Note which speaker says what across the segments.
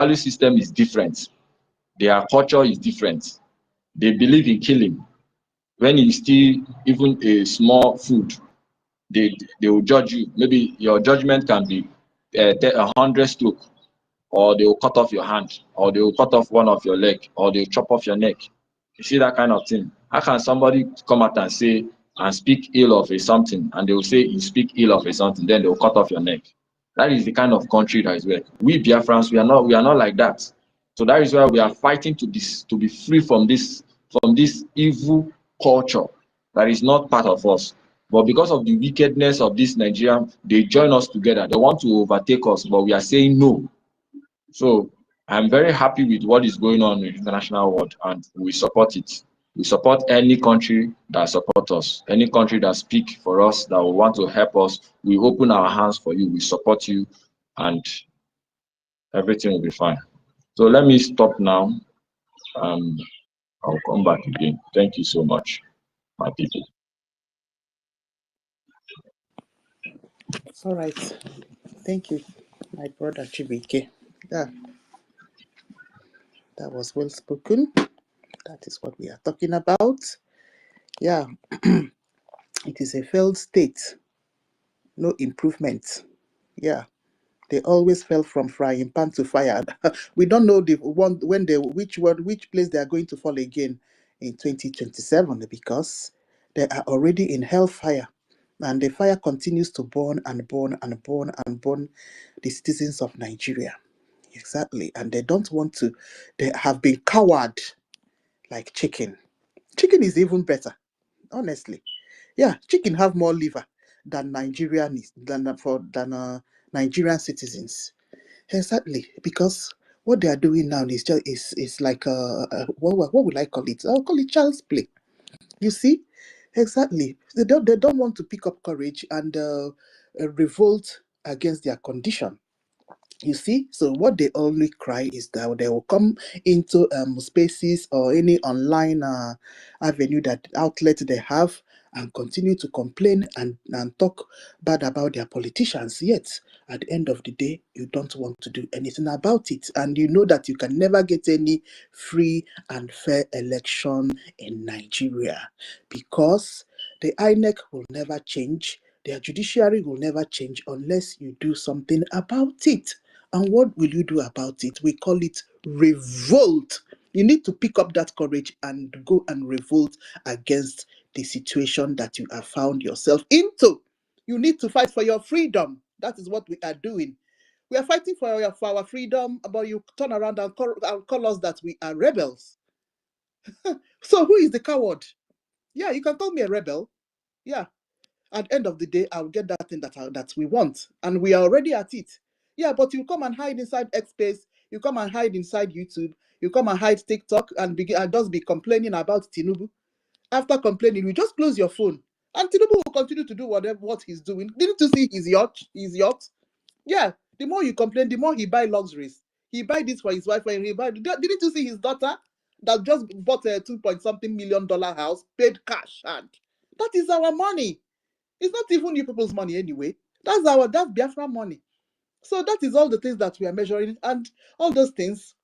Speaker 1: value system is different. Their culture is different. They believe in killing. When you steal even a small food, they will judge you. Maybe your judgment can be 100 stroke, or they will cut off your hand, or they will cut off one of your leg, or they will chop off your neck. You see that kind of thing. How can somebody come out and say and speak ill of a something, and they will say you speak ill of a something, then they will cut off your neck? That is the kind of country that is where we Biafrans, we are not like that. So that is why we are fighting to be free from this evil culture that is not part of us. But because of the wickedness of this Nigerian, they join us together. They want to overtake us, but we are saying no. So I'm very happy with what is going on in the international world, and we support it. We support any country that support us, any country that speak for us, that will want to help us. We open our hands for you. We support you, and everything will be fine. So let me stop now. I'll come back again. Thank you so much, my people.
Speaker 2: All right. Thank you, my brother Chibike. Yeah, that was well spoken. That is what we are talking about. Yeah, it is a failed state. No improvement. Yeah, they always fell from frying pan to fire. We don't know the one when they which place they are going to fall again in 2027, because they are already in hellfire, and the fire continues to burn and burn and burn and burn the citizens of Nigeria. Exactly, and they don't want to. They have been coward like chicken. Chicken is even better, honestly. Yeah, chicken have more liver than Nigerian citizens. Exactly, because what they are doing now is like what would I call it? I'll call it child's play. You see, exactly. They don't want to pick up courage and revolt against their condition. You see, so what they only cry is that they will come into spaces or any online avenue, that outlet they have, and continue to complain and talk bad about their politicians. Yet, at the end of the day, you don't want to do anything about it. And you know that you can never get any free and fair election in Nigeria, because the INEC will never change. Their judiciary will never change unless you do something about it. And what will you do about it? We call it revolt. You need to pick up that courage and go and revolt against the situation that you have found yourself into. You need to fight for your freedom. That is what we are doing. We are fighting for our freedom, but you turn around and call us that we are rebels. So who is the coward? Yeah, you can call me a rebel. Yeah, at the end of the day, I'll get that thing that we want, and we are already at it. Yeah, but you come and hide inside X Space, you come and hide inside YouTube, you come and hide TikTok, and just be complaining about Tinubu. After complaining, you just close your phone, and Tinubu will continue to do what he's doing. Didn't you see his yacht? Yeah. The more you complain, the more he buy luxuries. He buy this for his wife, and Didn't you see his daughter that just bought a 2 point something million house, paid cash, and that is our money. It's not even you people's money anyway. That's Biafra money. So that is all the things that we are measuring, and all those things.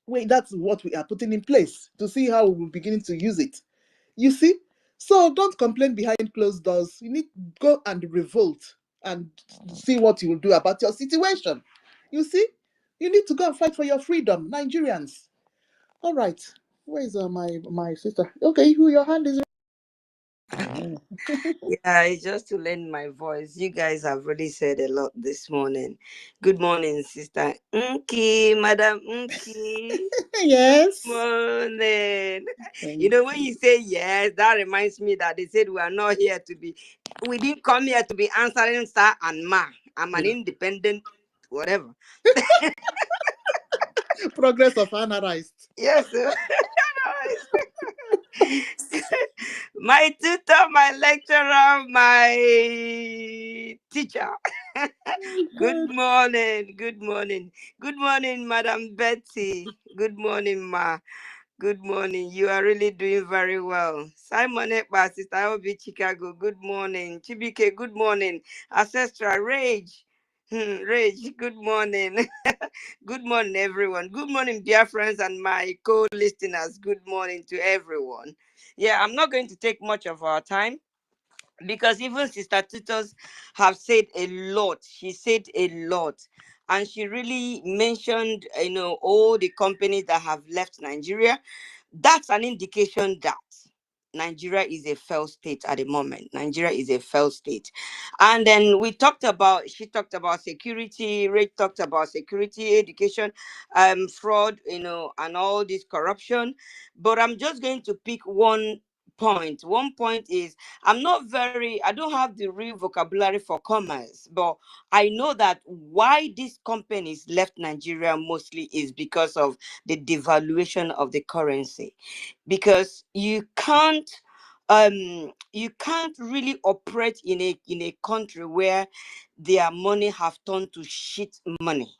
Speaker 2: Wait, that's what we are putting in place to see how we're beginning to use it. You see? So don't complain behind closed doors. You need to go and revolt and see what you will do about your situation. You see? You need to go and fight for your freedom, Nigerians. All right. Where is my sister? Okay, your hand is.
Speaker 3: Yeah, it's just to lend my voice. You guys have really said a lot this morning. Good morning, Sister Nki, Madam Nki.
Speaker 2: Yes.
Speaker 3: Morning. You know, when you say yes, that reminds me that they said we didn't come here to be answering sir and ma. I'm an independent, whatever.
Speaker 2: Progress of analyzed.
Speaker 3: Yes, sir. My tutor, my lecturer, my teacher. Good morning, good morning. Good morning, Madam Betty. Good morning, Ma. Good morning. You are really doing very well. Simon Ekpa, Sister Obi, Chicago. Good morning. Chibike, good morning. Ancestral Rage. Rage, good morning. Good morning, everyone. Good morning, dear friends and my co-listeners. Good morning to everyone. Yeah, I'm not going to take much of our time because even Sister Titus have said a lot. She said a lot. And she really mentioned, all the companies that have left Nigeria. That's an indication that Nigeria is a failed state at the moment. Nigeria is a failed state. And then she talked about security, Ray talked about security, education, fraud, and all this corruption. But I'm just going to pick one point. One point is I don't have the real vocabulary for commerce, but I know that why these companies left Nigeria mostly is because of the devaluation of the currency, because you can't really operate in a country where their money have turned to shit money.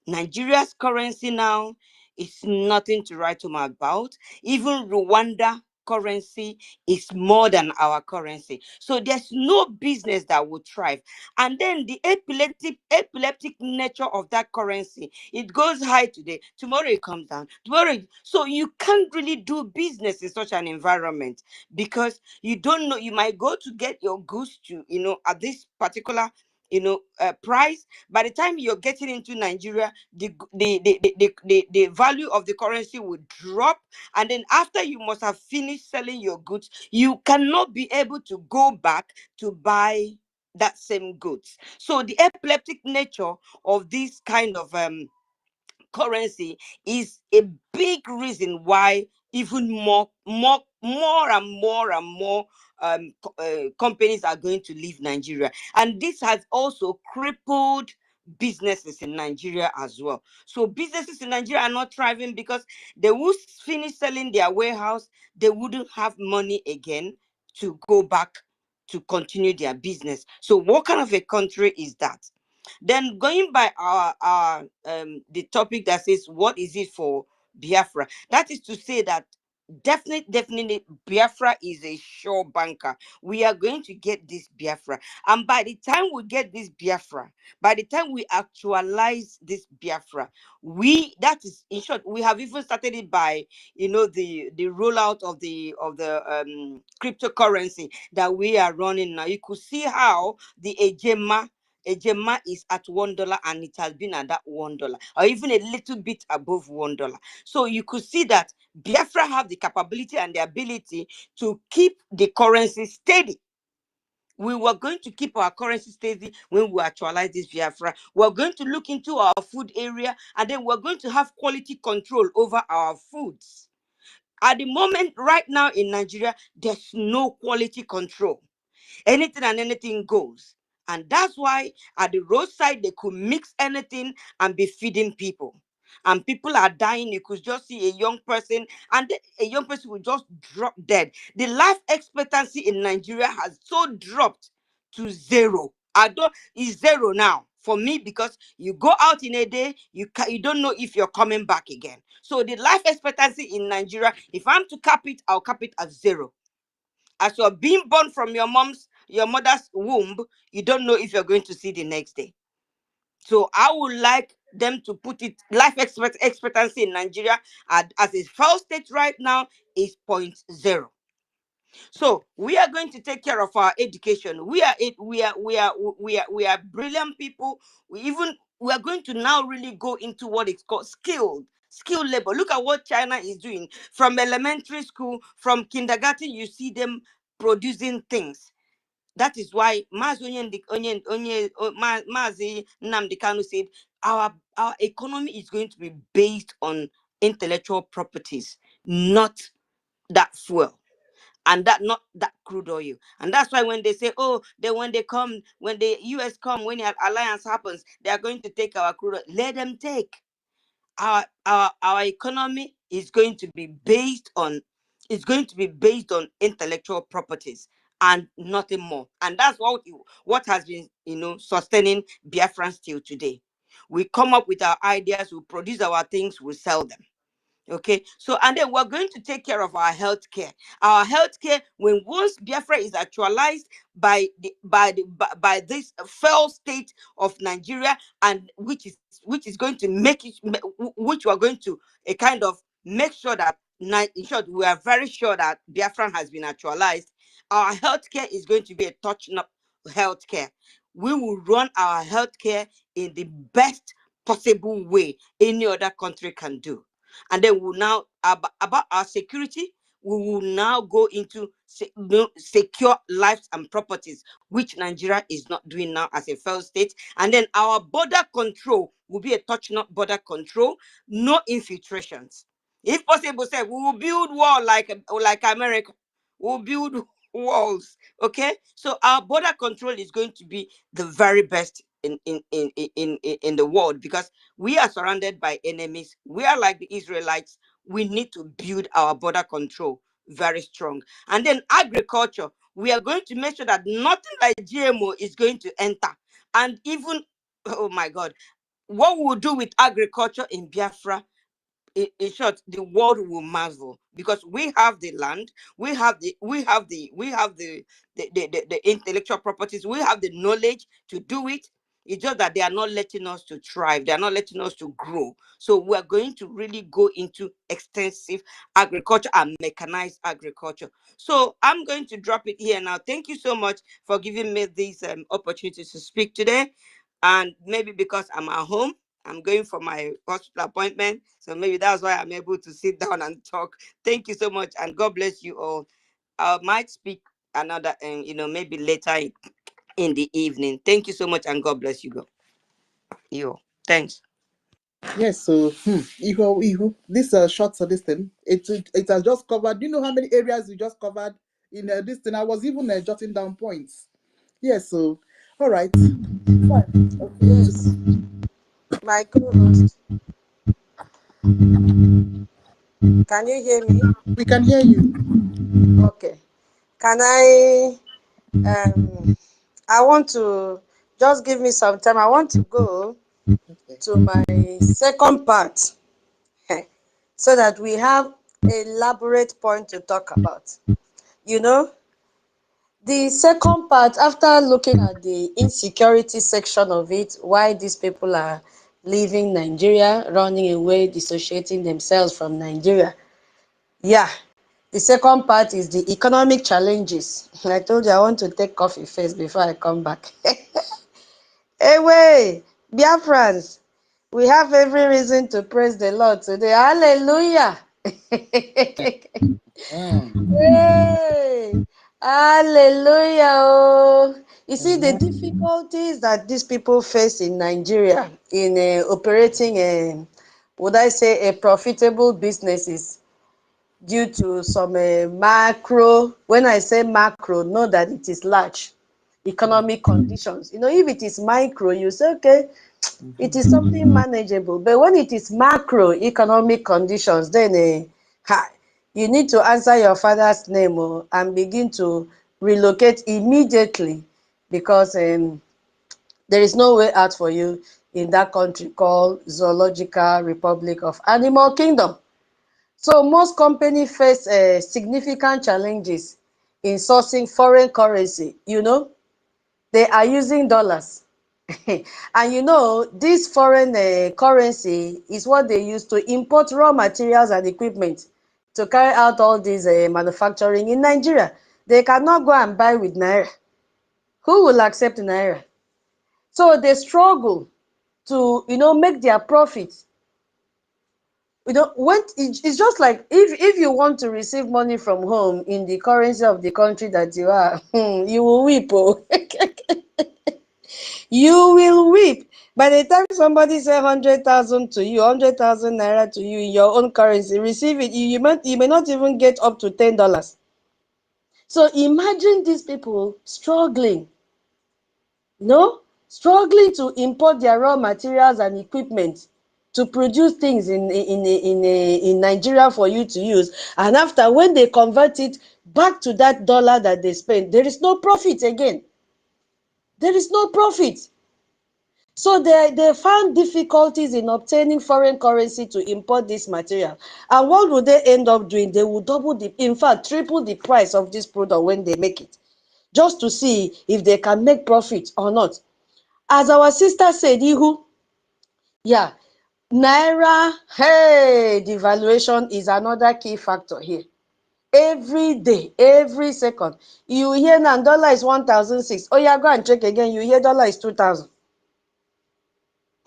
Speaker 3: Nigeria's currency now is nothing to write home about. Even Rwanda currency is more than our currency. So there's no business that will thrive. And then the epileptic nature of that currency, it goes high today, tomorrow it comes down. So you can't really do business in such an environment because you don't know, you might go to get your goods to, at this particular price. By the time you're getting into Nigeria, the value of the currency will drop, and then after you must have finished selling your goods, you cannot be able to go back to buy that same goods. So the epileptic nature of this kind of currency is a big reason why even more companies are going to leave Nigeria, and this has also crippled businesses in Nigeria as well. So businesses in Nigeria are not thriving because they will finish selling their warehouse, they wouldn't have money again to go back to continue their business. So what kind of a country is that? Then going by our the topic that says what is it for Biafra? That is to say that definitely Biafra is a sure banker. We are going to get this Biafra, and by the time we get this Biafra, by the time we actualize this Biafra, that is, in short, we have even started it by the rollout of the cryptocurrency that we are running now. You could see how the Ejema is at $1 and it has been at that $1 or even a little bit above $1. So you could see that Biafra have the capability and the ability to keep the currency steady. We were going to keep our currency steady when we actualize this Biafra. We're going to look into our food area, and then we're going to have quality control over our foods. At the moment, right now in Nigeria, there's no quality control. Anything and anything goes. And that's why at the roadside, they could mix anything and be feeding people. And people are dying. You could just see a young person, and a young person will just drop dead. The life expectancy in Nigeria has so dropped to zero. It's zero now for me, because you go out in a day, you don't know if you're coming back again. So the life expectancy in Nigeria, if I'm to cap it, I'll cap it at zero. As you're being born from your mother's womb, you don't know if you're going to see the next day. So I would like them to put it, life expectancy in Nigeria as a failed state right now is 0.0. So we are going to take care of our education. We are brilliant people. We are going to now really go into what is called skilled labor. Look at what China is doing from elementary school, from kindergarten. You see them producing things. That is why Mazi Nnamdi Kanu said our economy is going to be based on intellectual properties, not that fuel, and that not that crude oil. And that's why when they say, oh, when the US come, when the alliance happens, they are going to take our crude oil. Let them take. Our economy is going to be based on intellectual properties and nothing more. And that's what has been sustaining Biafran till today. We come up with our ideas, we produce our things, we sell them. Okay, so and then we're going to take care of our healthcare. Our healthcare, when once Biafra is actualized by this fell state of Nigeria, and which is going to make it, which we are going to a kind of make sure that, in short, we are very sure that Biafran has been actualized. Our healthcare is going to be a touch-up healthcare. We will run our healthcare in the best possible way any other country can do. And then we'll now, about our security, we will now go into secure lives and properties, which Nigeria is not doing now as a failed state. And then our border control will be a touch-not border control, no infiltrations. If possible, say we will build wall like America. We'll build walls. Okay, so our border control is going to be the very best in the world, because we are surrounded by enemies. We are like the Israelites. We need to build our border control very strong. And then agriculture, we are going to make sure that nothing like GMO is going to enter. And even, oh my God, what we'll do with agriculture in Biafra, in short, the world will marvel, because we have the land, we have the intellectual properties, we have the knowledge to do it. It's just that they are not letting us to thrive, they are not letting us to grow. So we are going to really go into extensive agriculture and mechanized agriculture. So I'm going to drop it here now. Thank you so much for giving me these opportunities to speak today. And maybe because I'm at home, I'm going for my hospital appointment, so maybe that's why I'm able to sit down and talk. Thank you so much, and God bless you all. I might speak another, maybe later in the evening. Thank you so much, and God bless you. You. Thanks.
Speaker 2: Yes, so this short so this thing, it has just covered. Do you know how many areas we just covered in this thing? I was even jotting down points. Yes, so all right, fine. Okay.
Speaker 4: Yes, my co-host. Can you hear me?
Speaker 2: We can hear you.
Speaker 4: Okay. Can I want to just give me some time. I want to go
Speaker 2: Okay.
Speaker 4: to my second part so that we have elaborate point to talk about. You know, the second part, after looking at the insecurity section of it, why these people are leaving Nigeria, running away, dissociating themselves from Nigeria. Yeah, the second part is the economic challenges. I told you I want to take coffee first before I come back. Anyway, Biafrans, we have every reason to praise the Lord today. Hallelujah. Hey, hallelujah. Oh. You see, the difficulties that these people face in Nigeria in operating would I say, a profitable businesses due to some macro. When I say macro, know that it is large economic conditions. You know, if it is micro, you say, okay, it is something manageable. But when it is macro economic conditions, then you need to answer your father's name and begin to relocate immediately, because there is no way out for you in that country called Zoological Republic of Animal Kingdom. So most companies face significant challenges in sourcing foreign currency. You know, they are using dollars. And you know, this foreign currency is what they use to import raw materials and equipment to carry out all this manufacturing in Nigeria. They cannot go and buy with Naira. Who will accept Naira? So they struggle to, make their profits. When it's just like if you want to receive money from home in the currency of the country that you are, you will weep. Oh. You will weep. By the time somebody say 100,000 to you, 100,000 naira to you in your own currency, receive it, you may not even get up to $10. So imagine these people struggling, struggling to import their raw materials and equipment to produce things in Nigeria for you to use. And after, when they convert it back to that dollar that they spend, there is no profit again. There is no profit. So they found difficulties in obtaining foreign currency to import this material. And what would they end up doing? They will double in fact, triple the price of this product when they make it, just to see if they can make profit or not. As our sister said, Ihu, yeah, Naira, hey, devaluation is another key factor here. Every day, every second, you hear now dollar is 1,006. Oh yeah, go and check again. You hear dollar is 2,000.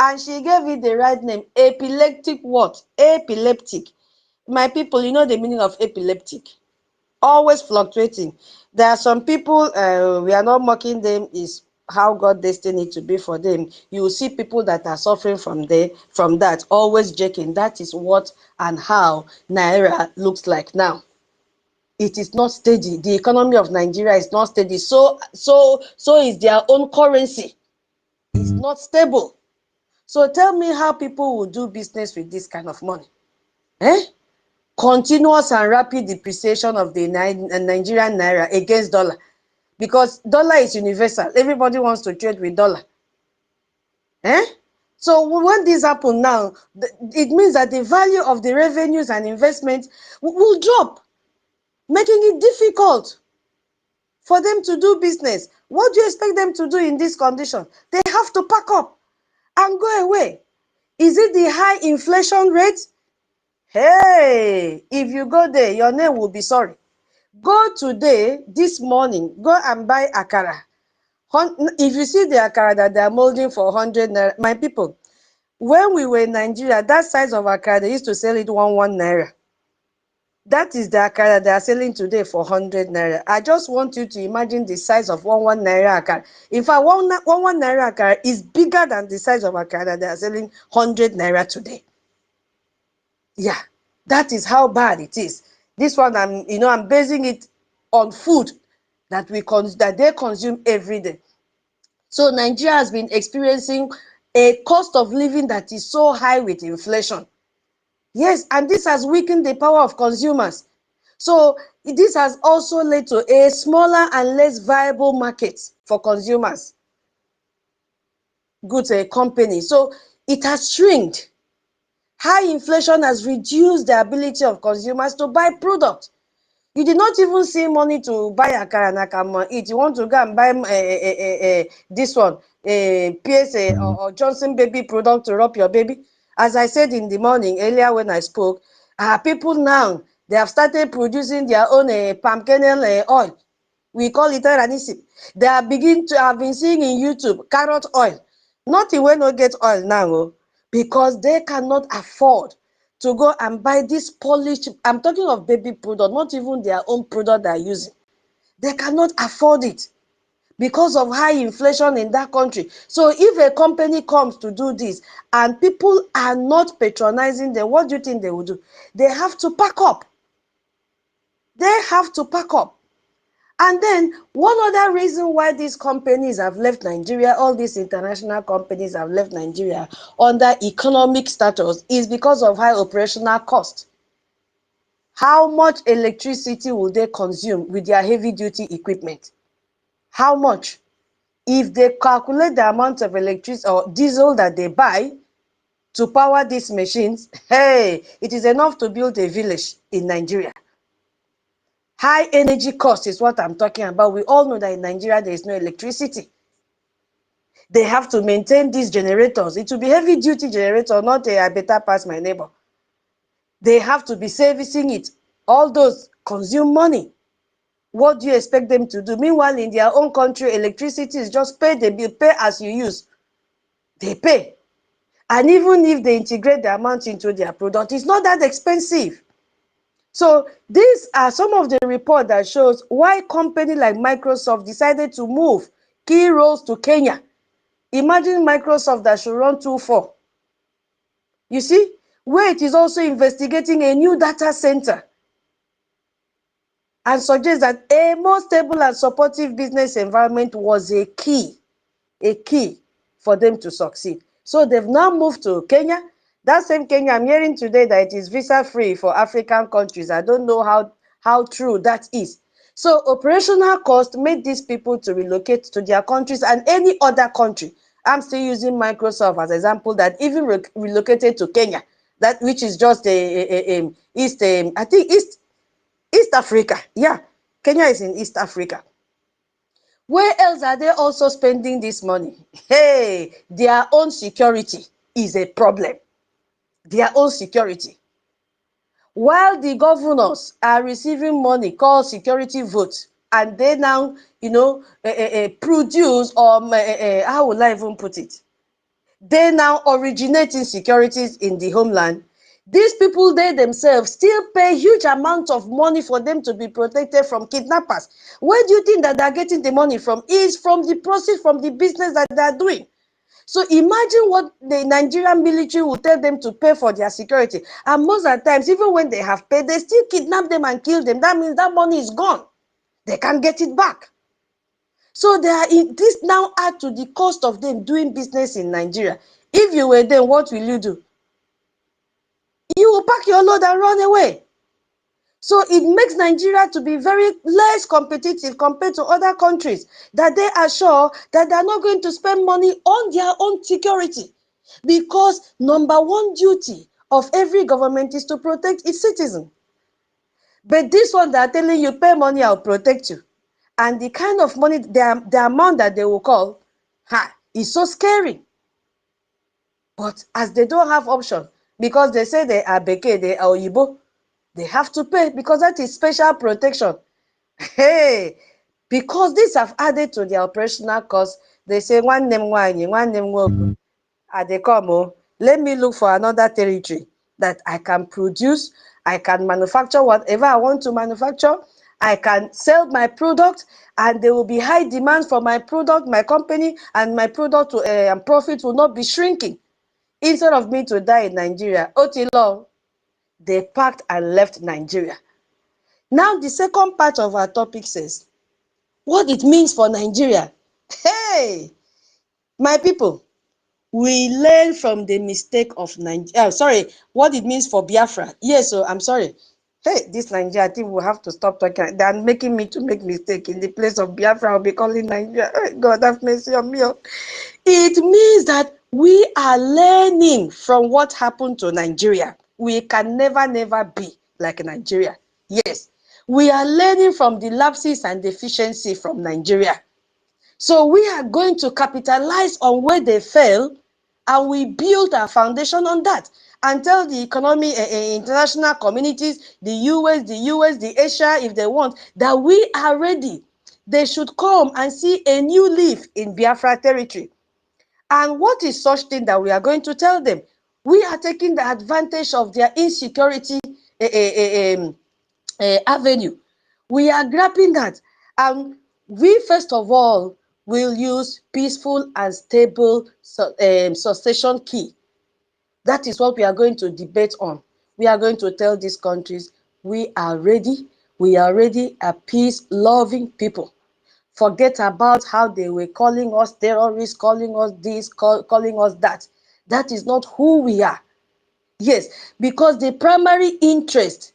Speaker 4: And she gave it the right name, epileptic what? Epileptic. My people, you know the meaning of epileptic. Always fluctuating. There are some people, we are not mocking them, is how God destined it to be for them. You will see people that are suffering from that, always jerking. That is what and how Naira looks like now. It is not steady. The economy of Nigeria is not steady. So is their own currency. It's not stable. So tell me how people will do business with this kind of money. Eh? Continuous and rapid depreciation of the Nigerian naira against dollar. Because dollar is universal. Everybody wants to trade with dollar. Eh? So when this happens now, it means that the value of the revenues and investments will drop, making it difficult for them to do business. What do you expect them to do in this condition? They have to pack up and go away. Is it the high inflation rate? Hey, if you go there, your name will be sorry. Go today, this morning, go and buy akara. If you see the akara that they are molding for 100 naira, my people, when we were in Nigeria, that size of akara, they used to sell it 1 naira. That is the akara they are selling today for 100 naira. I just want you to imagine the size of 1 naira akara. In fact, 1 naira akara is bigger than the size of akara that they are selling 100 naira today. Yeah, that is how bad it is. This one, I'm basing it on food that they consume every day. So Nigeria has been experiencing a cost of living that is so high with inflation. Yes, and this has weakened the power of consumers. So this has also led to a smaller and less viable market for consumers, goods companies. So it has shrinked. High inflation has reduced the ability of consumers to buy products. You did not even see money to buy akara and akama eat. You want to go and buy this one, PSA or Johnson baby product to rub your baby. As I said in the morning earlier when I spoke, people now, they have started producing their own palm kernel oil. We call it ranisi. They are beginning to have been seeing in YouTube carrot oil. Nothing will not get oil now, because they cannot afford to go and buy this polished. I'm talking of baby product, not even their own product they're using. They cannot afford it because of high inflation in that country. So if a company comes to do this and people are not patronizing them, what do you think they will do? They have to pack up. They have to pack up. And then one other reason why these companies have left Nigeria, all these international companies have left Nigeria under economic status, is because of high operational cost. How much electricity will they consume with their heavy duty equipment? How much? If they calculate the amount of electricity or diesel that they buy to power these machines, hey, it is enough to build a village in Nigeria. High energy cost is what I'm talking about. We all know that in Nigeria there is no electricity. They have to maintain these generators. It will be heavy duty generator, not a I better pass my neighbor. They have to be servicing it. All those consume money. What do you expect them to do? Meanwhile, in their own country, electricity is just pay the bill, pay as you use. They pay. And even if they integrate the amount into their product, it's not that expensive. So these are some of the reports that shows why company like Microsoft decided to move key roles to Kenya. Imagine Microsoft that should run 2-4. You see, where it is also investigating a new data center and suggests that a more stable and supportive business environment was a key for them to succeed. So they've now moved to Kenya. That same Kenya, I'm hearing today that it is visa-free for African countries. I don't know how true that is. So operational cost made these people to relocate to their countries and any other country I'm still using Microsoft as an example that even relocated to Kenya, that which is just East, I think East Africa. Yeah, Kenya is in East Africa. Where else are they also spending this money? Hey, their own security is a problem. Their own security. While the governors are receiving money called security votes, and they now, produce, or how will I even put it? They now originate insecurities in the homeland. These people, they themselves still pay huge amounts of money for them to be protected from kidnappers. Where do you think that they're getting the money from? Is from the process, from the business that they're doing. So imagine what the Nigerian military will tell them to pay for their security. And most of the times, even when they have paid, they still kidnap them and kill them. That means that money is gone. They can't get it back. So this now add to the cost of them doing business in Nigeria. If you were there, what will you do? You will pack your load and run away. So it makes Nigeria to be very less competitive compared to other countries, that they are sure that they are not going to spend money on their own security. Because number one duty of every government is to protect its citizens. But this one, they are telling you, pay money, I'll protect you. And the kind of money, the amount that they will call, is so scary. But as they don't have option, because they say they are Beke, they are Oyibo, they have to pay because that is special protection. Hey, because these have added to their operational costs, they say, one name wogo. They come, let me look for another territory that I can produce, I can manufacture whatever I want to manufacture, I can sell my product, and there will be high demand for my product, my company, and my product and profit will not be shrinking. Instead of me to die in Nigeria, Otilo, they packed and left Nigeria. Now, the second part of our topic says, what it means for Nigeria. Hey, my people, we learn from the mistake of Nigeria. What it means for Biafra. Yes, so I'm sorry. Hey, this Nigeria, I think we'll have to stop talking. They are making me to make mistake. In the place of Biafra, I'll be calling Nigeria. God have mercy on me. It means that we are learning from what happened to Nigeria. We can never be like Nigeria. Yes, we are learning from the lapses and deficiency from Nigeria. So we are going to capitalize on where they fail, and we build our foundation on that, and tell the economy, international communities, the US, the Asia, if they want, that we are ready. They should come and see a new leaf in Biafra territory. And what is such thing that we are going to tell them? We are taking the advantage of their insecurity avenue. We are grabbing that. And we, first of all, will use peaceful and stable succession key. That is what we are going to debate on. We are going to tell these countries, we are ready. We are ready, a peace-loving people. Forget about how they were calling us terrorists, calling us this, calling us that. That is not who we are. Yes, because the primary interest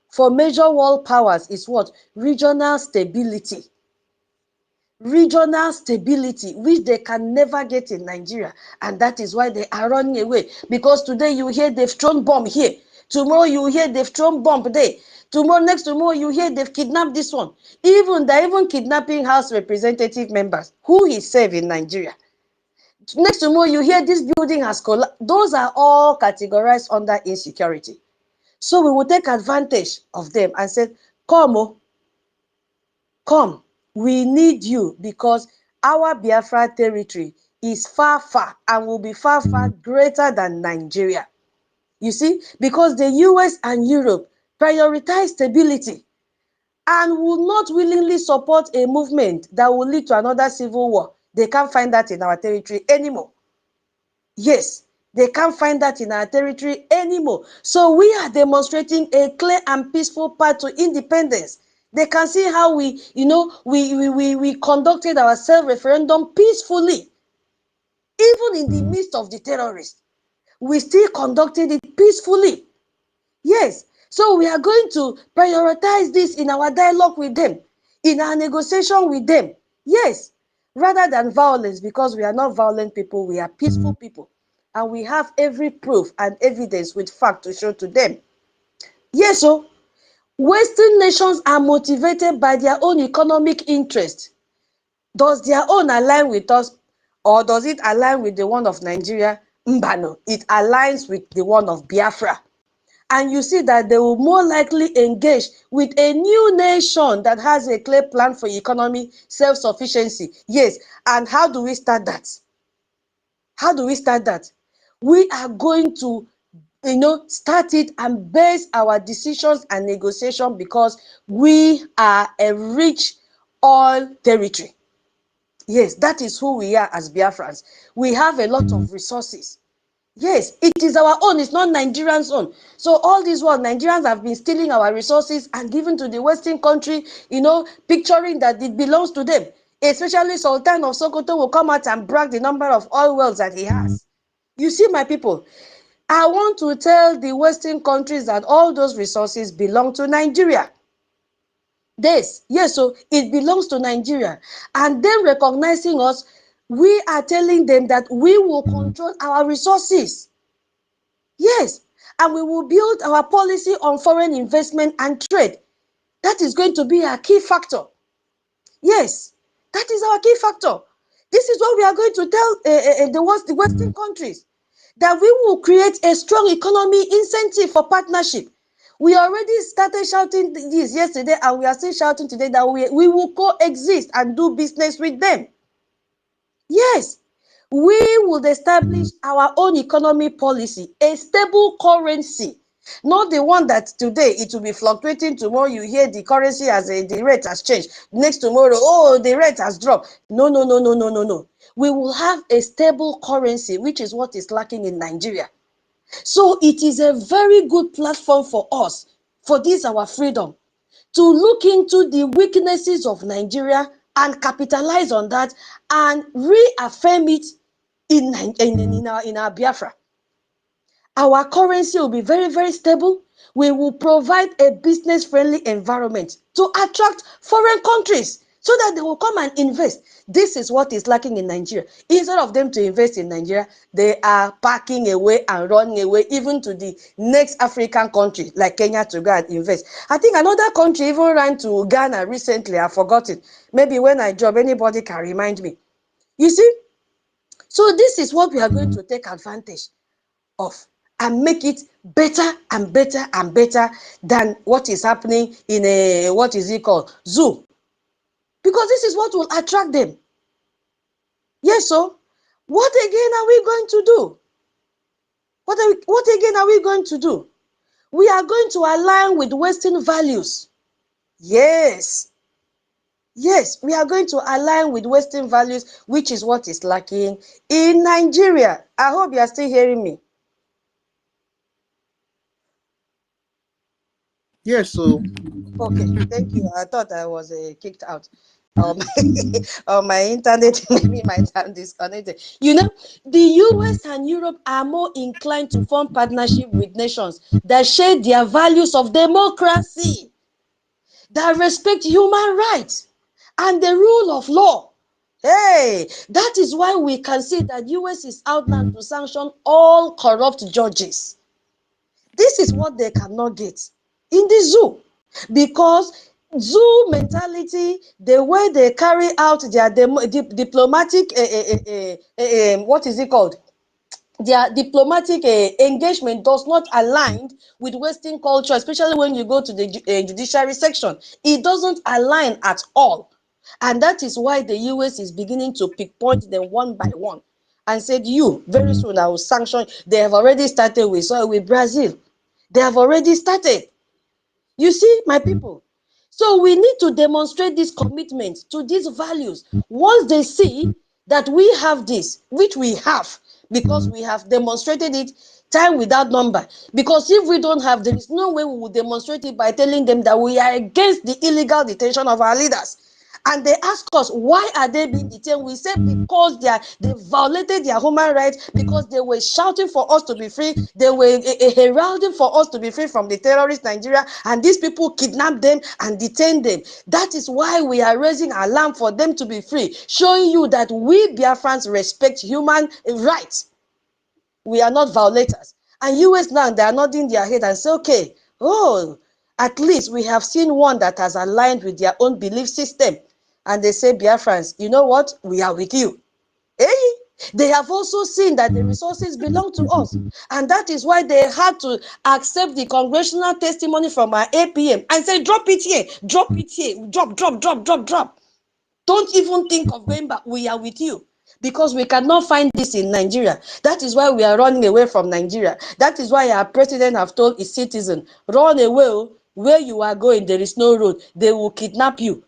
Speaker 4: for major world powers is what? Regional stability. Regional stability, which they can never get in Nigeria. And that is why they are running away. Because today you hear they've thrown bomb here. Tomorrow you hear they've thrown bomb there. Next tomorrow you hear they've kidnapped this one. They're even kidnapping House representative members who is safe in Nigeria. Next tomorrow you hear this building has collapsed. Those are all categorized under insecurity. So we will take advantage of them and say, come, come, we need you, because our Biafra territory is far and will be far greater than Nigeria. You see, because the US and Europe prioritize stability and will not willingly support a movement that will lead to another civil war. They can't find that in our territory anymore. Yes, they can't find that in our territory anymore. So we are demonstrating a clear and peaceful path to independence. They can see how we conducted our self-referendum peacefully. Even in the midst of the terrorists, we still conducted it peacefully. Yes, so we are going to prioritize this in our dialogue with them, in our negotiation with them. Yes, rather than violence, because we are not violent people, we are peaceful people. And we have every proof and evidence with fact to show to them. Yes, so Western nations are motivated by their own economic interest. Does their own align with us, or does it align with the one of Nigeria? Mbano, it aligns with the one of Biafra. And you see that they will more likely engage with a new nation that has a clear plan for economy, self-sufficiency. Yes, and how do we start that? How do we start that? We are going to, start it and base our decisions and negotiation because we are a rich oil territory. Yes, that is who we are as Biafrans. We have a lot of resources. Yes, it is our own, it's not Nigerians' own. So all this while, Nigerians have been stealing our resources and giving to the Western country, picturing that it belongs to them. Especially Sultan of Sokoto will come out and brag the number of oil wells that he has. You see, my people, I want to tell the Western countries that all those resources belong to Nigeria. Yes, so it belongs to Nigeria. And then recognizing us, we are telling them that we will control our resources. Yes, and we will build our policy on foreign investment and trade. That is going to be a key factor. Yes, that is our key factor. This is what we are going to tell the Western countries, that we will create a strong economy incentive for partnership. We already started shouting this yesterday, and we are still shouting today that we will coexist and do business with them. Yes, we would establish our own economy policy, a stable currency, not the one that today it will be fluctuating. Tomorrow you hear the currency the rate has changed. Next tomorrow, oh, the rate has dropped. No. We will have a stable currency, which is what is lacking in Nigeria. So it is a very good platform for us, for this our freedom, to look into the weaknesses of Nigeria and capitalize on that and reaffirm it in our Biafra. Our currency will be very, very stable. We will provide a business-friendly environment to attract foreign countries so that they will come and invest. This is what is lacking in Nigeria. Instead of them to invest in Nigeria, they are packing away and running away even to the next African country like Kenya to go and invest. I think another country even ran to Ghana recently. I've forgotten. Maybe when I drop, anybody can remind me. You see? So this is what we are going to take advantage of and make it better and better and better than what is happening in zoo. Because this is what will attract them. Yes, so what again are we going to do? What again are we going to do? We are going to align with Western values. Yes, we are going to align with Western values, which is what is lacking in Nigeria. I hope you are still hearing me.
Speaker 2: Yes, so
Speaker 4: Okay, thank you. I thought I was kicked out. My internet maybe might have disconnected. The US and Europe are more inclined to form partnership with nations that share their values of democracy, that respect human rights and the rule of law. Hey, that is why we can see that US is out now to sanction all corrupt judges. This is what they cannot get in the zoo, because zoo mentality, the way they carry out their diplomatic what is it called? Their diplomatic engagement does not align with Western culture, especially when you go to the judiciary section. It doesn't align at all. And that is why the US is beginning to pinpoint them one by one and said, you, very soon I will sanction. They have already started with Brazil. They have already started. You see, my people. So we need to demonstrate this commitment to these values. Once they see that we have this, which we have, because we have demonstrated it time without number. Because if we don't have, there is no way we will demonstrate it by telling them that we are against the illegal detention of our leaders. And they ask us, why are they being detained? We say because they violated their human rights, because they were shouting for us to be free. They were heralding for us to be free from the terrorist Nigeria. And these people kidnapped them and detained them. That is why we are raising alarm for them to be free, showing you that we Biafrans respect human rights. We are not violators. And US now, they are nodding their head and say, okay, oh, at least we have seen one that has aligned with their own belief system. And they say, Biafrans, you know what? We are with you. Eh? They have also seen that the resources belong to us. And that is why they had to accept the congressional testimony from our APM and say, drop it here, drop it here, drop, drop, drop, drop, drop. Don't even think of going back. We are with you. Because we cannot find this in Nigeria. That is why we are running away from Nigeria. That is why our president have told his citizen, run away. Where you are going, there is no road. They will kidnap you.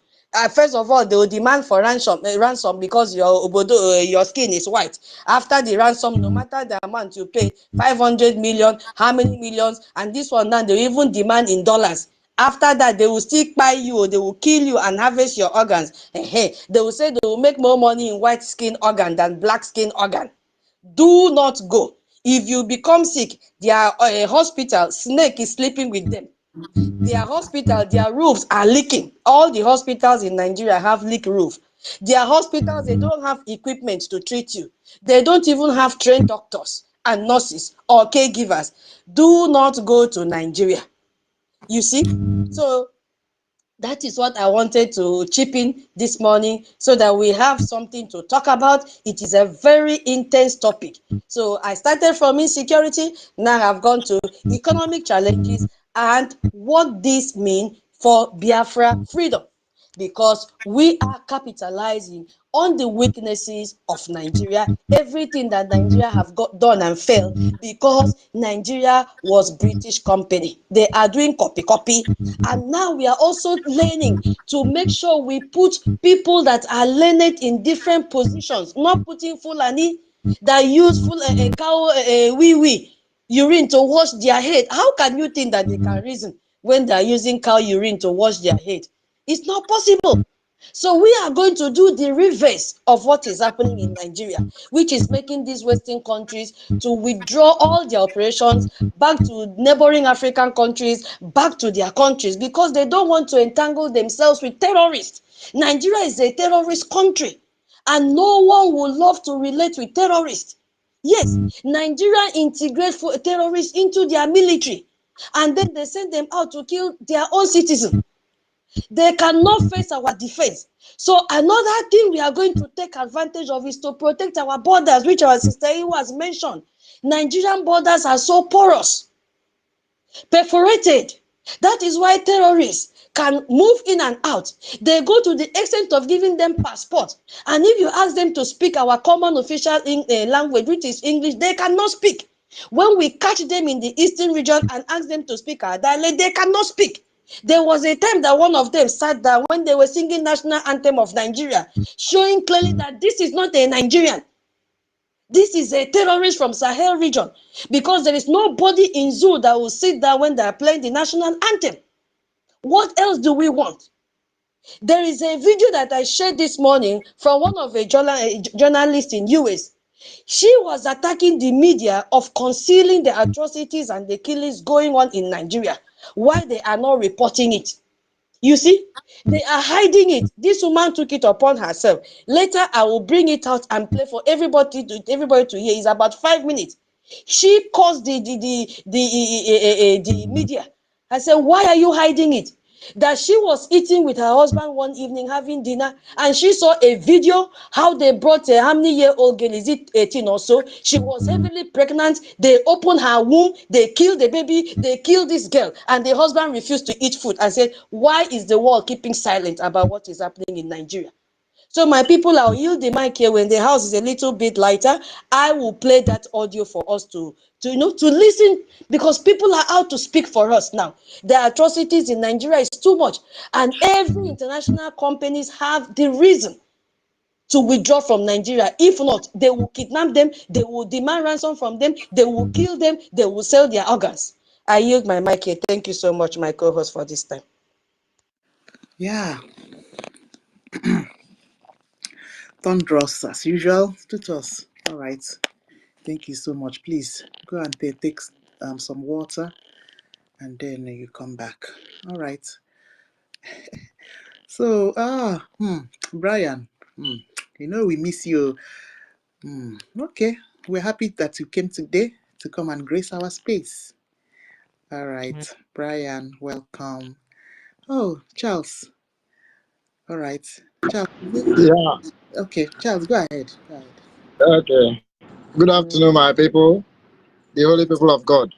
Speaker 4: First of all, they will demand for ransom because your skin is white. After the ransom, no matter the amount you pay, 500 million, how many millions, and this one now, they will even demand in dollars. After that, they will still buy you, or they will kill you and harvest your organs. They will say they will make more money in white skin organ than black skin organ. Do not go. If you become sick, their hospital, snake is sleeping with them. Their hospital, their roofs are leaking. All the hospitals in Nigeria have leak roof. Their hospitals, they don't have equipment to treat you. They don't even have trained doctors and nurses or caregivers. Do not go to Nigeria. You see? So that is what I wanted to chip in this morning so that we have something to talk about. It is a very intense topic. So I started from insecurity, now I've gone to economic challenges and what this means for Biafra freedom. Because we are capitalizing on the weaknesses of Nigeria, everything that Nigeria have got done and failed, because Nigeria was British company. They are doing copy, and now we are also learning to make sure we put people that are learned in different positions, not putting Fulani that use full cow urine to wash their head. How can you think that they can reason when they are using cow urine to wash their head? It's not possible. So we are going to do the reverse of what is happening in Nigeria, which is making these Western countries to withdraw all their operations back to neighboring African countries, back to their countries, because they don't want to entangle themselves with terrorists. Nigeria is a terrorist country, and no one would love to relate with terrorists. Yes, Nigeria integrates terrorists into their military, and then they send them out to kill their own citizens. They cannot face our defense. So another thing we are going to take advantage of is to protect our borders, which our sister Iwa has mentioned. Nigerian borders are so porous, perforated. That is why terrorists can move in and out. They go to the extent of giving them passports. And if you ask them to speak our common official language, which is English, they cannot speak. When we catch them in the eastern region and ask them to speak our dialect, they cannot speak. There was a time that one of them sat down when they were singing national anthem of Nigeria, showing clearly that this is not a Nigerian. This is a terrorist from Sahel region, because there is nobody in zoo that will sit down when they are playing the national anthem. What else do we want? There is a video that I shared this morning from one of a journalist in US. She was attacking the media of concealing the atrocities and the killings going on in Nigeria, why they are not reporting it. You see, they are hiding it. This woman took it upon herself. Later, I will bring it out and play for everybody to hear. It's about 5 minutes. She caused the media. I said, why are you hiding it? That she was eating with her husband one evening, having dinner, and she saw a video how they brought a how many year old girl, is it 18 or so? She was heavily pregnant. They opened her womb, they killed the baby, they killed this girl, and the husband refused to eat food and said, why is the world keeping silent about what is happening in Nigeria? So my people, I'll yield the mic here. When the house is a little bit lighter, I will play that audio for us to listen, because people are out to speak for us now. The atrocities in Nigeria is too much, and every international companies have the reason to withdraw from Nigeria. If not, they will kidnap them, they will demand ransom from them, they will kill them, they will sell their organs. I yield my mic here. Thank you so much, my co-host, for this time.
Speaker 2: Yeah. Thunderous as usual. Tutus. All right. Thank you so much. Please go and take some water, and then you come back. All right. So Brian, we miss you. Okay, we're happy that you came today to come and grace our space. All right, Brian, welcome. Oh, Charles. All right, Charles.
Speaker 5: Yeah,
Speaker 2: Okay, Charles, go ahead. Go ahead.
Speaker 5: okay. Good afternoon, my people, the holy people of God.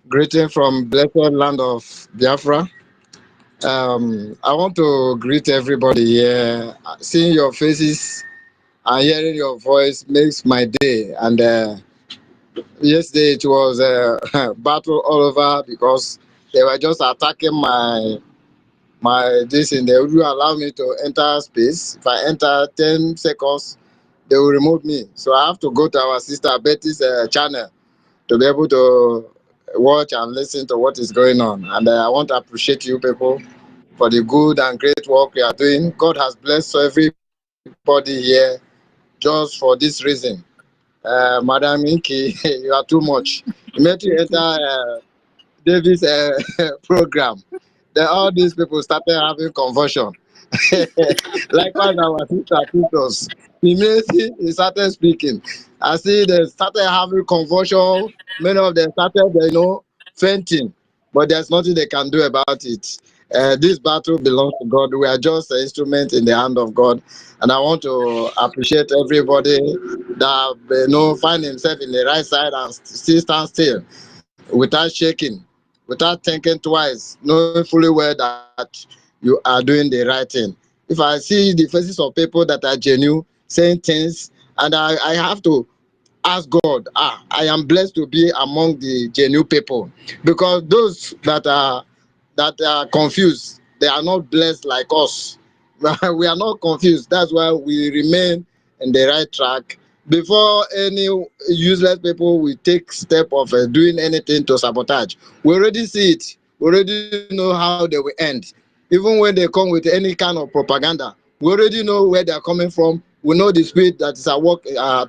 Speaker 5: Greeting from blessed land of Biafra. I want to greet everybody here. Seeing your faces and hearing your voice makes my day. And yesterday it was a battle all over because they were just attacking my this, and they wouldn't allow me to enter space. If I enter 10 seconds, they will remove me. So I have to go to our sister Betty's channel to be able to watch and listen to what is going on. And I want to appreciate you people for the good and great work you are doing. God has blessed everybody here just for this reason. Madam Inky, you are too much. Immediately you enter David's program. Then all these people started having conversion. Likewise, our sister Titus, immediately he started speaking. I see they started having convulsion. Many of them started, fainting. But there's nothing they can do about it. This battle belongs to God. We are just an instrument in the hand of God. And I want to appreciate everybody that find himself in the right side and still stand still without shaking, without thinking twice, knowing fully well that you are doing the right thing. If I see the faces of people that are genuine, saying things, and I have to ask God, I am blessed to be among the genuine people, because those that are confused, they are not blessed like us. We are not confused. That's why we remain in the right track. Before any useless people will take step of doing anything to sabotage, we already see it. We already know how they will end. Even when they come with any kind of propaganda, we already know where they are coming from. We know the spirit that is at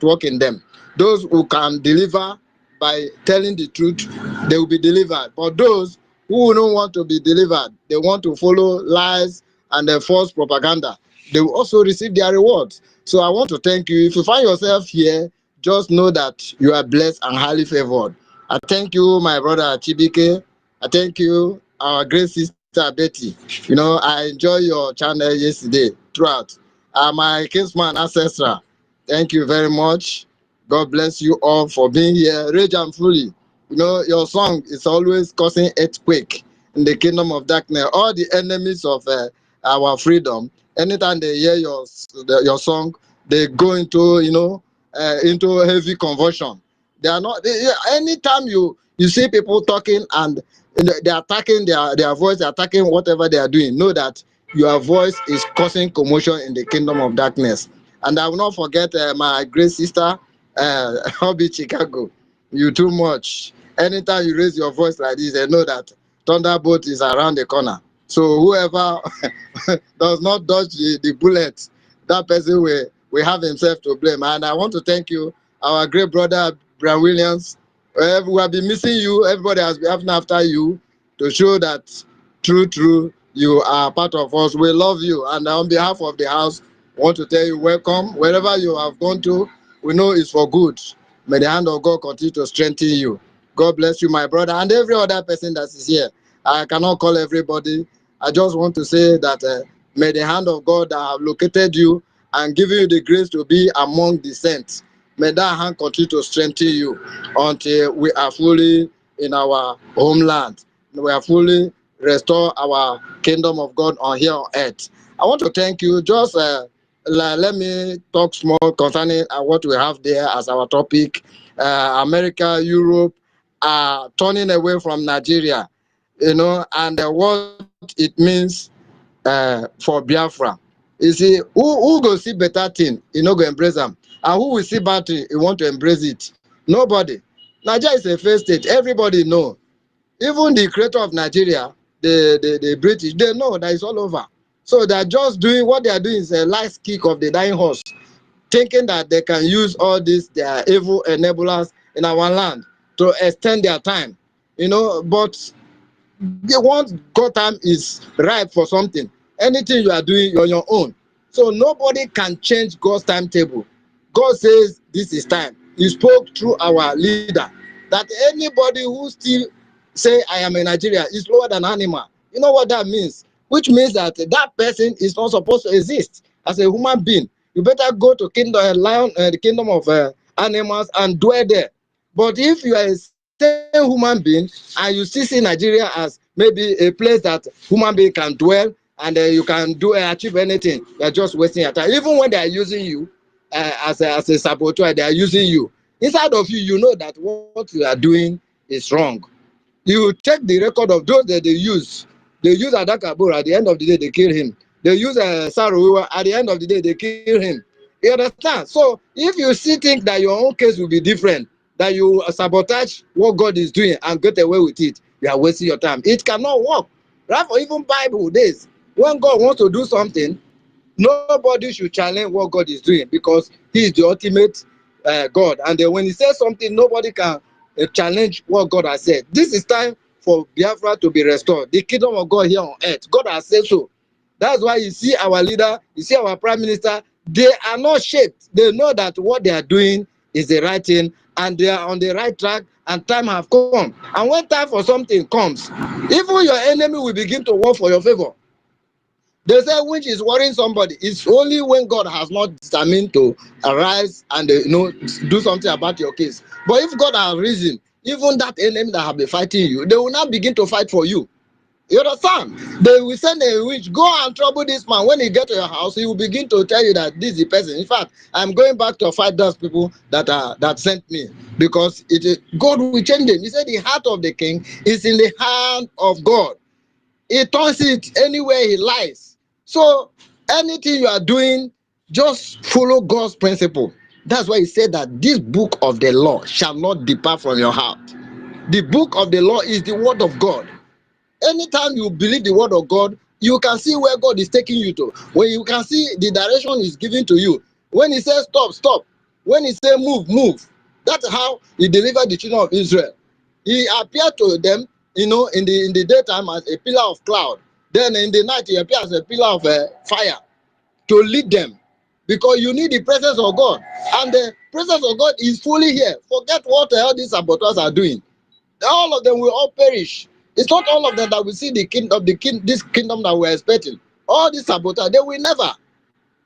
Speaker 5: work in them. Those who can deliver by telling the truth, they will be delivered. But those who don't want to be delivered, they want to follow lies and false propaganda, they will also receive their rewards. So I want to thank you. If you find yourself here, just know that you are blessed and highly favored. I thank you, my brother Chibike. I thank you, our great sister Betty. I enjoy your channel yesterday throughout. My kinsman ancestor, thank you very much. God bless you all for being here. Rage and fully. Your song is always causing earthquake in the kingdom of darkness. All the enemies of our freedom, anytime they hear your song, they go into heavy conversion. They are not. Anytime you see people talking and they're attacking their voice, they're attacking whatever they are doing, know that your voice is causing commotion in the kingdom of darkness. And I will not forget my great sister, Hobby Chicago. You too much. Anytime you raise your voice like this, they know that Thunderbolt is around the corner. So whoever does not dodge the bullet, that person will have himself to blame. And I want to thank you, our great brother Brian Williams. We have been missing you. Everybody has been after you to show that true, you are part of us. We love you. And on behalf of the house, I want to tell you welcome. Wherever you have gone to, we know it's for good. May the hand of God continue to strengthen you. God bless you, my brother, and every other person that is here. I cannot call everybody. I just want to say that may the hand of God that have located you and given you the grace to be among the saints, may that hand continue to strengthen you until we are fully in our homeland. We are fully restore our kingdom of God on here on earth. I want to thank you. Just let me talk small concerning what we have there as our topic. America, Europe are turning away from Nigeria, and what it means for Biafra. You see, who go see better thing, go embrace them. And who will see bad thing, you want to embrace it? Nobody. Nigeria is a failed state. Everybody know. Even the creator of Nigeria, the British, they know that it's all over. So they're just doing what they are doing is a last kick of the dying horse, thinking that they can use all these their evil enablers in our land to extend their time, you know. But once God time is ripe for something, anything you are doing, you're on your own. So nobody can change God's timetable. God says this is time. He spoke through our leader that anybody who still say I am in Nigeria is lower than animal. You know what that means? Which means that that person is not supposed to exist as a human being. You better go to the kingdom of animals and dwell there. But if you are a sane human being and you still see Nigeria as maybe a place that human being can dwell and you can achieve anything, you are just wasting your time. Even when they are using you as a saboteur, they are using you. Inside of you, you know that what you are doing is wrong. You check the record of those that they use. They use Adakabur, at the end of the day, they kill him. They use Saruwa, at the end of the day, they kill him. You understand? So if you still think that your own case will be different, that you sabotage what God is doing and get away with it, you are wasting your time. It cannot work. Right? For even Bible days, when God wants to do something, nobody should challenge what God is doing because He is the ultimate God. And then when He says something, nobody can challenge what God has said. This is time for Biafra to be restored. The kingdom of God here on earth. God has said so. That's why you see our leader, you see our prime minister, they are not shaped. They know that what they are doing is the right thing and they are on the right track and time have come. And when time for something comes, even your enemy will begin to work for your favor. They say which is worrying somebody. It's only when God has not determined to arise and do something about your case. But if God has risen, even that enemy that have been fighting you, they will not begin to fight for you. You understand? They will send a witch, go and trouble this man. When he get to your house, he will begin to tell you that this is the person. In fact, I'm going back to fight those people that sent me because God will change them. He said the heart of the king is in the hand of God. He turns it anywhere he likes. So anything you are doing, just follow God's principle. That's why he said that this book of the law shall not depart from your heart. The book of the law is the word of God. Anytime you believe the word of God, you can see where God is taking you to. When you can see the direction he's giving to you. When he says stop, stop. When he says move, move. That's how he delivered the children of Israel. He appeared to them, in the daytime as a pillar of cloud. Then in the night he appeared as a pillar of fire to lead them. Because you need the presence of God. And the presence of God is fully here. Forget what all these saboteurs are doing. All of them will all perish. It's not all of them that will see this kingdom that we're expecting. All these saboteurs, they will never.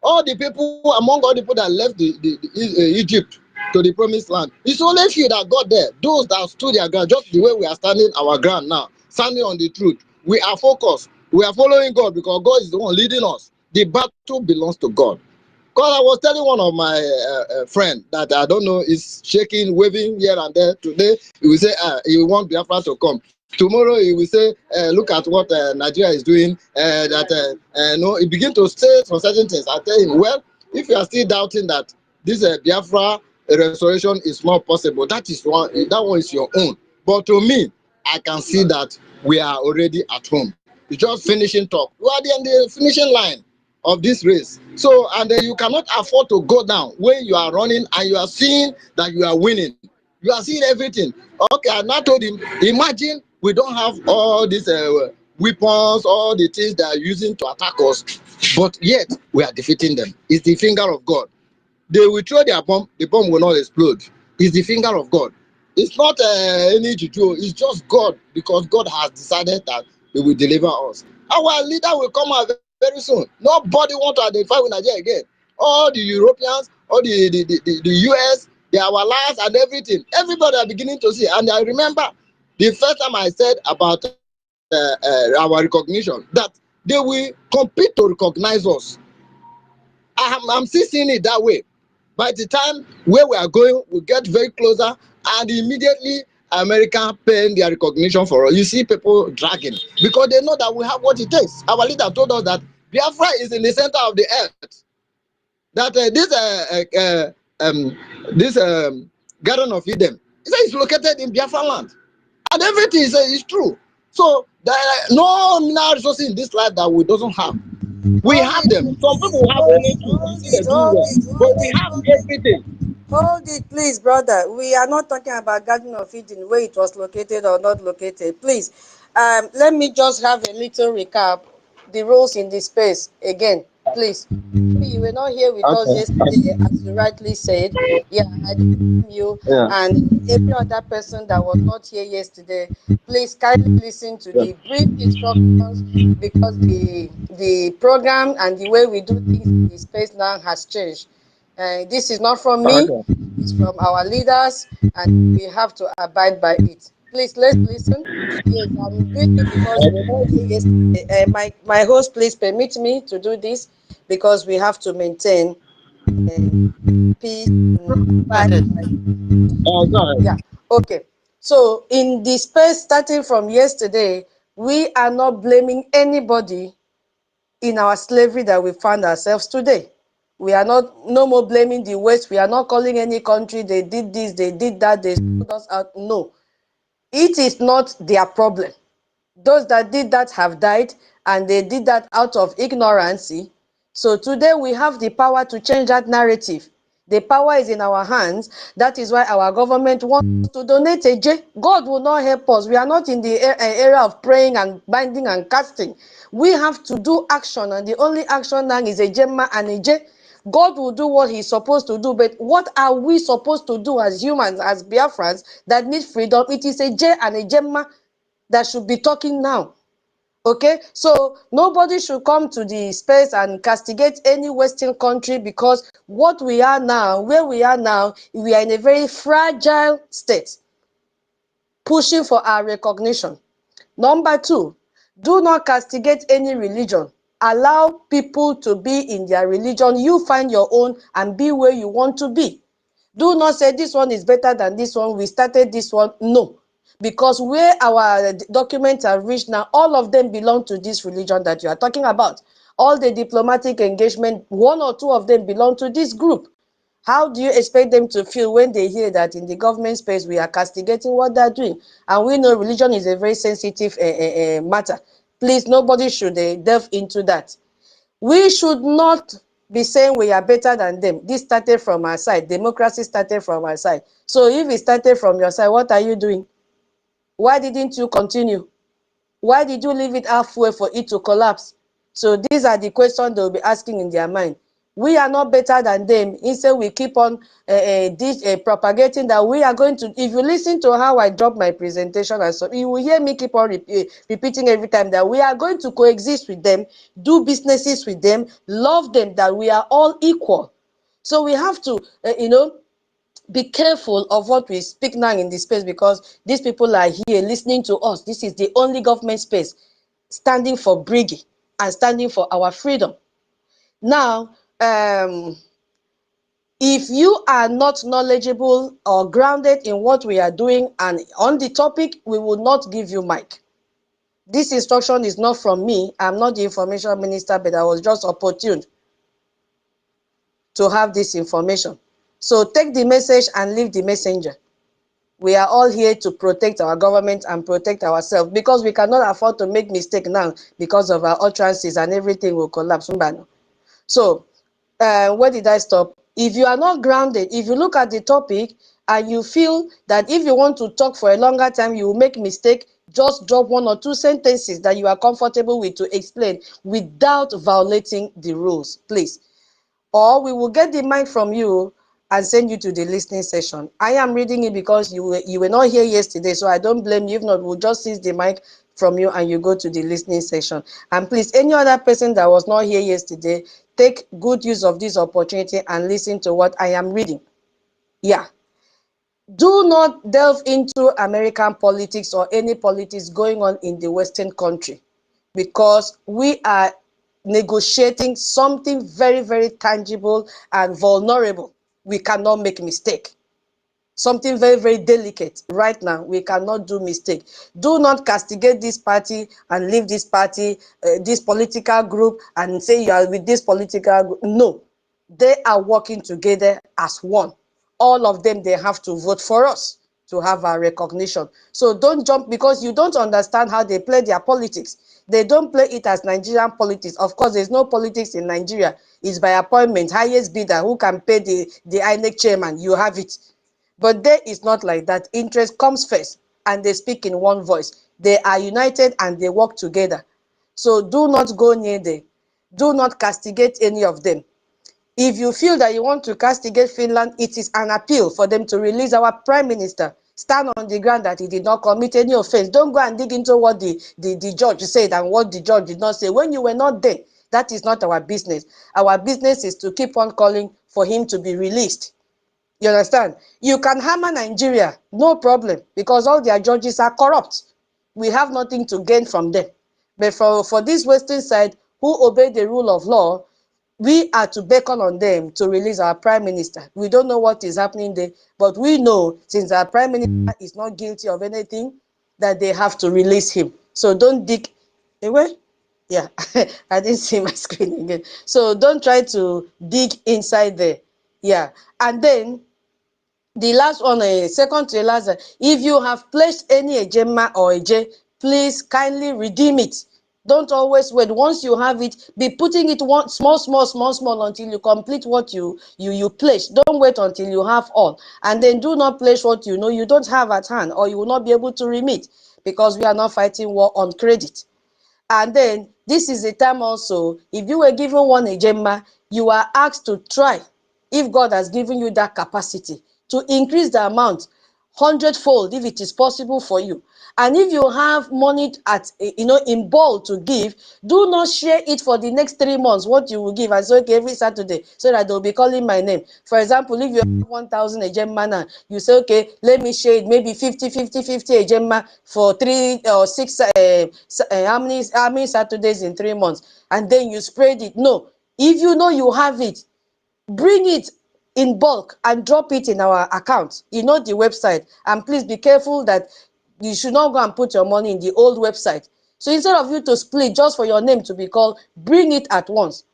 Speaker 5: All the people, among all the people that left Egypt to the promised land, it's only few that got there. Those that stood their ground, just the way we are standing our ground now, standing on the truth. We are focused. We are following God because God is the one leading us. The battle belongs to God. Because I was telling one of my friend that I don't know is shaking, waving here and there. Today he will say he want Biafra to come. Tomorrow he will say look at what Nigeria is doing. He begin to say some certain things. I tell him, well, if you are still doubting that this Biafra restoration is not possible, that one is your own. But to me, I can see that we are already at home. It's just finishing talk. We are in the finishing line of this race. So, and you cannot afford to go down when you are running and you are seeing that you are winning. You are seeing everything. Okay, I now told him, imagine we don't have all these weapons, all the things they are using to attack us, but yet we are defeating them. It's the finger of God. They will throw their bomb, the bomb will not explode. It's the finger of God. It's not any juju, it's just God, because God has decided that He will deliver us. Our leader will come out very soon. Nobody want to identify with Nigeria again. All the Europeans, all the US, they are our allies and everything. Everybody are beginning to see. And I remember the first time I said about our recognition, that they will compete to recognize us. I'm still seeing it that way. By the time where we are going, we get very closer, and immediately America paying their recognition for us. You see people dragging because they know that we have what it takes. Our leader told us that Biafra is in the center of the earth. That this Garden of Eden, he said it's located in Biafra land, and everything he said is true. So there are no mineral resources in this life that we doesn't have. We
Speaker 4: Hold
Speaker 5: have
Speaker 4: it,
Speaker 5: them. Some people
Speaker 4: please.
Speaker 5: have only two. You see, they're doing well. But we have everything.
Speaker 4: Hold it, please, brother. We are not talking about Garden of Eden, where it was located or not located. Please, let me just have a little recap. The rules in this space again, please. You were not here with us
Speaker 5: Okay.
Speaker 4: yesterday, as you rightly said. Yeah, I don't blame you
Speaker 5: Yeah.
Speaker 4: and every other person that was not here yesterday. Please kindly listen to
Speaker 5: Yeah.
Speaker 4: the brief instructions because the program and the way we do things in the space now has changed. This is not from me,
Speaker 5: Okay.
Speaker 4: it's from our leaders, and we have to abide by it. Please, let's listen. Yes, I'm doing it because you were not here yesterday. My host, please permit me to do this because we have to maintain peace and
Speaker 2: Go ahead.
Speaker 5: Go ahead.
Speaker 4: yeah. Okay. So in the space starting from yesterday, we are not blaming anybody in our slavery that we find ourselves today. We are not no more blaming the West. We are not calling any country they did this, they did that, they sold us out. No, it is not their problem. Those that did that have died, and they did that out of ignorance. So today we have the power to change that narrative. The power is in our hands. That is why our government wants to donate a J. God will not help us. We are not in the area of praying and binding and casting. We have to do action, and the only action now is a Jemma and a J. God will do what he's supposed to do, but what are we supposed to do as humans, as Biafrans that need freedom? It is a J and a Jemma that should be talking now. Okay, so nobody should come to the space and castigate any Western country because what we are now, where we are now, we are in a very fragile state, pushing for our recognition. Number two, do not castigate any religion. Allow people to be in their religion. You find your own and be where you want to be. Do not say this one is better than this one. We started this one. No. Because where our documents are reached now, all of them belong to this religion that you are talking about. All the diplomatic engagement, one or two of them belong to this group. How do you expect them to feel when they hear that in the government space we are castigating what they're doing? And we know religion is a very sensitive matter. Please, nobody should delve into that. We should not be saying we are better than them. This started from our side. Democracy started from our side. So if it started from your side, what are you doing? Why didn't you continue? Why did you leave it halfway for it to collapse? So these are the questions they'll be asking in their mind. We are not better than them. Instead, we keep on propagating that we are going to, if you listen to how I drop my presentation, and so you will hear me keep on repeating every time that we are going to coexist with them, do businesses with them, love them, that we are all equal. So we have to, be careful of what we speak now in this space because these people are here listening to us. This is the only government space standing for Brgie and standing for our freedom. Now, if you are not knowledgeable or grounded in what we are doing and on the topic, we will not give you mic. This instruction is not from me. I'm not the information minister, but I was just opportune to have this information. So take the message and leave the messenger. We are all here to protect our government and protect ourselves because we cannot afford to make mistake now because of our utterances and everything will collapse. So, where did I stop? If you are not grounded, if you look at the topic and you feel that if you want to talk for a longer time, you will make mistake, just drop one or two sentences that you are comfortable with to explain without violating the rules, please. Or we will get the mic from you and send you to the listening session. I am reading it because you were not here yesterday, so I don't blame you. If not, we'll just seize the mic from you and you go to the listening session. And please, any other person that was not here yesterday, take good use of this opportunity and listen to what I am reading. Yeah. Do not delve into American politics or any politics going on in the Western country because we are negotiating something very, very tangible and vulnerable. We cannot make mistake. Something very, very delicate right now. We cannot do mistake. Do not castigate this party and leave this party, this political group, and say you are with this political group. No, they are working together as one. All of them, they have to vote for us. to have our recognition. So don't jump because you don't understand how they play their politics. They don't play it as Nigerian politics. Of course, there's no politics in Nigeria. It's by appointment, highest bidder who can pay the INEC chairman. You have it. But there is not like that. Interest comes first and they speak in one voice. They are united and they work together. So do not go near them. Do not castigate any of them. If you feel that you want to castigate Finland, it is an appeal for them to release our prime minister. Stand on the ground that he did not commit any offense. Don't go and dig into what the judge said and what the judge did not say. When you were not there, that is not our business. Our business is to keep on calling for him to be released. You understand? You can hammer Nigeria, no problem, because all their judges are corrupt. We have nothing to gain from them. But for this Western side, who obey the rule of law, we are to beckon on them to release our prime minister. We don't know what is happening there, but we know since our prime minister is not guilty of anything, that they have to release him. So don't dig away. Yeah, I didn't see my screen again. So don't try to dig inside there. Yeah, and then the last one, second to the last, if you have placed any ejema or eje, please kindly redeem it. Don't always wait. Once you have it, be putting it one small until you complete what you place. Don't wait until you have all. And then do not place what you know you don't have at hand, or you will not be able to remit, because we are not fighting war on credit. And then this is the time also, if you were given one ejema, you are asked to try, if God has given you that capacity, to increase the amount 100-fold if it is possible for you. And if you have money at, in bulk to give, do not share it for the next 3 months, what you will give, and say, okay, every Saturday, so that they'll be calling my name. For example, if you have 1,000 ejema now, you say, okay, let me share it, maybe 50 ejema for 3 or 6, how many Saturdays in 3 months, and then you spread it. No, if you know you have it, bring it in bulk and drop it in our account, the website. And please be careful that you should not go and put your money in the old website. So instead of you to split just for your name to be called, bring it at once.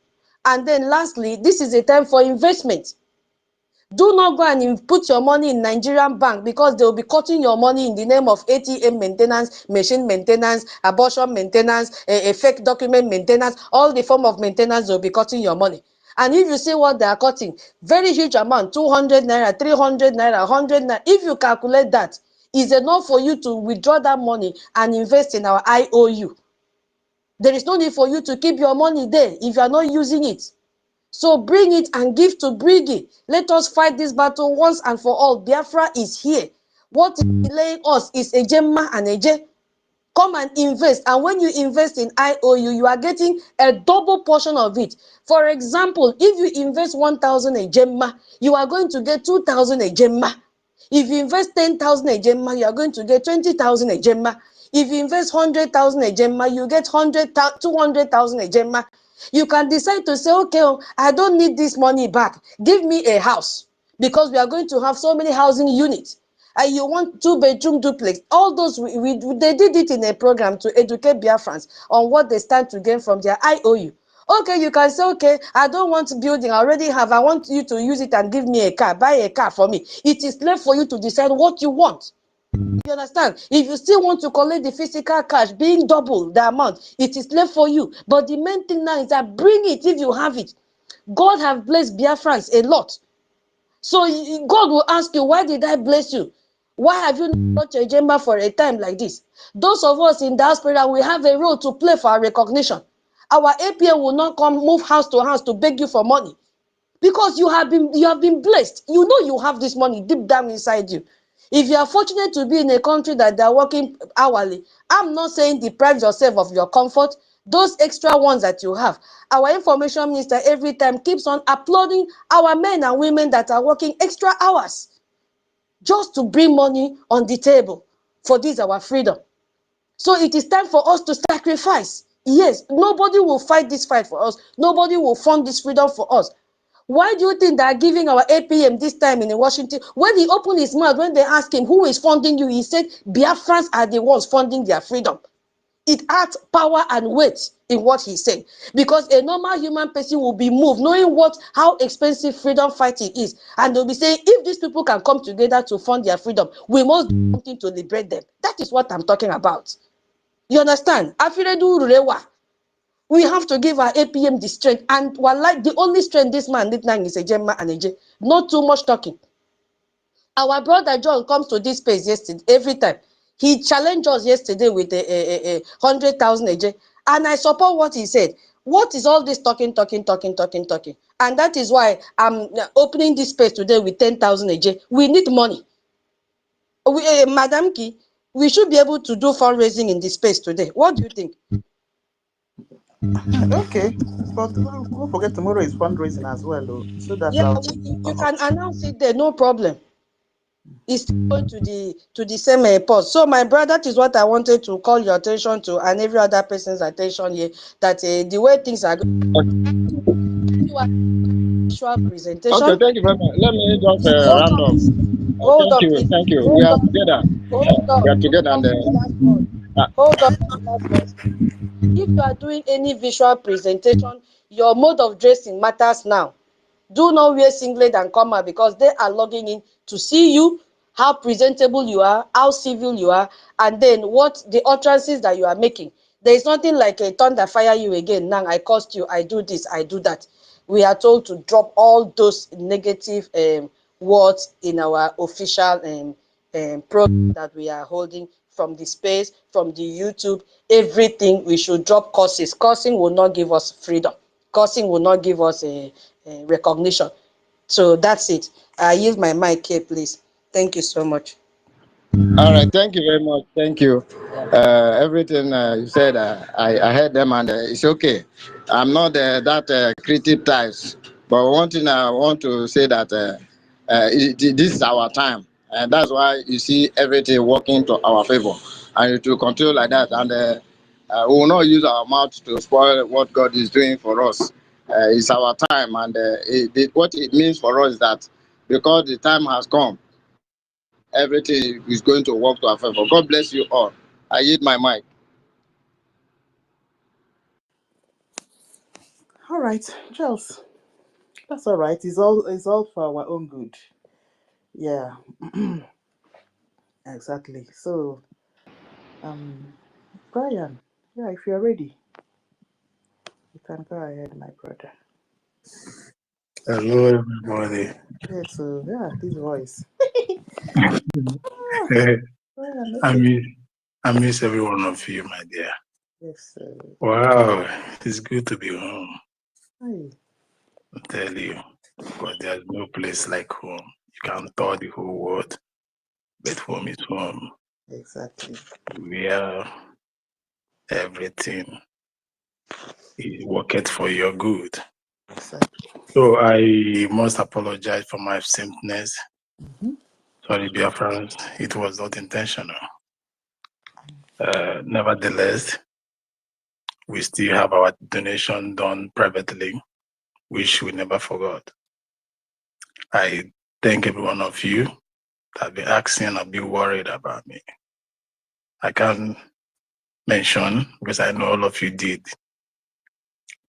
Speaker 4: And then lastly, this is a time for investment. Do not go and put your money in Nigerian bank, because they will be cutting your money in the name of ATM maintenance, machine maintenance, abortion maintenance, a fake document maintenance, all the form of maintenance. They'll be cutting your money. And if you see what they are cutting, very huge amount, 200 naira, 300 naira, 100 naira. If you calculate that, it's enough for you to withdraw that money and invest in our IOU. There is no need for you to keep your money there if you are not using it. So bring it and give to Brgie. Let us fight this battle once and for all. Biafra is here. What is delaying us is ejema and eje. Come and invest. And when you invest in IOU, you are getting a double portion of it. For example, if you invest 1,000 ejema, you are going to get 2,000 ejema. If you invest 10,000 ejema, you are going to get 20,000 ejema. If you invest 100,000 ejema, you get 200,000 ejema. You can decide to say, okay, I don't need this money back. Give me a house, because we are going to have so many housing units. And you want 2-bedroom duplex. All those, they did it in a program to educate Biafrans on what they stand to gain from their IOU. Okay, you can say, okay, I don't want building, I already have. I want you to use it and give me a car, buy a car for me. It is left for you to decide what you want. You understand? If you still want to collect the physical cash, being double the amount, it is left for you. But the main thing now is that bring it if you have it. God have blessed Biafrans a lot. So God will ask you, why did I bless you? Why have you not your agenda for a time like this? Those of us in diaspora, we have a role to play for our recognition. Our APM will not come move house to house to beg you for money, because you have been blessed. You know you have this money deep down inside you. If you are fortunate to be in a country that they are working hourly, I'm not saying deprive yourself of your comfort. Those extra ones that you have, our information minister every time keeps on applauding our men and women that are working extra hours just to bring money on the table for this our freedom. So it is time for us to sacrifice. Yes, nobody will fight this fight for us. Nobody will fund this freedom for us. Why do you think they are giving our APM this time in Washington? When he opened his mouth, when they asked him, who is funding you? He said, Biafrans are the ones funding their freedom. it adds power and weight in what he said, because a normal human person will be moved knowing how expensive freedom fighting is, and they'll be saying, if these people can come together to fund their freedom, we must do something to liberate them. That is what I'm talking about. You understand? We have to give our APM the strength, and like the only strength this man need now is a Gemma and a J. Not too much talking. Our brother John comes to this place yesterday, every time. He challenged us yesterday with a 100,000 AJ, and I support what he said. What is all this talking? And that is why I'm opening this space today with 10,000 AJ. We need money. Madam Ki, we should be able to do fundraising in this space today. What do you think?
Speaker 2: Okay, but don't forget tomorrow is fundraising as well, though, so that
Speaker 4: you can announce it there, no problem. It's going to the same post. So my brother, that is what I wanted to call your attention to, and every other person's attention here, that the way things are going, visual presentation.
Speaker 5: Okay, thank you very much. Let me just round up.
Speaker 4: Hold on, please.
Speaker 5: Thank you. We are together. We are together, and
Speaker 4: hold on. If you are doing any visual presentation, your mode of dressing matters now. Do not wear singlet and come out, because they are logging in to see you, how presentable you are, how civil you are, and then what the utterances that you are making. There is nothing like a thunder fire you again. Now I cost you, I do this, I do that. We are told to drop all those negative words in our official program that we are holding, from the space, from the YouTube, everything. We should drop curses. Cursing will not give us freedom. Cursing will not give us a recognition. So that's it. I yield my mic here, please. Thank you so much.
Speaker 5: all right, thank you very much. Thank you. Everything you said, I heard them, and it's okay. I'm not that creative types, but one thing I want to say that this is our time, and that's why you see everything working to our favor, and it will continue like that. And we will not use our mouth to spoil what God is doing for us. It's our time, and what it means for us is that because the time has come, everything is going to work to our favor. God bless you all. I yield my mic.
Speaker 2: all right, Charles. That's all right. It's all for our own good. Yeah, exactly. So, Brian, yeah, if you're ready, you can go ahead, my brother.
Speaker 6: Hello, everybody.
Speaker 2: Yeah, so yeah, this voice. Brian,
Speaker 6: I
Speaker 2: okay.
Speaker 6: miss every one of you, my dear.
Speaker 2: Yes, sir.
Speaker 6: Wow, it's good to be home.
Speaker 2: Hi.
Speaker 6: I tell you, because there's no place like home. You can tour the whole world, but home is home.
Speaker 2: Exactly.
Speaker 6: Where everything is worked for your good.
Speaker 2: Exactly.
Speaker 6: So I must apologize for my simpness.
Speaker 2: Mm-hmm.
Speaker 6: Sorry, BIAFRANS, it was not intentional. Nevertheless, we still have our donation done privately, which we never forgot. I thank every one of you that have been asking and been worried about me. I can't mention because I know all of you did.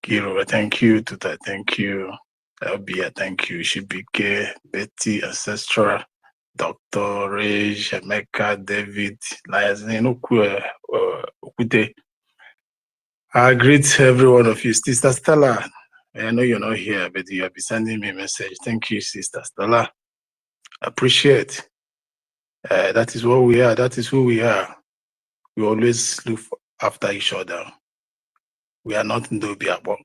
Speaker 6: Kiro, thank you. Tuta, thank you. Elbia, thank you. Shibike, Betty, Ancestral, Dr. Rage, Emeka, David, Okute. I greet every one of you. Sister Stella, I know you're not here, but you have been sending me a message. Thank you, Sister Stella. Appreciate. That is what we are. That is who we are. We always look after each other. We are not Ndobiabo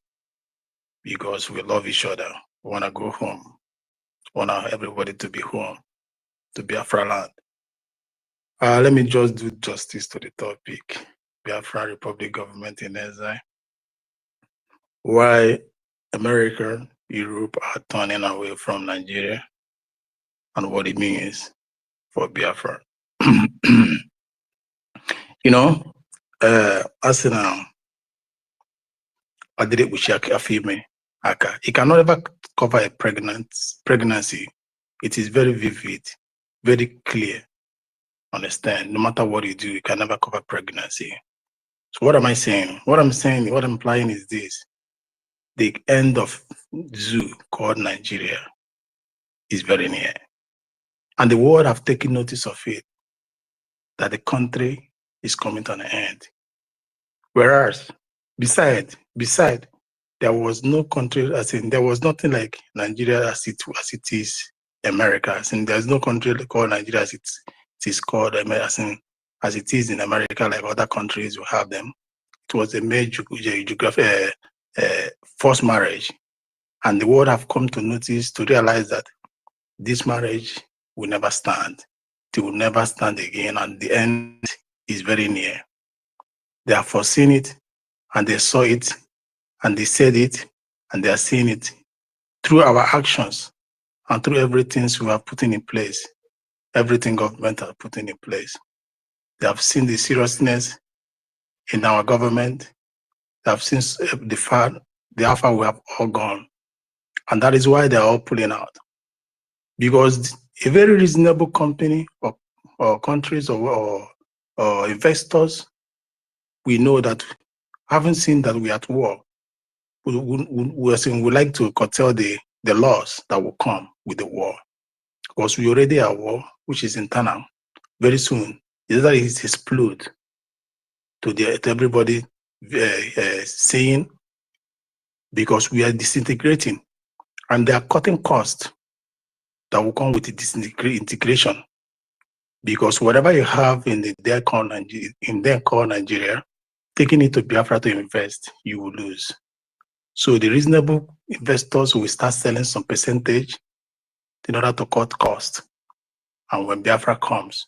Speaker 6: because we love each other. We want to go home. We want everybody to be home, to Biafra land. Let me just do justice to the topic. Biafra Republic government in exile. Why America, Europe are turning away from Nigeria and what it means for Biafra. You know, Arsenal, I did it with a female. It cannot ever cover a pregnancy. It is very vivid, very clear. Understand? No matter what you do, you can never cover pregnancy. So what am I saying? What I'm saying, what I'm implying is this: the end of zoo called Nigeria is very near, and the world have taken notice of it, that the country is coming to an end. Whereas, beside, there was no country, as in there was nothing like Nigeria as it is America. As in there's no country called Nigeria as it is called as it is in America, like other countries will have them. It was a major forced marriage, and the world have come to notice, to realize that this marriage will never stand. It will never stand again, and the end is very near. They have foreseen it, and they saw it, and they said it, and they are seeing it through our actions and through everything we are putting in place, everything government are putting in place. They have seen the seriousness in our government. They have seen the fact, the alpha we have all gone. And that is why they are all pulling out. Because a very reasonable company or countries or investors, we know that, having seen that we are at war, we like to curtail the laws that will come with the war. Because we already are at war, which is internal. Very soon, either it explode to everybody saying, because we are disintegrating, and they are cutting costs that will come with the disintegration. Because whatever you have in their core Nigeria, taking it to Biafra to invest, you will lose. So the reasonable investors will start selling some percentage in order to cut costs. And when Biafra comes,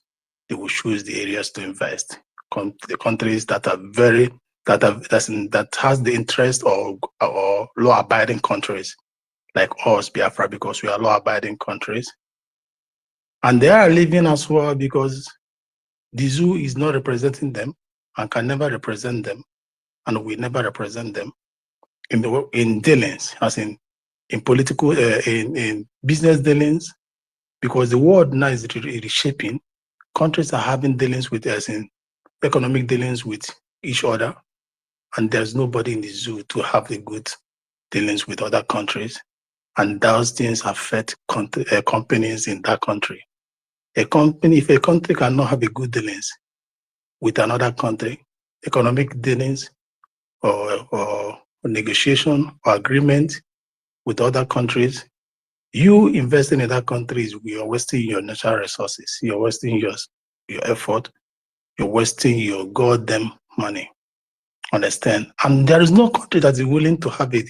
Speaker 6: they will choose the areas to invest. The countries that are that has the interest or law-abiding countries like us, Biafra, because we are law-abiding countries. And they are living as well because the zoo is not representing them and can never represent them, and will never represent them in dealings, as in political, in business dealings, because the world now is reshaping. Countries are having dealings with, as in economic dealings with each other, and there's nobody in the zoo to have the good dealings with other countries, and those things affect companies in that country. If a country cannot have a good dealings with another country, economic dealings or negotiation or agreement with other countries, you investing in that country, you're wasting your natural resources, you're wasting your effort, you're wasting your goddamn money. Understand? And there is no country that is willing to have a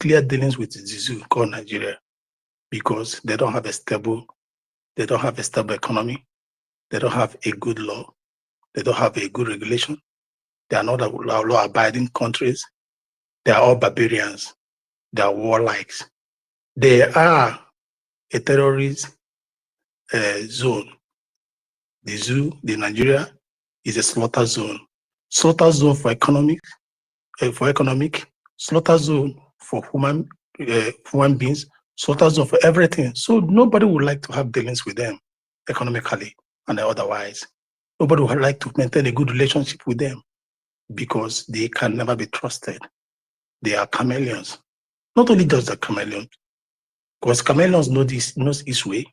Speaker 6: clear dealings with the zoo called Nigeria, because they don't have a stable economy, they don't have a good law, they don't have a good regulation, they are not law-abiding countries, they are all barbarians, they are warlikes. They are a terrorist zone. The zoo, the Nigeria, is a slaughter zone. Slaughter zone for economic, slaughter zone for human beings, slaughter zone for everything. So nobody would like to have dealings with them economically and otherwise. Nobody would like to maintain a good relationship with them because they can never be trusted. They are chameleons. Not only just the chameleons, because chameleons knows its way,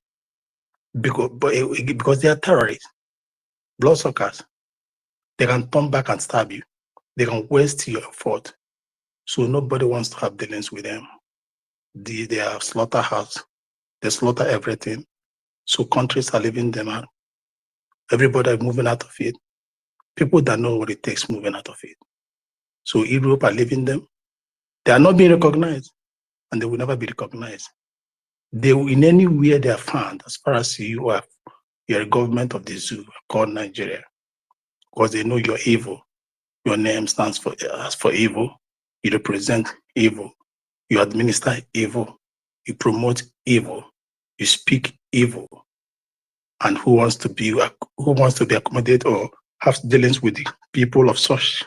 Speaker 6: because they are terrorists, bloodsuckers. They can turn back and stab you. They can waste your effort. So nobody wants to have dealings with them. They are slaughterhouse. They slaughter everything. So countries are leaving them out. Everybody is moving out of it. People that know what it takes moving out of it. So Europe are leaving them. They are not being recognized, and they will never be recognized. They will, in any way they are found, as far as you're a government of the zoo called Nigeria, because they know you're evil. Your name stands for evil. You represent evil. You administer evil. You promote evil. You speak evil. And who wants to be accommodated or have dealings with the people of such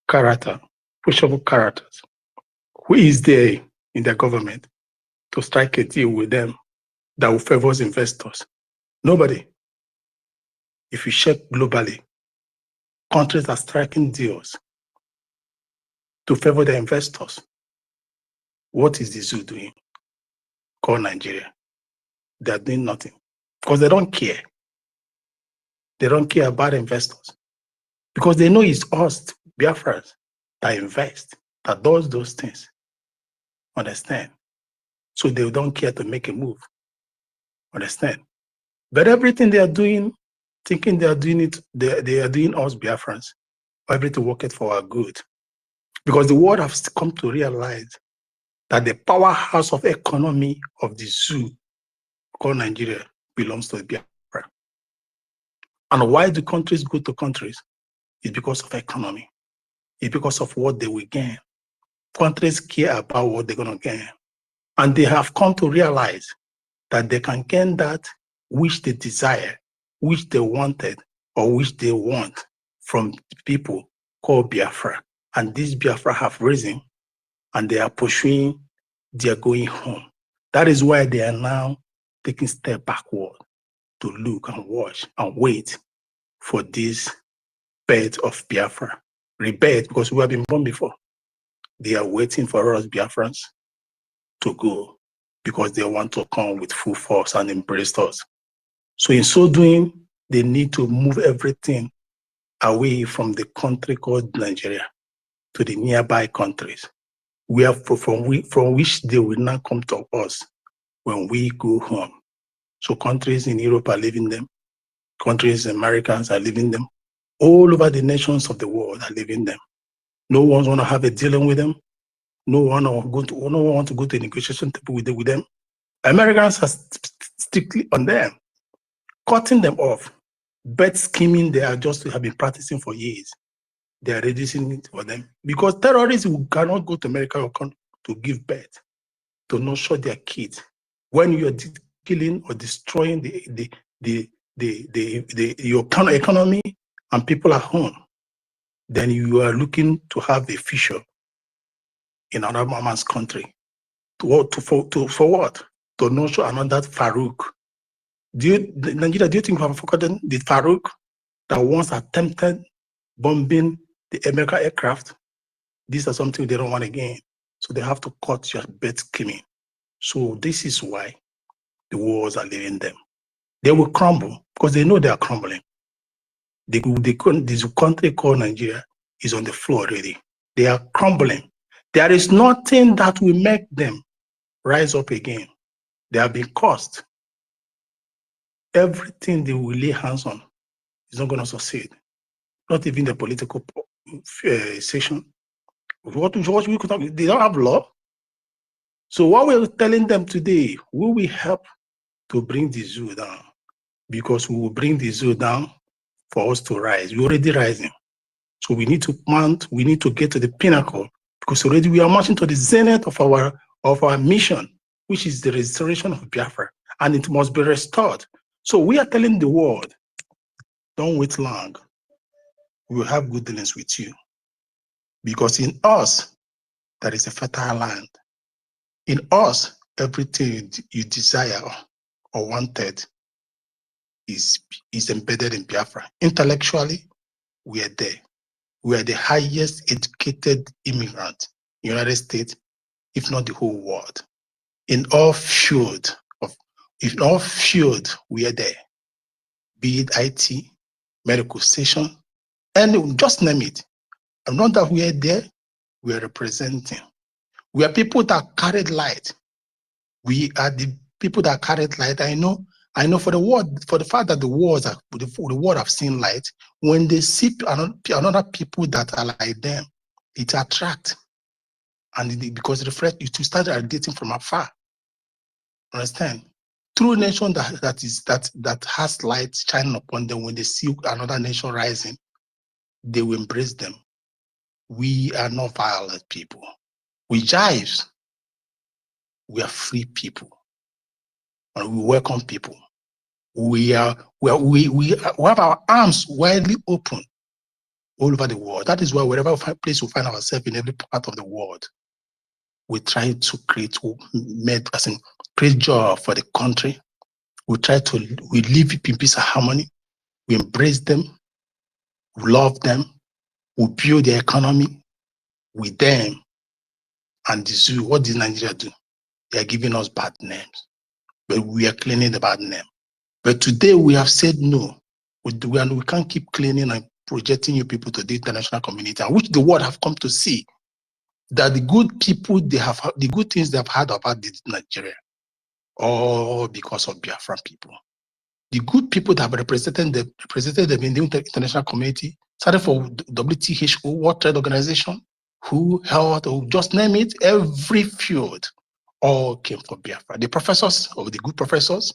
Speaker 6: character, questionable characters? Who is there in the government to strike a deal with them that will favor investors? Nobody. If you check globally, countries are striking deals to favor the investors. What is the zoo doing? Call Nigeria. They are doing nothing because they don't care. They don't care about investors because they know it's us, Biafrans, that invest, that does those things. Understand? So they don't care to make a move. Understand? But everything they are doing, thinking they are doing it, they are doing us Biafrans, everything working for our good. Because the world has come to realize that the powerhouse of economy of the zoo called Nigeria belongs to Biafra. And why do countries go to countries? It's because of economy. It's because of what they will gain. Countries care about what they're going to gain. And they have come to realize that they can gain that which they desire, which they wanted, or which they want from people called Biafra. And these Biafra have risen and they are pursuing their going home. That is why they are now taking a step backward to look and watch and wait for this birth of Biafra. Rebirth, because we have been born before. They are waiting for us Biafrans to go because they want to come with full force and embrace us. So in so doing, they need to move everything away from the country called Nigeria to the nearby countries, from which they will now come to us when we go home. So countries in Europe are leaving them, countries in Americans are leaving them, all over the nations of the world are leaving them. No one want to have a dealing with them. No one want to go to a negotiation table with them. Americans are strictly on them, cutting them off. Bet scheming they are just have been practicing for years. They are reducing it for them because terrorists who cannot go to America or to give birth to nurture their kids. When you are killing or destroying your economy and people at home, then you are looking to have a future in another man's country. For what? To nurture another Farouk. Nigeria, do you think we have forgotten the Farouk that once attempted bombing the American aircraft? These are something they don't want again. So they have to cut your bet scheming. So this is why the wars are leaving them. They will crumble because they know they are crumbling. This country called Nigeria is on the floor already. They are crumbling. There is nothing that will make them rise up again. They have been cursed. Everything they will lay hands on is not going to succeed. Not even the political session. What we could have, they don't have law. So what we're telling them today, we will help to bring the zoo down, because we will bring the zoo down for us to rise. We're already rising. So we need to mount, we need to get to the pinnacle, because already we are marching to the zenith of our mission, which is the restoration of Biafra, and it must be restored. So we are telling the world, don't wait long. We will have good dealings with you. Because in us, there is a fertile land. In us, everything you desire or wanted is embedded in Biafra. Intellectually, we are there. We are the highest educated immigrant in the United States, if not the whole world. In all field, we are there. Be it IT, medical station, and just name it. And not that we are there, we are representing. We are people that carried light. We are the people that carried light. I know for the fact that the world have seen light, when they see another people that are like them, it attracts. And because it reflects, you start radiating from afar. Understand? True nation that has light shining upon them, when they see another nation rising, they will embrace them. We are not violent people. We jive. We are free people, and we welcome people. We have our arms widely open all over the world. That is why wherever place we find ourselves in every part of the world, we try to create joy for the country. We live in peace and harmony. We embrace them. We love them. We build the economy with them. And the zoo, what did Nigeria do? They are giving us bad names. But we are cleaning the bad name. But today we have said no. We can't keep cleaning and projecting you people to the international community, and which the world have come to see that the good people, the good things they have heard about Nigeria, all because of Biafran people. The good people that have represented them in the international community, started for WHO, World Trade Organization, WHO, Health, or just name it, every field, all came from Biafra. The professors, or the good professors,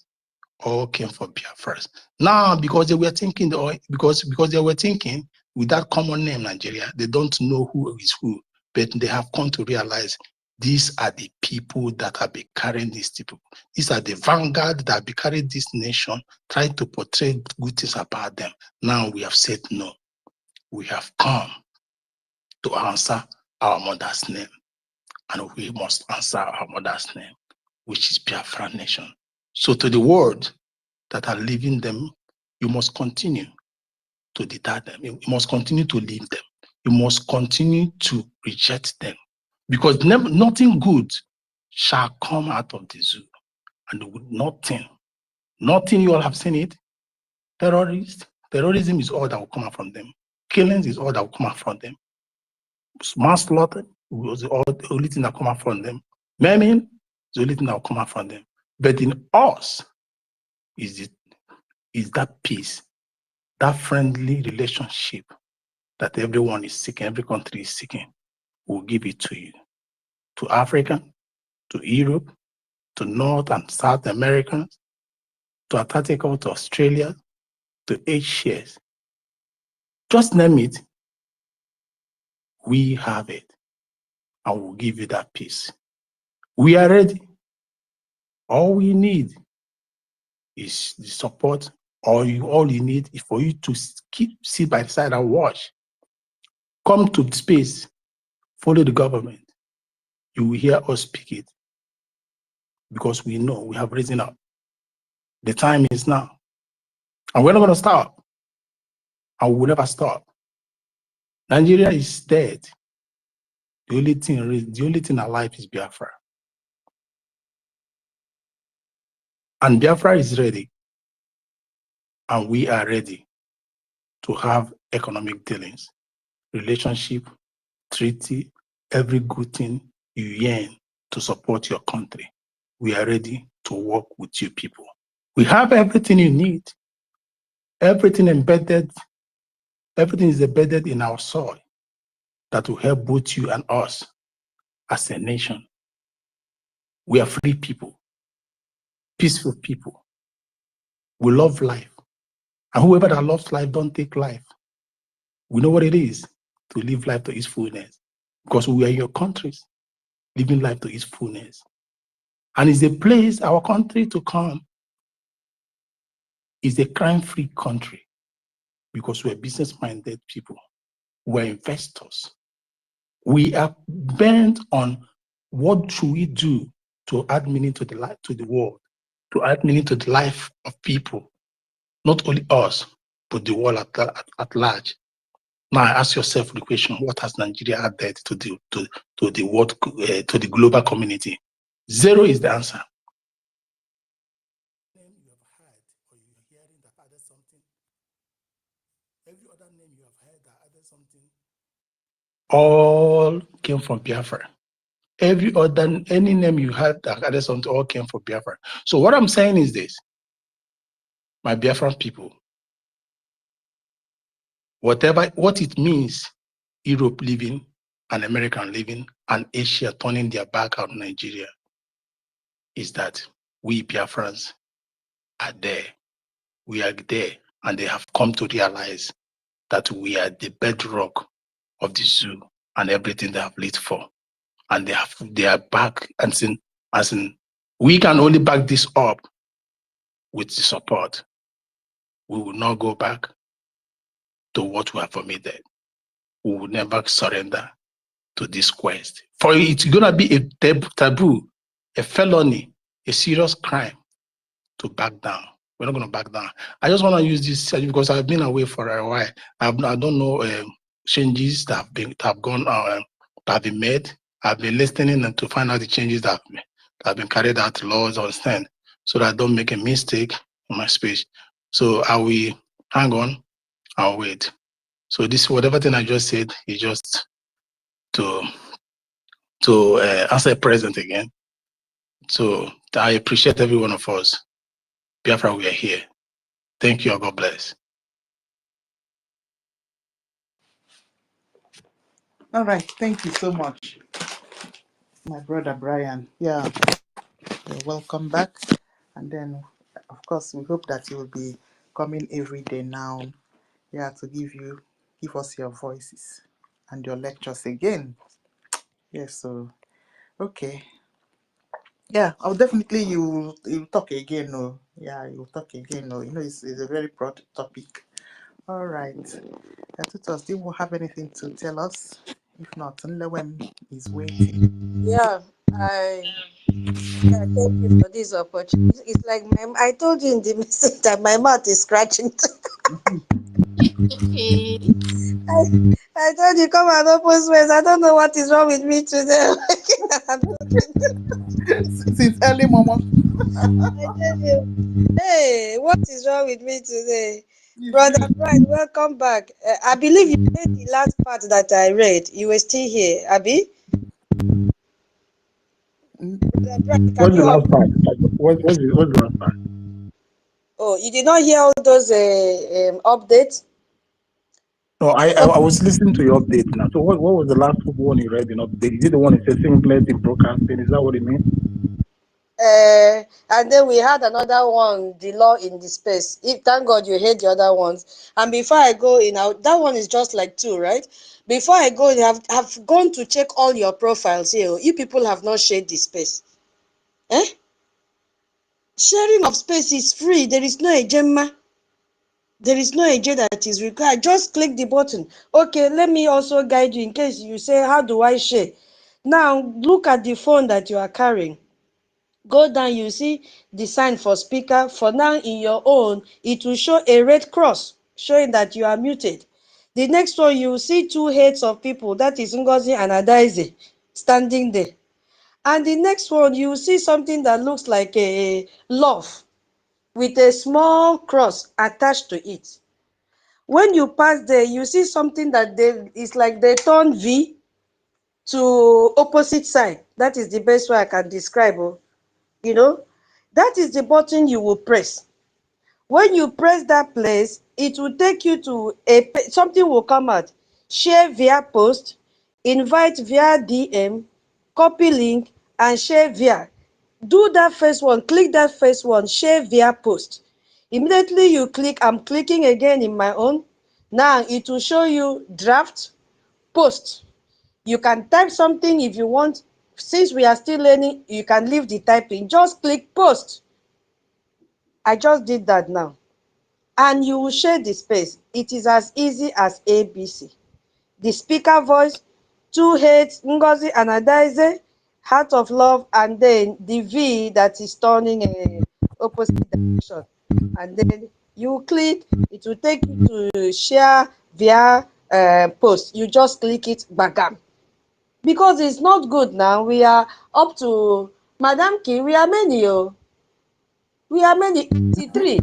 Speaker 6: all came from Biafra. Now, because they were thinking, because they were thinking with that common name, Nigeria, they don't know who is who, but they have come to realize these are the people that have been carrying these people. These are the vanguard that have been carrying this nation, trying to portray good things about them. Now we have said no. We have come to answer our mother's name, and we must answer our mother's name, which is Biafran nation. So to the world that are leaving them, you must continue to deter them. You must continue to leave them. You must continue to reject them. Because nothing good shall come out of the zoo. And nothing, you all have seen it. Terrorism is all that will come out from them. Killings is all that will come out from them. Manslaughter was the only thing that will come out from them. Maiming is the only thing that will come out from them. But in us is that peace, that friendly relationship that everyone is seeking, every country is seeking. We'll give it to you. To Africa, to Europe, to North and South Americans, to Antarctica, to Australia, to Asia. Just name it. We have it. And we'll give you that peace. We are ready. All we need is the support. All you need is for you to sit by the side and watch. Come to the space. Follow the government. You will hear us speak it. Because we know we have risen up. The time is now. And we're not going to stop. And we will never stop. Nigeria is dead. The only thing alive is Biafra. And Biafra is ready. And we are ready to have economic dealings, relationship, treaty, every good thing you yearn to support your country. We are ready to work with you people. We have everything you need. Everything is embedded in our soil that will help both you and us as a nation. We are free people, peaceful people. We love life. And whoever that loves life don't take life. We know what it is to live life to its fullness, because we are in your countries, living life to its fullness. And it's a place, our country to come is a crime-free country, because we're business-minded people. We're investors. We are bent on what should we do to add meaning to the life, to the world, to add meaning to the life of people, not only us, but the world at large. Now ask yourself the question: what has Nigeria added to the world, to the global community? Zero is the answer. You have heard, or you're hearing that added something. Every other name you have heard that added something, all came from Biafra. Any name you had that added something, all came from Biafra. So what I'm saying is this, my Biafran people, what it means, Europe living and American living and Asia turning their back on Nigeria, is that we Biafrans are there. We are there, and they have come to realize that we are the bedrock of the zoo and everything they have lived for. And they are back, and we can only back this up with the support. We will not go back to what we have omitted. We will never surrender to this quest. For it's gonna be a taboo, a felony, a serious crime to back down We're not going to back down. I just want to use this because I've been away for a while. I don't know changes that have gone that have been made. I've been listening and to find out the changes that have been carried out, laws on stand, so that I don't make a mistake in my speech. So I will hang on. I'll wait. So this whatever thing I just said is just to answer present again. So I appreciate every one of us. Biafra, we are here. Thank you. God bless.
Speaker 2: All right, thank you so much, my brother Brian. Yeah, you're welcome back. And then, of course, we hope that you will be coming every day now. Yeah, to give us your voices and your lectures again. Yes, so okay. Yeah, I'll definitely you talk again. No, yeah, you'll talk again. No, it's a very broad topic. All right, Tutos, do you have anything to tell us? If not, Nlewem is waiting.
Speaker 4: Yeah, thank you for this opportunity. It's like I told you in the message that my mouth is scratching. I told you come and open space. I don't know what is wrong with me today. I'm
Speaker 2: Since early, Mama.
Speaker 4: I tell you, hey, what is wrong with me today?
Speaker 2: It's
Speaker 4: Brother
Speaker 2: you.
Speaker 4: Brian, welcome back. I believe you read the last part that I read. You were still here, Abby.
Speaker 2: Mm.
Speaker 4: Brother Brian, can
Speaker 6: What's the
Speaker 4: you
Speaker 6: last part?
Speaker 4: unmute?
Speaker 6: What's the last part?
Speaker 4: Oh, you did not hear all those updates?
Speaker 6: No, I was listening to your update now. So what was the last one you read in update? Is it the one that says singlet in broadcasting? Is that what it means?
Speaker 4: And then we had another one, the law in the space. Thank God you heard the other ones. And before I go in, that one is just like two, right? Before I go in, I've gone to check all your profiles here. You people have not shared the space. Eh? Sharing of space is free. There is no agenda. There is no agenda that is required. Just click the button. Okay, let me also guide you in case you say, how do I share? Now, look at the phone that you are carrying. Go down, you see the sign for speaker. For now, in your own, it will show a red cross showing that you are muted. The next one, you will see two heads of people, that is NGOZI and Adaize, standing there. And the next one, you will see something that looks like a love with a small cross attached to it. When you pass there, you see something that is like they turn V to opposite side. That is the best way I can describe it. You know, that is the button you will press. When you press that place, it will take you to something will come out. Share via post, invite via DM, copy link, and share via. Do that first one, click that first one, share via post. Immediately you click, I'm clicking again in my own. Now it will show you draft, post. You can type something if you want. Since we are still learning, you can leave the typing. Just click post. I just did that now. And you will share the space. It is as easy as ABC. The speaker voice, two heads, NGOZI and Adaize, heart of love, and then the V that is turning a opposite direction. And then you click, it will take you to share via post. You just click it, bagam. Because it's not good now. We are up to, Madam Ki, we are many, oh. We are many, 83.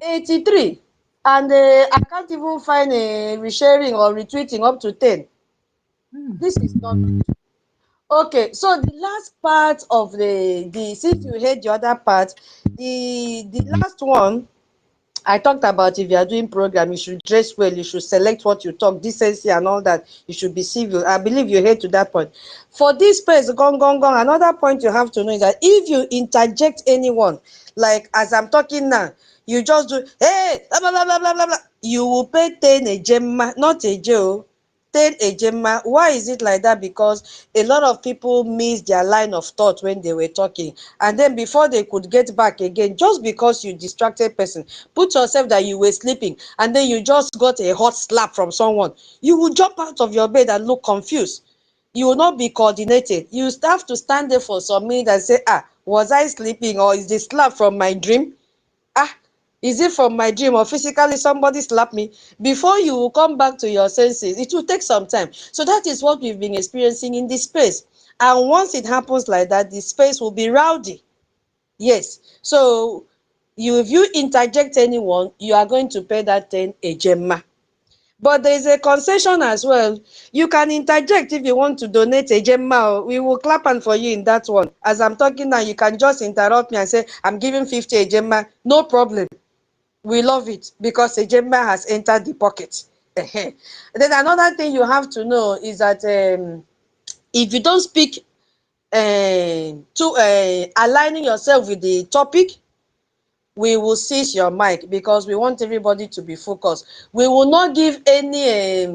Speaker 4: 83. And I can't even find a resharing or retweeting up to 10. This is not good. Okay, so the last part of since you heard the other part, the last one, I talked about if you are doing program, you should dress well, you should select what you talk, decency and all that. You should be civil. I believe you heard to that point. For this space, gong, another point you have to know is that if you interject anyone, like as I'm talking now, you just do, hey, blah, blah, blah, blah, blah, blah, you will pay 10 a gemma, not a Joe. 10 a gemma. Why is it like that? Because a lot of people miss their line of thought when they were talking, and then before they could get back again, just because you distracted person, put yourself that you were sleeping and then you just got a hot slap from someone, you will jump out of your bed and look confused. You will not be coordinated. You have to stand there for some minutes and say, was I sleeping or is this slap from my dream? Is it from my dream or physically somebody slapped me? Before you will come back to your senses, it will take some time. So that is what we've been experiencing in this space. And once it happens like that, the space will be rowdy. Yes. So if you interject anyone, you are going to pay that thing a gemma. But there is a concession as well. You can interject if you want to donate a gemma. We will clap on for you in that one. As I'm talking now, you can just interrupt me and say, I'm giving 50 a gemma. No problem. We love it because a gemma has entered the pocket. Then another thing you have to know is that if you don't speak to aligning yourself with the topic, we will seize your mic because we want everybody to be focused. We will not give any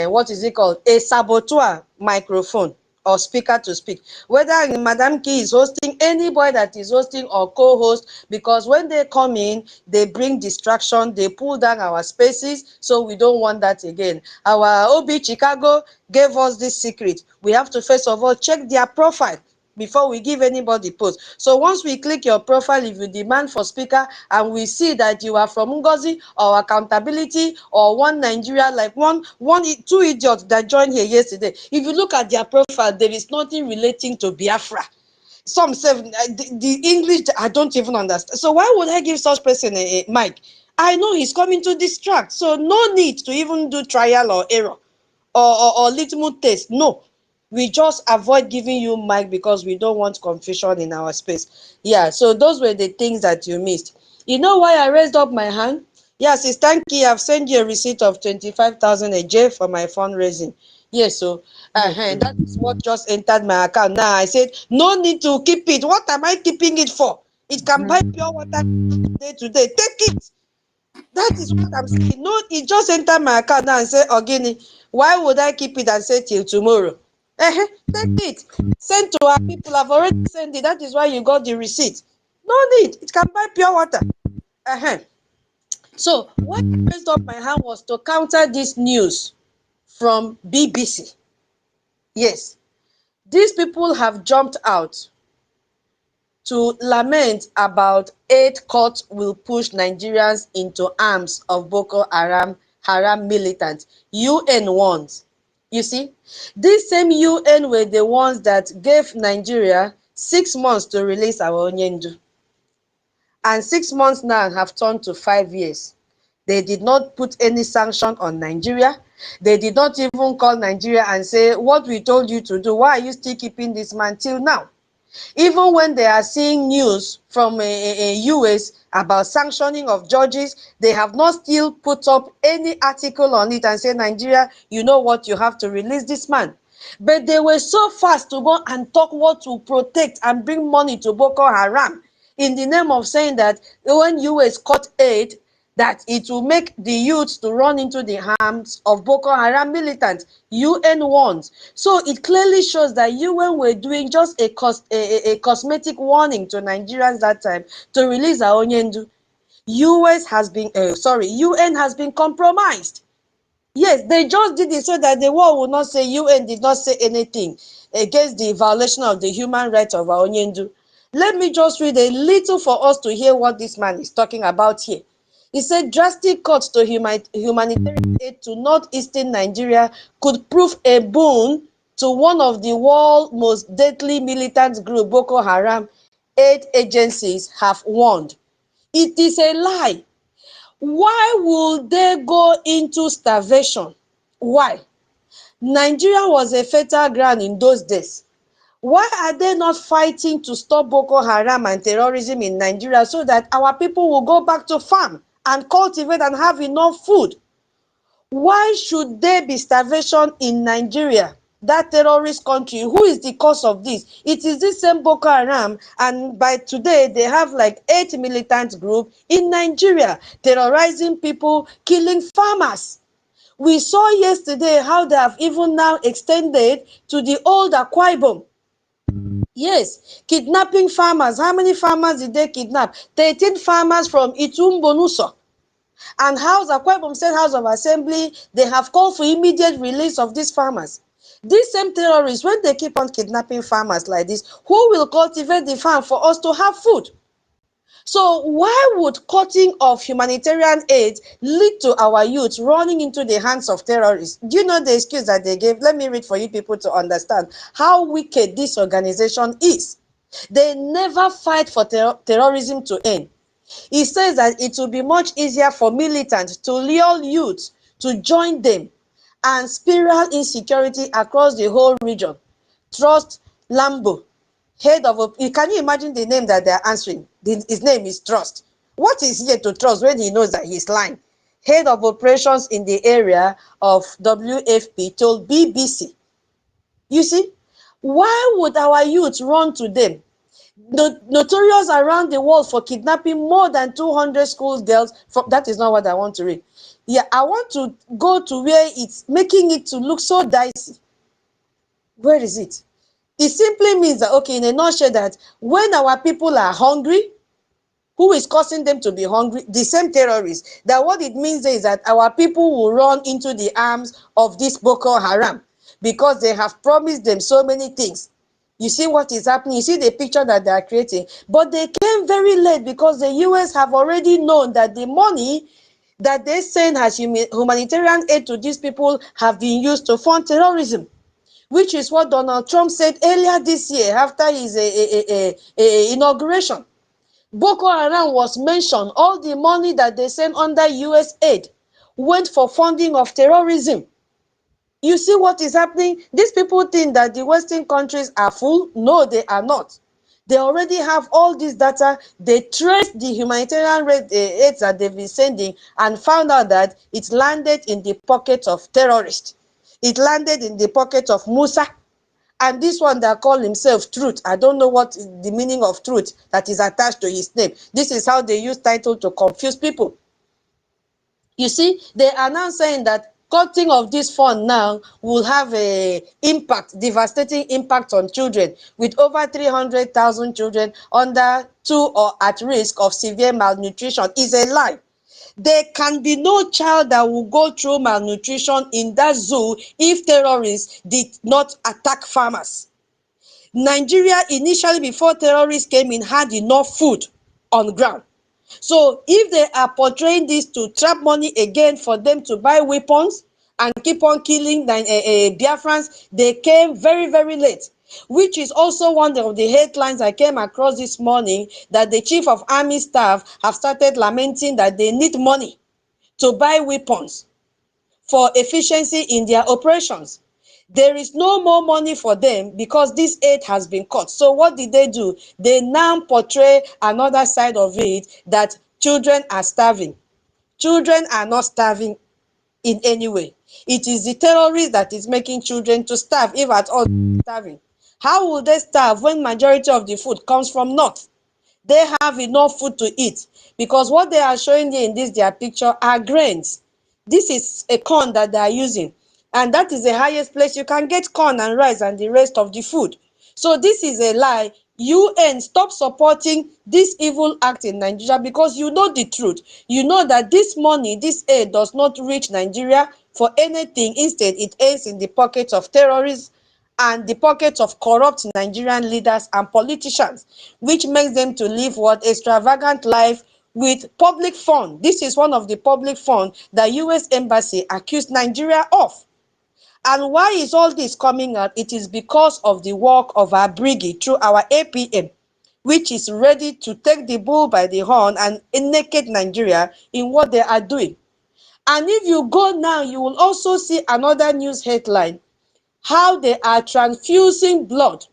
Speaker 4: what is it called, a saboteur microphone or speaker to speak, whether Madam Key is hosting, anybody that is hosting or co-host, because when they come in, they bring distraction, they pull down our spaces, so we don't want that again. Our OB Chicago gave us this secret. We have to first of all check their profile before we give anybody post. So once we click your profile, if you demand for speaker and we see that you are from NGOZI or accountability or one Nigeria, like two idiots that joined here yesterday, if you look at their profile, there is nothing relating to Biafra. Some say the English I don't even understand. So why would I give such person a mic? I know he's coming to distract. So no need to even do trial or error or litmus test. No. We just avoid giving you mic because we don't want confusion in our space. Yeah, so those were the things that you missed. You know why I raised up my hand? Yes, Sis Tanki, I've sent you a receipt of 25,000 a J for my fundraising. Yes, so that is what just entered my account. Now I said, no need to keep it. What am I keeping it for? It can buy pure water day to day. Take it. That is what I'm saying. No, it just entered my account now and say, Ogini, why would I keep it and say till tomorrow? Take it. Send to our people. I've already sent it. That is why you got the receipt. No need. It can buy pure water. So what I raised up my hand was to counter this news from BBC. Yes. These people have jumped out to lament about 8 courts will push Nigerians into arms of Boko Haram militants. UN warns. You see, these same UN were the ones that gave Nigeria 6 months to release our Onyendu. And 6 months now have turned to 5 years. They did not put any sanction on Nigeria. They did not even call Nigeria and say, what we told you to do, why are you still keeping this man till now? Even when they are seeing news from US about sanctioning of judges, they have not still put up any article on it and say, Nigeria, you know what, you have to release this man. But they were so fast to go and talk what to protect and bring money to Boko Haram in the name of saying that when US cut aid, that it will make the youths to run into the arms of Boko Haram militants. UN warns. So it clearly shows that UN were doing just a cosmetic warning to Nigerians that time to release our Onyendu. UN has been compromised. Yes, they just did it so that the world will not say UN did not say anything against the violation of the human rights of our Onyendu. Let me just read a little for us to hear what this man is talking about here. He said drastic cuts to humanitarian aid to northeastern Nigeria could prove a boon to one of the world's most deadly militant group, Boko Haram. Aid agencies have warned. It is a lie. Why would they go into starvation? Why? Nigeria was a fertile ground in those days. Why are they not fighting to stop Boko Haram and terrorism in Nigeria so that our people will go back to farm and cultivate and have enough food? Why should there be starvation in Nigeria, that terrorist country? Who is the cause of this? It is this same Boko Haram, and by today they have like 8 militant groups in Nigeria terrorizing people, killing farmers. We saw yesterday how they have even now extended to the old Akwa Ibom. Yes, kidnapping farmers. How many farmers did they kidnap? 13 farmers from Itumbonuso. And Akwa Ibom State House of Assembly, they have called for immediate release of these farmers. These same terrorists, when they keep on kidnapping farmers like this, who will cultivate the farm for us to have food? So why would cutting of humanitarian aid lead to our youth running into the hands of terrorists? Do you know the excuse that they gave? Let me read for you people to understand how wicked this organization is. They never fight for terrorism to end. He says that it will be much easier for militants to lure youth to join them and spiral insecurity across the whole region. Trust Lambo, head of, can you imagine the name that they're answering? His name is Trust. What is he to trust when he knows that he's lying? Head of operations in the area of WFP told BBC. You see, why would our youth run to them? Notorious around the world for kidnapping more than 200 school girls. That is not what I want to read. Yeah, I want to go to where it's making it to look so dicey. Where is it? It simply means that, okay, in a nutshell, that when our people are hungry, who is causing them to be hungry? The same terrorists. That what it means is that our people will run into the arms of this Boko Haram because they have promised them so many things. You see what is happening? You see the picture that they are creating. But they came very late because the US have already known that the money that they send as humanitarian aid to these people have been used to fund terrorism, which is what Donald Trump said earlier this year after his inauguration. Boko Haram was mentioned. All the money that they sent under US aid went for funding of terrorism. You see what is happening? These people think that the Western countries are full. No, they are not. They already have all this data. They traced the humanitarian aid that they've been sending and found out that it landed in the pocket of terrorists. It landed in the pocket of Musa. And this one that call himself Truth, I don't know what is the meaning of truth that is attached to his name. This is how they use title to confuse people. You see, they are now saying that cutting of this fund now will have a impact, devastating impact on children, with over 300,000 children under 2 or at risk of severe malnutrition. Is a lie. There can be no child that will go through malnutrition in that zoo if terrorists did not attack farmers. Nigeria, initially before terrorists came in, had enough food on ground. So if they are portraying this to trap money again for them to buy weapons and keep on killing Biafrans, they came very, very late. Which is also one of the headlines I came across this morning, that the Chief of Army Staff have started lamenting that they need money to buy weapons for efficiency in their operations. There is no more money for them because this aid has been cut. So what did they do? They now portray another side of it, that children are starving. Children are not starving in any way. It is the terrorists that is making children to starve, if at all starving. How will they starve when majority of the food comes from north? They have enough food to eat, because what they are showing you in this their picture are grains. This is a corn that they are using, and that is the highest place you can get corn and rice and the rest of the food. So this is a lie. UN, stop supporting this evil act in Nigeria, because you know the truth. You know that this money, this aid does not reach Nigeria for anything. Instead, it ends in the pockets of terrorists and the pockets of corrupt Nigerian leaders and politicians, which makes them to live what extravagant life with public fund. This is one of the public funds that US Embassy accused Nigeria of. And why is all this coming out? It is because of the work of our Brgie through our APM, which is ready to take the bull by the horn and naked Nigeria in what they are doing. And if you go now, you will also see another news headline, how they are transfusing blood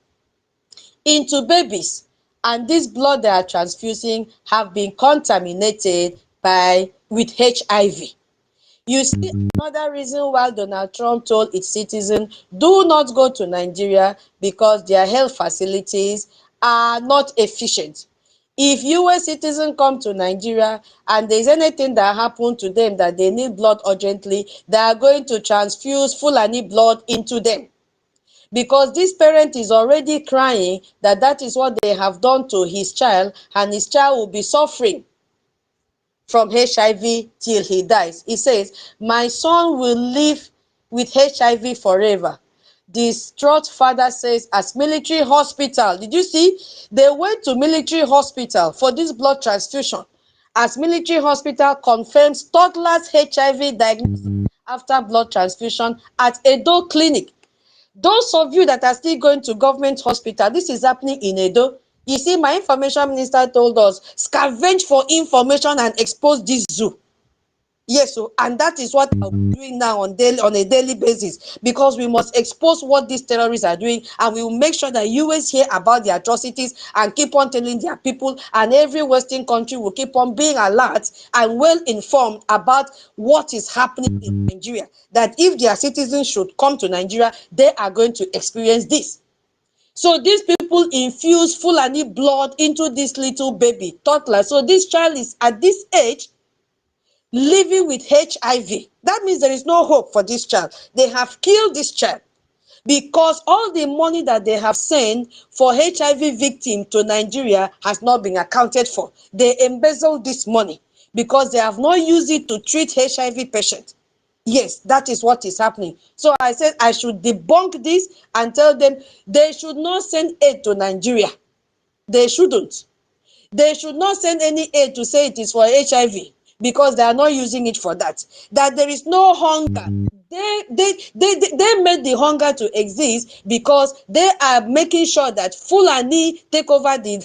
Speaker 4: into babies, and this blood they are transfusing have been contaminated with HIV. You see another reason why Donald Trump told its citizens, do not go to Nigeria, because their health facilities are not efficient. If US citizens come to Nigeria and there's anything that happened to them that they need blood urgently, they are going to transfuse Fulani blood into them. Because this parent is already crying that that is what they have done to his child, and his child will be suffering from HIV till he dies. He says, my son will live with HIV forever. distraught father says as military hospital. Did you see? They went to military hospital for this blood transfusion. As military hospital confirms toddler's HIV diagnosis after blood transfusion at Edo Clinic. Those of you that are still going to government hospital, this is happening in Edo. You see, my information minister told us, scavenge for information and expose this zoo. Yes, so and that is what I'm doing now on a daily basis, because we must expose what these terrorists are doing, and we will make sure that US hear about the atrocities and keep on telling their people, and every Western country will keep on being alert and well informed about what is happening in Nigeria. That if their citizens should come to Nigeria, they are going to experience this. So these people infuse Fulani blood into this little baby toddler. So this child is at this age living with HIV. That means there is no hope for this child. They have killed this child because all the money that they have sent for HIV victim to Nigeria has not been accounted for. They embezzled this money because they have not used it to treat HIV patients. Yes, that is what is happening. So I said I should debunk this and tell them they should not send aid to Nigeria. They shouldn't. They should not send any aid to say it is for HIV because they are not using it for that. That there is no hunger. They made the hunger to exist because they are making sure that Fulani take over the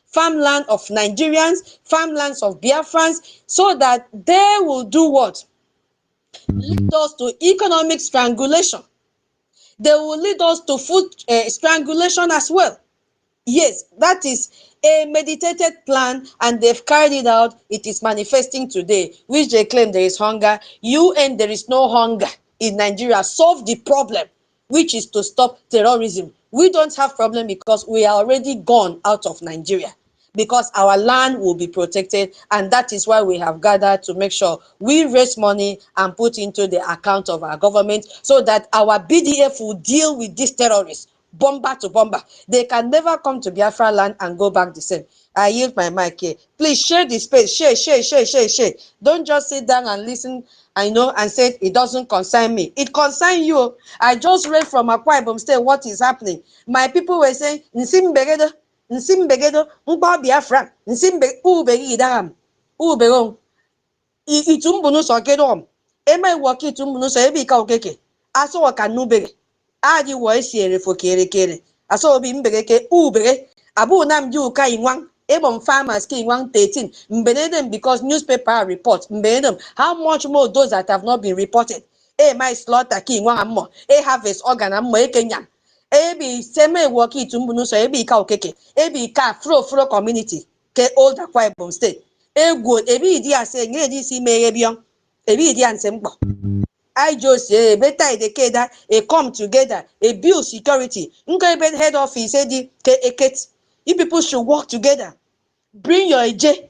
Speaker 4: farmland of Nigerians, farmlands of Biafrans, so that they will do what? Lead us to economic strangulation. They will lead us to food strangulation as well. Yes, that is a meditated plan, and they've carried it out. It is manifesting today, which they claim there is hunger. UN, there is no hunger in Nigeria. Solve the problem, which is to stop terrorism. We don't have problem because we are already gone out of Nigeria, because our land will be protected, and that is why we have gathered to make sure we raise money and put into the account of our government so that our BDF will deal with these terrorists. Bomber to bomber. They can never come to Biafra land and go back the same. I yield my mic here. Please share the space. Share. Don't just sit down and listen, and say it doesn't concern me. It concerns you. I just read from Akwa Ibom State what is happening. My people were saying, Nsimbegedo, Nkwa Biafra, Ubegidam, Ubegong, Itumbunu Sokedom, Ema Waki Itumbunu Sebika Okeke, Aso Kanubege. Aji wo esiere fo kere aso obi mbegeke ubere abu Nnamdi uka inwang ebom farmers ki inwang 13 mbedem because newspaper report mbedem how much more those that have not been reported my slaughter ki inwang ammo harvest organ ammo ekenya bi seme work itumbunu so ebi ka okeke ebi ka fro community ke old Akwa Ibom state egwo ebi idi ase ngedi si meyebion ebi idi ansempo I just say better they come together, a build security. Even head office said EKID. You people should work together. Bring your AJ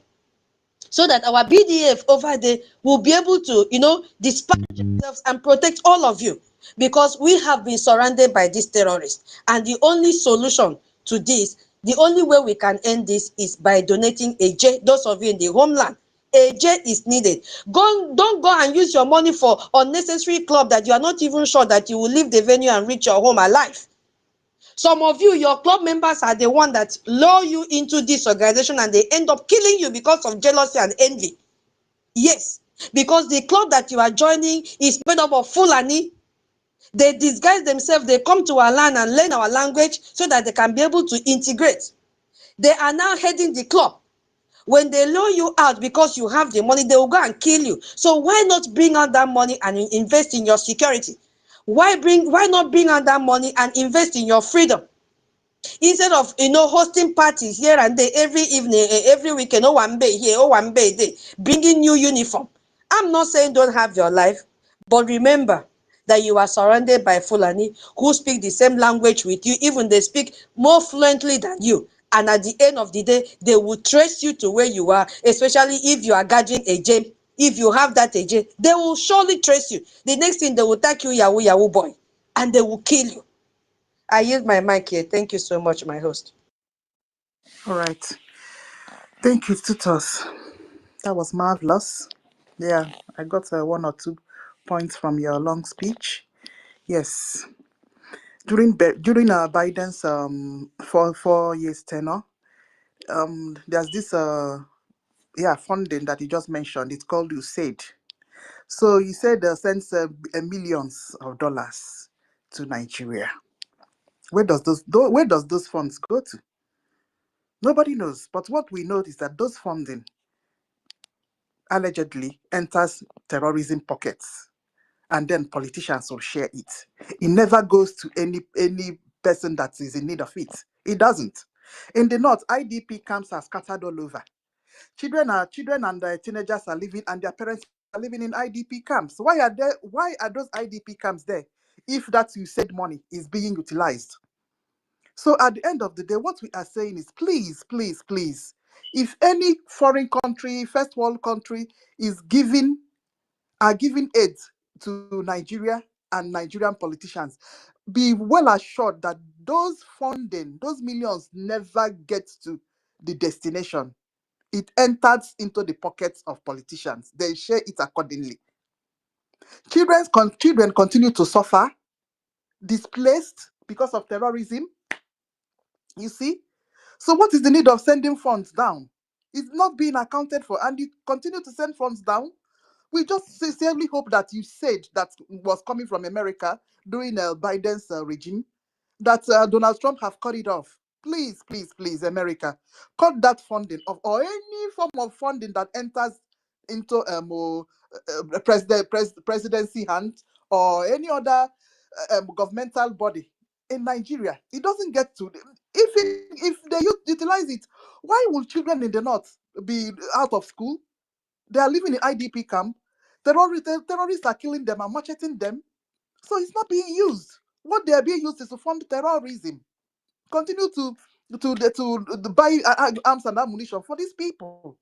Speaker 4: so that our BDF over there will be able to, dispatch themselves and protect all of you. Because we have been surrounded by these terrorists. And the only solution to this, the only way we can end this is by donating AJ, those of you in the homeland. AJ is needed. Don't go and use your money for unnecessary club that you are not even sure that you will leave the venue and reach your home alive. Some of you, your club members are the one that lure you into this organization and they end up killing you because of jealousy and envy. Yes, because the club that you are joining is made up of Fulani. They disguise themselves, they come to our land and learn our language so that they can be able to integrate. They are now heading the club. When they lure you out because you have the money, they will go and kill you. So why not bring out that money and invest in your security? Why not bring out that money and invest in your freedom? Instead of hosting parties here and there every evening, every weekend, one day here, one day there, bringing new uniform. I'm not saying don't have your life, but remember that you are surrounded by Fulani who speak the same language with you, even they speak more fluently than you. And at the end of the day, they will trace you to where you are, especially if you are gathering a gem. If you have that AJ, they will surely trace you. The next thing, they will take you Yahoo boy, and they will kill you. I use my mic here. Thank you so much, my host.
Speaker 2: All right. Thank you, tutors. That was marvelous. Yeah, I got 1 or 2 points from your long speech. Yes. during Biden's 4 years tenure, there's this funding that he just mentioned. It's called USAID. So he said sends millions of dollars to Nigeria. Where does those funds go to? Nobody knows. But what we know is that those funding allegedly enters terrorism pockets, and then politicians will share it. It never goes to any person that is in need of it. It doesn't. In the north, IDP camps are scattered all over. Children and teenagers are living, and their parents are living in IDP camps. Why are those IDP camps there if that you said money is being utilized? So at the end of the day, what we are saying is, please, please, please, if any foreign country, first world country are giving aid to Nigeria and Nigerian politicians, be well assured that those funding, those millions never get to the destination. It enters into the pockets of politicians. They share it accordingly. Children continue to suffer, displaced because of terrorism. You see? So what is the need of sending funds down? It's not being accounted for, and you continue to send funds down. We just sincerely hope that you said that was coming from America during Biden's regime, that Donald Trump have cut it off. Please, please, please, America, cut that funding off, or any form of funding that enters into presidency hand or any other governmental body in Nigeria. It doesn't get to them. If they utilize it, why will children in the north be out of school? They are living in IDP camp. Terrorists are killing them and macheting them. So it's not being used. What they are being used is to fund terrorism. Continue to buy arms and ammunition for these people.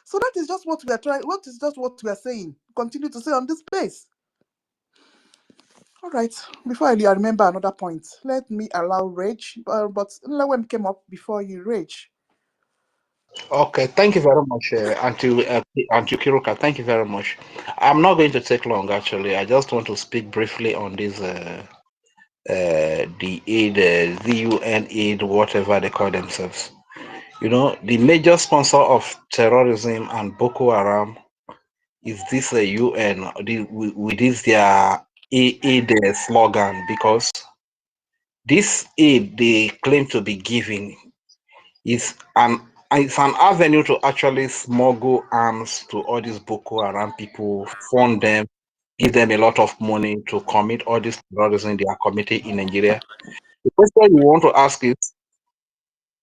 Speaker 2: So that is just what we are trying. What is just what we are saying? Continue to say on this space. All right. Before I remember another point, let me allow Rage. But Lewem came up before you, Rage.
Speaker 7: Okay, thank you very much, Auntie Kiruka. Thank you very much. I'm not going to take long, actually. I just want to speak briefly on this, the aid, the UN aid, whatever they call themselves. You know, the major sponsor of terrorism and Boko Haram is this UN, with this their aid slogan, because this aid they claim to be giving is it's an avenue to actually smuggle arms to all these Boko Haram people, fund them, give them a lot of money to commit all this terrorism they are committing in Nigeria. The question you want to ask is,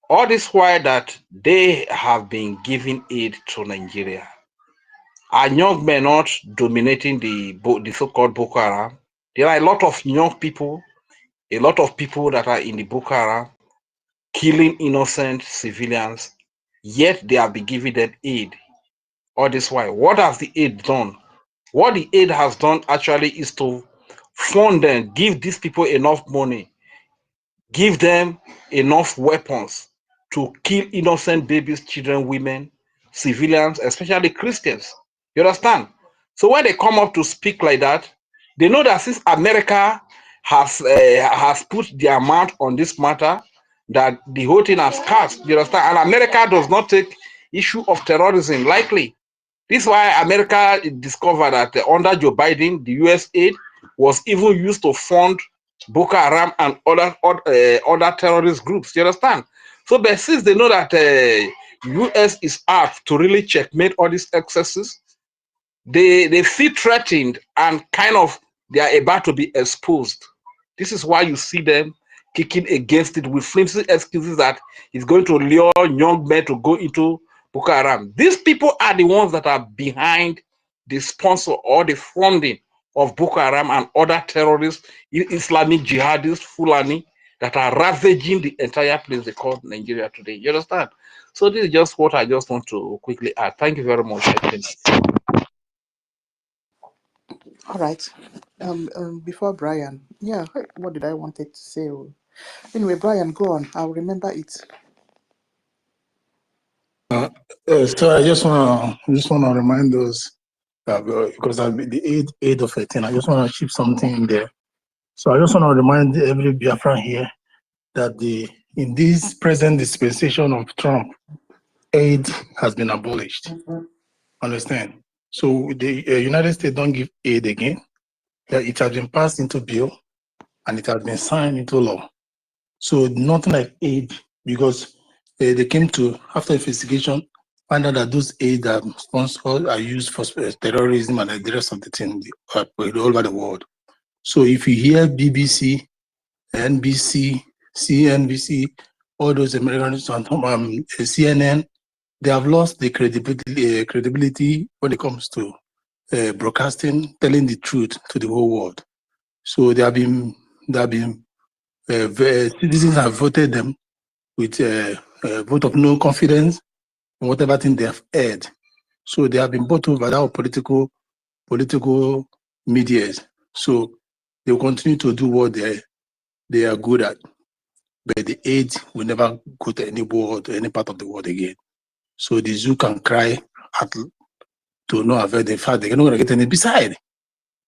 Speaker 7: all this while that they have been giving aid to Nigeria, are young men not dominating the so-called Boko Haram? There are a lot of young people, a lot of people that are in the Boko Haram, killing innocent civilians, yet they have been giving them aid. All this while, what has the aid done? What the aid has done actually is to fund them, give these people enough money, give them enough weapons to kill innocent babies, children, women, civilians, especially Christians. You understand? So when they come up to speak like that, they know that since America has put their mouth on this matter, that the whole thing has cast. You understand? And America does not take issue of terrorism lightly. This is why America discovered that under Joe Biden, the US aid was even used to fund Boko Haram and other terrorist groups. You understand? So, but since they know that US is out to really checkmate all these excesses, they feel threatened and kind of they are about to be exposed. This is why you see them kicking against it with flimsy excuses that it's going to lure young men to go into Boko Haram. These people are the ones that are behind the sponsor or the funding of Boko Haram and other terrorists, Islamic jihadists, Fulani, that are ravaging the entire place they call Nigeria today. You understand? So this is just what I just want to quickly add. Thank you very much.
Speaker 2: All right. Before Brian, what did I wanted to say? Anyway, Brian, go on. I'll remember it.
Speaker 6: So I just want to remind us that because the aid of 18, I just want to chip something in there. So I just want to remind every Biafran here that in this present dispensation of Trump, aid has been abolished. Understand? So the United States don't give aid again. It has been passed into bill and it has been signed into law. So nothing like aid, because they came to, after investigation, find out that those aid sponsors are used for terrorism and the rest of the thing all over the world. So if you hear BBC, NBC, CNBC, all those Americans on CNN, they have lost the credibility when it comes to broadcasting, telling the truth to the whole world. So citizens have voted them with a vote of no confidence in whatever thing they have heard. So they have been bought over by our political medias. So they will continue to do what they are good at. But the aid will never go to any world, any part of the world again. So the zoo can cry to no avail. The fact they're not going to get any. Besides,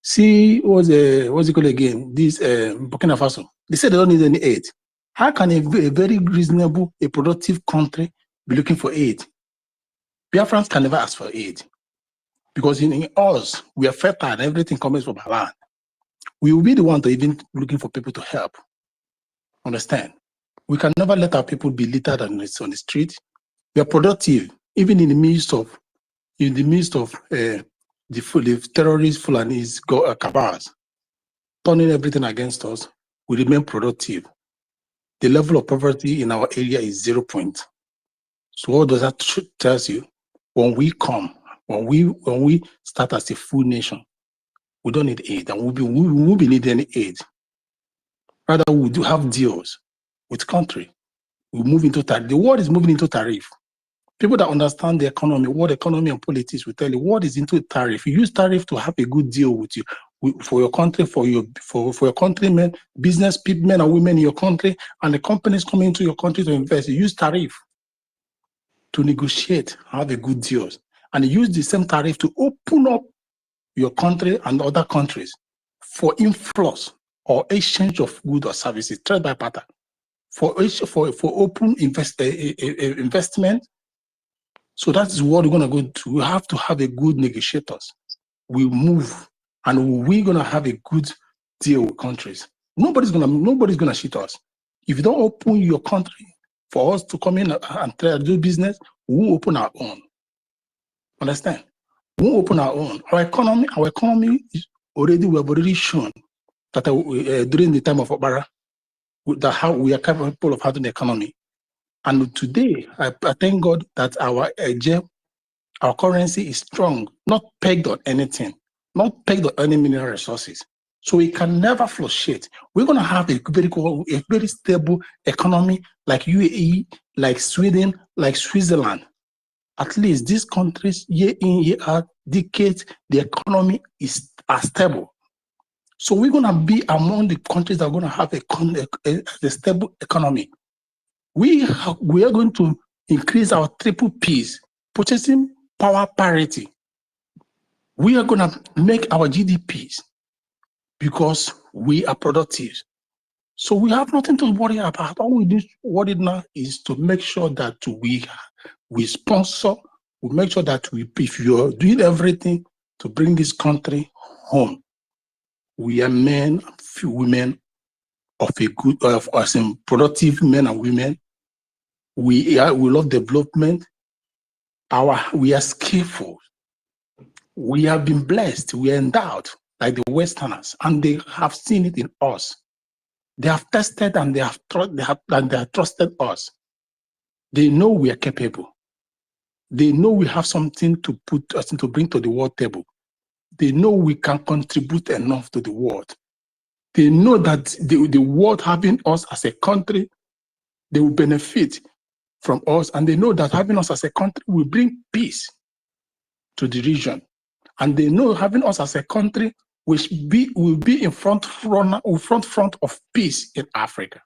Speaker 6: see what's it called again? This Burkina Faso. They said they don't need any aid. How can a very reasonable, a productive country be looking for aid? Biafrans can never ask for aid because in us we are fertile and everything comes from our land. We will be the one to even looking for people to help. Understand? We can never let our people be littered on the street. We are productive, even in the midst of the terrorist Fulanis cabals turning everything against us. We remain productive. The level of poverty in our area is 0 point. So what does that tell you? When we start as a full nation, we don't need aid, and we won't be needing any aid. Rather, we do have deals with country. We move into tariff. The world is moving into tariff. People that understand the economy, what economy and politics will tell you, what is into tariff. You use tariff to have a good deal with you, for your country, for your countrymen, business people, men and women in your country, and the companies coming into your country to invest. You use tariff to negotiate, have a good deals, and use the same tariff to open up your country and other countries for influx or exchange of goods or services, trade by barter, for open investment. So that is what we're going to go to. We have to have a good negotiators. We move, and we're going to have a good deal with countries. Nobody's gonna shit us. If you don't open your country for us to come in and try to do business, we'll open our own. Understand? We'll open our own. Our economy is we have already shown that during the time of Obara, that how we are capable of having an economy. And today, I thank God that our currency is strong, not pegged on anything, not pegged on any mineral resources. So we can never fluctuate. We're going to have a very stable economy like UAE, like Sweden, like Switzerland. At least these countries, year in, year out, decades, the economy are stable. So we're going to be among the countries that are going to have a stable economy. We are going to increase our triple P's, purchasing power parity. We are going to make our GDPs because we are productive. So we have nothing to worry about. All we need to worry now is to make sure that we sponsor, we make sure that if you're doing everything to bring this country home, we are men, women of productive men and women. We love development. We are skillful. We have been blessed. We are endowed like the Westerners, and they have seen it in us. They have tested and they have trusted us. They know we are capable. They know we have something to bring to the world table. They know we can contribute enough to the world. They know that the world having us as a country, they will benefit from us, and they know that having us as a country will bring peace to the region. And they know having us as a country will be in front of peace in Africa.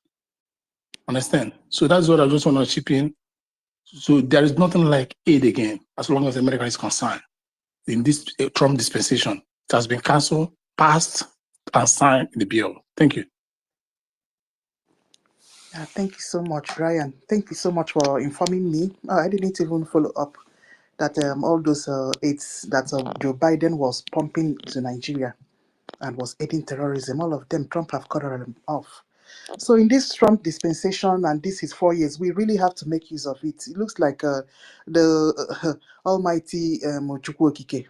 Speaker 6: Understand? So that's what I just want to chip in. So there is nothing like aid again, as long as America is concerned. In this Trump dispensation, it has been cancelled, passed, and sign the bill. Thank you.
Speaker 2: Thank you so much, Brian. Thank you so much for informing me. I didn't even follow up that all those aids that Joe Biden was pumping to Nigeria and was aiding terrorism, all of them, Trump have cut them off. So in this Trump dispensation, and this is 4 years, we really have to make use of it. It looks like the almighty Chukwu Okike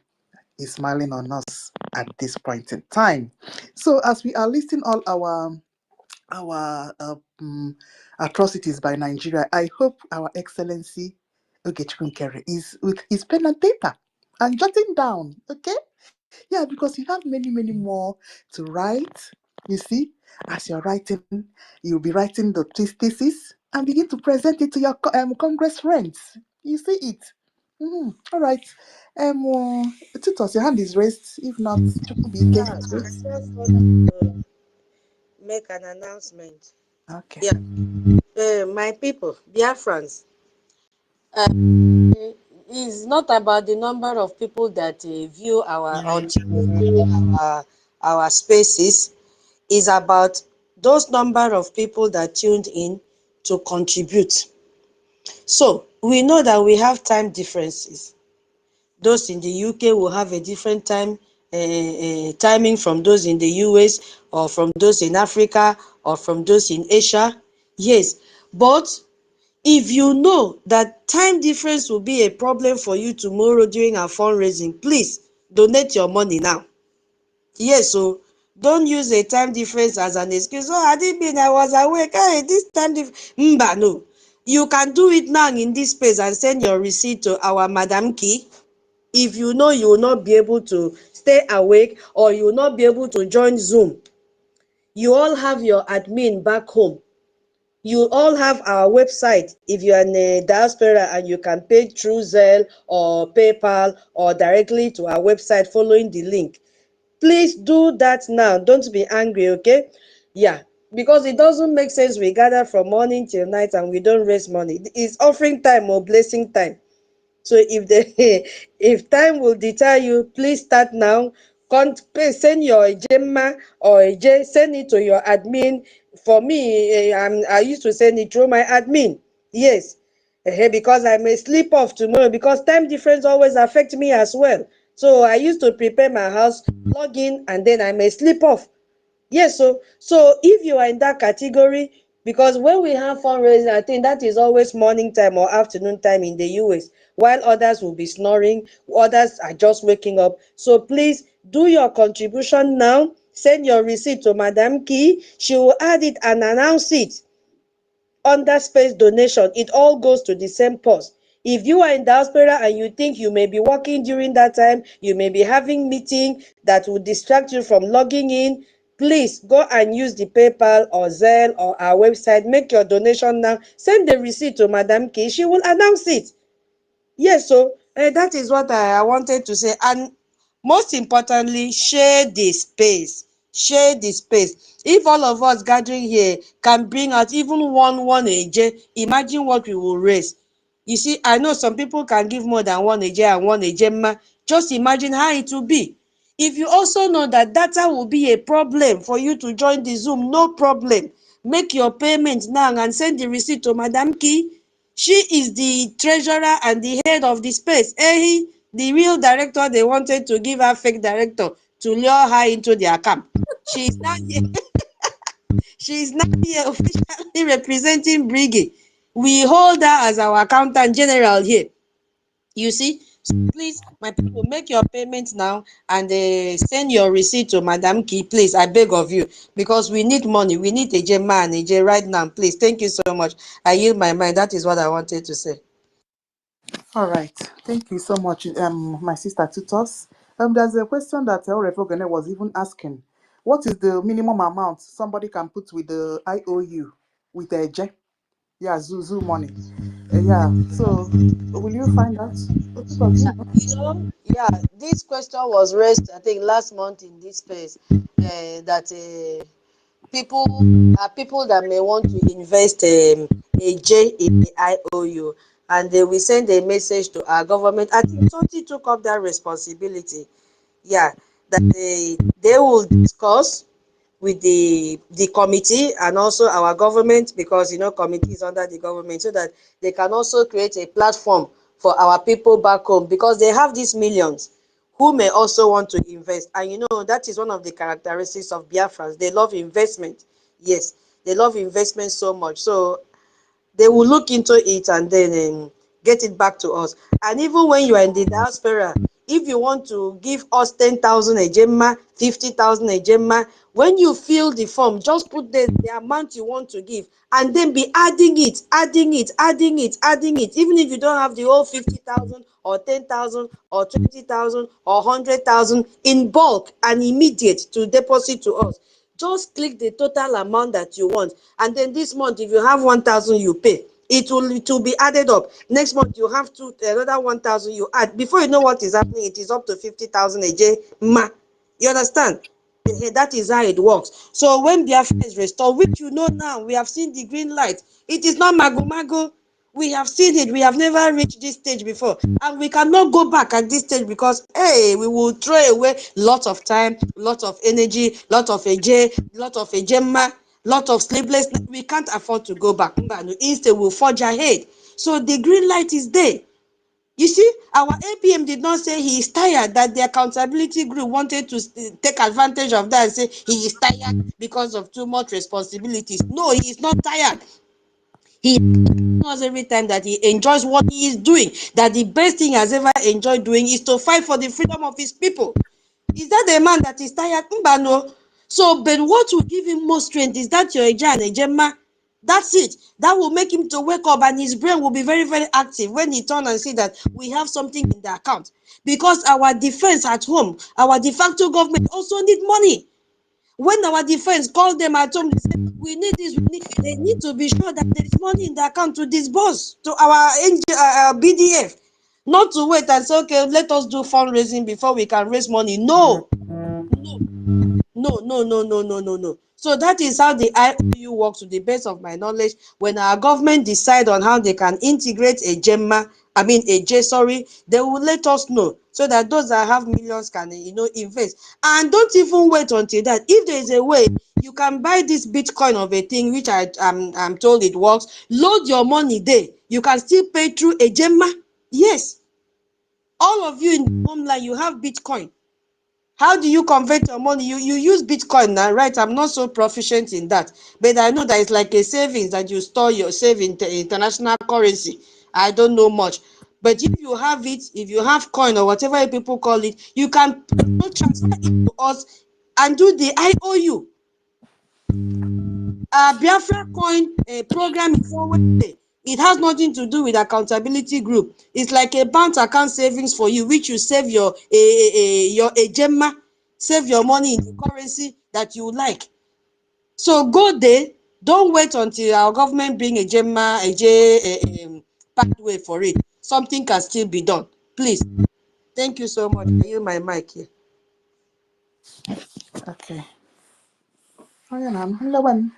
Speaker 2: is smiling on us at this point in time. So as we are listing all our atrocities by Nigeria, I hope Our Excellency Ogechukwu Nkere is with his pen and paper and jotting down, okay? Yeah, because you have many, many more to write. You see, as you're writing, you'll be writing the thesis and begin to present it to your Congress friends. You see it. All right. Titus, your hand is raised. If not, Chukwubi,
Speaker 4: Yeah,
Speaker 2: hand is
Speaker 4: I
Speaker 2: raised.
Speaker 4: just wanted to make an announcement.
Speaker 2: Okay.
Speaker 4: Yeah, my people, Biafrans, it's not about the number of people that view our or tune into our spaces. It's about those number of people that tuned in to contribute. So we know that we have time differences. Those in the UK will have a different timing from those in the US, or from those in Africa, or from those in Asia. Yes, but if you know that time difference will be a problem for you tomorrow during our fundraising, please donate your money now. Yes, so don't use a time difference as an excuse. Oh, I didn't mean I was awake. Hey, this time difference. No. You can do it now in this space and send your receipt to our Madam Key. If you know you will not be able to stay awake, or you will not be able to join Zoom, you all have your admin back home. You all have our website if you are in a diaspora, and you can pay through Zelle or PayPal or directly to our website following the link. Please do that now. Don't be angry, okay? Yeah, because it doesn't make sense we gather from morning till night and we don't raise money. It's offering time or blessing time. So if time will deter you, please start now. Send your Gemma or J, send it to your admin. For me, I used to send it through my admin. Yes, because I may sleep off tomorrow, because time difference always affect me as well. So I used to prepare my house, log in, and then I may sleep off. Yes, so if you are in that category, because when we have fundraising, I think that is always morning time or afternoon time in the US, while others will be snoring, others are just waking up. So please do your contribution now. Send your receipt to Madam Key. She will add it and announce it under space donation. It all goes to the same purse. If you are in diaspora and you think you may be working during that time, you may be having meeting that will distract you from logging in, please go and use the PayPal or Zelle or our website. Make your donation now. Send the receipt to Madam K. She will announce it. Yes, so that is what I wanted to say. And most importantly, share the space. Share the space. If all of us gathering here can bring out even one AJ, imagine what we will raise. You see, I know some people can give more than one AJ and one AJ. Just imagine how it will be. If you also know that data will be a problem for you to join the Zoom, no problem. Make your payment now and send the receipt to Madam Key. She is the treasurer and the head of the space. The real director, they wanted to give her fake director to lure her into their camp. She is now here. She is now here officially representing Brgie. We hold her as our accountant general here. You see, so please, my people, make your payments now and send your receipt to Madam Key, please. I beg of you, because we need money. We need a J man, a J right now, please. Thank you so much. I yield my mind. That is what I wanted to say.
Speaker 2: All right. Thank you so much, my sister Titus. There's a question that Orefogene was even asking. What is the minimum amount somebody can put with the IOU with a J? Yeah, Zuzu money. Yeah. So will you find out? Titus, you know?
Speaker 4: Yeah, this question was raised, I think, last month in this space, that people that may want to invest a J in the IOU, and they will send a message to our government. I think Toti took up that responsibility. Yeah, that they will discuss with the committee and also our government, because committee is under the government, so that they can also create a platform for our people back home, because they have these millions who may also want to invest. And that is one of the characteristics of Biafrans. They love investment. Yes, they love investment so much. So they will look into it and then get it back to us. And even when you are in the diaspora, if you want to give us 10,000 a gemma, 50,000 a gemma, when you fill the form, just put the amount you want to give and then be adding it, adding it, adding it, adding it. Even if you don't have the whole 50,000 or 10,000 or 20,000 or 100,000 in bulk and immediate to deposit to us. Just click the total amount that you want, and then this month, if you have 1,000, you pay. It will be added up. Next month, you have another 1,000 you add. Before you know what is happening, it is up to 50,000 a day. You understand? That is how it works. So when Biafra is restored, which now, we have seen the green light. It is not mago. We have seen it. We have never reached this stage before. And we cannot go back at this stage because, hey, we will throw away lots of time, lot of energy, lot of gemma, lot of sleeplessness. We can't afford to go back. Instead, we'll forge ahead. So the green light is there. You see, our APM did not say he is tired, that the accountability group wanted to take advantage of that and say he is tired because of too much responsibilities. No, he is not tired. He knows every time that he enjoys what he is doing, that the best thing he has ever enjoyed doing is to fight for the freedom of his people. Is that the man that is tired? No. So, but what will give him more strength is that your Eja and Ejema. That's it. That will make him to wake up, and his brain will be very, very active when he turns and see that we have something in the account. Because our defense at home, our de facto government also need money. When our defense called them at home, they said, we need this, they need to be sure that there is money in the account to disburse to our BDF. Not to wait and say, okay, let us do fundraising before we can raise money. No. So that is how the IOU works, to the best of my knowledge. When our government decide on how they can integrate a they will let us know, so that those that have millions can invest. And don't even wait until that. If there is a way you can buy this Bitcoin of a thing, which I'm told it works, load your money there. You can still pay through a gemma. Yes. All of you in the homeland, you have Bitcoin. How do you convert your money? You use Bitcoin now, right? I'm not so proficient in that, but I know that it's like a savings that you store your saving international currency. I don't know much, but if you have it, if you have coin or whatever people call it, you can transfer it to us and do the IOU. BIAFRACOIN program is always there. It has nothing to do with accountability group. It's like a bank account savings for you, which you save your gemma, save your money in the currency that you like. So go there. Don't wait until our government bring a gemma, pathway for it. Something can still be done. Please. Thank you so much. I use my mic here.
Speaker 2: Okay. Oh, yeah, hello, one.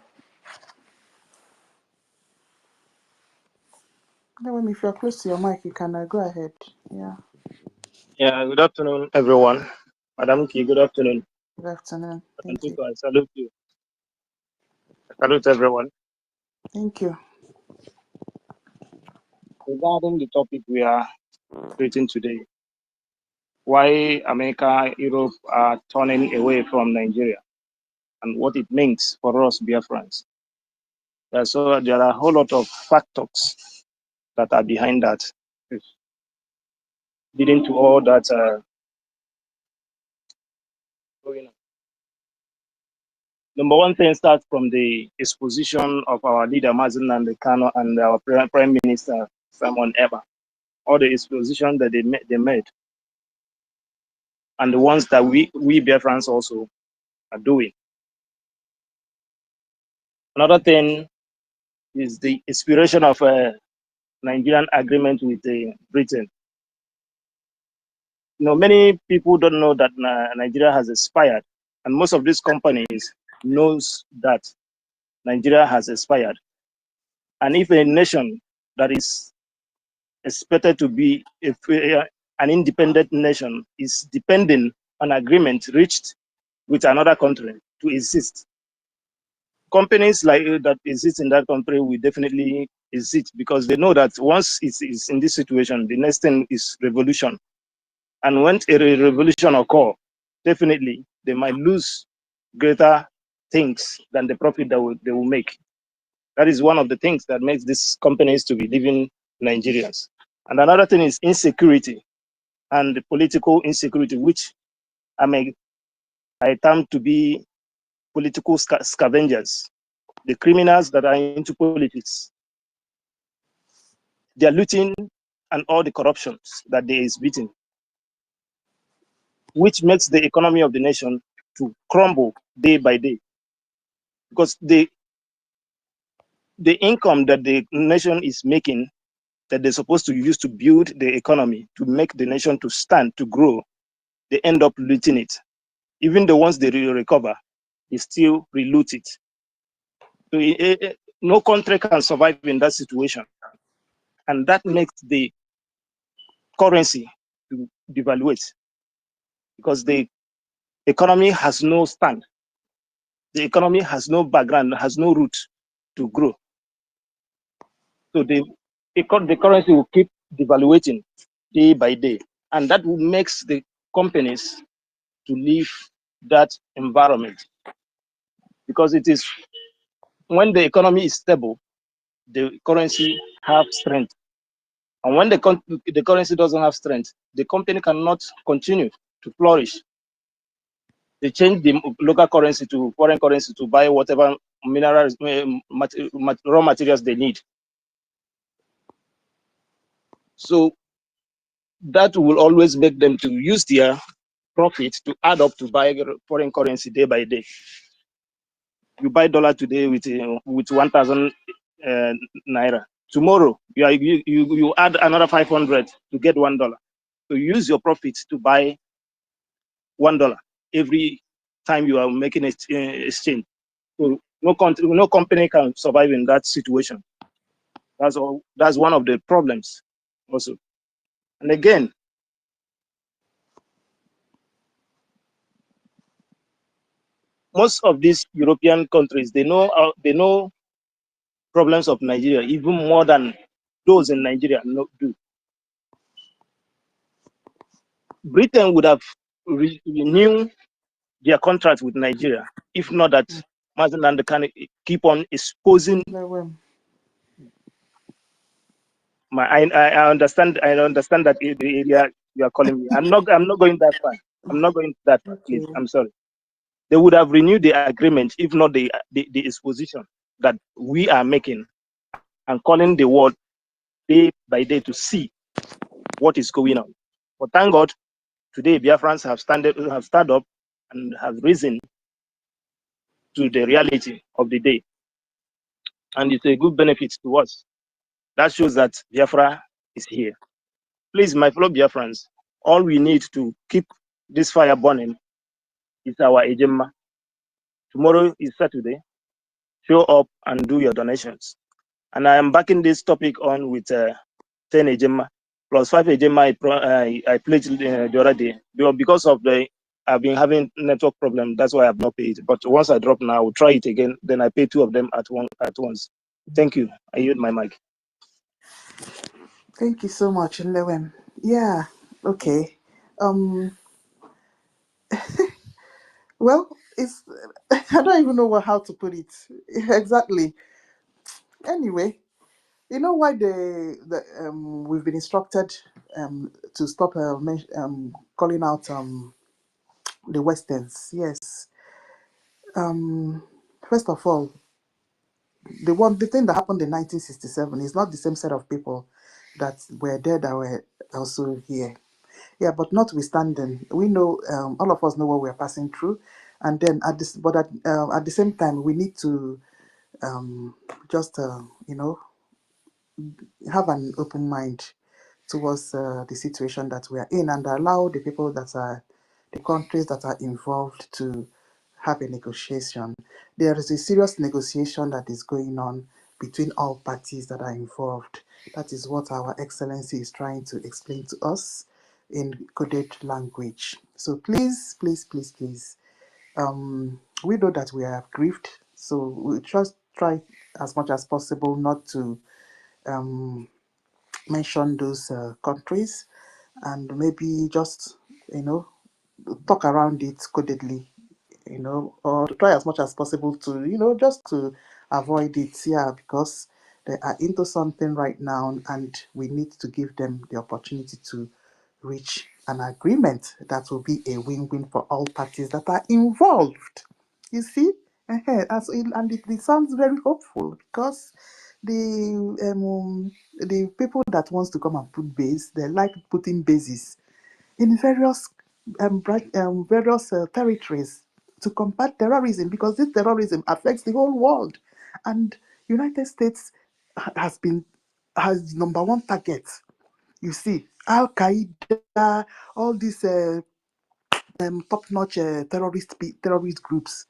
Speaker 2: If you're close to your mic, you can go ahead. Yeah.
Speaker 8: Yeah, good afternoon, everyone. Madam Ki, good afternoon.
Speaker 2: Good afternoon. Thank you.
Speaker 8: I salute you. I salute everyone.
Speaker 2: Thank you.
Speaker 8: Regarding the topic we are treating today, why America, Europe are turning away from Nigeria and what it means for us Biafrans. So there are a whole lot of factors that are behind that, leading to all that going on. Number one thing starts from the exposition of our leader Nnamdi Kanu and our Prime Minister Simon Ekpa. All the exposition that they made, and the ones that we Biafrans also are doing. Another thing is the inspiration of a Nigerian agreement with Britain. Many people don't know that Nigeria has expired, and most of these companies knows that Nigeria has expired. And if a nation that is expected to be an independent nation is depending an agreement reached with another country to exist. Companies like that exist in that country will definitely exist because they know that once it's in this situation, the next thing is revolution. And when a revolution occurs, definitely they might lose greater things than the profit that they will make. That is one of the things that makes these companies to be leaving Nigerians. And another thing is insecurity and the political insecurity, which I term to be political scavengers, the criminals that are into politics. They are looting and all the corruptions that they is beating, which makes the economy of the nation to crumble day by day. Because the income that the nation is making, that they're supposed to use to build the economy, to make the nation to stand, to grow, they end up looting it. Even the ones they recover, they still reloot it. So no country can survive in that situation. And that makes the currency to devaluate because the economy has no stand. The economy has no background, has no root to grow. So the currency will keep devaluating day by day. And that makes the companies to leave that environment. Because it is when the economy is stable, the currency have strength. And when the currency doesn't have strength, the company cannot continue to flourish. They change the local currency to foreign currency to buy whatever minerals, raw materials they need. So that will always make them to use their profit to add up to buy foreign currency day by day. You buy dollar today with 1,000 naira. Tomorrow you add another 500 to get $1. So use your profit to buy $1 every time you are making an exchange. So no company can survive in that situation. That's all. That's one of the problems also. And again, most of these European countries, they know problems of Nigeria even more than those in Nigeria do. Britain would have renewed their contract with Nigeria if not that Nnamdi can keep on exposing. I understand that the area you are calling me. I'm not going that far. I'm not going that far, please. I'm sorry. They would have renewed the agreement if not the exposition that we are making and calling the world day by day to see what is going on. But thank God, today Biafrans have stood up and have risen to the reality of the day. And it's a good benefit to us. That shows that Biafra is here. Please, my fellow Biafrans, all we need to keep this fire burning is our ejema. Tomorrow is Saturday. Show up and do your donations. And I am backing this topic on with 10 ejema plus 5 ejema I pledged the other day. Because of I've been having network problem. That's why I've not paid. But once I drop now, I will try it again. Then I pay 2 of them at once. Thank you. I yield my mic.
Speaker 2: Thank you so much, Lewem. Yeah, okay. Well, it's I don't even know how to put it exactly. Anyway, you know why we've been instructed to stop calling out the Westerns. Yes. First of all, the thing that happened in 1967 is not the same set of people that were there that were also here. Yeah, but notwithstanding, we know all of us know what we're passing through, and then at the same time, we need to just have an open mind towards the situation that we are in and allow the people that are the countries that are involved to have a negotiation. There is a serious negotiation that is going on between all parties that are involved. That is what our excellency is trying to explain to us. in coded language. So please, please, please, please, we know that we are grieved, so we just try as much as possible not to mention those countries, and maybe just, talk around it codedly, or to try as much as possible to, just to avoid it, yeah, because they are into something right now and we need to give them the opportunity to reach an agreement that will be a win-win for all parties that are involved. You see? And it sounds very hopeful because the people that wants to come and put base, they like putting bases in various territories to combat terrorism, because this terrorism affects the whole world, and United States has number one target. You see, Al Qaeda, all these top-notch terrorist groups,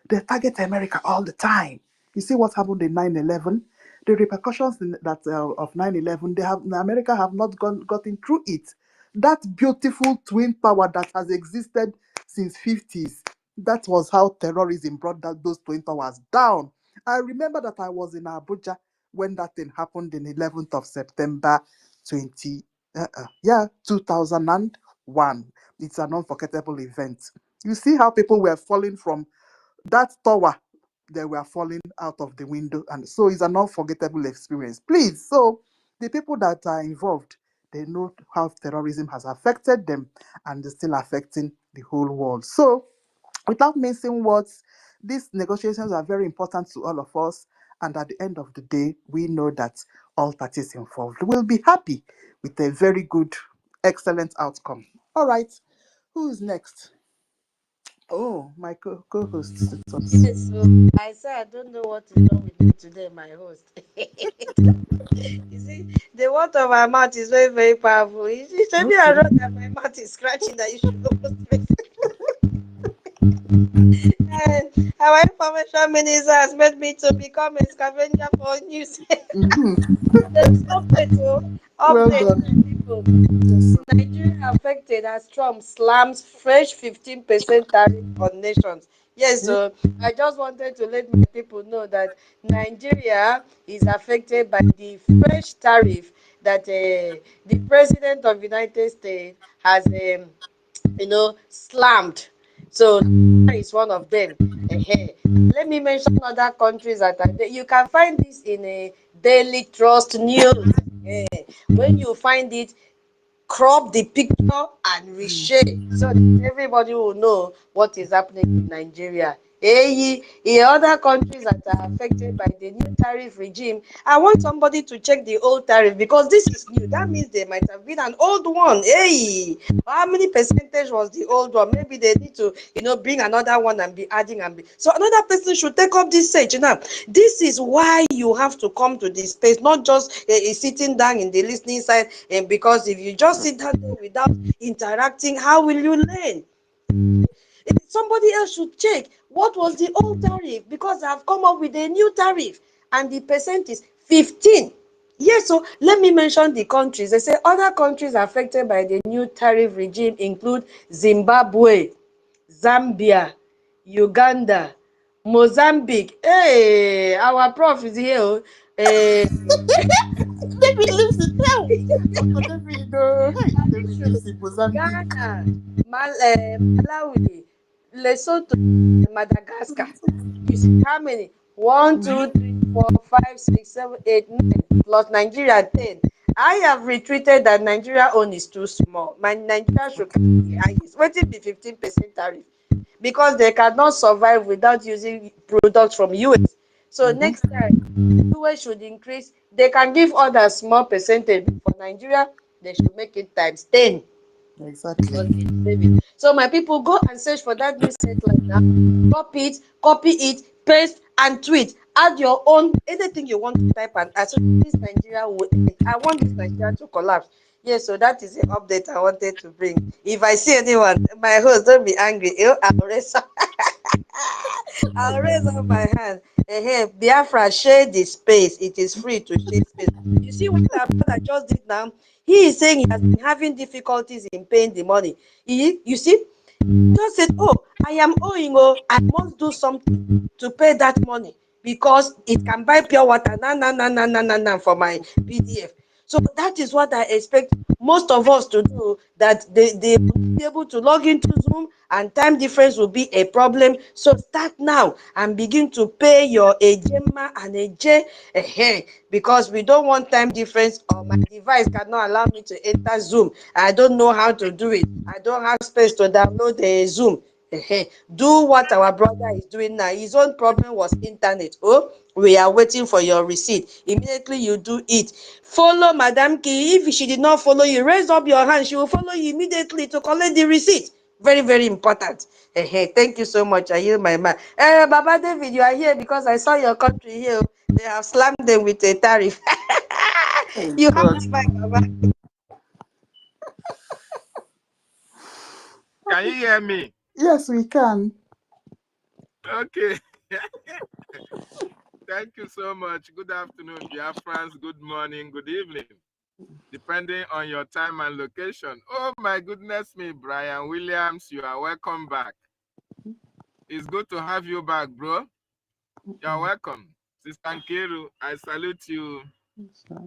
Speaker 2: they target America all the time. You see what happened in 9/11? The repercussions of 9/11, America have not gotten through it. That beautiful twin power that has existed since 50s, that was how terrorism brought those twin powers down. I remember that I was in Abuja when that thing happened in 11th of September 2001. It's an unforgettable event. You see how people were falling from that tower, they were falling out of the window, and so it's an unforgettable experience. Please, so the people that are involved, they know how terrorism has affected them and is still affecting the whole world. So without mincing words, these negotiations are very important to all of us, and at the end of the day, we know that all parties involved will be happy with a very good, excellent outcome. All right, who's next? Oh, my co-host.
Speaker 4: Yes, so I said I don't know what is wrong with you today, my host. You see, the word of my mouth is very, very powerful. You see, maybe I
Speaker 2: Okay.
Speaker 4: wrote that my mouth is scratching that you should almost make. Our information minister has made me to become a scavenger for news.
Speaker 2: Mhm.
Speaker 4: There's update,
Speaker 2: Well
Speaker 4: update,
Speaker 2: done.
Speaker 4: people.
Speaker 2: Yes.
Speaker 4: Nigeria affected as Trump slams fresh 15% tariff on nations. Yes,
Speaker 2: Yeah.
Speaker 4: so I just wanted to let my people know that Nigeria is affected by the fresh tariff that the president of United States has, slammed. So that is one of them. Let me mention other countries that are there. You can find this in a Daily Trust News. When you find it, crop the picture and reshare so that everybody will know what is happening in Nigeria. In other countries that are affected by the new tariff regime, I want somebody to check the old tariff because this is new. That means there might have been an old one. How many percentage was the old one? Maybe they need to, bring another one and be adding and be. So another person should take up this search. This is why you have to come to this space, not just sitting down in the listening side. And because if you just sit down there without interacting, how will you learn? Somebody else should check what was the old tariff because I've come up with a new tariff and the percent is 15. Yes, so let me mention the countries. They say other countries affected by the new tariff regime include Zimbabwe, Zambia, Uganda, Mozambique. Hey, our prof is here.
Speaker 2: David lives in hell. Uncle David, hey, David lives in Mozambique.
Speaker 4: Ghana, Malawi, Lesotho, Madagascar. You see how many? 1, 2, 3, 4, 5, 6, 7, 8, 9, plus Nigeria 10. I have retreated that Nigeria own is too small. My Nigeria should carry the highest. What it be 15% tariff? Because they cannot survive without using products from US. So
Speaker 2: Mm-hmm.
Speaker 4: next time, US should increase. They can give others small percentage. For Nigeria, they should make it times 10.
Speaker 2: Exactly.
Speaker 4: So my people, go and search for that new set line now. Copy it, paste and tweet. Add your own anything you want to type and add. So this Nigeria will end. I want this Nigeria to collapse. Yes, so that is the update I wanted to bring. If I see anyone, my host, don't be angry. I'll arrest. I'll raise up my hand. Hey, Biafra, share the space. It is free to share space. You see what our brother just did now? He is saying he has been having difficulties in paying the money. You see, just said, oh, I am owing, oh, I must do something to pay that money because it can buy pure water for my PDF. So that is what I expect most of us to do, that they will be able to log into Zoom and time difference will be a problem. So start now and begin to pay your Ejema and Eje, because we don't want time difference, or my device cannot allow me to enter Zoom. I don't know how to do it. I don't have space to download the Zoom. Do what our brother is doing now. His own problem was internet. Oh, we are waiting for your receipt. Immediately you do it. Follow Madam Key. If she did not follow you, raise up your hand. She will follow you immediately to collect the receipt. Very, very important. Thank you so much. I yield my man. Baba David, you are here because I saw your country here. They have slammed them with a tariff. You have
Speaker 2: God.
Speaker 4: the mic, Baba.
Speaker 9: Can you hear me?
Speaker 2: Yes, we can.
Speaker 9: Okay. Thank you so much. Good afternoon, Biafrans. Good morning, good evening, depending on your time and location. Oh my goodness me, Brian Williams, you are welcome back. It's good to have you back, bro. You're welcome. Sister Nkiru, I salute you.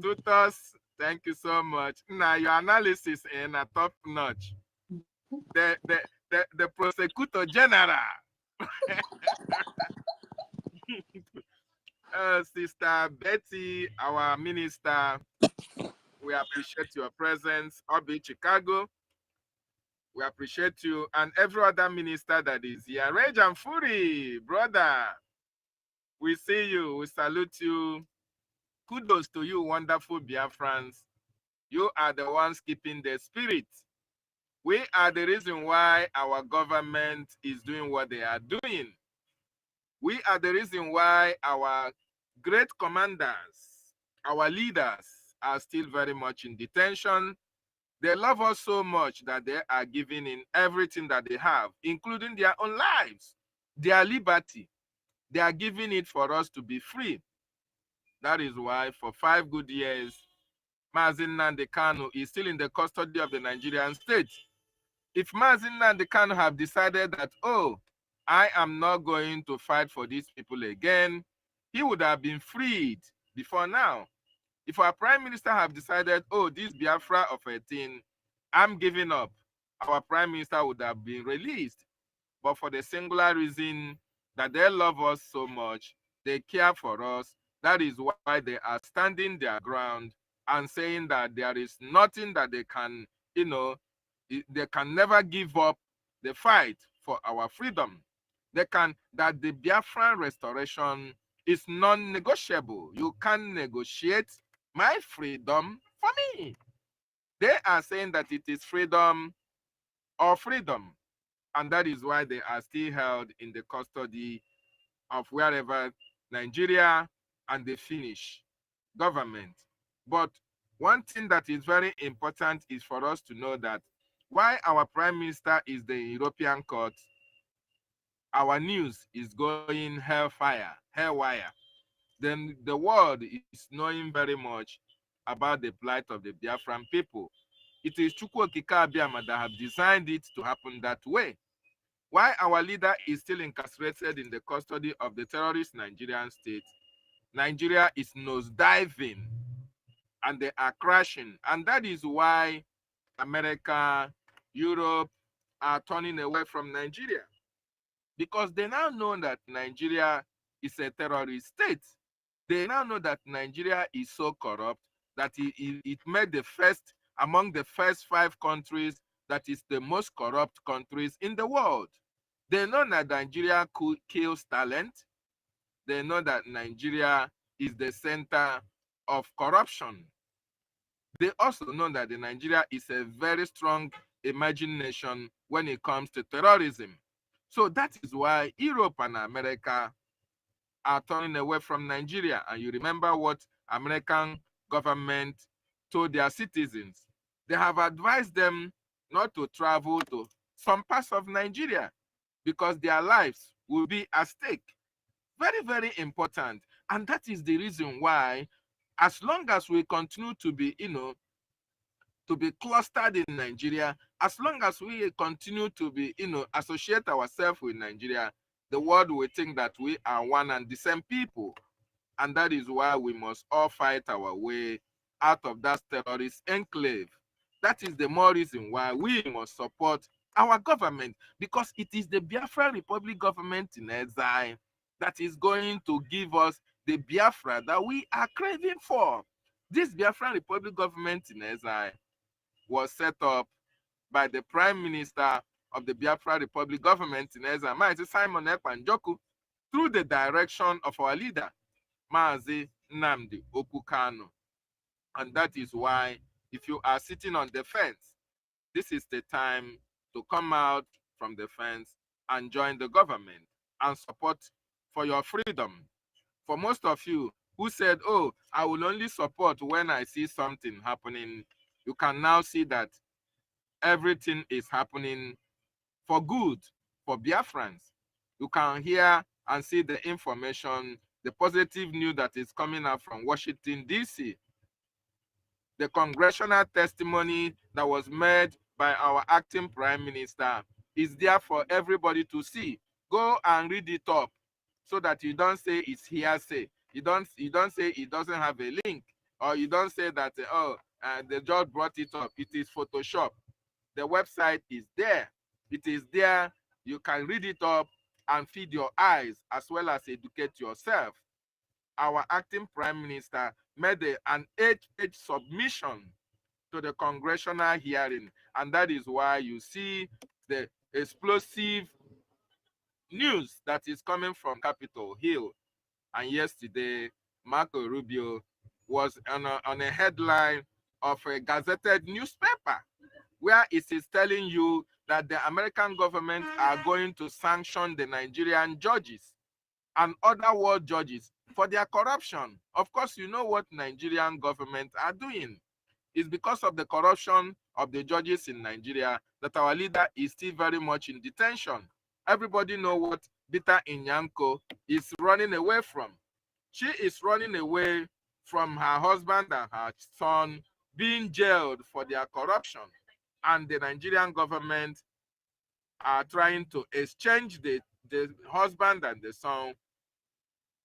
Speaker 9: Tutos, thank you so much. Now your analysis in a top notch. The prosecutor general. Sister Betty, our minister, we appreciate your presence. Obi Chicago, we appreciate you, and every other minister that is here. Rage and Fury, brother, we see you, we salute you. Kudos to you, wonderful Biafrans. You are the ones keeping the spirit. We are the reason why our government is doing what they are doing. We are the reason why our great commanders, our leaders, are still very much in detention. They love us so much that they are giving in everything that they have, including their own lives, their liberty. They are giving it for us to be free. That is why for 5 good years, Nnamdi Kanu is still in the custody of the Nigerian state. If Nnamdi Kanu have decided that, oh, I am not going to fight for these people again, he would have been freed before now. If our prime minister have decided, oh, this Biafra of 18, I'm giving up, our prime minister would have been released. But for the singular reason that they love us so much, they care for us, that is why they are standing their ground and saying that there is nothing that they can, they can never give up the fight for our freedom. That the Biafran restoration is non-negotiable. You can't negotiate my freedom for me. They are saying that it is freedom or freedom. And that is why they are still held in the custody of wherever, Nigeria and the Finnish government. But one thing that is very important is for us to know that while our prime minister is the European court, our news is going haywire. Then the world is knowing very much about the plight of the Biafran people. It is Chukwu Okike Abiama that have designed it to happen that way. While our leader is still incarcerated in the custody of the terrorist Nigerian state, Nigeria is nosediving and they are crashing. And that is why America, Europe are turning away from Nigeria. Because they now know that Nigeria is a terrorist state. They now know that Nigeria is so corrupt that it made among the first 5 countries that is the most corrupt countries in the world. They know that Nigeria kills talent. They know that Nigeria is the center of corruption. They also know that Nigeria is a very strong emerging nation when it comes to terrorism. So that is why Europe and America are turning away from Nigeria. And you remember what American government told their citizens. They have advised them not to travel to some parts of Nigeria because their lives will be at stake. Very, very important. And that is the reason why, as long as we continue to be, to be clustered in Nigeria, as long as we continue to be, associate ourselves with Nigeria, the world will think that we are one and the same people. And that is why we must all fight our way out of that terrorist enclave. That is the more reason why we must support our government, because it is the Biafra Republic government in exile that is going to give us the Biafra that we are craving for. This Biafra Republic government in exile was set up by the Prime Minister of the Biafra Republic government in exile, Mazi Simon Ekpa through the direction of our leader, Mazi Nnamdi Kanu. And that is why, if you are sitting on the fence, this is the time to come out from the fence and join the government and support for your freedom. For most of you who said, oh, I will only support when I see something happening, you can now see that everything is happening for good, for Biafrans. You can hear and see the information, the positive news that is coming out from Washington, D.C. The congressional testimony that was made by our acting prime minister is there for everybody to see. Go and read it up so that you don't say it's hearsay. You don't say it doesn't have a link, or you don't say that, the judge brought it up. It is Photoshop. The website is there. It is there. You can read it up and feed your eyes as well as educate yourself. Our acting prime minister made an 8-page submission to the congressional hearing, and that is why you see the explosive news that is coming from Capitol Hill. And yesterday, Marco Rubio was on a headline of a gazetted newspaper where it is telling you that the American government are going to sanction the Nigerian judges and other world judges for their corruption. Of course, you know what Nigerian government are doing. It's because of the corruption of the judges in Nigeria that our leader is still very much in detention. Everybody know what Bita Inyanko is running away from. She is running away from her husband and her son being jailed for their corruption. And the Nigerian government are trying to exchange the husband and the son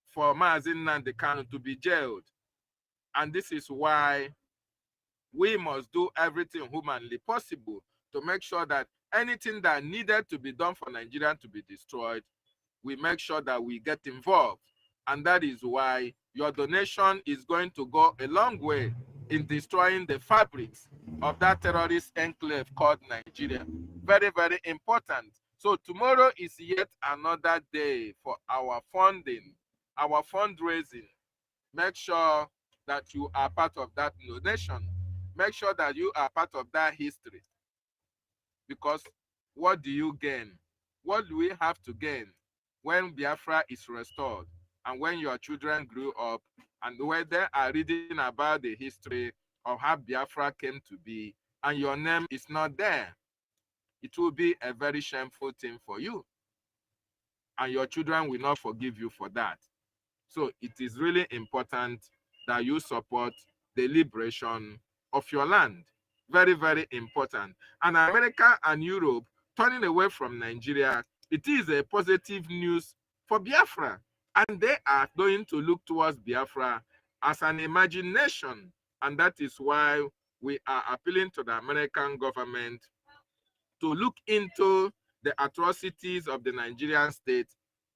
Speaker 9: for Mazi Nnamdi Kanu to be jailed. And this is why we must do everything humanly possible to make sure that anything that needed to be done for Nigeria to be destroyed, we make sure that we get involved. And that is why your donation is going to go a long way in destroying the fabrics of that terrorist enclave called Nigeria. Very, very important. So tomorrow is yet another day for our funding, our fundraising. Make sure that you are part of that donation. Make sure that you are part of that history. Because what do you gain? What do we have to gain when Biafra is restored and when your children grew up and when they are reading about the history of how Biafra came to be and your name is not there? It will be a very shameful thing for you. And your children will not forgive you for that. So it is really important that you support the liberation of your land. Very, very important. And America and Europe turning away from Nigeria, it is a positive news for Biafra. And they are going to look towards Biafra as an emerging nation. And that is why we are appealing to the American government to look into the atrocities of the Nigerian state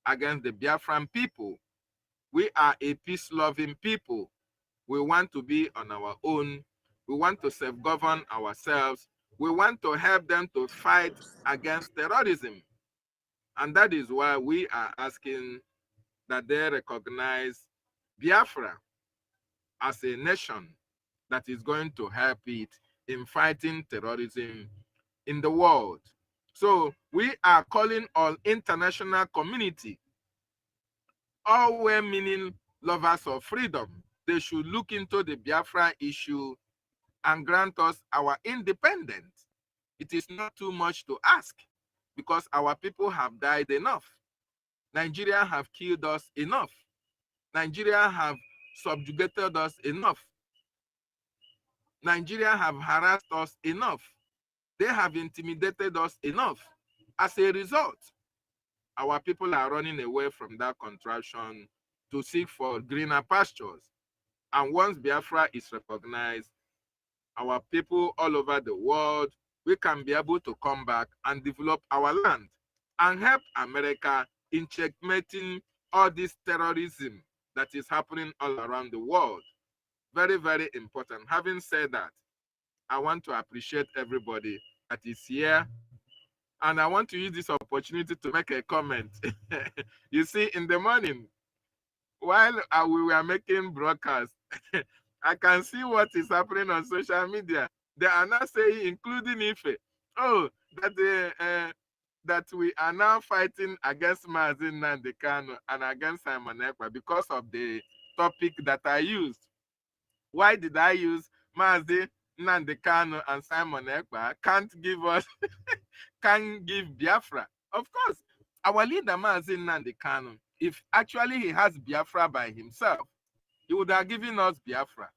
Speaker 9: against the Biafran people. We are a peace-loving people. We want to be on our own. We want to self-govern ourselves. We want to help them to fight against terrorism. And that is why we are asking that they recognize Biafra as a nation that is going to help it in fighting terrorism in the world. So we are calling on international community, all well-meaning lovers of freedom. They should look into the Biafra issue and grant us our independence. It is not too much to ask because our people have died enough. Nigeria have killed us enough. Nigeria have subjugated us enough. Nigeria have harassed us enough. They have intimidated us enough. As a result, our people are running away from that contraption to seek for greener pastures. And once Biafra is recognized, our people all over the world, we can be able to come back and develop our land and help America in checkmating all this terrorism that is happening all around the world. Very, very important. Having said that, I want to appreciate everybody that is here. And I want to use this opportunity to make a comment. You see, in the morning, while we were making broadcasts, I can see what is happening on social media. They are now saying, including Ife, oh, that we are now fighting against Nnamdi Kanu and against Simon Ekpa because of the topic that I used. Why did I use Nnamdi Kanu and Simon Ekpa can't give Biafra? Of course, our leader Nnamdi Kanu, if actually he has Biafra by himself, he would have given us Biafra.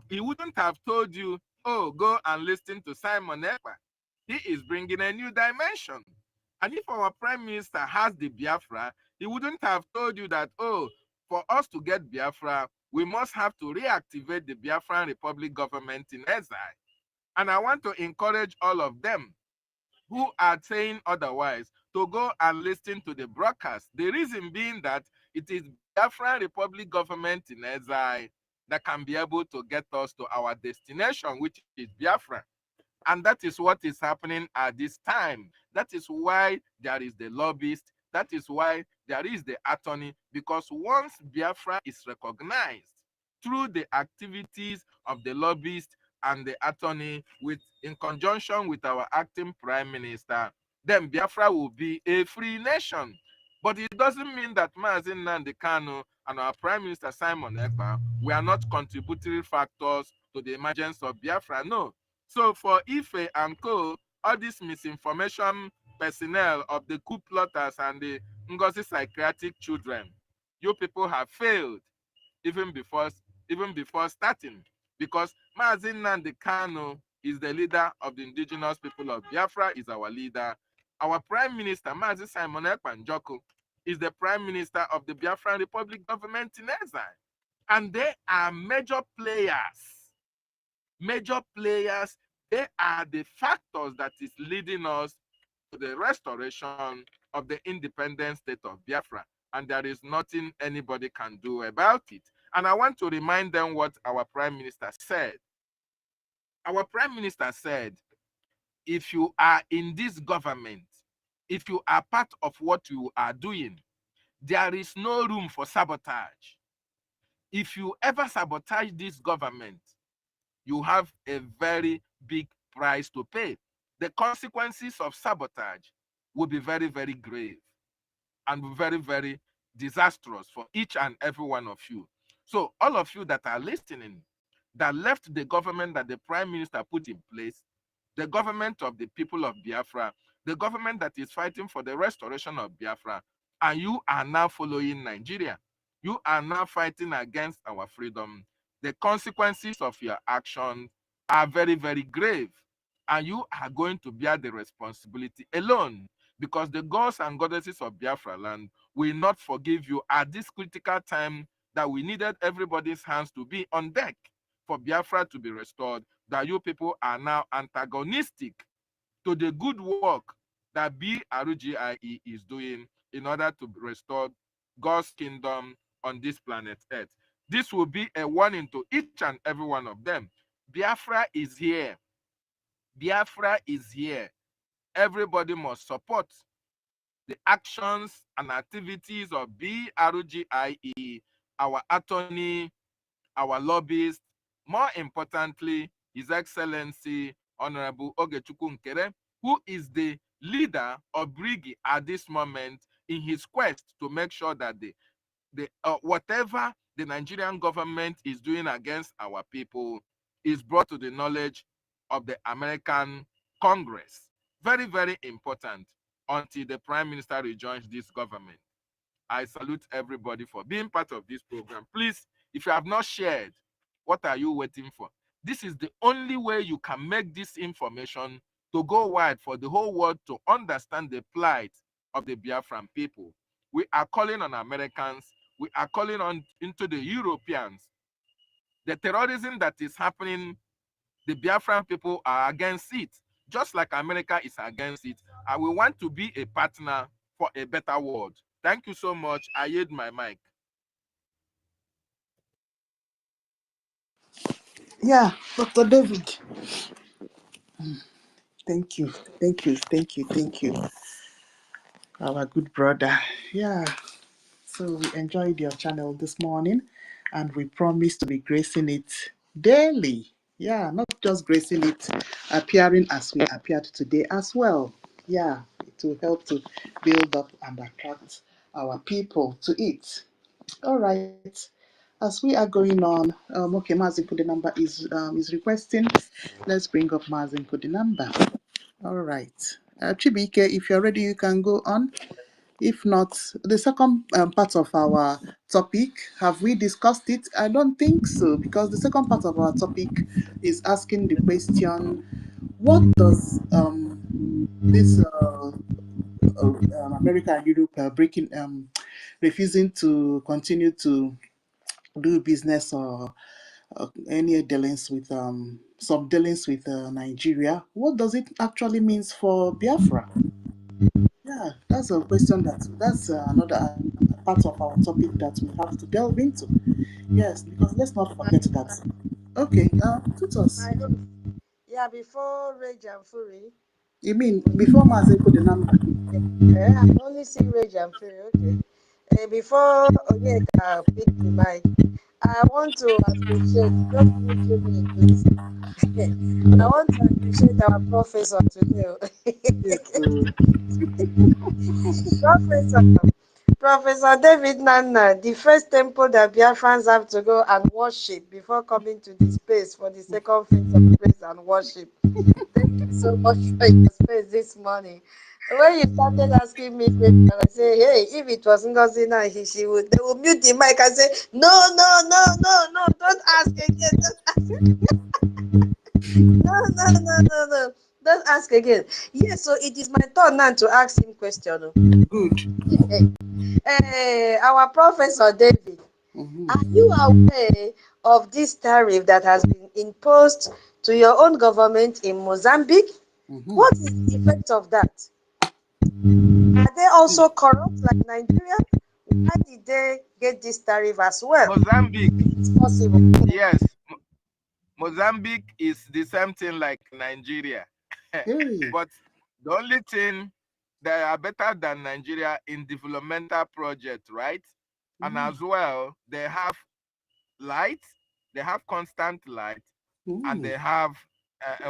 Speaker 9: He wouldn't have told you, oh, go and listen to Simon Ekpa. He is bringing a new dimension. And if our prime minister has the Biafra, he wouldn't have told you that, oh, for us to get Biafra, we must have to reactivate the Biafran Republic government in exile. And I want to encourage all of them who are saying otherwise to go and listen to the broadcast. The reason being that it is Biafran Republic government in exile that can be able to get us to our destination, which is Biafra. And that is what is happening at this time. That is why there is the lobbyist. That is why there is the attorney. Because once Biafra is recognized through the activities of the lobbyist and the attorney, in conjunction with our acting prime minister, then Biafra will be a free nation. But it doesn't mean that Nnamdi Kanu and our prime minister Simon Ekpa were not contributory factors to the emergence of Biafra. No. So for Ife and co, all this misinformation personnel of the coup plotters and the NGOZI psychiatric children, you people have failed even before starting, because Nnamdi Kanu is the leader of the indigenous people of Biafra, is our leader. Our prime minister, Simon Ekpa Njoko, is the prime minister of the Biafran Republic government in exile. And they are major players. Major players, they are the factors that is leading us to the restoration of the independent state of Biafra. And there is nothing anybody can do about it. And I want to remind them what our prime minister said. Our prime minister said, if you are in this government, if you are part of what you are doing, there is no room for sabotage. If you ever sabotage this government, you have a very big price to pay. The consequences of sabotage will be very, very grave and very, very disastrous for each and every one of you. So all of you that are listening, that left the government that the prime minister put in place, the government of the people of Biafra, the government that is fighting for the restoration of Biafra, and you are now following Nigeria. You are now fighting against our freedom. The consequences of your actions are very, very grave, and you are going to bear the responsibility alone, because the gods and goddesses of Biafra land will not forgive you at this critical time that we needed everybody's hands to be on deck for Biafra to be restored, that you people are now antagonistic to the good work that Brgie is doing in order to restore God's kingdom on this planet Earth. This will be a warning to each and every one of them. Biafra is here. Biafra is here. Everybody must support the actions and activities of Brgie, our attorney, our lobbyist, more importantly, His Excellency Honorable Ogechukwu Nkere, who is the leader of Brgie at this moment in his quest to make sure that whatever the Nigerian government is doing against our people is brought to the knowledge of the American Congress. Very, very important until the Prime Minister rejoins this government. I salute everybody for being part of this program. Please, if you have not shared, what are you waiting for? This is the only way you can make this information to go wide for the whole world to understand the plight of the Biafran people. We are calling on Americans. We are calling on into the Europeans. The terrorism that is happening, the Biafran people are against it, just like America is against it. And we want to be a partner for a better world. Thank you so much. I yield my mic.
Speaker 2: Yeah, Dr. David. Thank you. Thank you. Thank you. Thank you. Our good brother. Yeah. So we enjoyed your channel this morning and we promise to be gracing it daily. Yeah, not just gracing it, appearing as we appeared today as well. Yeah, it will help to build up and attract our people to it. All right. As we are going on, okay, Mazin Number is requesting. Let's bring up Mazin Number. All right. Chibike, if you're ready, you can go on. If not, the second part of our topic, have we discussed it? I don't think so, because the second part of our topic is asking the question, what does this America and Europe refusing to continue to do business or any dealings with some dealings with Nigeria, what does it actually means for Biafra? Yeah, that's a question that's another part of our topic that we have to delve into. Yes, because let's not forget that. Okay, tutors.
Speaker 4: My own. Yeah, before Rage and Fury.
Speaker 2: You mean before Mazen put the number?
Speaker 4: I only see Rage and Fury. Okay. Before Onyeka pick the mic, I want to appreciate, just give me, please. I want to appreciate our professor today.
Speaker 2: Yes. So,
Speaker 4: Professor, Professor David Nana, the first temple that Biafrans have to go and worship before coming to the space for the second phase of praise and worship. Thank you so much for your space this morning. When you started asking me questions, I say, hey, if it was NGOZI now, they would mute the mic and say, no, no, no, no, no, don't ask again, don't ask. No, no, no, no, no, don't ask again. Yes, so it is my turn now to ask him question.
Speaker 2: good.
Speaker 4: Our Professor David,
Speaker 2: Mm-hmm.
Speaker 4: are you aware of this tariff that has been imposed to your own government in Mozambique?
Speaker 2: Mm-hmm.
Speaker 4: What is the effect of that? Are they also corrupt like Nigeria? Why did they get this tariff as well?
Speaker 9: Mozambique,
Speaker 4: It's possible.
Speaker 9: yes. Mozambique is the same thing like Nigeria.
Speaker 2: Hey.
Speaker 9: But the only thing, they are better than Nigeria in developmental project, right? And
Speaker 2: Mm.
Speaker 9: as well, they have light, they have constant light, and
Speaker 2: Mm.
Speaker 9: they have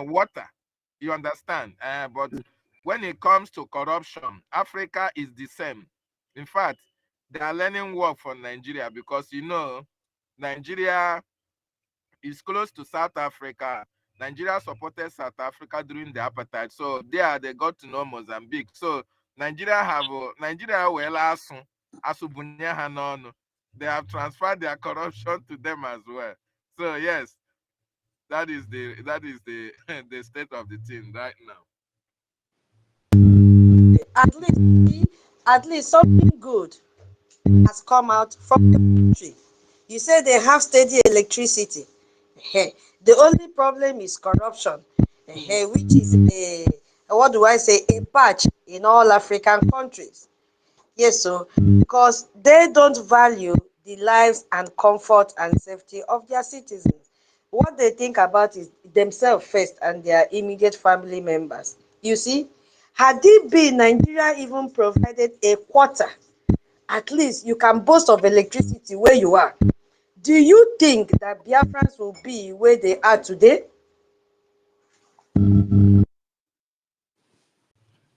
Speaker 9: water. You understand? But when it comes to corruption, Africa is the same. In fact, they are learning work from Nigeria because, Nigeria is close to South Africa. Nigeria supported South Africa during the apartheid. So there they got to know Mozambique. So Nigeria well they have transferred their corruption to them as well. So yes, that is the the state of the thing right now.
Speaker 4: At least something good has come out from the country. You say they have steady electricity. The only problem is corruption, which is what do I say, a patch in all African countries. Yes, so because they don't value the lives and comfort and safety of their citizens. What they think about is themselves first and their immediate family members. You see, had it been Nigeria even provided a quarter, at least you can boast of electricity where you are. Do you think that Biafrans will be where they are today?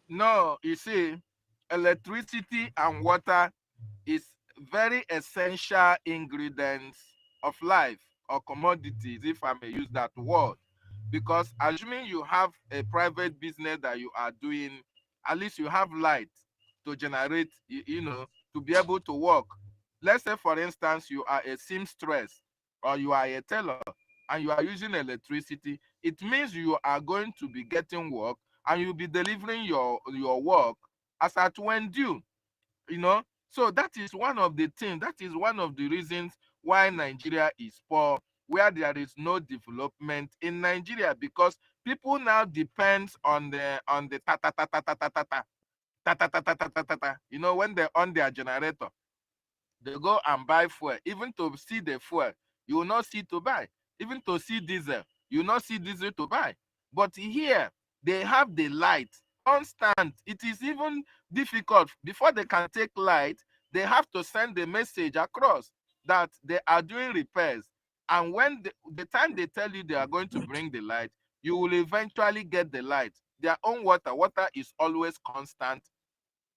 Speaker 9: No, you see, electricity and water is very essential ingredients of life or commodities, if I may use that word. Because assuming you have a private business that you are doing, at least you have light to generate, to be able to work. Let's say, for instance, you are a seamstress or you are a tailor and you are using electricity. It means you are going to be getting work and you'll be delivering your work as at when due, you know. So that is one of the things, that is one of the reasons why Nigeria is poor, where there is no development in Nigeria, because people now depends on the ta ta ta ta ta ta ta ta ta ta ta ta ta ta ta ta. You know, when they're on their generator, they go and buy fuel. Even to see the fuel, you will not see to buy. Even to see diesel, you will not see diesel to buy. But here, they have the light constant. It is even difficult. Before they can take light, they have to send the message across that they are doing repairs. And when the time they tell you they are going to bring the light, you will eventually get the light. Their own water is always constant.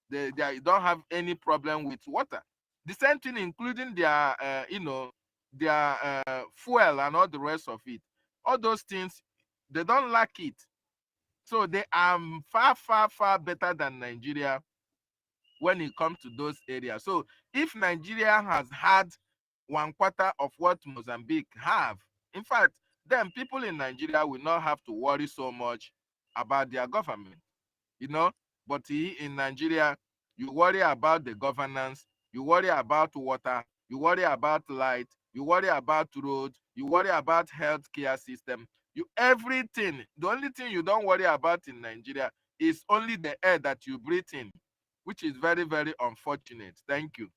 Speaker 9: They don't have any problem with water. The same thing, including their, their fuel and all the rest of it. All those things, they don't lack it. So they are far, far, far better than Nigeria when it comes to those areas. So if Nigeria has had 1/4 of what Mozambique have, in fact, then people in Nigeria will not have to worry so much about their government, you know. But in Nigeria, you worry about the governance, you worry about water, you worry about light, you worry about road, you worry about healthcare system, you everything. The only thing you don't worry about in Nigeria is only the air that you breathe in, which is very, very unfortunate. Thank you.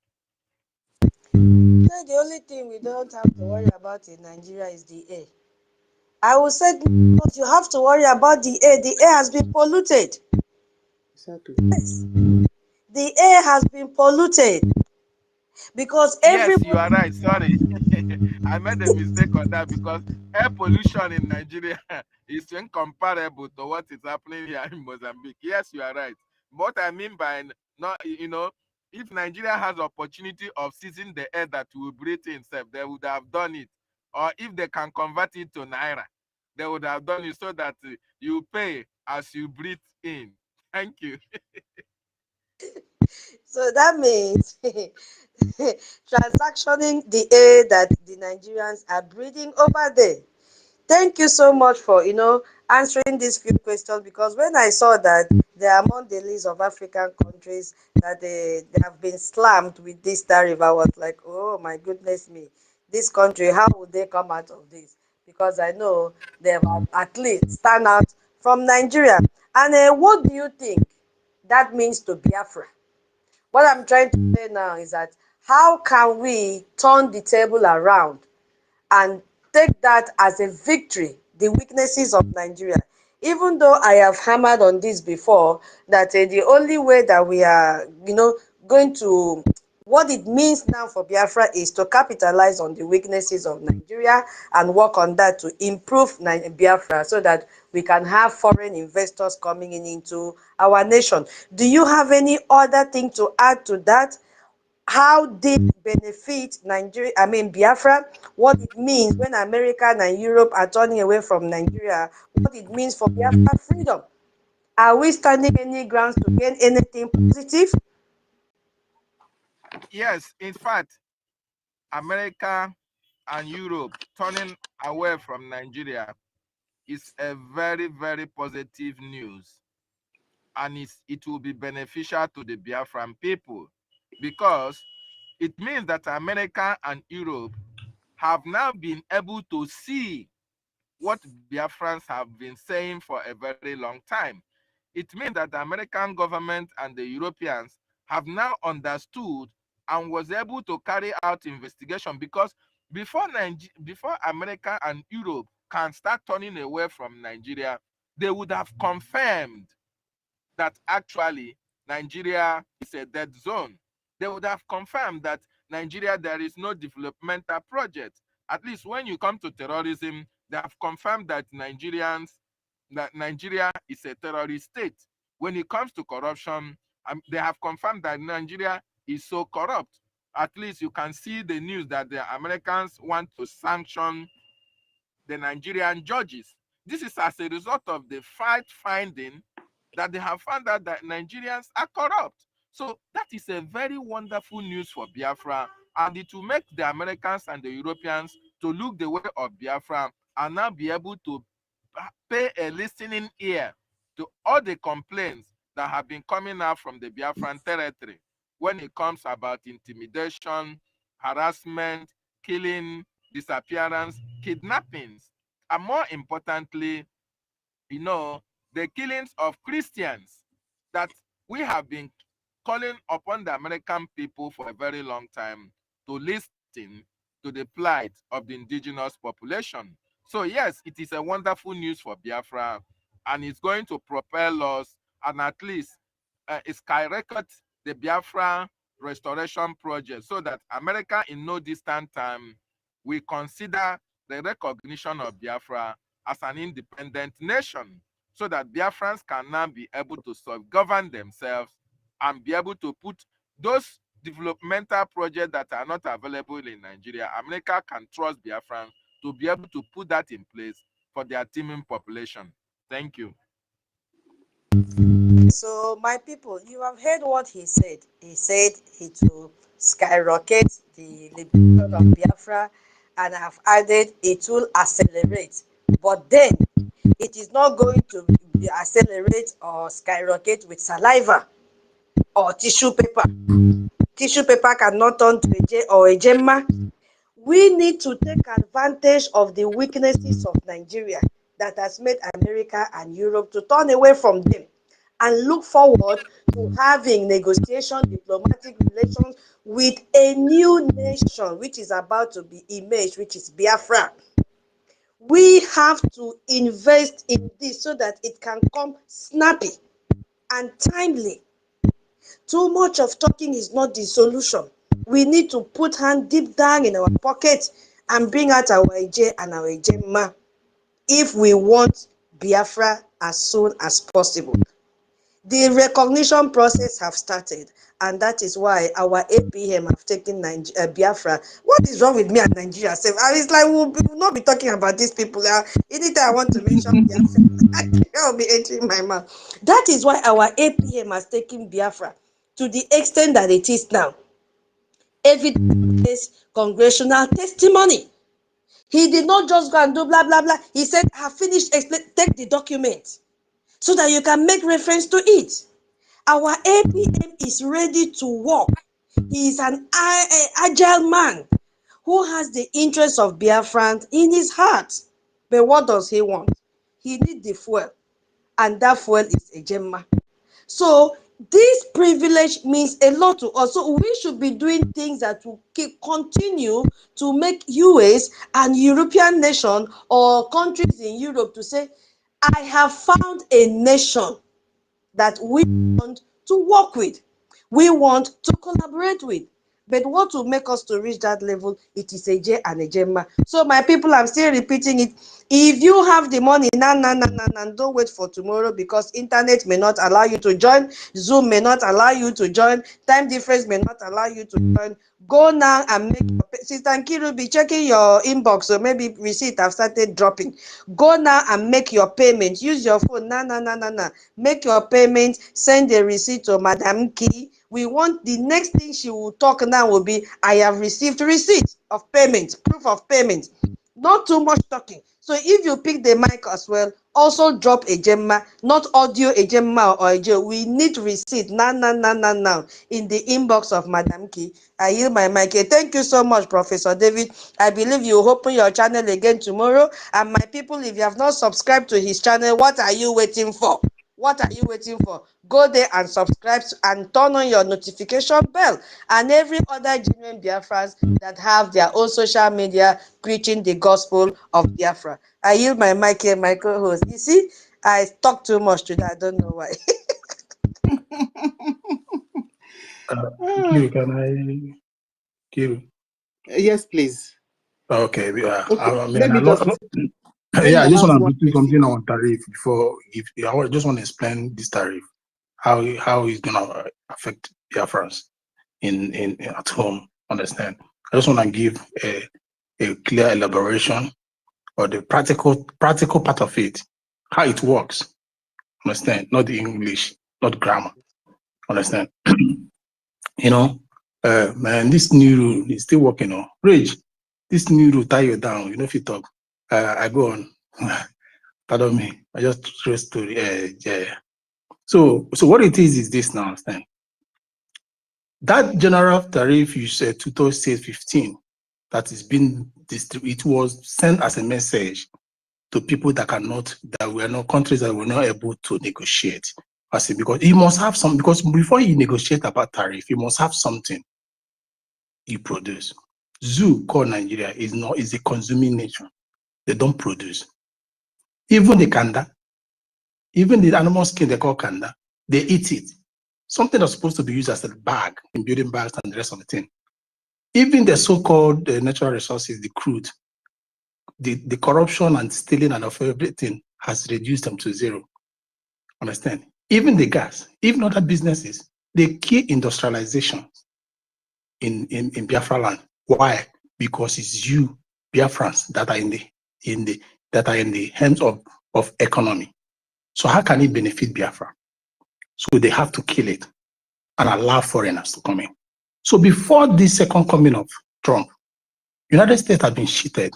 Speaker 4: So the only thing we don't have to worry about in Nigeria is the air. I will say you have to worry about the air. The air has been polluted.
Speaker 2: Exactly.
Speaker 4: Yes. The air has been polluted because
Speaker 9: Yes, you
Speaker 4: everybody.
Speaker 9: are right. Sorry. I made a mistake on that because air pollution in Nigeria is incomparable to what is happening here in Mozambique. Yes, you are right. What I mean by not, if Nigeria has opportunity of seizing the air that we breathe in, they would have done it. Or if they can convert it to naira, they would have done it so that you pay as you breathe in. Thank you.
Speaker 4: So that means transactioning the air that the Nigerians are breathing over there. Thank you so much for answering these few questions, because when I saw that they are among the list of African countries that they have been slammed with this tariff, I was like, oh my goodness me, this country, how would they come out of this? Because I know they have at least stand out from Nigeria. And what do you think that means to Biafra? What I'm trying to say now is that how can we turn the table around and take that as a victory, the weaknesses of Nigeria? Even though I have hammered on this before, that the only way that we are, going to, what it means now for Biafra is to capitalize on the weaknesses of Nigeria and work on that to improve Biafra so that we can have foreign investors coming into our nation. Do you have any other thing to add to that? How they benefit Nigeria, I mean Biafra, what it means when America and Europe are turning away from Nigeria, what it means for Biafra freedom. Are we standing any grounds to gain anything positive?
Speaker 9: Yes, in fact, America and Europe turning away from Nigeria is a very, very positive news. And it will be beneficial to the Biafran people, because it means that America and Europe have now been able to see what Biafrans have been saying for a very long time. It means that the American government and the Europeans have now understood and was able to carry out investigation, because before America and Europe can start turning away from Nigeria, they would have confirmed that actually Nigeria is a dead zone. They would have confirmed that Nigeria, there is no developmental project. At least when you come to terrorism, they have confirmed that Nigeria is a terrorist state. When it comes to corruption, they have confirmed that Nigeria is so corrupt. At least you can see the news that the Americans want to sanction the Nigerian judges. This is as a result of the fact finding that they have found out that Nigerians are corrupt. So that is a very wonderful news for Biafra, and it will make the Americans and the Europeans to look the way of Biafra and now be able to pay a listening ear to all the complaints that have been coming out from the Biafran territory when it comes about intimidation, harassment, killing, disappearance, kidnappings, and more importantly, you know, the killings of Christians that we have been calling upon the American people for a very long time to listen to the plight of the indigenous population. So yes, it is a wonderful news for Biafra, and it's going to propel us and at least skyrocket the Biafra restoration project so that America in no distant time will consider the recognition of Biafra as an independent nation, so that Biafrans can now be able to self-govern themselves and be able to put those developmental projects that are not available in Nigeria. America can trust Biafrans to be able to put that in place for their teeming population. Thank you.
Speaker 4: So, my people, you have heard what he said. He said it will skyrocket the liberation of Biafra, and have added it will accelerate. But then, it is not going to accelerate or skyrocket with saliva or tissue paper. Tissue paper cannot turn to a J or a Gemma. We need to take advantage of the weaknesses of Nigeria that has made America and Europe to turn away from them and look forward to having negotiation, diplomatic relations with a new nation which is about to be emerged, which is Biafra. We have to invest in this so that it can come snappy and timely. Too much of talking is not the solution. We need to put hand deep down in our pocket and bring out our Eje and our Ejema if we want Biafra as soon as possible. The recognition process have started, and that is why our APM have taken Biafra. What is wrong with me and Nigeria? It's like we'll not be talking about these people. Anytime I want to mention Biafra, I'll be entering my mouth. That is why our APM has taken Biafra to the extent that it is now. Evidence, congressional testimony. He did not just go and do blah, blah, blah. He said, I have finished, take the document so that you can make reference to it. Our APM is ready to work. He is an agile man who has the interests of Biafrans in his heart. But what does he want? He needs the fuel, and that fuel is a Gemma. So this privilege means a lot to us. So we should be doing things that will continue to make US and European nation or countries in Europe to say, I have found a nation that we want to work with, we want to collaborate with. But what will make us to reach that level? It is a J and a Gemma. So my people, I'm still repeating it. If you have the money, don't wait for tomorrow, because internet may not allow you to join, Zoom may not allow you to join, time difference may not allow you to join. Go now and make your Sister Nkiru, be checking your inbox, so maybe receipt have started dropping. Go now and make your payment. Use your phone. Make your payment. Send the receipt to Madam Key. We want the next thing she will talk now will be, I have received receipt of payment, proof of payment. Not too much talking. So if you pick the mic as well, also drop a Gemma, not audio a Gemma or a J. We need receipt now in the inbox of Madam Key. I yield my mic. Thank you so much, Professor David. I believe you will open your channel again tomorrow. And my people, if you have not subscribed to his channel, what are you waiting for? What are you waiting for? Go there and subscribe and turn on your notification bell, and every other genuine Biafrans that have their own social media preaching the gospel of Biafra. I yield my mic here, my co-host. You see, I talk too much today. I don't know why.
Speaker 6: Kiru, can I? Kiru.
Speaker 2: Yes, please.
Speaker 6: Okay, yeah.
Speaker 2: Okay,
Speaker 6: I mean,
Speaker 2: let me just
Speaker 6: yeah, I just
Speaker 2: ask
Speaker 6: want
Speaker 2: one
Speaker 6: to do
Speaker 2: question.
Speaker 6: something on tariff before. If I just want to explain this tariff, how it's gonna affect Biafrans in at home. Understand? I just want to give a clear elaboration or the practical part of it, how it works. Understand? Not the English, not grammar. Understand? You know, man, this new rule is still working on. Rage, this new rule tie you down. You know, if you talk, I go on. Pardon me. I just throw a story. Yeah. So what it is this now, Stan? That general tariff you said 2015 that is being distributed, it was sent as a message to people that were not countries that were not able to negotiate. I say because you must have some, because before you negotiate about tariff, you must have something you produce. Zoo called Nigeria is a consuming nation. They don't produce. Even the kanda, even the animal skin they call kanda, they eat it. Something that's supposed to be used as a bag in building bags and the rest of the thing. Even the so-called natural resources, the crude, the corruption and stealing and of everything has reduced them to zero. Understand? Even the gas, even other businesses, they kill industrialization in Biafra land. Why? Because it's you, Biafrans, that are in the hands of economy. So how can it benefit Biafra? So they have to kill it and allow foreigners to come in. So before this second coming of Trump, United States have been cheated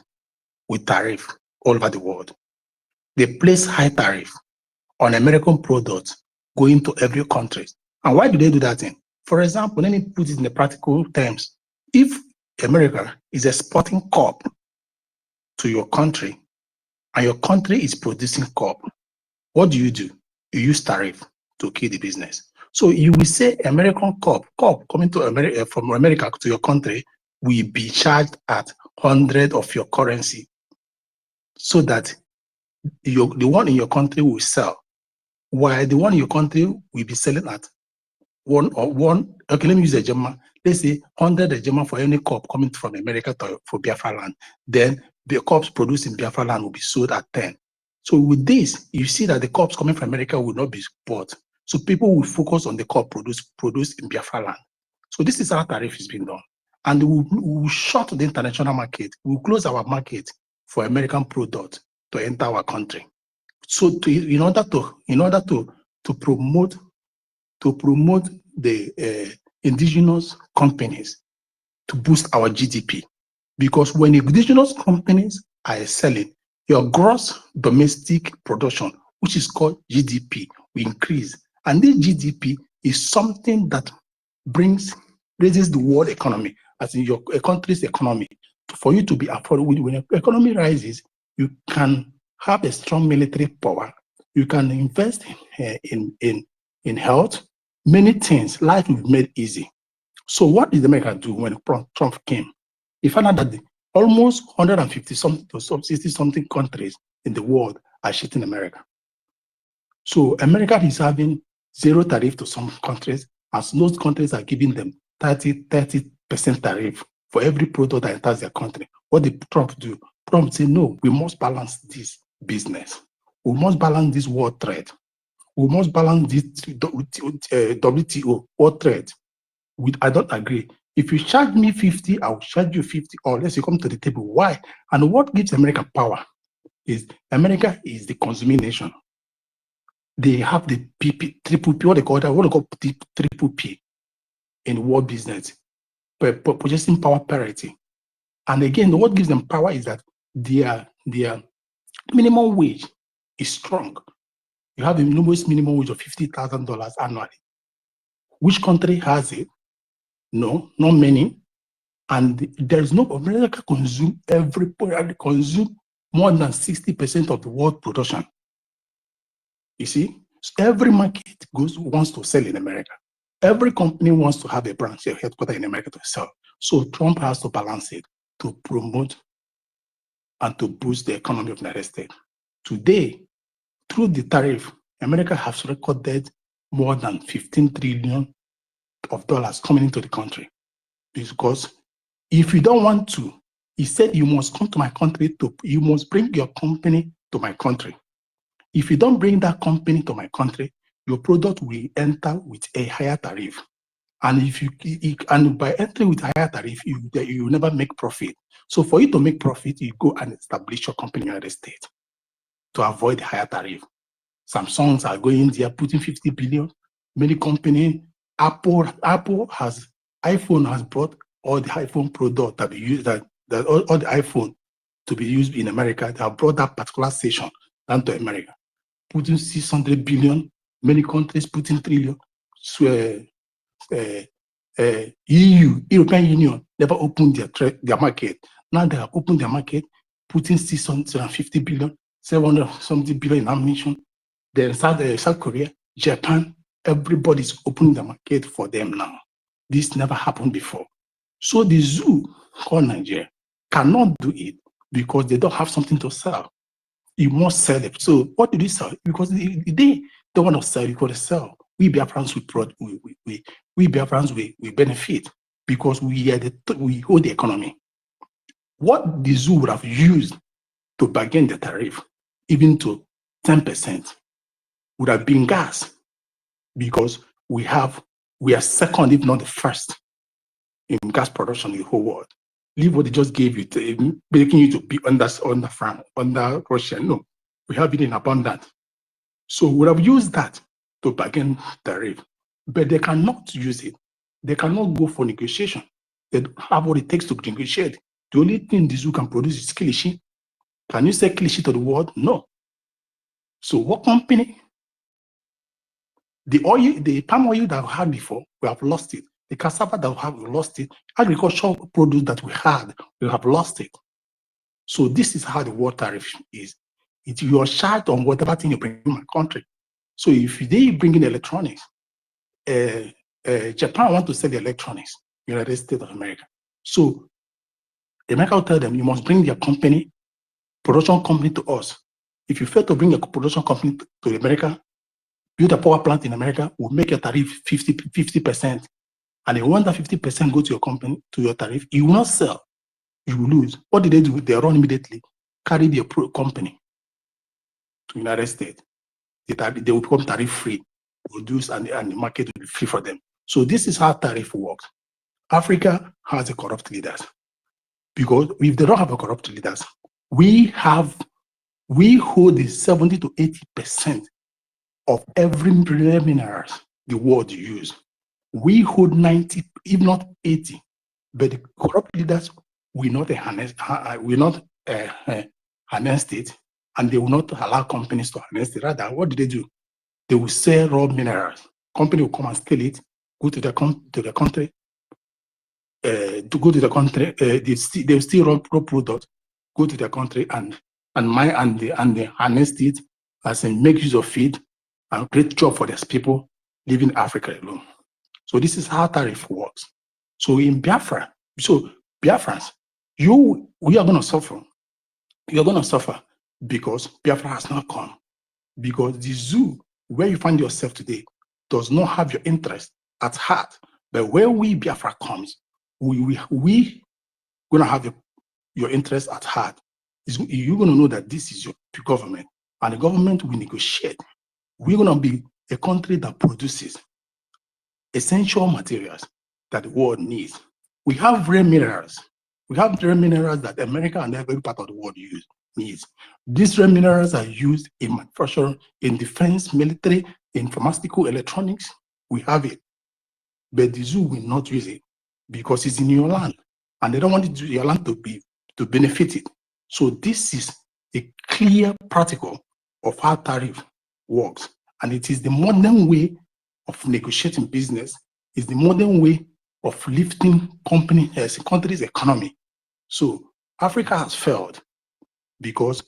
Speaker 6: with tariff all over the world. They place high tariff on American products going to every country. And why do they do that thing? For example, let me put it in the practical terms. If America is exporting corn to your country and your country is producing corn, what do? You use tariff to kill the business. So you will say American corn coming to America from America to your country will be charged at 100 of your currency, so that the one in your country will sell, while the one in your country will be selling at one. Okay, let me use a German. Let's say 100 German for any cup coming from America for Biafra land. Then the cups produced in Biafra land will be sold at 10. So with this, you see that the cups coming from America will not be bought. So people will focus on the cup produced in Biafra land. So this is how tariff is being done. And we will shut the international market. We will close our market for American products to enter our country. So in order to promote the indigenous companies, to boost our GDP. Because when indigenous companies are selling, your gross domestic production, which is called GDP, will increase. And this GDP is something that raises the world economy, as in your country's economy. For you to be affordable, when your economy rises, you can have a strong military power. You can invest in health, many things. Life will be made easy. So what did America do when Trump came? He found out that almost 150 something to 60 something countries in the world are shitting America. So America is having zero tariff to some countries, as those countries are giving them 30% tariff for every product that enters their country. What did Trump do? Trump said, no, we must balance this business. We must balance this world trade. We must balance this WTO world trade. I don't agree. If you charge me 50, I will charge you 50, or unless you come to the table. Why? And what gives America power is America is the consuming nation. They have the triple P, what they call that, what they call triple P in world business, purchasing power parity. And again, what gives them power is that their minimum wage is strong. You have a minimum wage of $50,000 annually. Which country has it? No, not many. And there's no America consume more than 60% of the world production. You see, so every market wants to sell in America. Every company wants to have a branch, a headquarters in America to sell. So Trump has to balance it to promote and to boost the economy of the United States. Today, through the tariff, America has recorded more than $15 trillion coming into the country. Because if you don't want to, he said you must come to my country, you must bring your company to my country. If you don't bring that company to my country, your product will enter with a higher tariff. And by entering with higher tariff, you will never make profit. So for you to make profit, you go and establish your company in the United States to avoid the higher tariff. Samsungs are going there, putting 50 billion. Many companies, Apple has iPhone has brought all the iPhone product that we use, that all the iPhone to be used in America. They have brought that particular station down to America, putting 600 billion, many countries putting trillion. So, EU, European Union, never opened their market. Now they have opened their market, putting 650 billion, 700 something billion in ammunition. Then South Korea, Japan, everybody's opening the market for them now. This never happened before. So the zoo called Nigeria cannot do it because they don't have something to sell. You must sell it. So what do they sell? Because they don't want to sell, because they sell. We Biafrans we benefit because we hold the economy. What the zoo would have used to bargain the tariff, even to 10%, would have been gas, because we are second, if not the first, in gas production in the whole world. Leave what they just gave you, making you to be under Russia. No, we have it in abundance. So we would have used that to bargain tariff, but they cannot use it. They cannot go for negotiation. They don't have what it takes to negotiate. The only thing the zoo can produce is kilishi. Can you say kilishi to the world? No. So what company? The oil, the palm oil that we had before, we have lost it. The cassava that we have, we lost it. Agricultural produce that we had, we have lost it. So this is how the world tariff is. You are charged on whatever thing you bring in my country. So if they bring in electronics, Japan want to sell the electronics, United States of America. So America will tell them, you must bring your company, production company to us. If you fail to bring a production company to America, build a power plant in America, we'll make your tariff 50%. And when that 50% go to your company, to your tariff, you will not sell, you will lose. What did they do? They run immediately, carry their company to the United States. They will become tariff free, produce, and the market will be free for them. So this is how tariff works. Africa has a corrupt leaders, because if they don't have a corrupt leaders, we hold the 70 to 80% of every minerals the world use. We hold 90, if not 80, but the corrupt leaders will not harness it, and they will not allow companies to harness it. Rather, what do? They will sell raw minerals. Company will come and steal it, go to the country, they will steal raw products, go to the country and mine and they harness it, as in make use of it, and create job for these people living in Africa alone. So this is how tariff works. So in Biafra, Biafrans, we are going to suffer. You're going to suffer because Biafra has not come. Because the zoo, where you find yourself today, does not have your interest at heart. But where we Biafra comes, we going to have your interest at heart. You're going to know that this is your government, and the government will negotiate. We're going to be a country that produces essential materials that the world needs. We have rare minerals. We have rare minerals that America and every part of the world needs. These rare minerals are used in manufacturing, in defense, military, in pharmaceutical, electronics. We have it. But the zoo will not use it because it's in your land, and they don't want your land to benefit it. So this is a clear practical of how tariff works. And it is the modern way of negotiating business, is the modern way of lifting countries' economy. So Africa has failed because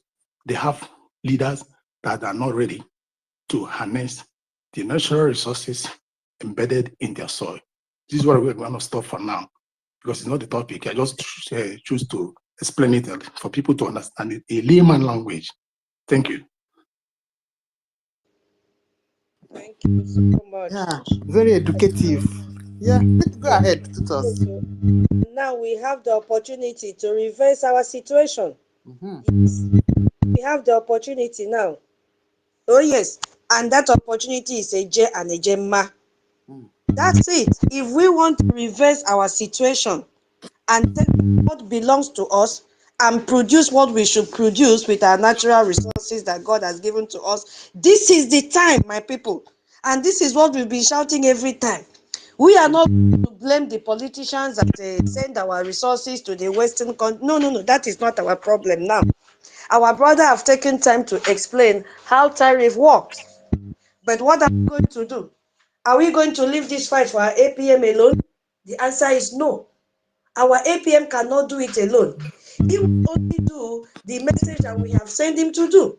Speaker 6: they have leaders that are not ready to harness the natural resources embedded in their soil. This is what we're going to stop for now, because it's not the topic. I just choose to explain it for people to understand it in layman language. Thank you.
Speaker 4: Thank you so much.
Speaker 2: Yeah, very educative. Yeah, go ahead, Tutos.
Speaker 4: Now we have the opportunity to reverse our situation. Yes. We have the opportunity now. Oh yes, and that opportunity is a J and a Gemma. That's it. If we want to reverse our situation and take what belongs to us and produce what we should produce with our natural resources that God has given to us, this is the time, my people. And this is what we've been shouting every time. We are not going to blame the politicians that send our resources to the Western country. No, no, no, that is not our problem now. Our brother have taken time to explain how tariff works. But what are we going to do? Are we going to leave this fight for our APM alone? The answer is no. Our APM cannot do it alone. He will only do the message that we have sent him to do.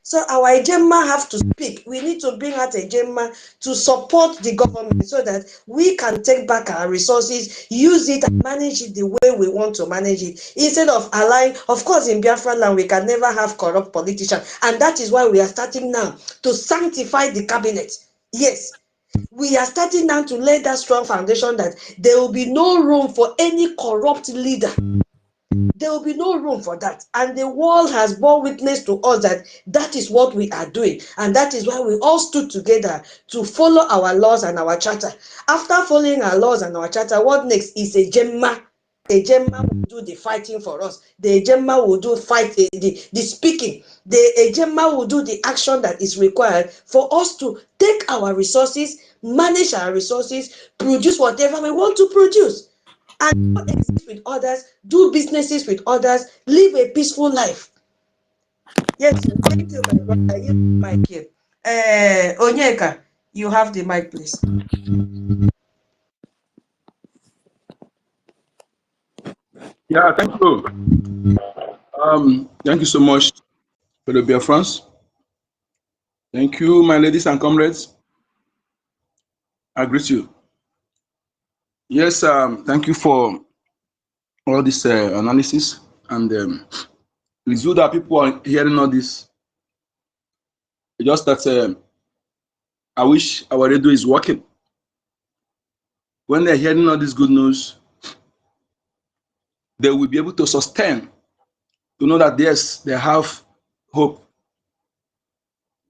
Speaker 4: So our Ejema have to speak. We need to bring out Ejema to support the government so that we can take back our resources, use it and manage it the way we want to manage it. Instead of allowing, of course in Biafra land we can never have corrupt politicians, and that is why we are starting now to sanctify the cabinet. Yes, we are starting now to lay that strong foundation that there will be no room for any corrupt leader. There will be no room for that. And the world has borne witness to us that that is what we are doing. And that is why we all stood together to follow our laws and our charter. After following our laws and our charter, what next is a Gemma. The Gemma will do the fighting for us. The Gemma will do the speaking. The Gemma will do the action that is required for us to take our resources, manage our resources, produce whatever we want to produce, and exist with others, do businesses with others, live a peaceful life. Yes, thank you, my brother. You mic here. Onyeka, you have the mic, please.
Speaker 10: Yeah, thank you. Thank you so much for the BIAFRANS. Thank you, my ladies and comrades. I greet you. Yes, thank you for all this analysis, and it's good that people are hearing all this. Just that I wish our radio is working. When they're hearing all this good news, they will be able to sustain, to know that yes, they have hope.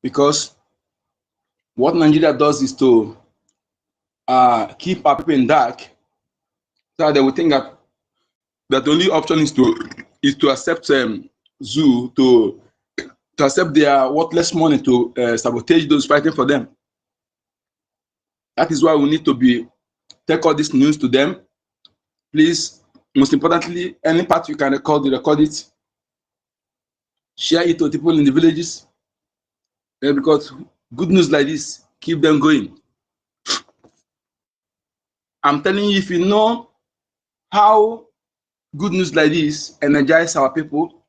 Speaker 10: Because what Nigeria does is to keep our people in dark, so that they will think that the only option is to accept zoo, to accept their worthless money, to sabotage those fighting for them. That is why we need to take all this news to them. Please, most importantly, any part you can record it. Share it to people in the villages, because good news like this keep them going. I'm telling you, if you know how good news like this energize our people,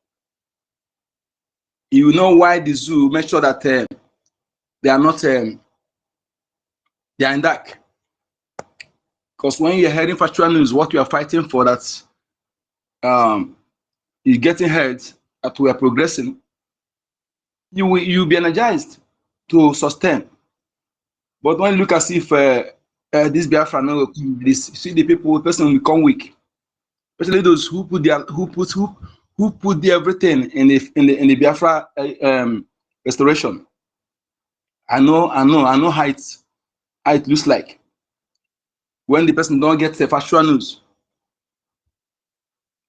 Speaker 10: you know why the zoo make sure that they are not they are in dark. Because when you're hearing factual news, what you are fighting for, that is getting hurt, that we are progressing, you'll be energized to sustain. But when you look as if this Biafra no this, see the person will become weak, especially those who put everything in the Biafra restoration. I know how it looks like when the person don't get the factual news.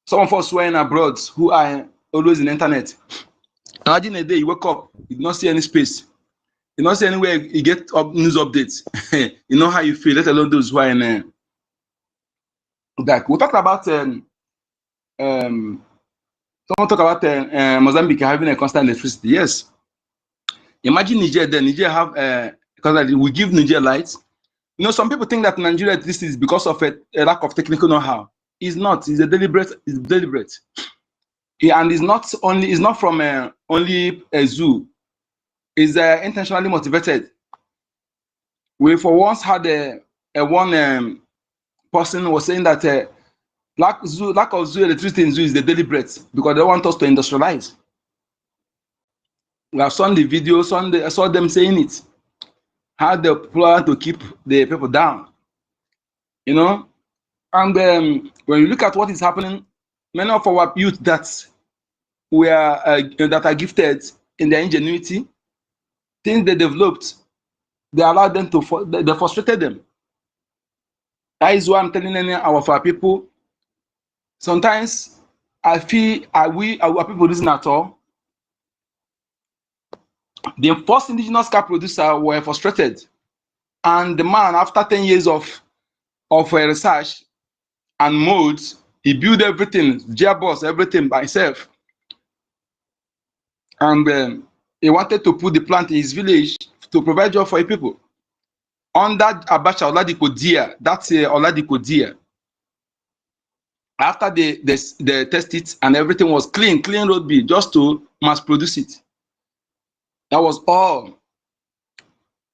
Speaker 10: Some of us who are in abroad, who are always in the internet, imagine a day you wake up, you do not see any space, you don't see anywhere you get news updates. You know how you feel, let alone those who are in that. We talked about someone talk about Mozambique having a constant electricity. Yes. Imagine Niger then. Niger have because we give Niger lights. You know, some people think that Nigeria this is because of a lack of technical know-how. It's not. It's deliberate. Yeah, and it's not from only a zoo. It's intentionally motivated. We for once had one person was saying that lack of zoo electricity in zoo is deliberate because they want us to industrialize. We have seen the videos, I saw them saying it. How they plan to keep the people down, you know. And when you look at what is happening, many of our youth that are gifted in their ingenuity, things they developed, they allowed them to, they frustrated them. That is why I'm telling our people, sometimes I feel our people listen at all. The first indigenous car producer were frustrated And the man, after 10 years of research and modes, he built everything, gearbox, everything by himself. And he wanted to put the plant in his village to provide job for the people. Under Abacha Oladipo Dia, that's Oladipo Dia. After they test it and everything was clean road bill, just to mass produce it. That was all.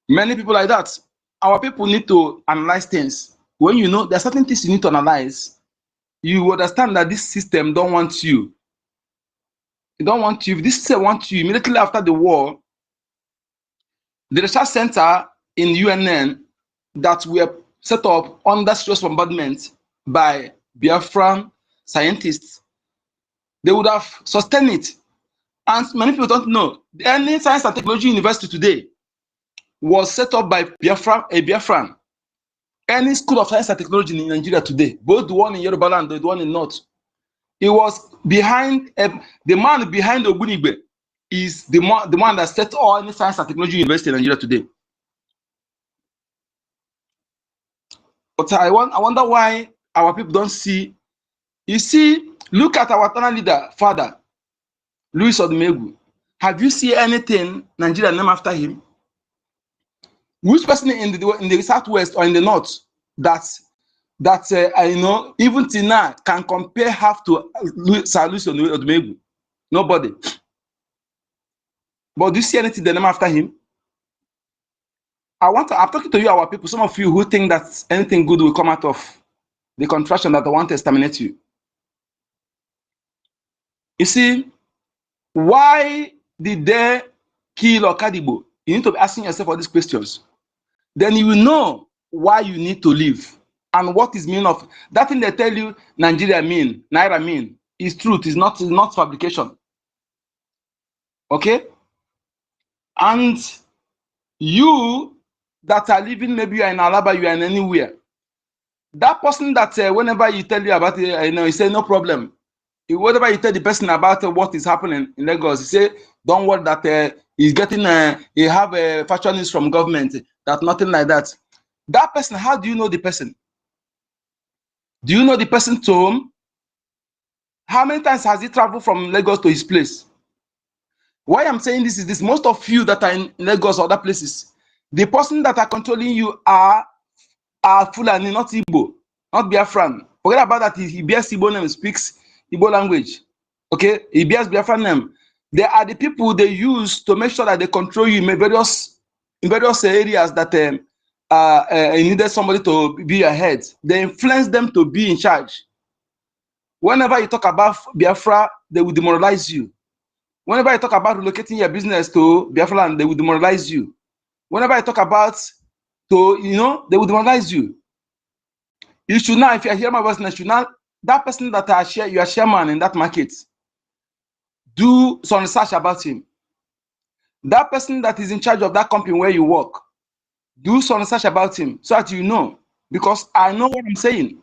Speaker 10: Many people like that. Our people need to analyze things. When you know there are certain things you need to analyze, you understand that this system don't want you. It don't want you. If this system wants you, immediately after the war, the research center in UNN that were set up under serious bombardment by Biafran scientists, they would have sustained it. And many people don't know. Any science and technology university today was set up by Biafra, a Biafran. Any school of science and technology in Nigeria today, both the one in Yoruba land and the one in North, it was behind the man behind Ogunigbe is the man that set all any science and technology university in Nigeria today. But I wonder why our people don't see. You see, look at our eternal leader, Father Louis Odumegwu. Have you seen anything Nigeria named after him? Which person in the southwest or in the north that I know even till now can compare half to Sir Louis Odumegwu? Nobody. But do you see anything they name after him? I'm talking to you, our people, some of you who think that anything good will come out of the contraction that I want to exterminate you. You see, why did they kill Okadibo? You need to be asking yourself all these questions. Then you will know why you need to live and what is meaning of that thing they tell you Nigeria mean, Naira mean, is truth, is not fabrication. Okay? And you that are living, maybe you are in Alaba, you are in anywhere. That person that whenever you tell you about it, you say no problem. Whatever you tell the person about what is happening in Lagos, you say don't worry that he's getting he have a factual news from government, that nothing like that. That person, how do you know the person? Do you know the person to home? How many times has he traveled from Lagos to his place? Why I'm saying this is this: most of you that are in Lagos or other places, the person that are controlling you are Fulani, not Igbo, not Biafran. Forget about that. He bears Igbo name, speaks Igbo language. Okay, he bears Biafran name. They are the people they use to make sure that they control you in various areas that needed somebody to be ahead. They influence them to be in charge. Whenever you talk about Biafra, they will demoralize you. Whenever you talk about relocating your business to Biafra, they will demoralize you. Whenever I talk about they will demoralize you. You should now, if you are hearing my voice, you should now, that person that you are chairman in that market, do some research about him. That person that is in charge of that company where you work, do some research about him so that you know. Because I know what I'm saying.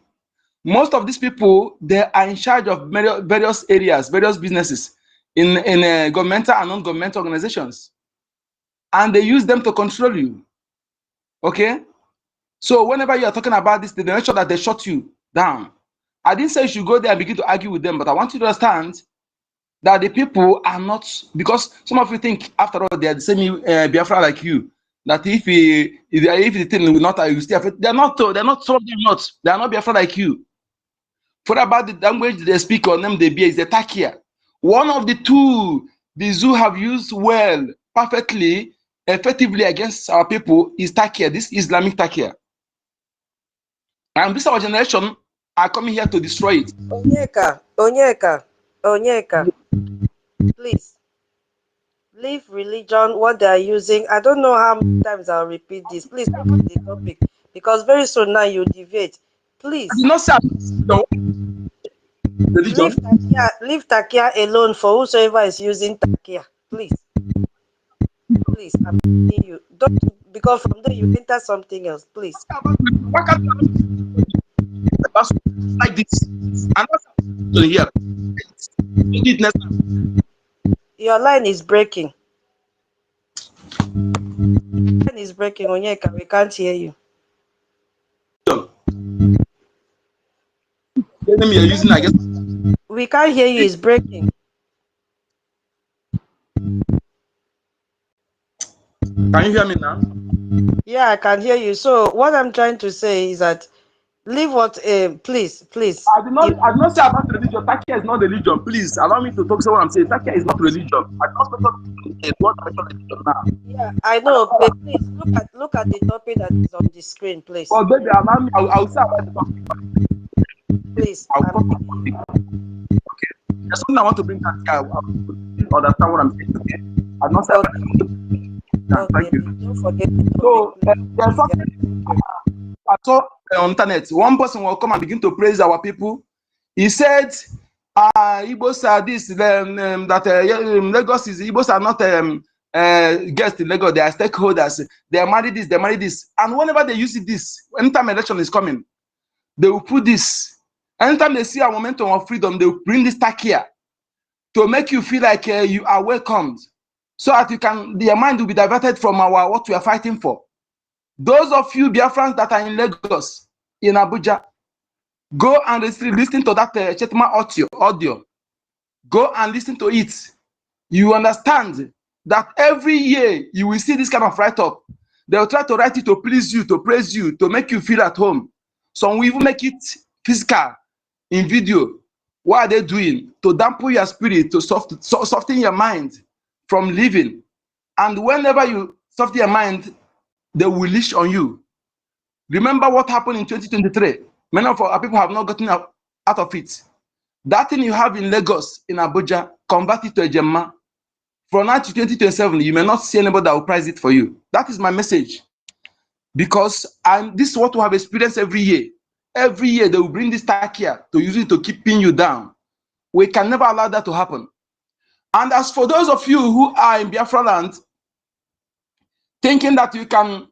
Speaker 10: Most of these people, they are in charge of various areas, various businesses in governmental and non-governmental organizations. And they use them to control you. Okay? So whenever you are talking about this, they make sure that they shut you down. I didn't say you should go there and begin to argue with them, but I want you to understand that the people are not, because some of you think, after all, they are the same Biafra like you, that if the thing will not, you still have, they're not, some of them not, they are not Biafra like you. For about the language they speak or name they be is the Takia. One of the two the zoo have used well, perfectly, effectively against our people is Takia, this Islamic Takia. And this our generation are coming here to destroy it.
Speaker 4: Onyeka, please leave religion, what they are using. I don't know how many times I'll repeat this. Please come on the topic, because very soon now you deviate. Please.
Speaker 10: I did not say
Speaker 4: leave Takia alone for whosoever is using Takia. Please. Please, I'm begging you. Don't, because from there you enter something else. Please.
Speaker 10: Like this. And that's here.
Speaker 4: Your line is breaking. Your line line is breaking. Onyeka, we can't hear you.
Speaker 10: The enemy you're using, I guess.
Speaker 4: We can't hear you. It's breaking.
Speaker 10: Can you hear me now?
Speaker 4: Yeah, I can hear you. So what I'm trying to say is that leave what please.
Speaker 10: I did not say about religion. Takia is not religion. Please allow me to talk. Say what I'm saying. Takia is not religion. I did not say what religion now.
Speaker 4: Yeah, I know, but please look at the topic that is on the screen, please.
Speaker 10: Oh, baby, allow me. I'll say about the topic.
Speaker 4: Please.
Speaker 10: I'll talk about the topic. Okay. There's something I want to bring back here. I understand what I'm saying. Okay. I'm not saying.
Speaker 4: Okay.
Speaker 10: Thank you.
Speaker 4: Don't forget.
Speaker 10: So there's something I saw on internet. One person will come and begin to praise our people. He said, Igbos are this, Lagos is, Igbos are not guests in Lagos, they are stakeholders. They are married this, they married this. And whenever they use this, anytime election is coming, they will put this. Anytime they see a momentum of freedom, they will bring this tag here to make you feel like you are welcomed. So that you can, their mind will be diverted from what we are fighting for. Those of you Biafrans that are in Lagos, in Abuja, go and listen to that Chetma audio. Go and listen to it. You understand that every year you will see this kind of write-up. They will try to write it to please you, to praise you, to make you feel at home. Some will even make it physical in video. What are they doing? To dampen your spirit, to soften your mind from living. And whenever you soften your mind, they will leash on you. Remember what happened in 2023. Many of our people have not gotten out of it. That thing you have in Lagos, in Abuja, convert it to a Gemma. From now to 2027, you may not see anybody that will price it for you. That is my message. Because this is what we have experienced every year. Every year they will bring this tag here to use it to keep pinning you down. We can never allow that to happen. And as for those of you who are in Biafra land, thinking that you can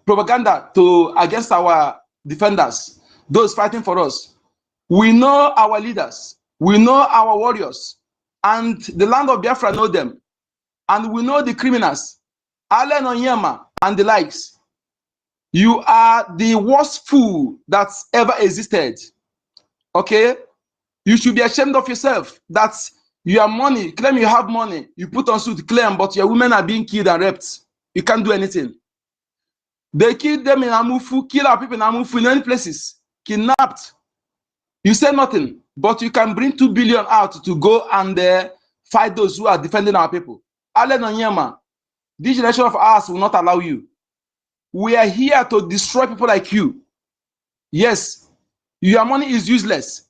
Speaker 10: propaganda against our defenders, those fighting for us, we know our leaders, we know our warriors, and the land of Biafra know them, and we know the criminals, Allen Onyema and the likes. You are the worst fool that's ever existed. Okay? You should be ashamed of yourself that your money, claim you have money, you put on suit, claim, but your women are being killed and raped. You can't do anything. They killed them in Amufu, kill our people in Amufu, in many places, kidnapped. You say nothing, but you can bring 2 billion out to go and fight those who are defending our people. Allen Onyema, this generation of ours will not allow you. We are here to destroy people like you. Yes, your money is useless.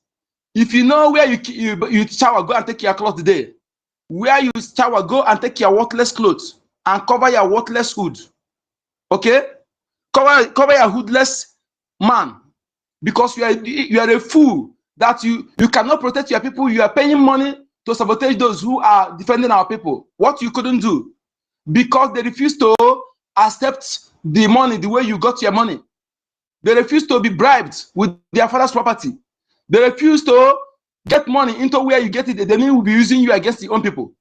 Speaker 10: If you know where you shower, go and take your clothes today. Where you shower, go and take your worthless clothes and cover your worthless hood. Okay? Cover your hoodless man. Because you are a fool that you cannot protect your people. You are paying money to sabotage those who are defending our people. What you couldn't do. Because they refuse to accept the money the way you got your money. They refuse to be bribed with their father's property. They refuse to get money into where you get it. The money will be using you against your own people.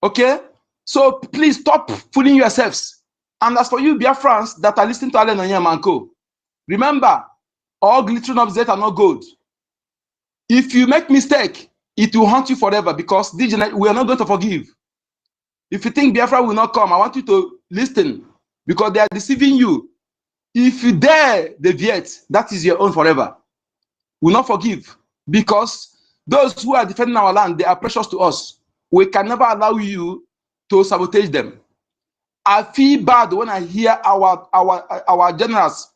Speaker 10: Okay? So please stop fooling yourselves. And as for you, Biafrans that are listening to Allen Onyema and co, remember, all glittering objects are not gold. If you make mistake, it will haunt you forever because we are not going to forgive. If you think Biafra will not come, I want you to listen because they are deceiving you. If you dare deviate, that is your own forever. We will not forgive because those who are defending our land, they are precious to us. We can never allow you to sabotage them. I feel bad when I hear our generals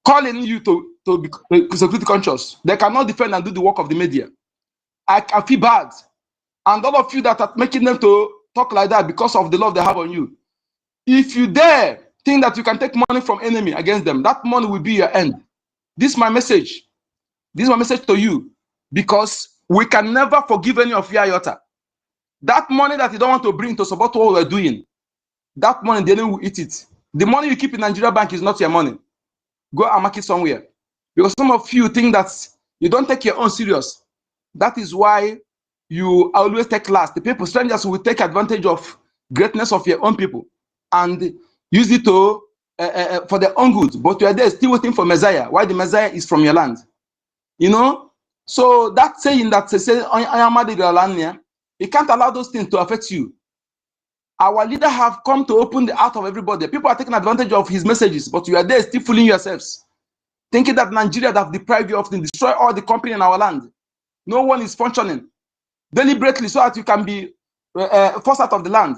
Speaker 10: calling you to be security conscious. They cannot defend and do the work of the media. I feel bad. And all of you that are making them to talk like that because of the love they have on you. If you dare think that you can take money from enemy against them, that money will be your end. This is my message. This is my message to you. Because we can never forgive any of your iota. That money that you don't want to bring to support what we're doing, that money, the enemy will eat it. The money you keep in Nigeria bank is not your money. Go and mark it somewhere. Because some of you think that you don't take your own serious. That is why you always take last. The people, strangers will take advantage of greatness of your own people. and use it to for their own good. But you are there still waiting for Messiah. Why the Messiah is from your land? You know? So that saying that says, it can't allow those things to affect you. Our leader have come to open the heart of everybody. People are taking advantage of his messages, but you are there still fooling yourselves, thinking that Nigeria have deprived you of things, destroy all the company in our land. No one is functioning deliberately so that you can be forced out of the land.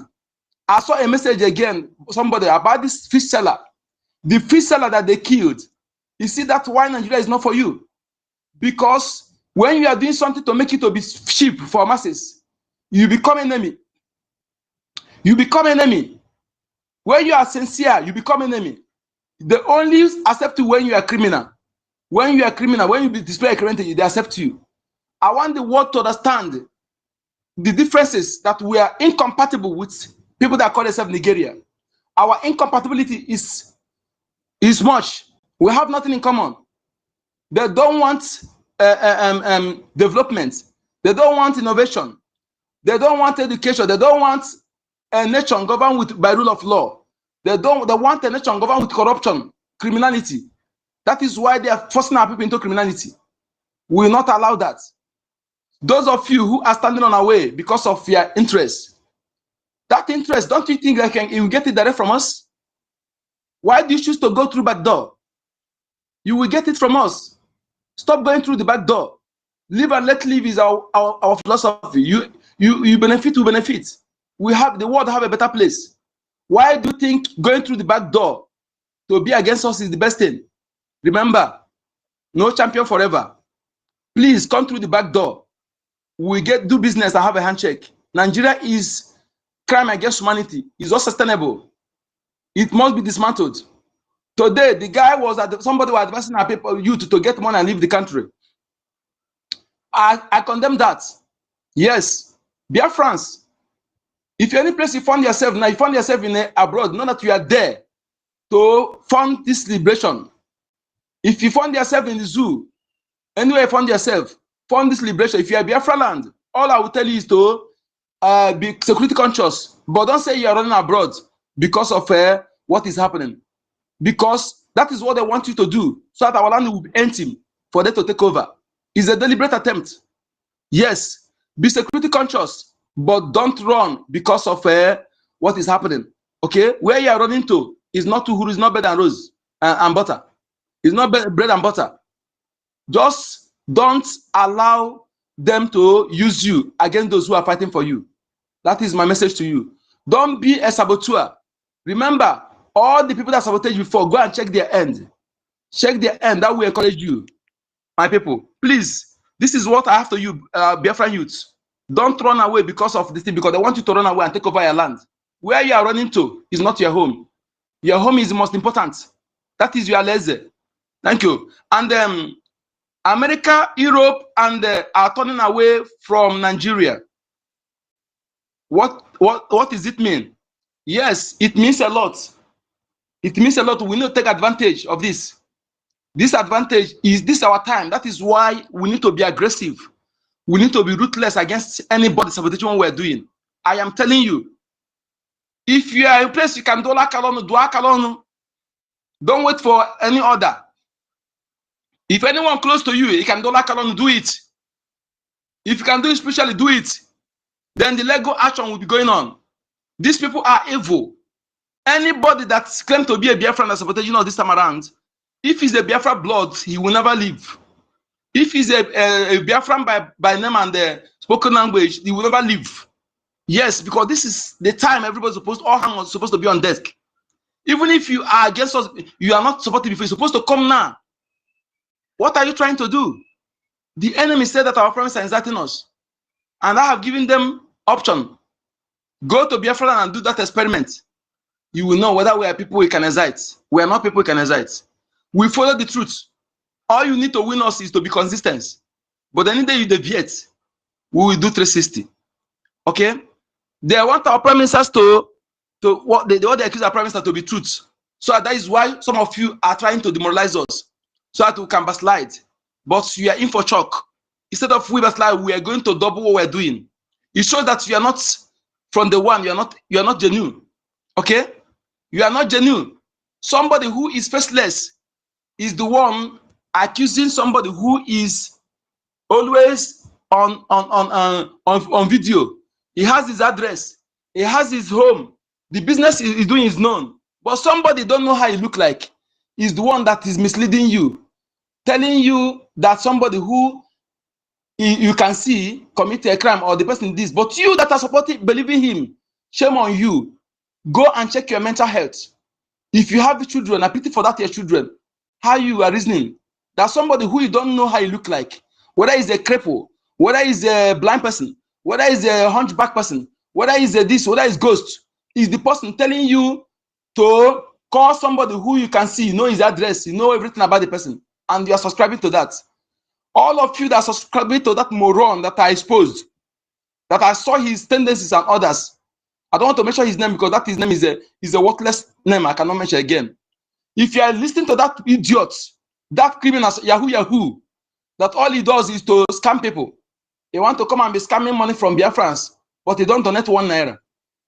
Speaker 10: I saw a message again, somebody about this fish seller. The fish seller that they killed. You see that why Nigeria is not for you? Because when you are doing something to make it to be cheap for masses, you become enemy. You become enemy. When you are sincere, you become enemy. They only accept you when you are criminal. When you are criminal, when you display a criminality, they accept you. I want the world to understand the differences that we are incompatible with people that call themselves Nigeria. Our incompatibility is much. We have nothing in common. They don't want development. They don't want innovation. They don't want education. They don't want a nation governed by rule of law. They want a nation governed with corruption, criminality. That is why they are forcing our people into criminality. We will not allow that. Those of you who are standing on our way because of your interest, that interest, don't you think you will get it direct from us? Why do you choose to go through back door? You will get it from us. Stop going through the back door. Live and let live is our philosophy. You benefit, we benefit. We have the world have a better place. Why do you think going through the back door to be against us is the best thing? Remember, no champion forever. Please come through the back door. We do business and have a handshake. Nigeria is crime against humanity. It's not sustainable. It must be dismantled. Today, the guy was somebody was advising our people, youth, to get money and leave the country. I condemn that. Yes, BIAFRANS. If any place you find yourself now, you find yourself in abroad, know that you are there to fund this liberation. If you find yourself in the zoo, anywhere you find yourself, fund this liberation. If you are Biafra land, all I will tell you is to be security conscious, but don't say you are running abroad because of what is happening. Because that is what they want you to do, so that our land will be empty for them to take over. It's a deliberate attempt. Yes, be security conscious, but don't run because of what is happening. Okay, where you are running to is not to who is not bread and rose and butter. It's not bread and butter. Just don't allow them to use you against those who are fighting for you. That is my message to you. Don't be a saboteur. Remember, all the people that sabotaged before, go and check their end. Check their end. That will encourage you, my people. Please, this is what I have to you, Biafran youth. Don't run away because of this thing, because they want you to run away and take over your land. Where you are running to is not your home. Your home is the most important. That is your laser. Thank you. And America, Europe, and are turning away from Nigeria. What does it mean? Yes, it means a lot. It means a lot. We need to take advantage of this. This advantage is this our time. That is why we need to be aggressive. We need to be ruthless against anybody sabotaging what we're doing. I am telling you, if you are in place, you can do akalonu. Don't wait for any order. If anyone close to you, you can do akalonu, do it. If you can do it spiritually, do it. Then the legal action will be going on. These people are evil. Anybody that claims to be a Biafran that's sabotaging us this time around, if he's a Biafra blood, he will never leave. If he's a Biafran by name and the spoken language, he will never leave. Yes, because this is the time everybody's supposed to, all hands supposed to be on desk. Even if you are against us, you are not supporting before, you're supposed to come now. What are you trying to do? The enemy said that our friends are inciting us. And I have given them option. Go to Biafra and do that experiment. You will know whether we are people we can excite. We are not people we can excite. We follow the truth. All you need to win us is to be consistent. But any day you deviate, we will do 360. Okay? They want our prime ministers to what they accuse our prime minister to be truth. So that is why some of you are trying to demoralize us, so that we can backslide. But you are in for shock. Instead of we backslide, we are going to double what we're doing. It shows that you are not from the one, you are not genuine. Okay? You are not genuine. Somebody who is faceless is the one accusing somebody who is always on video. He has his address. He has his home. The business is doing is known. But somebody don't know how he look like is the one that is misleading you, telling you that somebody who you can see commit a crime or the person this, but you that are supporting, believing him, shame on you. Go and check your mental health. If you have children, I pity for that your children. How you are reasoning that somebody who you don't know how you look like, whether it's a cripple, whether it's a blind person, whether it's a hunchback person, whether it's a this, whether it's ghost, is the person telling you to call somebody who you can see, you know his address, you know everything about the person, and you are subscribing to that. All of you that are subscribing to that moron that I exposed, that I saw his tendencies and others. I don't want to mention his name because that his name is a worthless name I cannot mention again. If you are listening to that idiot, that criminal, Yahoo, that all he does is to scam people. He want to come and be scamming money from Biafrans, but he don't donate 1 naira.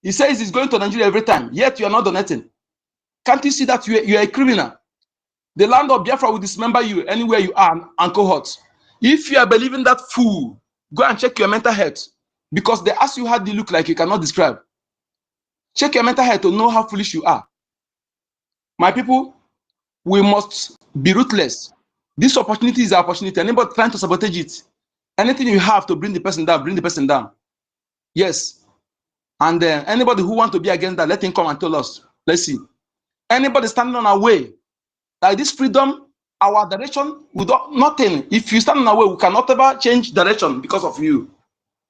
Speaker 10: He says he's going to Nigeria every time, yet you are not donating. Can't you see that you are a criminal? The land of Biafra will dismember you anywhere you are and cohorts. If you are believing that fool, go and check your mental health, because they ask you how they look like you cannot describe. Check your mental health to know how foolish you are. My people, we must be ruthless. This opportunity is our opportunity. Anybody trying to sabotage it, anything you have to bring the person down, bring the person down. Yes. And then anybody who wants to be against that, let him come and tell us. Let's see. Anybody standing on our way, like this freedom, our direction, we don't, nothing. If you stand on our way, we cannot ever change direction because of you.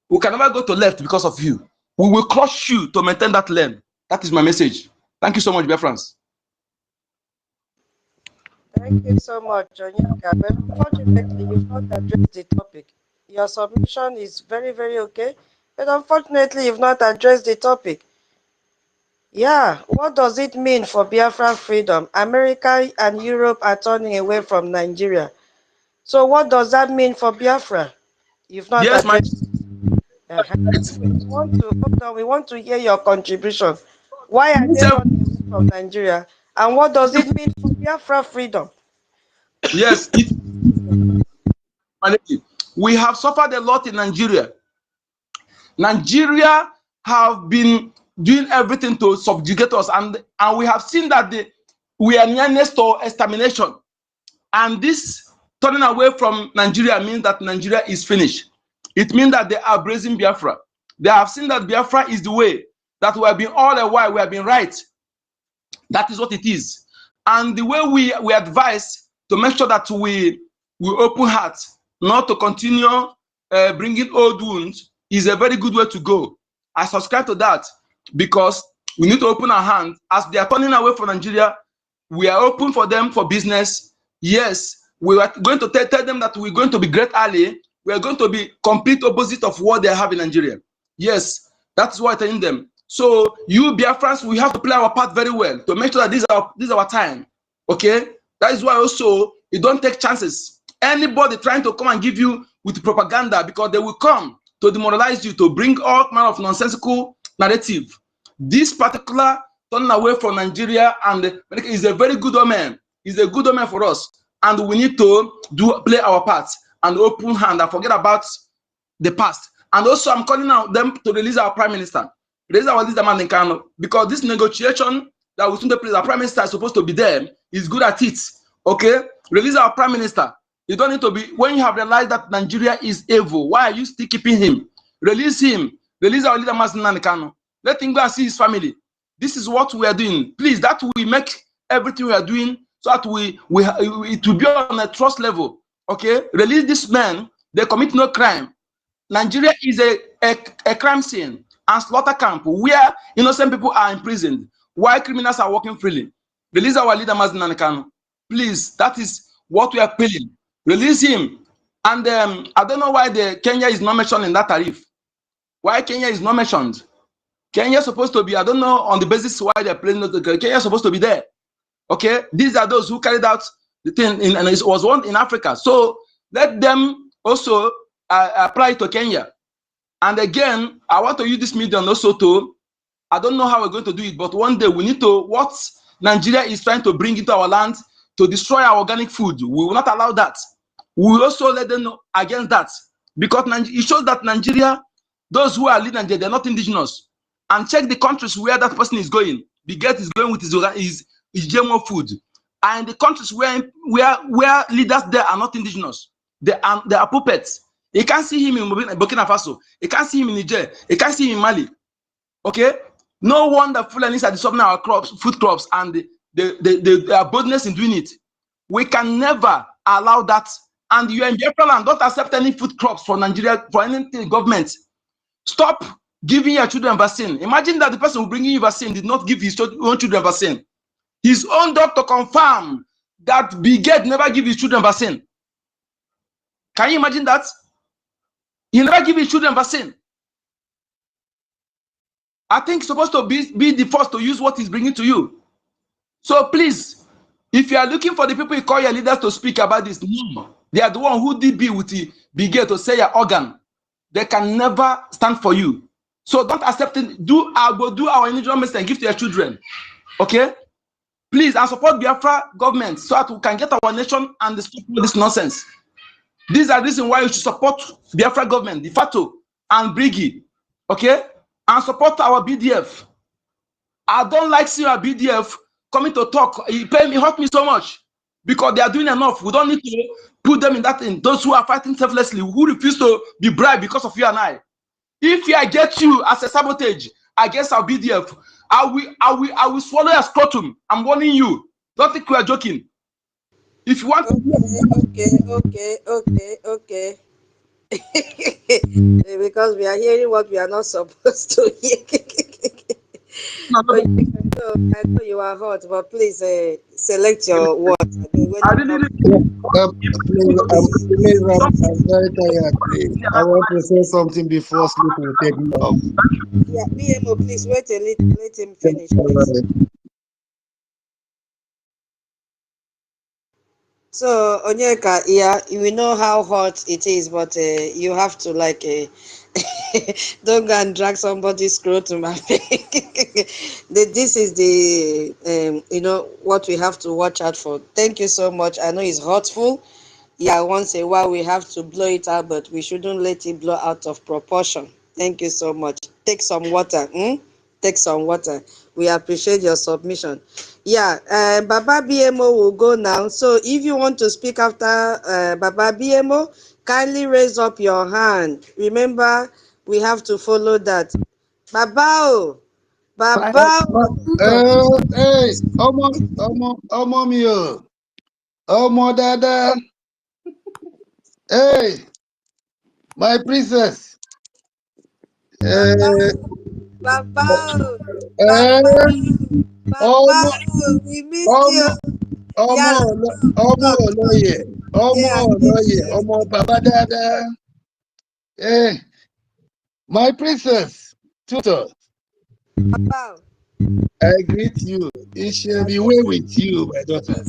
Speaker 10: We can never go to left because of you. We will crush you to maintain that lane. That is my message. Thank you so much, BIAFRANS.
Speaker 4: Thank you so much, Onyeka. But unfortunately, you've not addressed the topic. Your submission is very, very okay, but unfortunately, you've not addressed the topic. Yeah, what does it mean for Biafra freedom? America and Europe are turning away from Nigeria. So what does that mean for Biafra? You've not
Speaker 10: Yes, my
Speaker 4: addressed. We want to hear your contribution. Why are they running away from Nigeria? And what does it mean for Biafra freedom?
Speaker 10: yes, we have suffered a lot in Nigeria. Nigeria have been doing everything to subjugate us, and we have seen that we are nearness to extermination. And this turning away from Nigeria means that Nigeria is finished. It means that they are embracing Biafra. They have seen that Biafra is the way, that we have been all the while, we have been right. That is what it is. And the way we advise to make sure that we open hearts, not to continue bringing old wounds, is a very good way to go. I subscribe to that because we need to open our hands. As they are turning away from Nigeria, we are open for them for business. Yes, we are going to tell them that we're going to be great ally. We are going to be complete opposite of what they have in Nigeria. Yes, that's what I'm telling them. So you Biafrans, we have to play our part very well to make sure that this is our time. Okay, that is why also you don't take chances. Anybody trying to come and give you with propaganda, because they will come to demoralize you, to bring all manner of nonsensical narrative. This particular turning away from Nigeria and is a very good omen. It's a good omen for us, and we need to play our part and open hand and forget about the past. And also, I'm calling out them to release our prime minister, release our leader man in Kanu, because this negotiation that we soon take place, our prime minister is supposed to be there. He's good at it. Okay, release our prime minister. You don't need to be, when you have realized that Nigeria is evil, why are you still keeping him? Release him. Release our leader man in Kanu. Let him go and see his family. This is what we are doing. Please, that we make everything we are doing so that it will be on a trust level. Okay, release this man. They commit no crime. Nigeria is a crime scene and slaughter camp where innocent people are imprisoned while criminals are walking freely. Release our leader Mazen Kanu. Please, that is what we are appealing. Release him. And I don't know why Kenya is not mentioned in that tariff. Why Kenya is not mentioned? Kenya is supposed to be, I don't know on the basis why they're playing. Kenya is supposed to be there. Okay, these are those who carried out the thing, and it was one in Africa. So let them also apply to Kenya. And again, I want to use this medium also to I don't know how we're going to do it, but one day we need to, what Nigeria is trying to bring into our land to destroy our organic food, we will not allow that. We will also let them know against that, because it shows that Nigeria, those who are leading Nigeria, they're not indigenous. And check the countries where that person is going. The get is going with his GMO food. And the countries where leaders there are not indigenous, they are puppets. You can't see him in Burkina Faso. You can't see him in Niger. You can't see him in Mali. Okay? No wonder Fulanis are disrupting our crops, food crops, and their boldness in doing it. We can never allow that. And you in Biafra land, don't accept any food crops for Nigeria, for any government. Stop giving your children vaccine. Imagine that the person who bringing you vaccine did not give his own children vaccine. His own doctor confirmed that Brigade never give his children vaccine. Can you imagine that? He never give his children vaccine. I think supposed to be the first to use what he's bringing to you. So please, if you are looking for the people you call your leaders to speak about this, no. They are the one who did be with the Brigade to say your organ. They can never stand for you. So don't accept it. Do our individual message and give to your children. Okay? Please, and support Biafra government so that we can get our nation and stop this nonsense. These are the reasons why you should support Biafra government, the FATO and Brgie. Okay? And support our BDF. I don't like seeing our BDF coming to talk. It hurt me so much because they are doing enough. We don't need to put them in that thing. Those who are fighting selflessly, who refuse to be bribed because of you and I. If I get you as a sabotage against our BDF, I will swallow your scrotum. I'm warning you. Don't think we are joking. If you want
Speaker 4: Okay. Because we are hearing what we are not supposed to hear. But I know you are hot, but please select your words.
Speaker 5: Please, I'm very tired, please. I want to say something before sleep will take me off.
Speaker 4: Yeah, BMO, please wait a little. Let him finish, please. So, Onyeka, yeah, we know how hot it is, but you have to like don't go and drag somebody's scrotum. This is the what we have to watch out for. Thank you so much. I know it's hurtful. Yeah, once in a while we have to blow it out, but we shouldn't let it blow out of proportion. Thank you so much. Take some water. Take some water. We appreciate your submission. Yeah, Baba BMO will go now. So if you want to speak after Baba BMO, kindly raise up your hand. Remember, we have to follow that. Baba,
Speaker 5: Hey, Omo mio, Omo dada. Hey, my princess.
Speaker 4: Baba, we missed you.
Speaker 5: Omo Baba dada. Hey, my princess, tutor.
Speaker 4: Baba.
Speaker 5: I greet you. It shall be well with you, my daughter.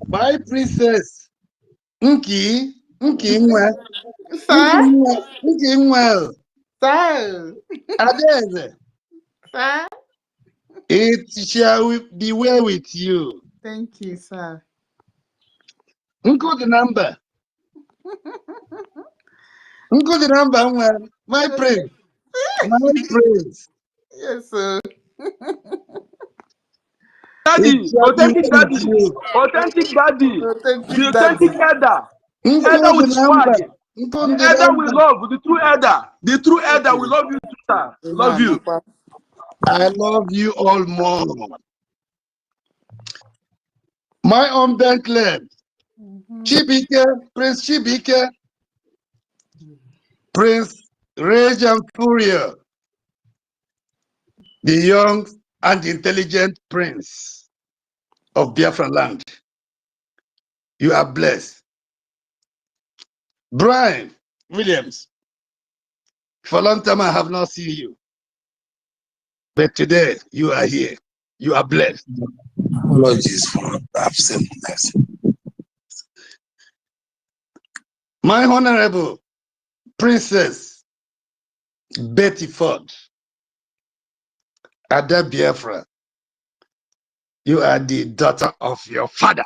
Speaker 5: My princess. Nki nwa. Nki nwa.
Speaker 2: Sir.
Speaker 5: Adeze.
Speaker 2: Sir.
Speaker 5: It shall be well with you.
Speaker 2: Thank you, sir.
Speaker 5: Nko the number. Nko the number. My prince. My prince.
Speaker 2: Yes, sir.
Speaker 10: Daddy, authentic daddy, the authentic elder, elder with swag, the elder we love, the true elder we love you too, sir. Love you.
Speaker 5: I love you all more. My unbent land, Chibike, Prince Chibike, Prince Rage and Furia, the young and intelligent prince of Biafra land. You are blessed. Brian Williams, for a long time I have not seen you. But today you are here. You are blessed.
Speaker 6: Apologies for absentness.
Speaker 5: My honorable princess,
Speaker 11: Betty Ford, Ada Biafra, you are the daughter of your father.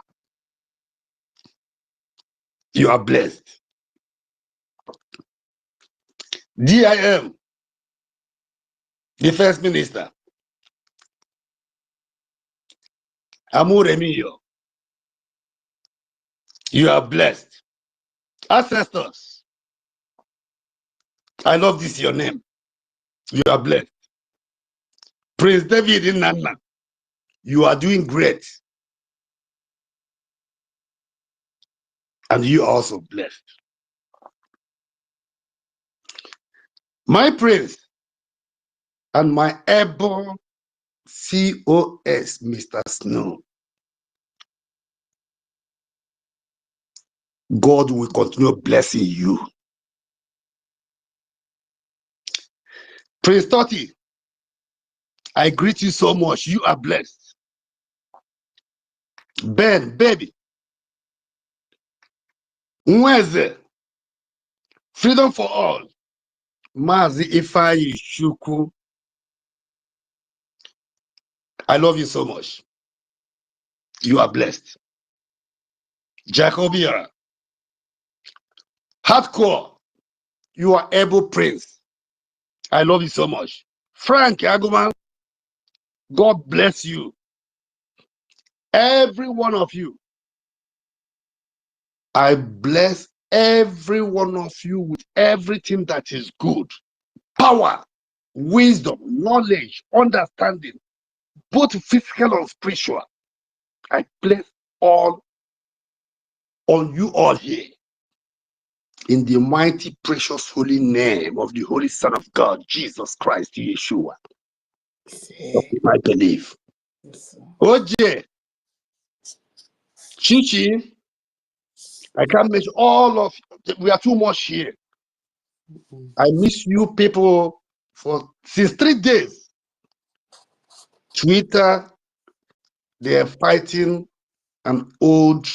Speaker 11: You are blessed. DIM, the first minister, Amuremiyo, you are blessed. Ancestors, I love this, your name. You are blessed. Prince David Nnamdi, you are doing great. And you are also blessed. My prince and my able COS, Mr. Snow, God will continue blessing you. Prince Totti, I greet you so much. You are blessed. Ben, baby, Nweze, freedom for all. Mazi Ifeanyi Chukwu, I love you so much. You are blessed. Jacobia, hardcore, you are able prince. I love you so much. Frank Aguman, God bless you. Every one of you. I bless every one of you with everything that is good. Power, wisdom, knowledge, understanding, both physical and spiritual. I place all on you all here. In the mighty, precious, holy name of the Holy Son of God, Jesus Christ, Yeshua. I believe. OJ, Chichi, I can't mention all of you. We are too much here. I miss you people for since 3 days. Twitter, they are fighting an old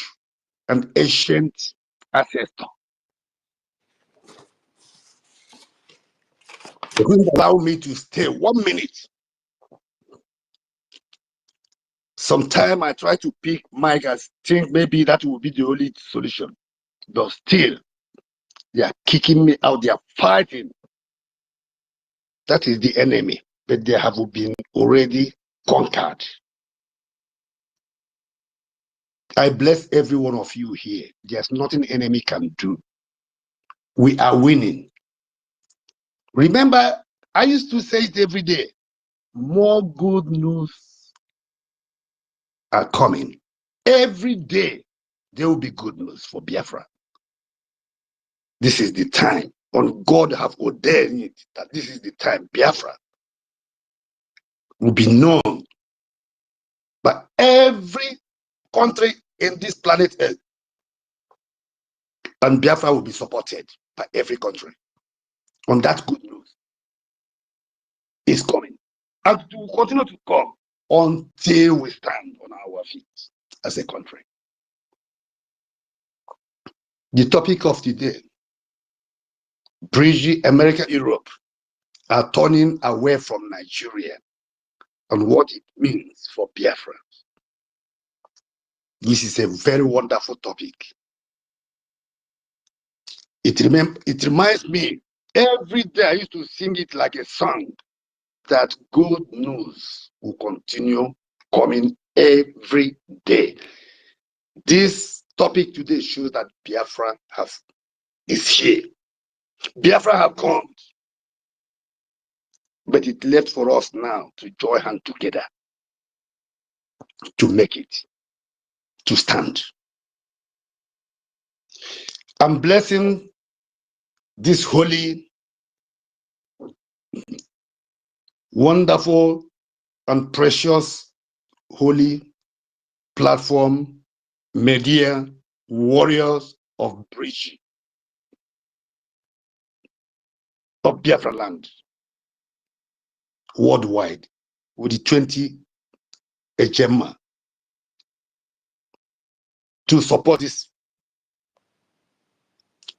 Speaker 11: and ancient ancestor. They couldn't allow me to stay 1 minute. Sometime I try to pick Mike and think maybe that will be the only solution. But still, they are kicking me out. They are fighting. That is the enemy. But they have been already conquered. I bless every one of you here. There's nothing enemy can do. We are winning. Remember, I used to say it every day. More good news are coming. Every day, there will be good news for Biafra. This is the time. And God have ordained it that this is the time Biafra will be known by every country in this planet Earth. And Biafra will be supported by every country. And that good news is coming. And it will continue to come until we stand on our feet as a country. The topic of today, Brgie, America, Europe are turning away from Nigeria and what it means for Biafra. This is a very wonderful topic. It reminds me, every day I used to sing it like a song, that good news will continue coming every day. This topic today shows that Biafra is here. Biafra have come, but it left for us now to join hands together to make it, to stand. I'm blessing this holy, wonderful, and precious holy platform, media, warriors of Brgie, of Biafra land, worldwide, with the 20 HMA to support this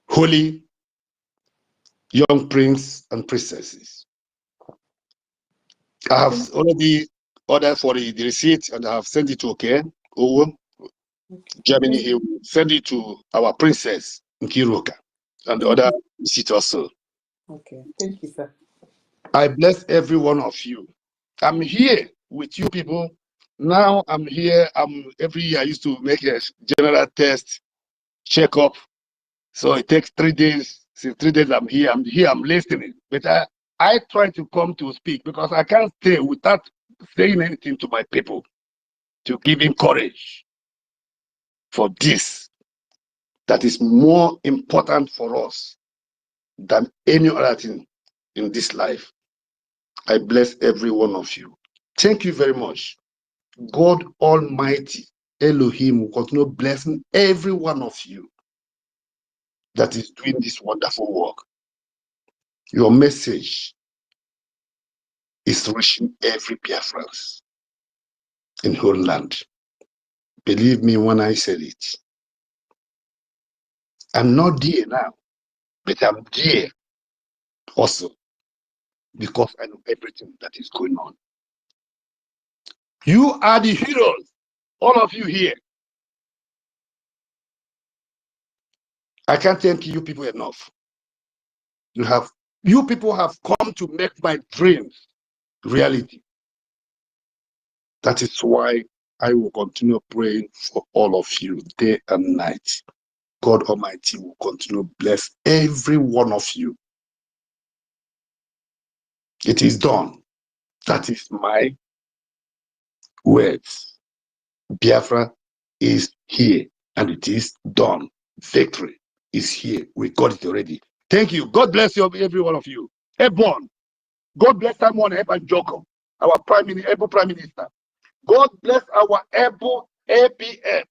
Speaker 11: holy young prince and princesses. I have already ordered for the receipt and I have sent it to Owo, Germany. He will send it to our princess Nkiruka and the other receipt also.
Speaker 2: Okay, thank you, sir.
Speaker 11: I bless every one of you. I'm here with you people. Now I'm here. Every year I used to make a general test, checkup. So it takes 3 days. Since 3 days I'm here. I'm listening. But I try to come to speak because I can't stay without saying anything to my people to give him courage for this that is more important for us than any other thing in this life. I bless every one of you. Thank you very much. God Almighty, Elohim, will continue blessing every one of you that is doing this wonderful work. Your message is reaching every Biafrans in whole land. Believe me when I said it. I'm not there now, but I'm there also because I know everything that is going on. You are the heroes, all of you here. I can't thank you people enough. You people have come to make my dreams reality. That is why I will continue praying for all of you day and night. God Almighty will continue to bless every one of you. It is done. That is my words. Biafra is here and it is done. Victory is here. We got it already. Thank you. God bless you, every one of you. Everyone. God bless someone, Eban Joko, our Prime Minister. God bless our able ABM.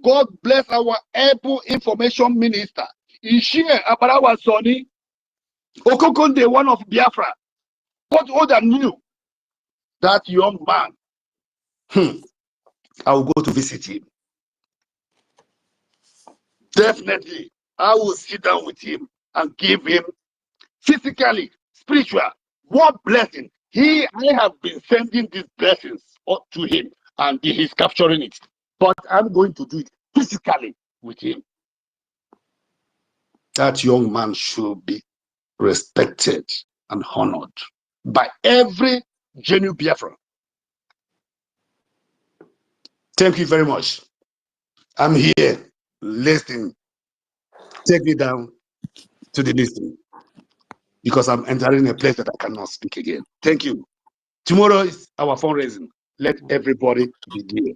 Speaker 11: God bless our able information minister. Ishie Abarawa Soni, Okokonde, one of Biafra. What other knew that young man? I will go to visit him. Definitely, I will sit down with him and give him physically, spiritual, one blessing. I have been sending these blessings up to him and he's capturing it. But I'm going to do it physically with him. That young man should be respected and honored by every genuine Biafran. Thank you very much. I'm here listening. Take me down to the listening because I'm entering a place that I cannot speak again. Thank you. Tomorrow is our fundraising. Let everybody be there.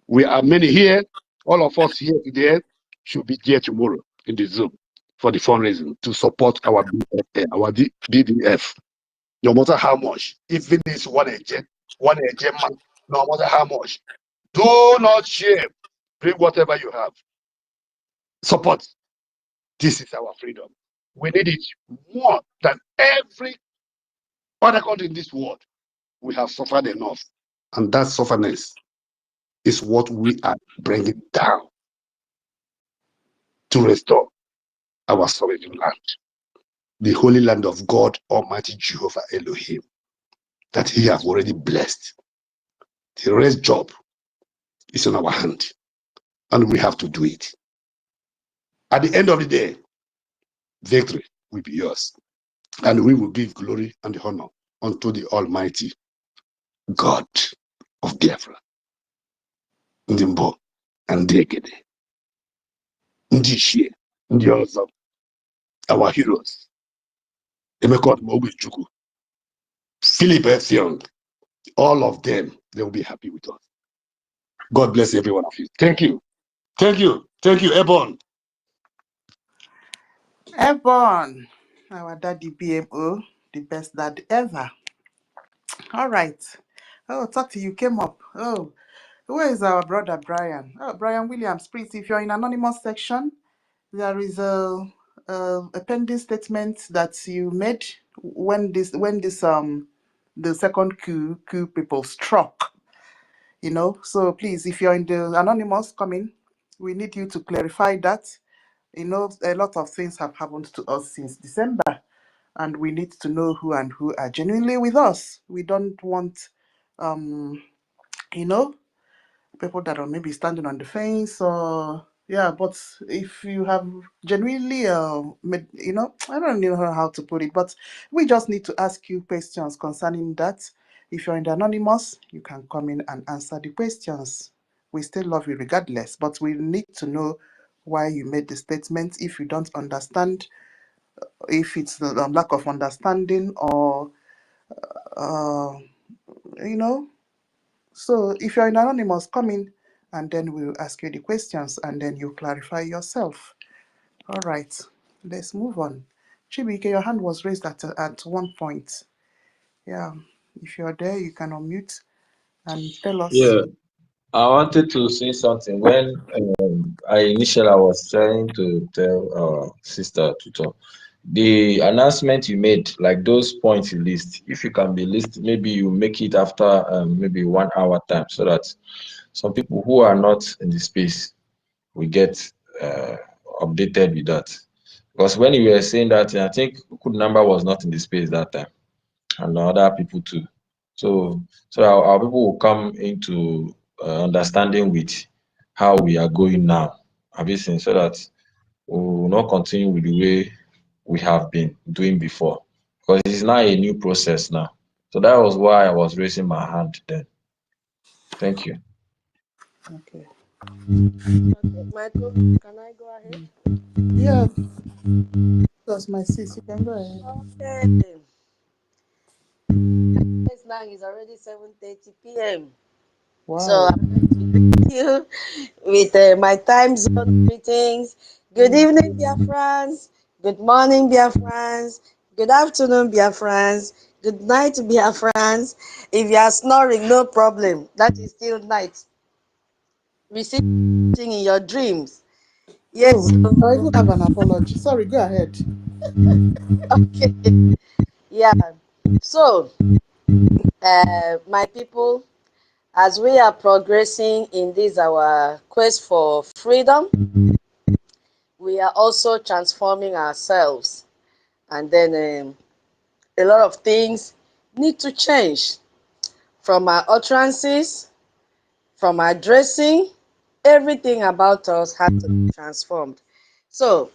Speaker 11: We are many here. All of us here today should be there tomorrow in the Zoom for the fundraising to support our BDF. No matter how much, even this one agent man, no matter how much, do not share. Bring whatever you have. Support. This is our freedom. We need it more than every other country in this world. We have suffered enough. And that sufferness is what we are bringing down to restore our sovereign land, the holy land of God Almighty Jehovah Elohim, that He has already blessed. The rest job is in our hand, and we have to do it. At the end of the day, victory will be yours, and we will give glory and honor unto the Almighty God of Biafra, Ndimbo and Ekide, Ndishie, Ndiozo, our heroes, Emekot Moguchuku, Philip Ethiong, all of them, they will be happy with us. God bless every one of you. Thank you. Thank you. Thank you, Ebon.
Speaker 2: Ebon, our daddy BMO, the best dad ever. All right. Oh, talk to you came up. Oh, where is our brother Brian? Oh, Brian Williams, please, if you're in anonymous section, there is a pending statement that you made when this the second coup people struck. You know, so please, if you're in the anonymous coming, we need you to clarify that. You know, a lot of things have happened to us since December, and we need to know who and who are genuinely with us. We don't want, um, you know, people that are maybe standing on the fence or yeah. But if you have genuinely, made, you know, I don't know how to put it, but we just need to ask you questions concerning that. If you're in the anonymous, you can come in and answer the questions. We still love you regardless, but we need to know why you made the statement. If you don't understand, if it's the lack of understanding or uh, you know. So if you're in anonymous, come in and then we'll ask you the questions and then you clarify yourself. All right, let's move on. Chibike, your hand was raised at one point. Yeah, if you're there, you can unmute and tell us.
Speaker 1: Yeah, I wanted to say something. When I was trying to tell our sister to talk, the announcement you made, like those points you list, if you can be list, maybe you make it after maybe 1 hour time, so that some people who are not in the space will get uh, updated with that. Because when you were saying that, I think good number was not in the space that time, and other people too. So our people will come into understanding with how we are going now, have you seen, so that we will not continue with the way we have been doing before, because it is now a new process now. So that was why I was raising my hand then. Thank you.
Speaker 2: Okay.
Speaker 4: Okay, Michael, can I go ahead?
Speaker 2: Yeah, that's my sis. You can go ahead.
Speaker 4: Okay. Yes, now it's already 7:30 p.m. So
Speaker 2: Wow.
Speaker 4: I'm going to greet you with my time zone greetings. Good
Speaker 2: Mm.
Speaker 4: evening, Biafrans. Good morning, Biafrans. Good afternoon, Biafrans. Good night, Biafrans. If you are snoring, no problem. That is still night. Receive something in your dreams. Yes.
Speaker 2: Oh, I even have an apology. Sorry, go ahead.
Speaker 4: Okay. Yeah. So, my people, as we are progressing in this our quest for freedom, we are also transforming ourselves, and then a lot of things need to change, from our utterances, from our dressing. Everything about us has to be transformed. So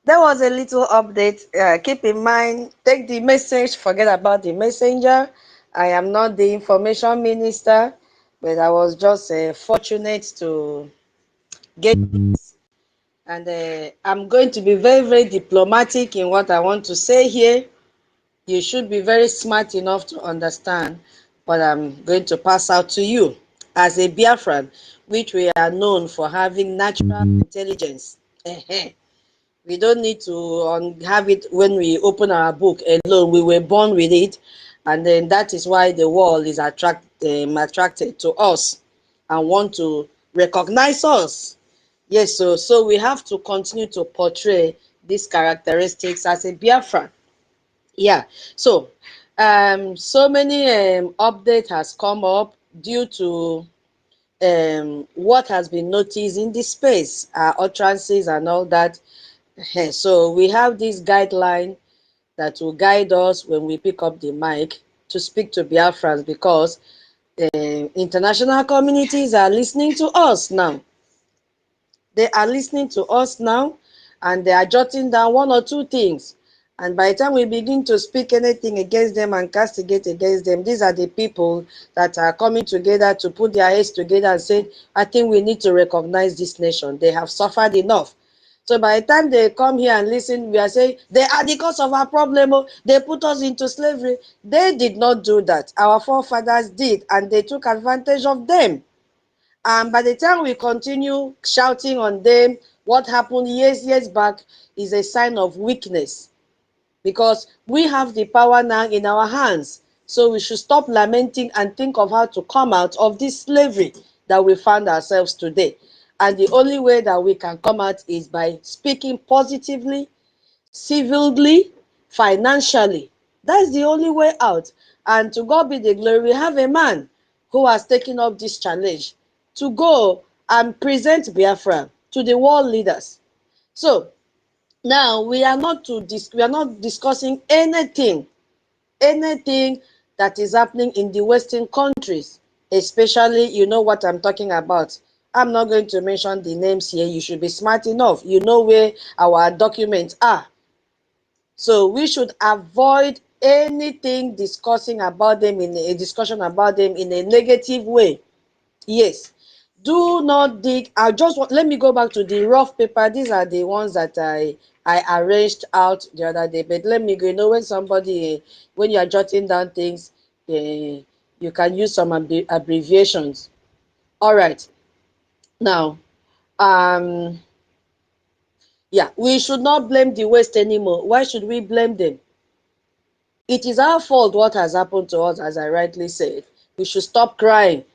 Speaker 4: there was a little update. Keep in mind, take the message, forget about the messenger. I am not the information minister, but I was just fortunate to get this. And I'm going to be very, very diplomatic in what I want to say here. You should be very smart enough to understand what I'm going to pass out to you. As a Biafran, which we are known for having natural intelligence. We don't need to have it when we open our book alone. We were born with it, and then that is why the world is attracted to us and want to recognize us. Yes, so we have to continue to portray these characteristics as a Biafran. Yeah. So so many update has come up due to what has been noticed in this space, utterances and all that. So we have this guideline that will guide us when we pick up the mic to speak to Biafrans, because international communities are listening to us now. They are listening to us now, and they are jotting down one or two things. And by the time we begin to speak anything against them and castigate against them, these are the people that are coming together to put their heads together and say, I think we need to recognize this nation. They have suffered enough. So by the time they come here and listen, we are saying, they are the cause of our problem. Oh, they put us into slavery. They did not do that. Our forefathers did, and they took advantage of them. And by the time we continue shouting on them, what happened years back is a sign of weakness, because we have the power now in our hands. So we should stop lamenting and think of how to come out of this slavery that we found ourselves today. And the only way that we can come out is by speaking positively, civilly, financially. That's the only way out. And to God be the glory, we have a man who has taken up this challenge to go and present Biafra to the world leaders. So now we are not discussing anything that is happening in the Western countries, especially, you know what I'm talking about. I'm not going to mention the names here. You should be smart enough. You know where our documents are. So we should avoid anything discussing about them in a discussion about them in a negative way. Yes. Do not dig. Let me go back to the rough paper. These are the ones that I arranged out the other day. But let me go. You know, when you are jotting down things, you can use some abbreviations. All right. Now, yeah, we should not blame the West anymore. Why should we blame them? It is our fault what has happened to us, as I rightly said. We should stop crying.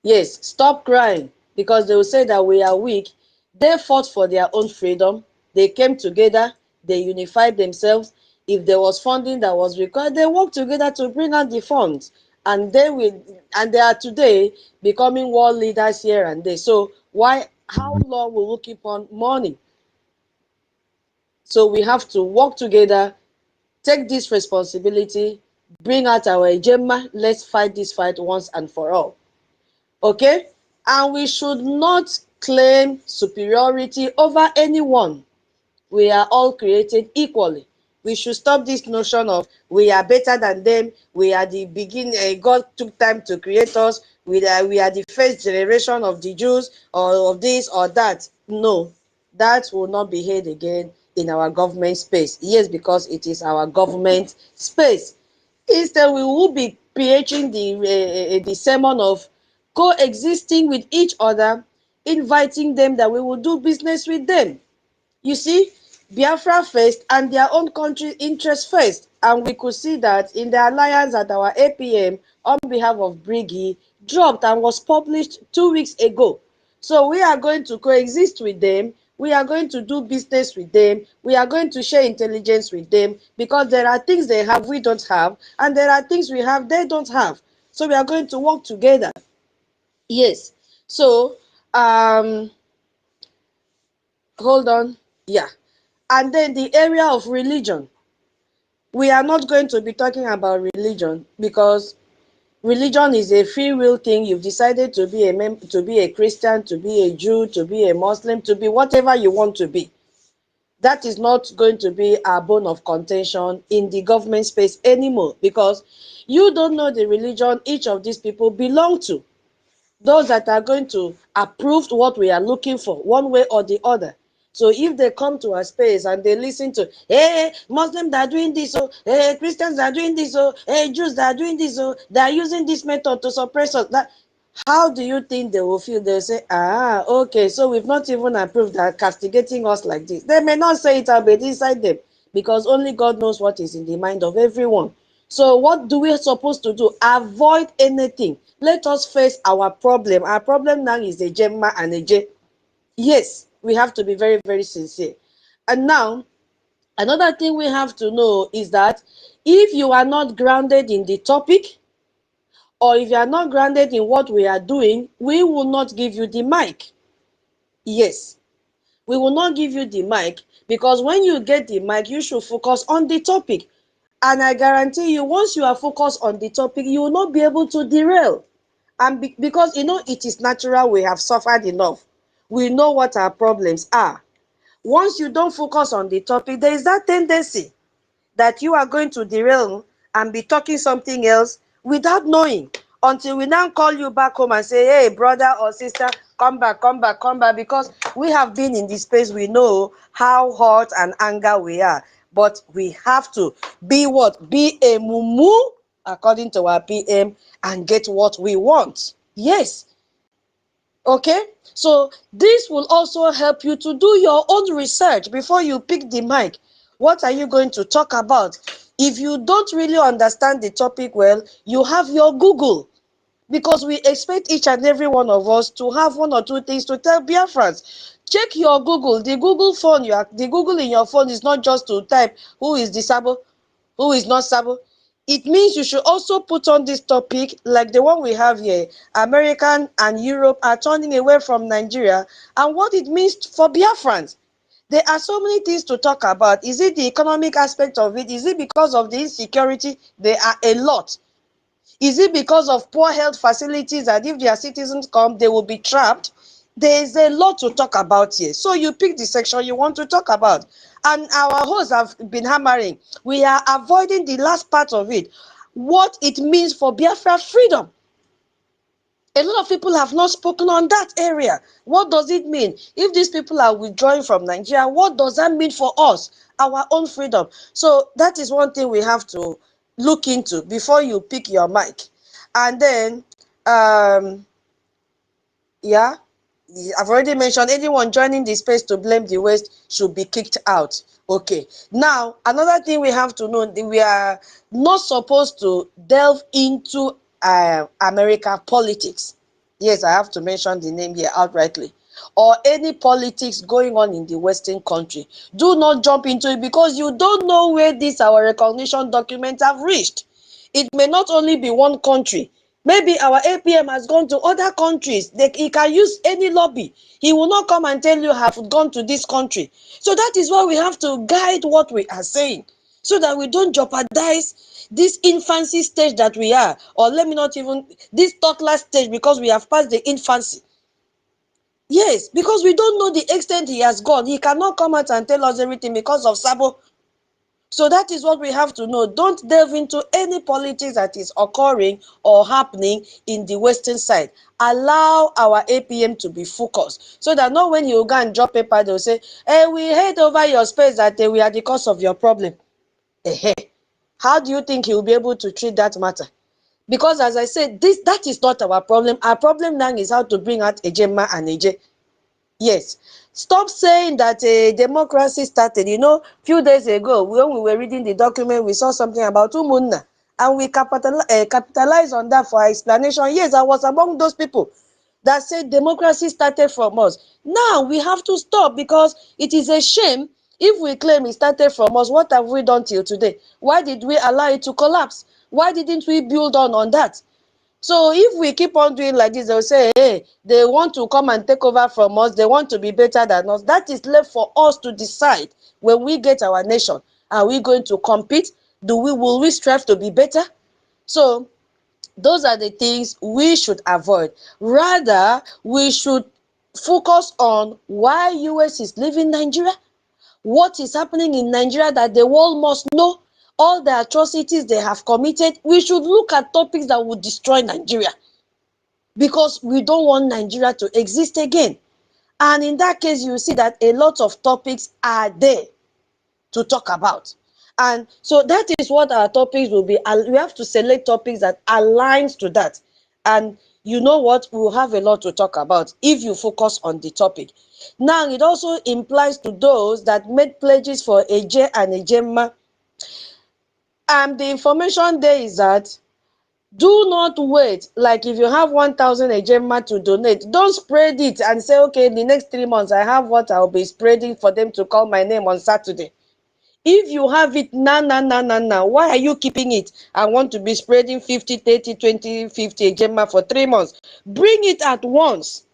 Speaker 4: Yes, stop crying, because they will say that we are weak. They fought for their own freedom. They came together. They unified themselves. If there was funding that was required, they worked together to bring out the funds. And they are today becoming world leaders here and there. So how long will we keep on mourning? So we have to work together, take this responsibility, bring out our agenda. Let's fight this fight once and for all. Okay? And we should not claim superiority over anyone. We are all created equally. We should stop this notion of we are better than them. We are the beginning. God took time to create us. We are the first generation of the Jews, or of this or that. No, that will not be heard again in our government space. Yes, because it is our government space. Instead, we will be preaching the sermon of coexisting with each other, inviting them that we will do business with them. You see, Biafra first and their own country interest first. And we could see that in the alliance that our APM on behalf of Brgie dropped and was published 2 weeks ago. So we are going to coexist with them. We are going to do business with them. We are going to share intelligence with them, because there are things they have we don't have, and there are things we have they don't have. So we are going to work together. Yes. So, hold on. Yeah. And then the area of religion. We are not going to be talking about religion, because religion is a free will thing. You've decided to be a Christian, to be a Jew, to be a Muslim, to be whatever you want to be. That is not going to be a bone of contention in the government space anymore, because you don't know the religion each of these people belong to. Those that are going to approve what we are looking for, one way or the other. So if they come to our space and they listen to, hey, Muslims are doing this, oh, hey, Christians are doing this, oh, hey, Jews are doing this, oh, they are using this method to suppress us. How do you think they will feel? They'll say, okay, so we've not even approved that, castigating us like this. They may not say it out, but inside them, because only God knows what is in the mind of everyone. So what do we supposed to do? Avoid anything. Let us face our problem. Our problem now is a Gemma and a J. Yes, we have to be very, very sincere. And now, another thing we have to know is that if you are not grounded in the topic, or if you are not grounded in what we are doing, we will not give you the mic. Yes, we will not give you the mic, because when you get the mic, you should focus on the topic. And I guarantee you, once you are focused on the topic, you will not be able to derail. And because, it is natural, we have suffered enough. We know what our problems are. Once you don't focus on the topic, there is that tendency that you are going to derail and be talking something else without knowing, until we now call you back home and say, hey, brother or sister, come back, come back, come back, because we have been in this space. We know how hot and anger we are, but we have to be what? Be a mumu, according to our PM, and get what we want. Yes. Okay, so this will also help you to do your own research before you pick the mic. What are you going to talk about? If you don't really understand the topic well, you have your Google, because we expect each and every one of us to have one or two things to tell Biafrans. Check your Google. The Google in your phone is not just to type who is the Sabo, who is not Sabo. it means you should also put on this topic, like the one we have here. American and Europe are turning away from Nigeria, and what it means for Biafrans. There are so many things to talk about. Is it the economic aspect of it? Is it because of the insecurity? There are a lot. Is it because of poor health facilities that if their citizens come, they will be trapped? There is a lot to talk about here. So you pick the section you want to talk about. And our hosts have been hammering. We are avoiding the last part of it. What it means for Biafra freedom. A lot of people have not spoken on that area. What does it mean? If these people are withdrawing from Nigeria, what does that mean for us? Our own freedom. So that is one thing we have to look into before you pick your mic. And then, yeah, I've already mentioned anyone joining the space to blame the West should be kicked out. Okay. Now, another thing we have to know, we are not supposed to delve into America politics. Yes, I have to mention the name here outrightly. Or any politics going on in the Western country. Do not jump into it because you don't know where this our recognition documents have reached. It may not only be one country. Maybe our APM has gone to other countries. He can use any lobby. He will not come and tell you have gone to this country. So that is why we have to guide what we are saying so that we don't jeopardize this infancy stage that we are. Or let me not even, this toddler stage because we have passed the infancy. Yes, because we don't know the extent he has gone. He cannot come out and tell us everything because of Sabo. So that is what we have to know. Don't delve into any politics that is occurring or happening in the Western side. Allow our APM to be focused. So that not when you go and drop paper, they'll say, hey, we hate over your space that we are the cause of your problem. How do you think he will be able to treat that matter? Because as I said, that is not our problem. Our problem now is how to bring out Ejema and Eje. Yes. Stop saying that a democracy started. You know, a few days ago, when we were reading the document, we saw something about Umunna. And we capitalized on that for our explanation. Yes, I was among those people that said democracy started from us. Now, we have to stop because it is a shame if we claim it started from us. What have we done till today? Why did we allow it to collapse? Why didn't we build on that? So if we keep on doing like this, they'll say, hey, they want to come and take over from us. They want to be better than us. That is left for us to decide when we get our nation. Are we going to compete? Will we strive to be better? So those are the things we should avoid. Rather, we should focus on why US is leaving Nigeria, what is happening in Nigeria that the world must know, all the atrocities they have committed. We should look at topics that would destroy Nigeria because we don't want Nigeria to exist again. And in that case, you see that a lot of topics are there to talk about. And so that is what our topics will be. We have to select topics that aligns to that. And you know what? We'll have a lot to talk about if you focus on the topic. Now, it also implies to those that made pledges for Eje and Ejema. The information there is that do not wait. Like if you have 1,000 Ejema to donate, don't spread it and say, okay, in the next 3 months, I have what I'll be spreading for them to call my name on Saturday. If you have it now, why are you keeping it? I want to be spreading 50, 30, 20, 50 Ejema for 3 months. Bring it at once.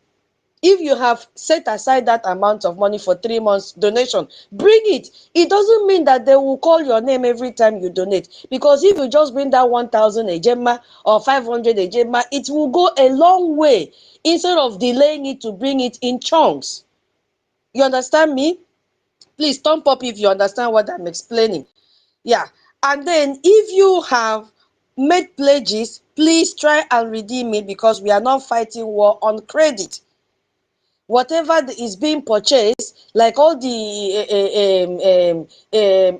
Speaker 4: If you have set aside that amount of money for 3 months donation, bring it. It doesn't mean that they will call your name every time you donate. Because if you just bring that 1,000 Ejema or 500 Ejema, it will go a long way instead of delaying it to bring it in chunks. You understand me? Please thumb up if you understand what I'm explaining. Yeah. And then if you have made pledges, please try and redeem it because we are not fighting war on credit. Whatever is being purchased, like all the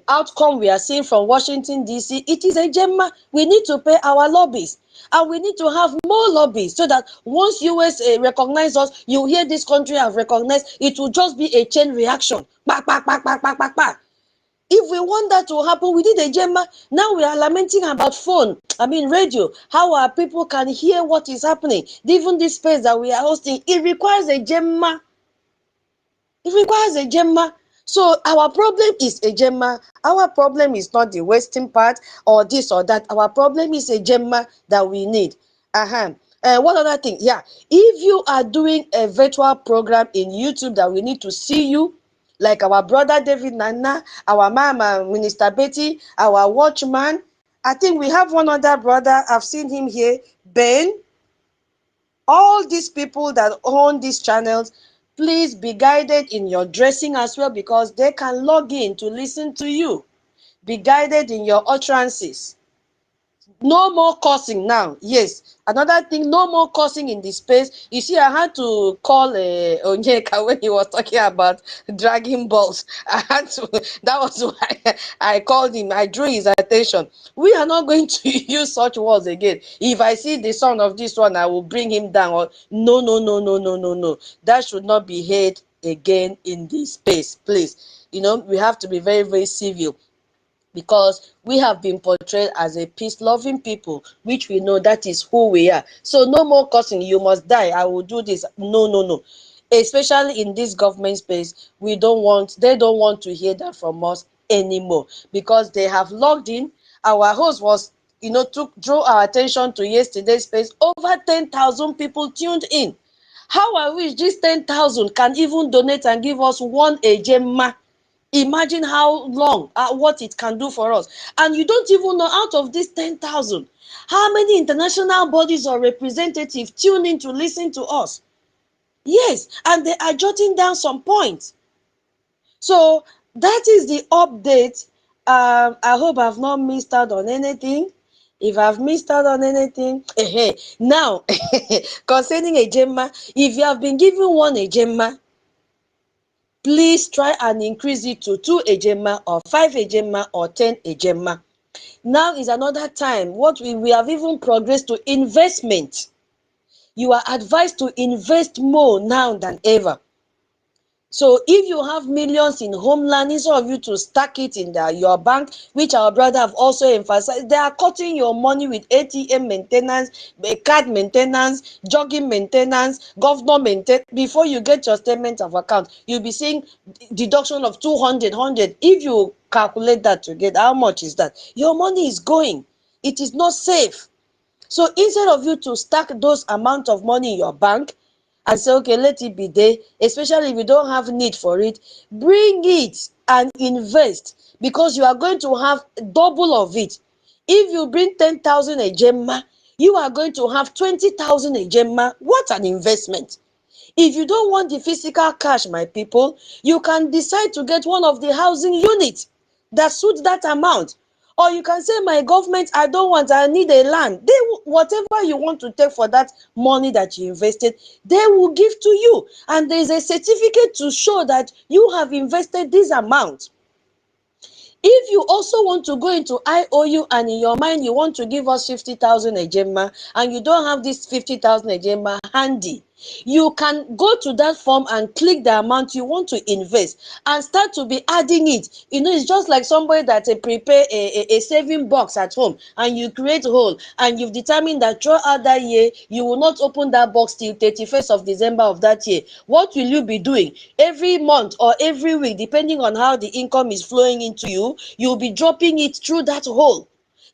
Speaker 4: outcome we are seeing from Washington, D.C., it is a Ejema. We need to pay our lobbies. And we need to have more lobbies so that once US recognize us, you hear this country have recognized, it will just be a chain reaction. Back, back, back, back, back, back, back. If we want that to happen, we need a Ejema. Now we are lamenting about radio, how our people can hear what is happening. Even this space that we are hosting, it requires a Ejema. It requires a Ejema. So our problem is Ejema. Our problem is not the western part or this or that. Our problem is Ejema that we need. One other thing, yeah, if you are doing a virtual program in YouTube that we need to see you, like our brother David Nana, our mama Minister Betty, our watchman, I think we have one other brother, I've seen him here, Ben. All these people that own these channels, please be guided in your dressing as well, because they can log in to listen to you. Be guided in your utterances. No more cursing now. Yes, another thing, no more cursing in the space. You see, I had to call Onyeka when he was talking about dragging balls. I had to, that was why I called him. I drew his attention. We are not going to use such words again. If I see the son of this one, I will bring him down. Or no, no, no, no, no, no, no. That should not be heard again in this space, please. You know, we have to be very, very civil, because we have been portrayed as a peace-loving people, which we know that is who we are. So no more cursing, you must die, I will do this. No, no, no. Especially in this government space, they don't want to hear that from us anymore, because they have logged in. Our host was, drew our attention to yesterday's space. Over 10,000 people tuned in. How I wish this 10,000 can even donate and give us one ejema. Imagine how long, what it can do for us. And you don't even know, out of these 10,000, how many international bodies or representatives tune in to listen to us. Yes, and they are jotting down some points. So that is the update. I hope I've not missed out on anything. If I've missed out on anything, now, concerning ejema, if you have been given one ejema, please try and increase it to 2 ejema or 5 ejema or 10 ejema. Now is another time. What we have even progressed to investment. You are advised to invest more now than ever. So if you have millions in homeland, instead of you to stack it in your bank, which our brother have also emphasized, they are cutting your money with ATM maintenance, card maintenance, jogging maintenance, governor maintenance. Before you get your statement of account, you'll be seeing deduction of 200, 100. If you calculate that together, how much is that? Your money is going. It is not safe. So instead of you to stack those amount of money in your bank and say, okay, let it be there, especially if you don't have need for it, bring it and invest, because you are going to have double of it. If you bring 10,000 ejema, you are going to have 20,000 ejema. What an investment. If you don't want the physical cash, my people, you can decide to get one of the housing units that suits that amount. Or you can say, my government, I don't want, I need a land. Whatever you want to take for that money that you invested, they will give to you. And there is a certificate to show that you have invested this amount. If you also want to go into IOU and in your mind you want to give us 50,000 ejema and you don't have this 50,000 ejema handy, you can go to that form and click the amount you want to invest and start to be adding it. You know, it's just like somebody that prepare a saving box at home and you create a hole and you've determined that throughout that year you will not open that box till 31st of December of that year. What will you be doing? Every month or every week, depending on how the income is flowing into you, you'll be dropping it through that hole.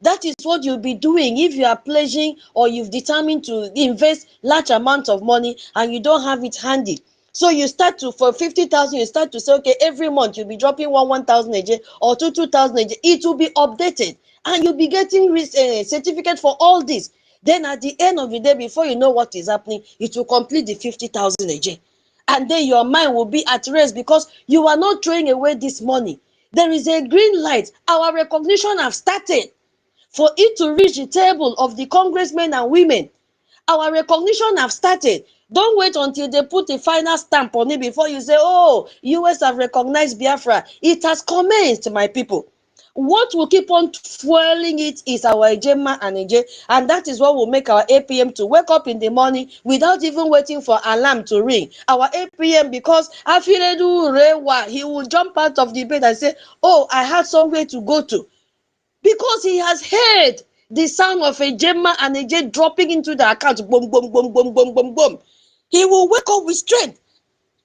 Speaker 4: That is what you'll be doing if you are pledging or you've determined to invest large amounts of money and you don't have it handy. So you start to, for 50,000, you start to say, okay, every month you'll be dropping 1,000 AJ or 2,000 AJ. It will be updated and you'll be getting certificate for all this. Then at the end of the day, before you know what is happening, it will complete the 50,000 AJ. And then your mind will be at rest because you are not throwing away this money. There is a green light. Our recognition have started for it to reach the table of the congressmen and women. Our recognition have started. Don't wait until they put a final stamp on it before you say, oh, US have recognized Biafra. It has commenced, my people. What will keep on fueling it is our ejema and eje, and that is what will make our APM to wake up in the morning without even waiting for alarm to ring. Our APM, because Afiredu Rewa, he will jump out of the bed and say, oh, I have somewhere to go to. Because he has heard the sound of a gemma and a jet dropping into the account. Boom, boom, boom, boom, boom, boom, boom. He will wake up with strength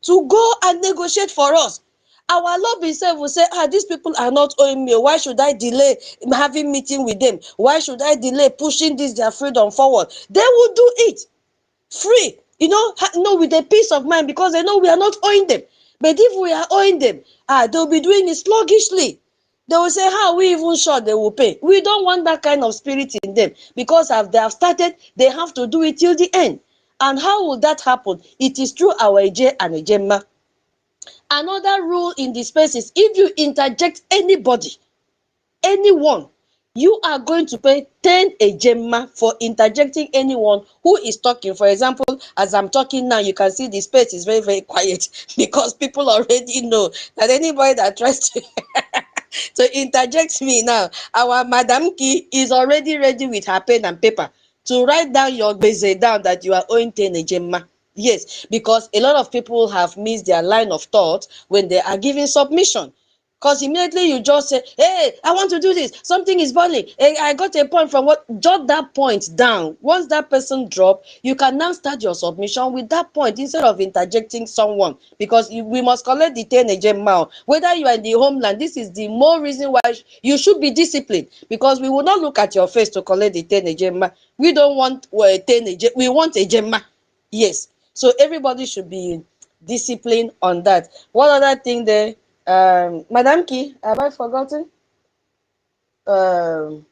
Speaker 4: to go and negotiate for us. Our lobby itself will say, these people are not owing me. Why should I delay having meeting with them? Why should I delay pushing this their freedom forward? They will do it free, with a peace of mind, because they know we are not owing them. But if we are owing them, they'll be doing it sluggishly. They will say, how are we even sure they will pay? We don't want that kind of spirit in them, because if they have started, they have to do it till the end. And how will that happen? It is through our EJ and Ejema. Another rule in the space is, if you interject anybody, anyone, you are going to pay 10 ejema for interjecting anyone who is talking. For example, as I'm talking now, you can see the space is very, very quiet because people already know that anybody that tries to to interject me now, our Madam Key is already ready with her pen and paper to write down your base down that you are owing 10 ejema. Yes, because a lot of people have missed their line of thought when they are giving submission. Because immediately you just say, hey, I want to do this. Something is burning. Hey, I got a point from what? Jot that point down. Once that person drop, you can now start your submission with that point instead of interjecting someone. Because we must collect the 10 ejema. Whether you are in the homeland, this is the more reason why you should be disciplined. Because we will not look at your face to collect the 10 ejema. We don't want 10 ejema. We want ejema. Yes. So everybody should be disciplined on that. What other thing there? Madam Key, have I forgotten?
Speaker 2: I don't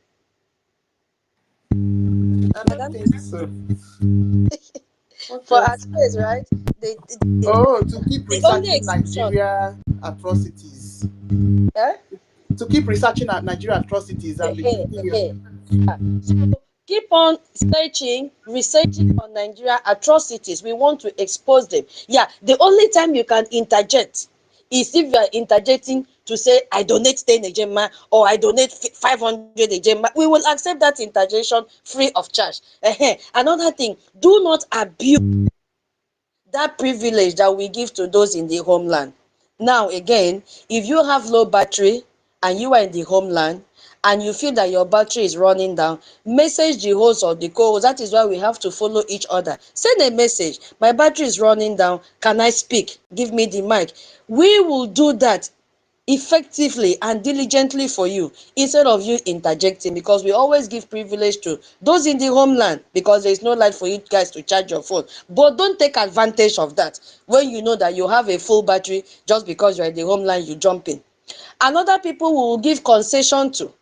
Speaker 4: Madam
Speaker 2: think
Speaker 4: Key,
Speaker 2: so. What
Speaker 4: for our
Speaker 2: else?
Speaker 4: space, right?
Speaker 2: Oh, to keep
Speaker 4: The only
Speaker 2: researching
Speaker 4: exception,
Speaker 2: Nigeria atrocities.
Speaker 4: eh?
Speaker 2: To keep researching at Nigeria atrocities and be
Speaker 4: Eh,
Speaker 2: keeping
Speaker 4: eh,
Speaker 2: you.
Speaker 4: eh. So keep on researching on Nigeria atrocities. We want to expose them. Yeah, the only time you can interject is if you are interjecting to say, I donate 10 ejema or I donate 500 ejema. We will accept that interjection free of charge. Another thing, do not abuse that privilege that we give to those in the homeland. Now, again, if you have low battery and you are in the homeland and you feel that your battery is running down, message the host or the co-host. That is why we have to follow each other. Send a message. My battery is running down. Can I speak? Give me the mic. We will do that effectively and diligently for you instead of you interjecting, because we always give privilege to those in the homeland because there is no light for you guys to charge your phone. But don't take advantage of that when you know that you have a full battery. Just because you're in the homeland, you jump in. Another people we will give concession to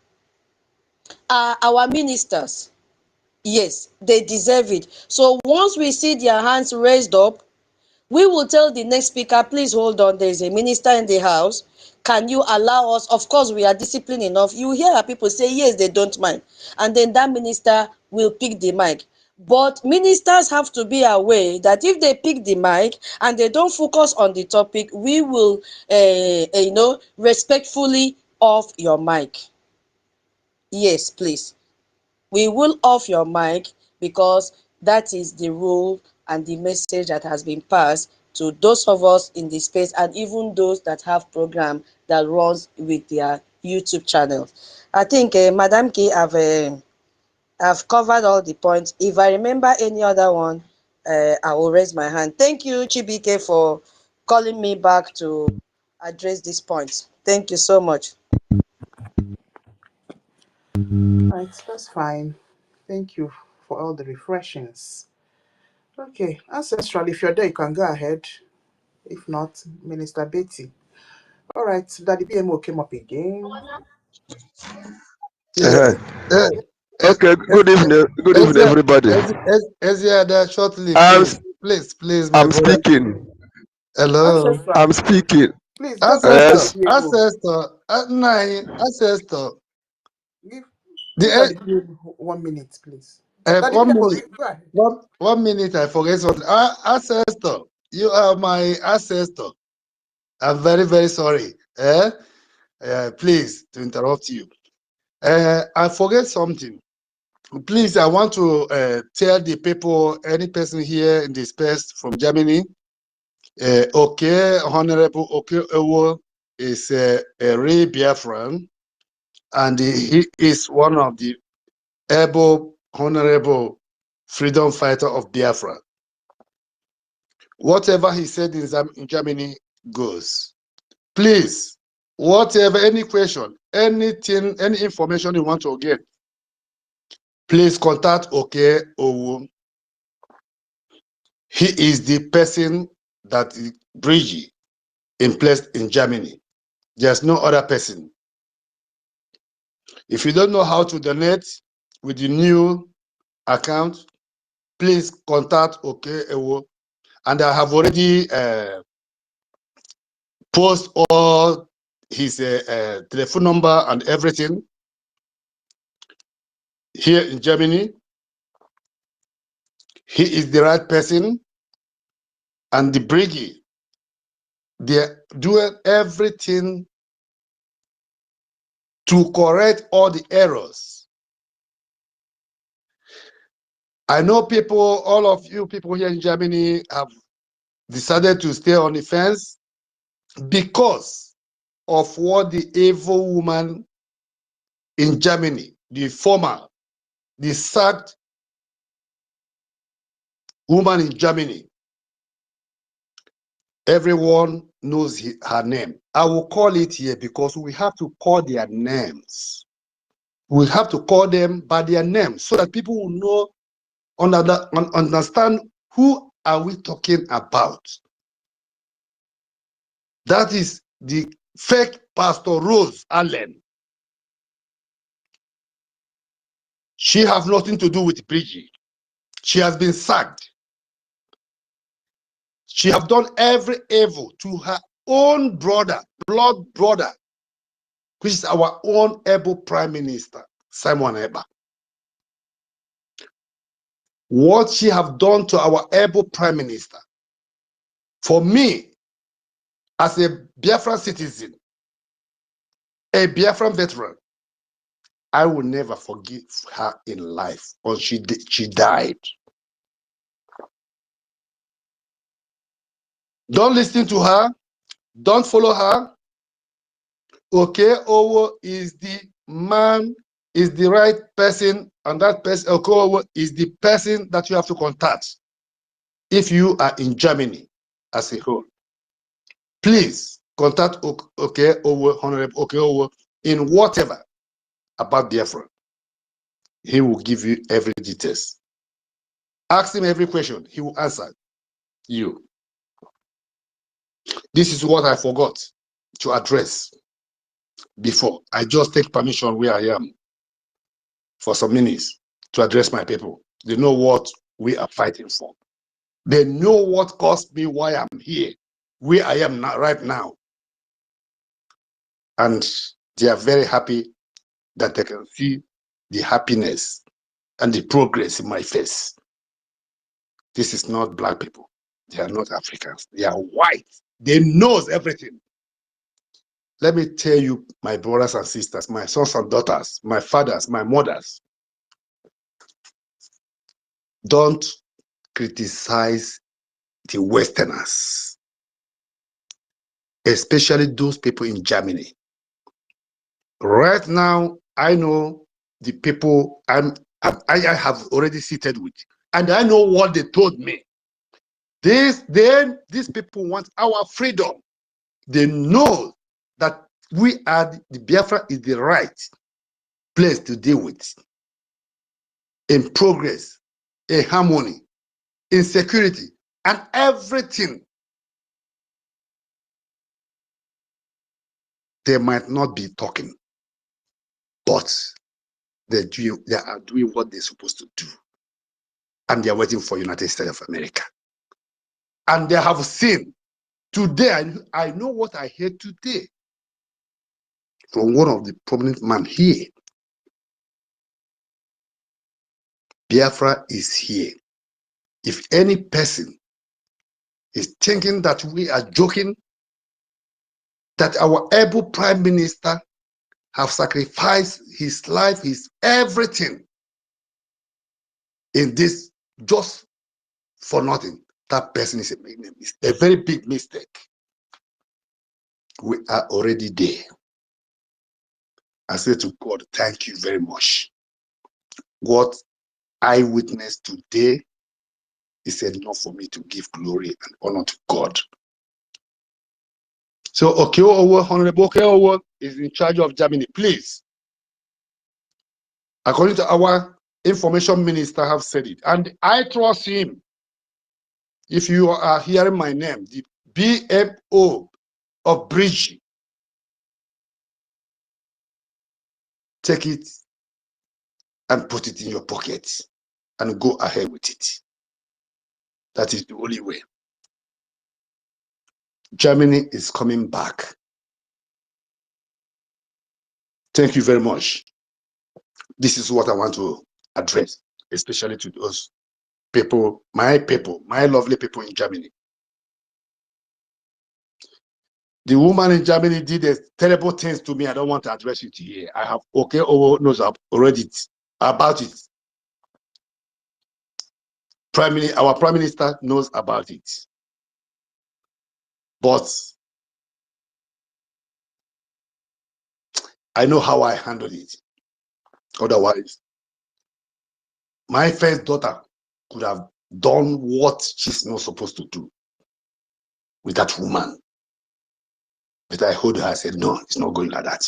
Speaker 4: are our ministers. Yes, they deserve it. So once we see their hands raised up, we will tell the next speaker, please hold on, there is a minister in the house. Can you allow us? Of course, we are disciplined enough. You hear people say, yes, they don't mind. And then that minister will pick the mic. But ministers have to be aware that if they pick the mic and they don't focus on the topic, we will, respectfully off your mic. Yes, please. We will off your mic because that is the rule and the message that has been passed to those of us in the space and even those that have program that runs with their YouTube channels. I think Madam K have covered all the points. If I remember any other one, I will raise my hand. Thank you, Chibike, for calling me back to address these points. Thank you so much.
Speaker 2: Right, that's fine. Thank you for all the refreshings. Okay, Ancestral, if you're there, you can go ahead. If not, Minister Betty. All right, Daddy BMO came up again.
Speaker 5: Yeah. Eh,
Speaker 12: Okay, good evening, everybody.
Speaker 11: Ezia, shortly,
Speaker 12: I'm
Speaker 11: please, my
Speaker 12: I'm
Speaker 11: brother.
Speaker 12: speaking.
Speaker 11: Hello.
Speaker 2: Ancestral,
Speaker 12: I'm speaking.
Speaker 2: please just go ahead,
Speaker 11: Ancestor,
Speaker 12: Yes,
Speaker 2: Daddy BMO.
Speaker 11: ancestor.
Speaker 2: Give, give
Speaker 11: The
Speaker 2: Daddy BMO 1 minute, please. Daddy
Speaker 11: 1 minute,
Speaker 2: BMO, go ahead.
Speaker 11: 1 minute. I forget something. Ancestor, you are my ancestor. I'm very, very sorry. Please to interrupt you. I forget something. Please, I want to tell the people, any person here in this space from Germany, okay, Honorable Okay Ewo is a real Biafran, and he is one of the able, honorable freedom fighter of Biafra. Whatever he said in Germany goes. Please, whatever, any question, anything, any information you want to get, please contact Owu. He is the person that is Brgie in place in Germany. There's no other person. If you don't know how to donate with the new account, please contact Owu. And I have already post all his telephone number and everything here in Germany. He is the right person, and the Brgie, they're doing everything to correct all the errors. I know people, all of you people here in Germany have decided to stay on the fence because of what the evil woman in Germany, the sacked woman in Germany. Everyone knows her name. I will call it here because we have to call their names. We have to call them by their names so that people will know, understand who are we talking about. That is the fake Pastor Rose Allen. She has nothing to do with Brgie. She has been sacked. She has done every evil to her own brother, blood brother, which is our own able Prime Minister, Simon Ekpa. What she have done to our able Prime Minister, for me, as a Biafran citizen, a Biafran veteran, I will never forgive her in life until she died. Don't listen to her. Don't follow her. Owo is the man, is the right person, and that person, Owo, is the person that you have to contact if you are in Germany as a whole. Please contact Owo, Honorable Owo, in whatever about Biafra. He will give you every details. Ask him every question. He will answer you. This is what I forgot to address before. I just take permission where I am for some minutes to address my people. They know what we are fighting for. They know what caused me why I'm here, where I am now, right now. And they are very happy that they can see the happiness and the progress in my face. This is not black people. They are not Africans. They are white. They knows everything. Let me tell you, my brothers and sisters, my sons and daughters, my fathers, my mothers, don't criticize the Westerners, especially those people in Germany. Right now, I know the people I have already seated with, and I know what they told me. These people want our freedom. They know that we are, the Biafra is the right place to deal with. In progress, in harmony, in security, and everything. They might not be talking, but they are doing what they're supposed to do. And they're waiting for United States of America. And they have seen today, I know what I heard today from one of the prominent men here. Biafra is here. If any person is thinking that we are joking, that our able Prime Minister have sacrificed his life, his everything in this just for nothing, that person is a very big mistake. We are already there. I say to God, thank you very much. What I witnessed today is enough for me to give glory and honor to God. So Okeowo, Honorable Okeowo is in charge of Germany. Please, according to our information minister have said it, and I trust him. If you are hearing my name, the BMO of Brgie, take it and put it in your pocket and go ahead with it. That is the only way. Germany is coming back. Thank you very much. This is what I want to address, especially to those people, my lovely people in Germany. The woman in Germany did a terrible things to me. I don't want to address it here. I have knows already about it. Our Prime Minister knows about it. But I know how I handled it. Otherwise, my first daughter could have done what she's not supposed to do with that woman. But I hold her, I said, no, it's not going like that.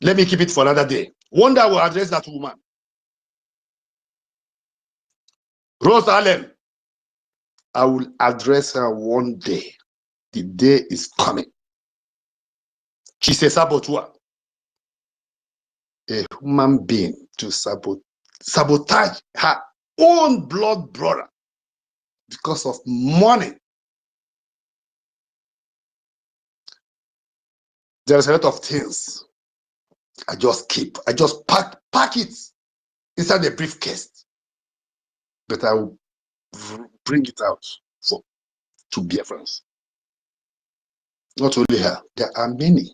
Speaker 11: Let me keep it for another day. One day I will address that woman. Rose Allen, I will address her one day. The day is coming. She's a saboteur. A human being to sabotage her own blood brother because of money. There's a lot of things I just pack it inside the briefcase. But I will bring it out to BIAFRANS. Not only her, there are many.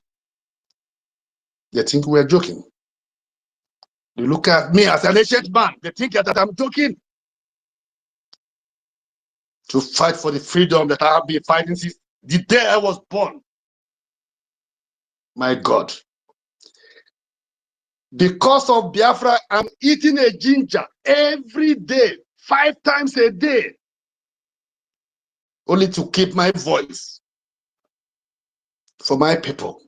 Speaker 11: They think we're joking. They look at me as an ancient man. They think that I'm joking. To fight for the freedom that I have been fighting since the day I was born. My God. Because of Biafra, I'm eating a ginger every day, 5 times a day. Only to keep my voice for my people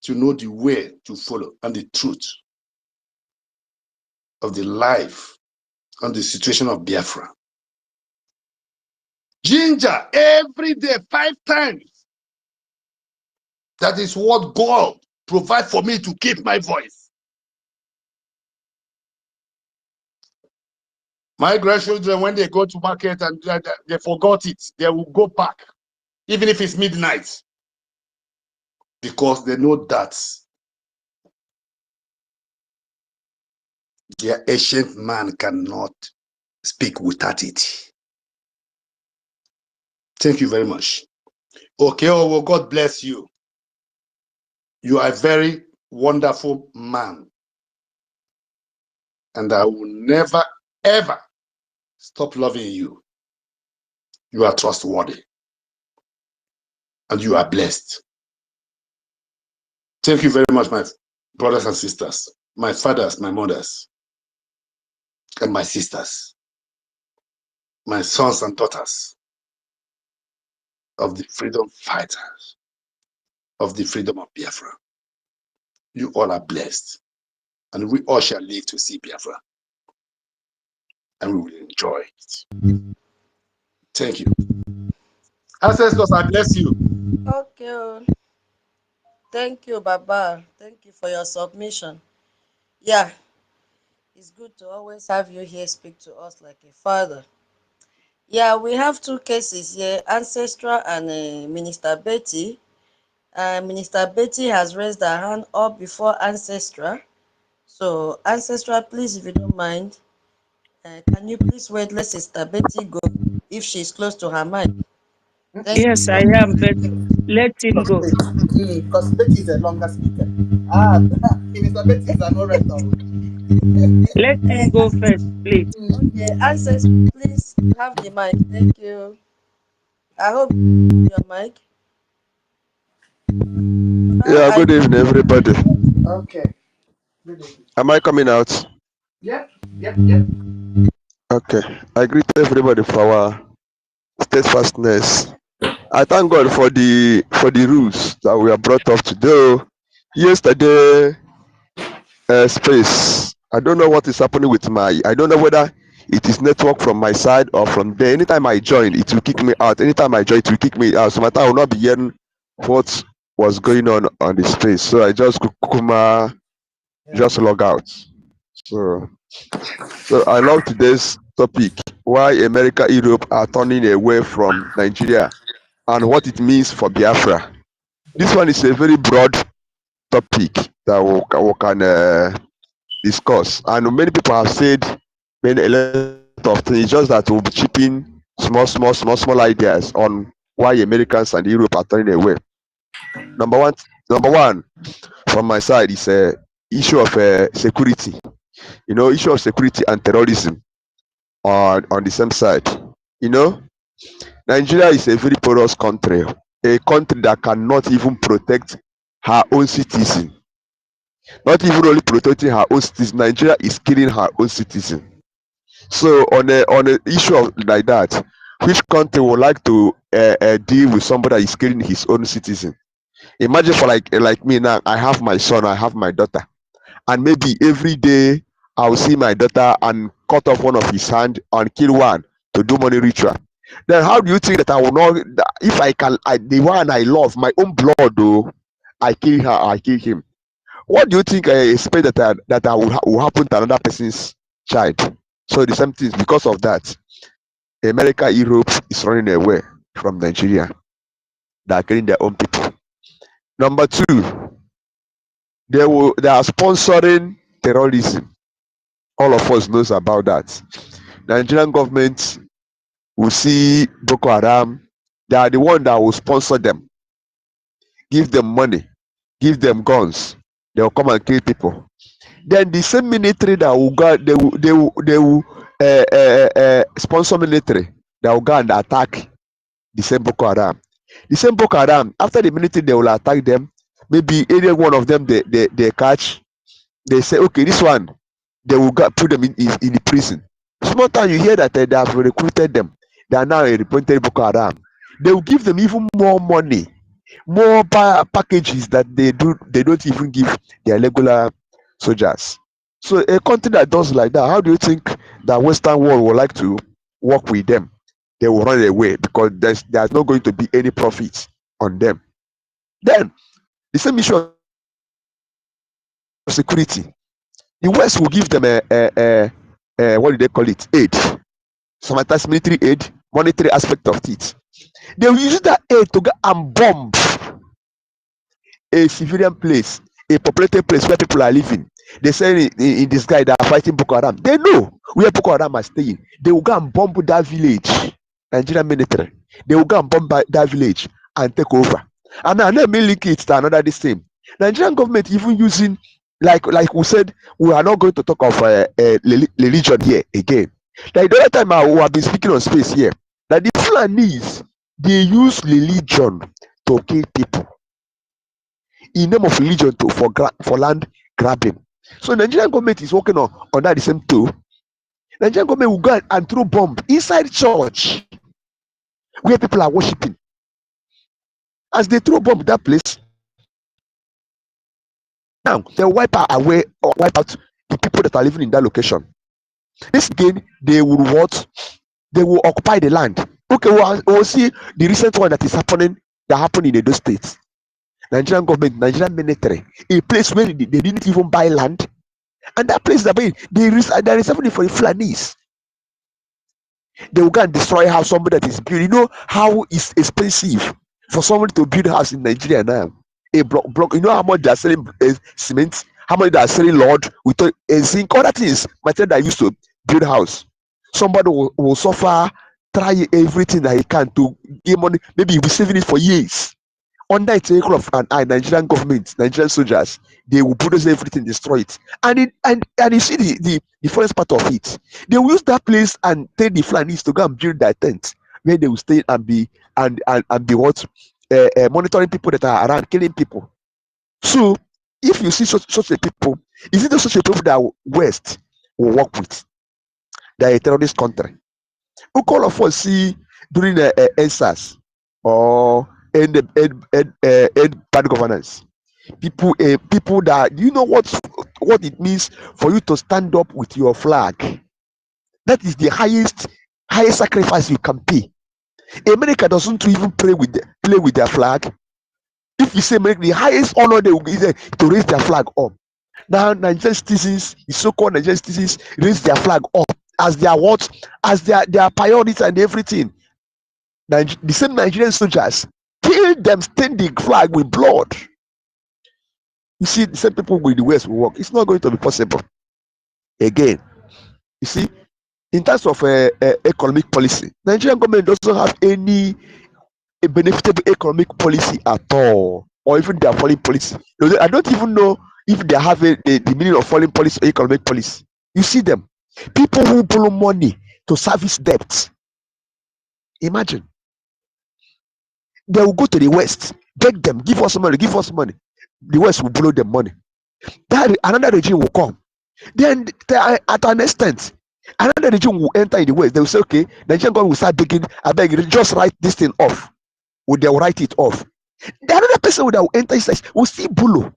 Speaker 11: to know the way to follow and the truth of the life and the situation of Biafra. Ginger every day, 5 times. That is what God provides for me to keep my voice. My grandchildren, when they go to market and they forgot it, they will go back, even if it's midnight, because they know that their ancient man cannot speak without it. Thank you very much. Okay, well, God bless you. You are a very wonderful man. And I will never, ever stop loving you. You are trustworthy. And you are blessed. Thank you very much, my brothers and sisters, my fathers, my mothers, and my sisters, my sons and daughters of the freedom fighters, of the freedom of Biafra. You all are blessed. And we all shall live to see Biafra. And we will enjoy it. Thank you. Ancestors, I bless you.
Speaker 4: Okay. Thank you, Baba. Thank you for your submission. Yeah, it's good to always have you here speak to us like a father. Yeah, we have 2 cases here, Ancestral and Minister Betty. Minister Betty has raised her hand up before Ancestral. So, Ancestral, please, if you don't mind, can you please wait, let Sister Betty go if she's close to her mic? Thank
Speaker 3: Yes, I am, but let him go.
Speaker 2: Because Betty is a longer speaker. Minister Betty is an orator.
Speaker 3: Let him go first, please.
Speaker 4: Okay, Ancestral, please have the mic. Thank you. I hope your mic.
Speaker 12: Yeah, good evening, everybody.
Speaker 2: Okay. Good evening.
Speaker 12: Am I coming out?
Speaker 2: Yep.
Speaker 12: Okay. I greet everybody for our steadfastness I thank God for the rules that we are brought up to do. Yesterday, space. I don't know what is happening with my. I don't know whether it is network from my side or from there. Anytime I join, it will kick me out. Anytime I join, it will kick me out. So my time I will not be hearing what was going on the space. So I just kukuma just log out. So I love today's topic: why America, Europe are turning away from Nigeria and what it means for Biafra. This one is a very broad topic that we can discuss, and many people have said a lot of things. Just that we'll be chipping small ideas on why Americans and Europe are turning away. Number one, from my side is a issue of security. Issue of security and terrorism on the same side. Nigeria is a very porous country, a country that cannot even protect her own citizens. Not even only protecting her own citizens, Nigeria is killing her own citizens. So on a issue of like that, which country would like to deal with somebody that is killing his own citizen? Imagine for like me now, I have my son, I have my daughter, and maybe every day I will see my daughter and cut off one of his hand and kill one to do money ritual. Then how do you think that I will not, if the one I love, my own blood though, I kill her, I kill him? What do you think I expect that will happen to another person's child? So the same thing, because of that, America, Europe is running away from Nigeria. They are killing their own people. Number two, they are sponsoring terrorism. All of us knows about that. Nigerian government will see Boko Haram. They are the one that will sponsor them, give them money, give them guns. They will come and kill people. Then the same military that will go, they will sponsor military that will go and attack the same Boko Haram. The same Boko Haram, after the military, they will attack them. Maybe any one of them they catch, they say, okay, this one, they will put them in the prison. Small time you hear that they have recruited them. They are now a reported Boko Haram. They will give them even more money, more packages that they don't even give their regular soldiers. So a country that does like that, how do you think that Western world would like to work with them? They will run away because there's not going to be any profit on them. Then the same issue of security. The West will give them a what do they call it? Aid. Sometimes military aid, monetary aspect of it. They will use that aid to go and bomb a civilian place, a populated place where people are living. They say in this guy that are fighting Boko Haram. They know where Boko Haram are staying. They will go and bomb that village. Nigerian military. They will go and bomb that village and take over. And now let me link it to another this same. Nigerian government even using, like we said, we are not going to talk of religion here again. Like the other time we have been speaking on space here, that the Fulanis, they use religion to kill people in name of religion for land grabbing. So Nigerian government is working on that the same too. Nigerian government will go and throw bomb inside church where people are worshiping. As they throw bomb that place, now they wipe out the people that are living in that location. This again, they will what? They will occupy the land. Okay, we'll see the recent one that happened in those states. Nigerian government, Nigerian military, a place where they didn't even buy land, and that place there is something for the Fulanis. They will go and destroy a house somebody that is built. You know how it's expensive for somebody to build a house in Nigeria now. A block. You know how much they are selling cement, how much they are selling Lord with zinc, other things, material that used to build a house. Somebody will suffer, try everything that he can to get money. Maybe he'll be saving it for years. Under the vehicle of an Nigerian government, Nigerian soldiers, they will bulldoze everything, destroy it. And you see the first part of it. They will use that place and tell the Fulanis to go and build their tent where they will stay and be what monitoring people that are around, killing people. So if you see such a people, is it such a people that West will work with? They are a terrorist country. All of us see during the ENSAS, or end bad governance. People that, you know what it means for you to stand up with your flag. That is the highest sacrifice you can pay. America doesn't even play with their flag. If you say make the highest honor they will give them to raise their flag up. Now Nigerian citizens, the so-called Nigerian citizens, raise their flag up as their what? As their priorities and everything. The same Nigerian soldiers kill them, stain the flag with blood. You see, the same people with the West will work. It's not going to be possible. Again, you see, in terms of economic policy, Nigerian government doesn't have any benefitable economic policy at all, or even their foreign policy. I don't even know if they have the meaning of foreign policy or economic policy. You see them, people who borrow money to service debts. Imagine, they will go to the West, beg them, give us money, give us money. The West will borrow them money. That another regime will come. Then at an extent, another regime will enter in the West. They will say, okay, Nigerian government will start begging, I beg you, just write this thing off. Would they write it off? The another person that will enter inside will still borrow.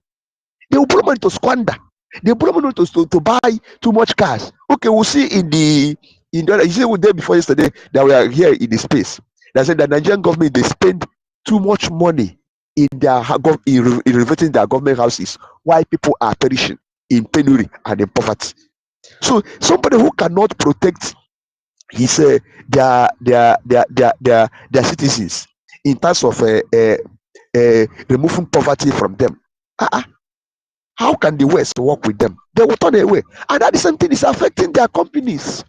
Speaker 12: They will borrow money to squander. They borrow money to buy too much cars. Okay, we'll see in the you see with them before yesterday that we are here in the space. They said that Nigerian government, they spend too much money in their in renovating their government houses, while people are perishing in penury and in poverty. So somebody who cannot protect his their citizens in terms of removing poverty from them, how can the West work with them? They will turn away, and at the same thing is affecting their companies.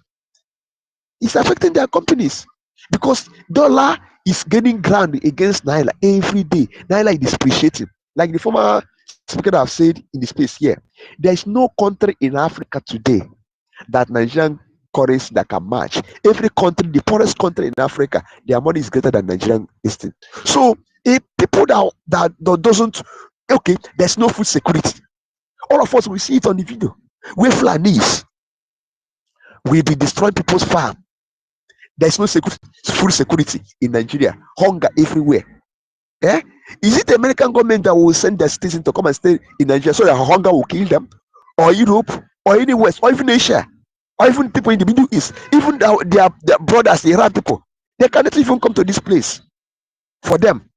Speaker 12: It's affecting their companies because dollar is gaining ground against Naira every day. Naira is depreciating. Like the former speaker have said in the space here, there is no country in Africa today that Nigerian currency that can match. Every country, the poorest country in Africa, their money is greater than Nigerian listing. So if people that doesn't, okay, there's no food security. All of us will see it on the video. Where Fulanis will be destroying people's farm. There's no food security in Nigeria. Hunger everywhere. Eh? Is it the American government that will send their citizens to come and stay in Nigeria so that hunger will kill them? Or Europe? Or any West? Or even Asia? Or even people in the Middle East? Even their brothers, the Arab people, they cannot even come to this place for them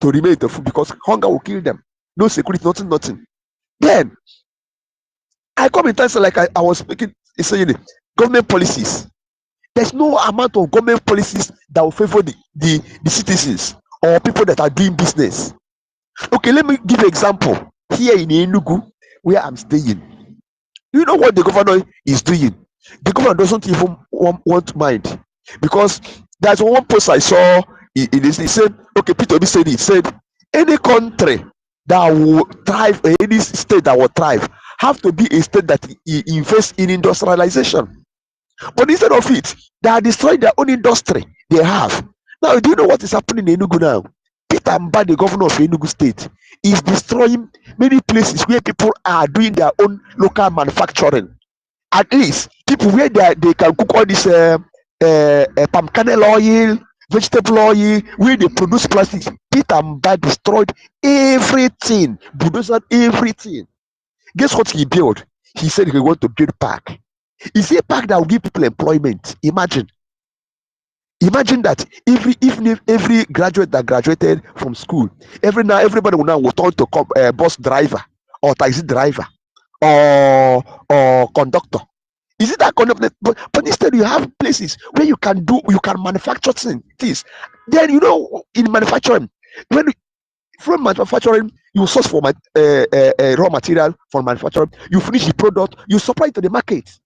Speaker 12: to remain the food because hunger will kill them. No security, nothing. Then I come in times like I was speaking, saying government policies. There's no amount of government policies that will favor the citizens or people that are doing business. Okay, let me give an example. Here in Enugu, where I'm staying, you know what the governor is doing? The governor doesn't even want mind, because there's one post I saw. He said, okay, Peter Obi said it. Said any country that will thrive, any state that will thrive, have to be a state that invests in industrialization. But instead of it, they are destroying their own industry they have. Now, do you know what is happening in Enugu now? Peter Mba, the governor of Enugu State, is destroying many places where people are doing their own local manufacturing. At least people where they can cook all this palm kernel oil, vegetable oil, where they produce plastics. Peter Mba destroyed everything, bulldozed everything. Guess what he built? He said he want to build park. Is a park that will give people employment. Imagine that every graduate that graduated from school, everybody will now turn to bus driver or taxi driver or conductor. Is it that kind of? But instead you have places where you can manufacture things. Then in manufacturing, from manufacturing you source for raw material for manufacturing, you finish the product, you supply it to the market.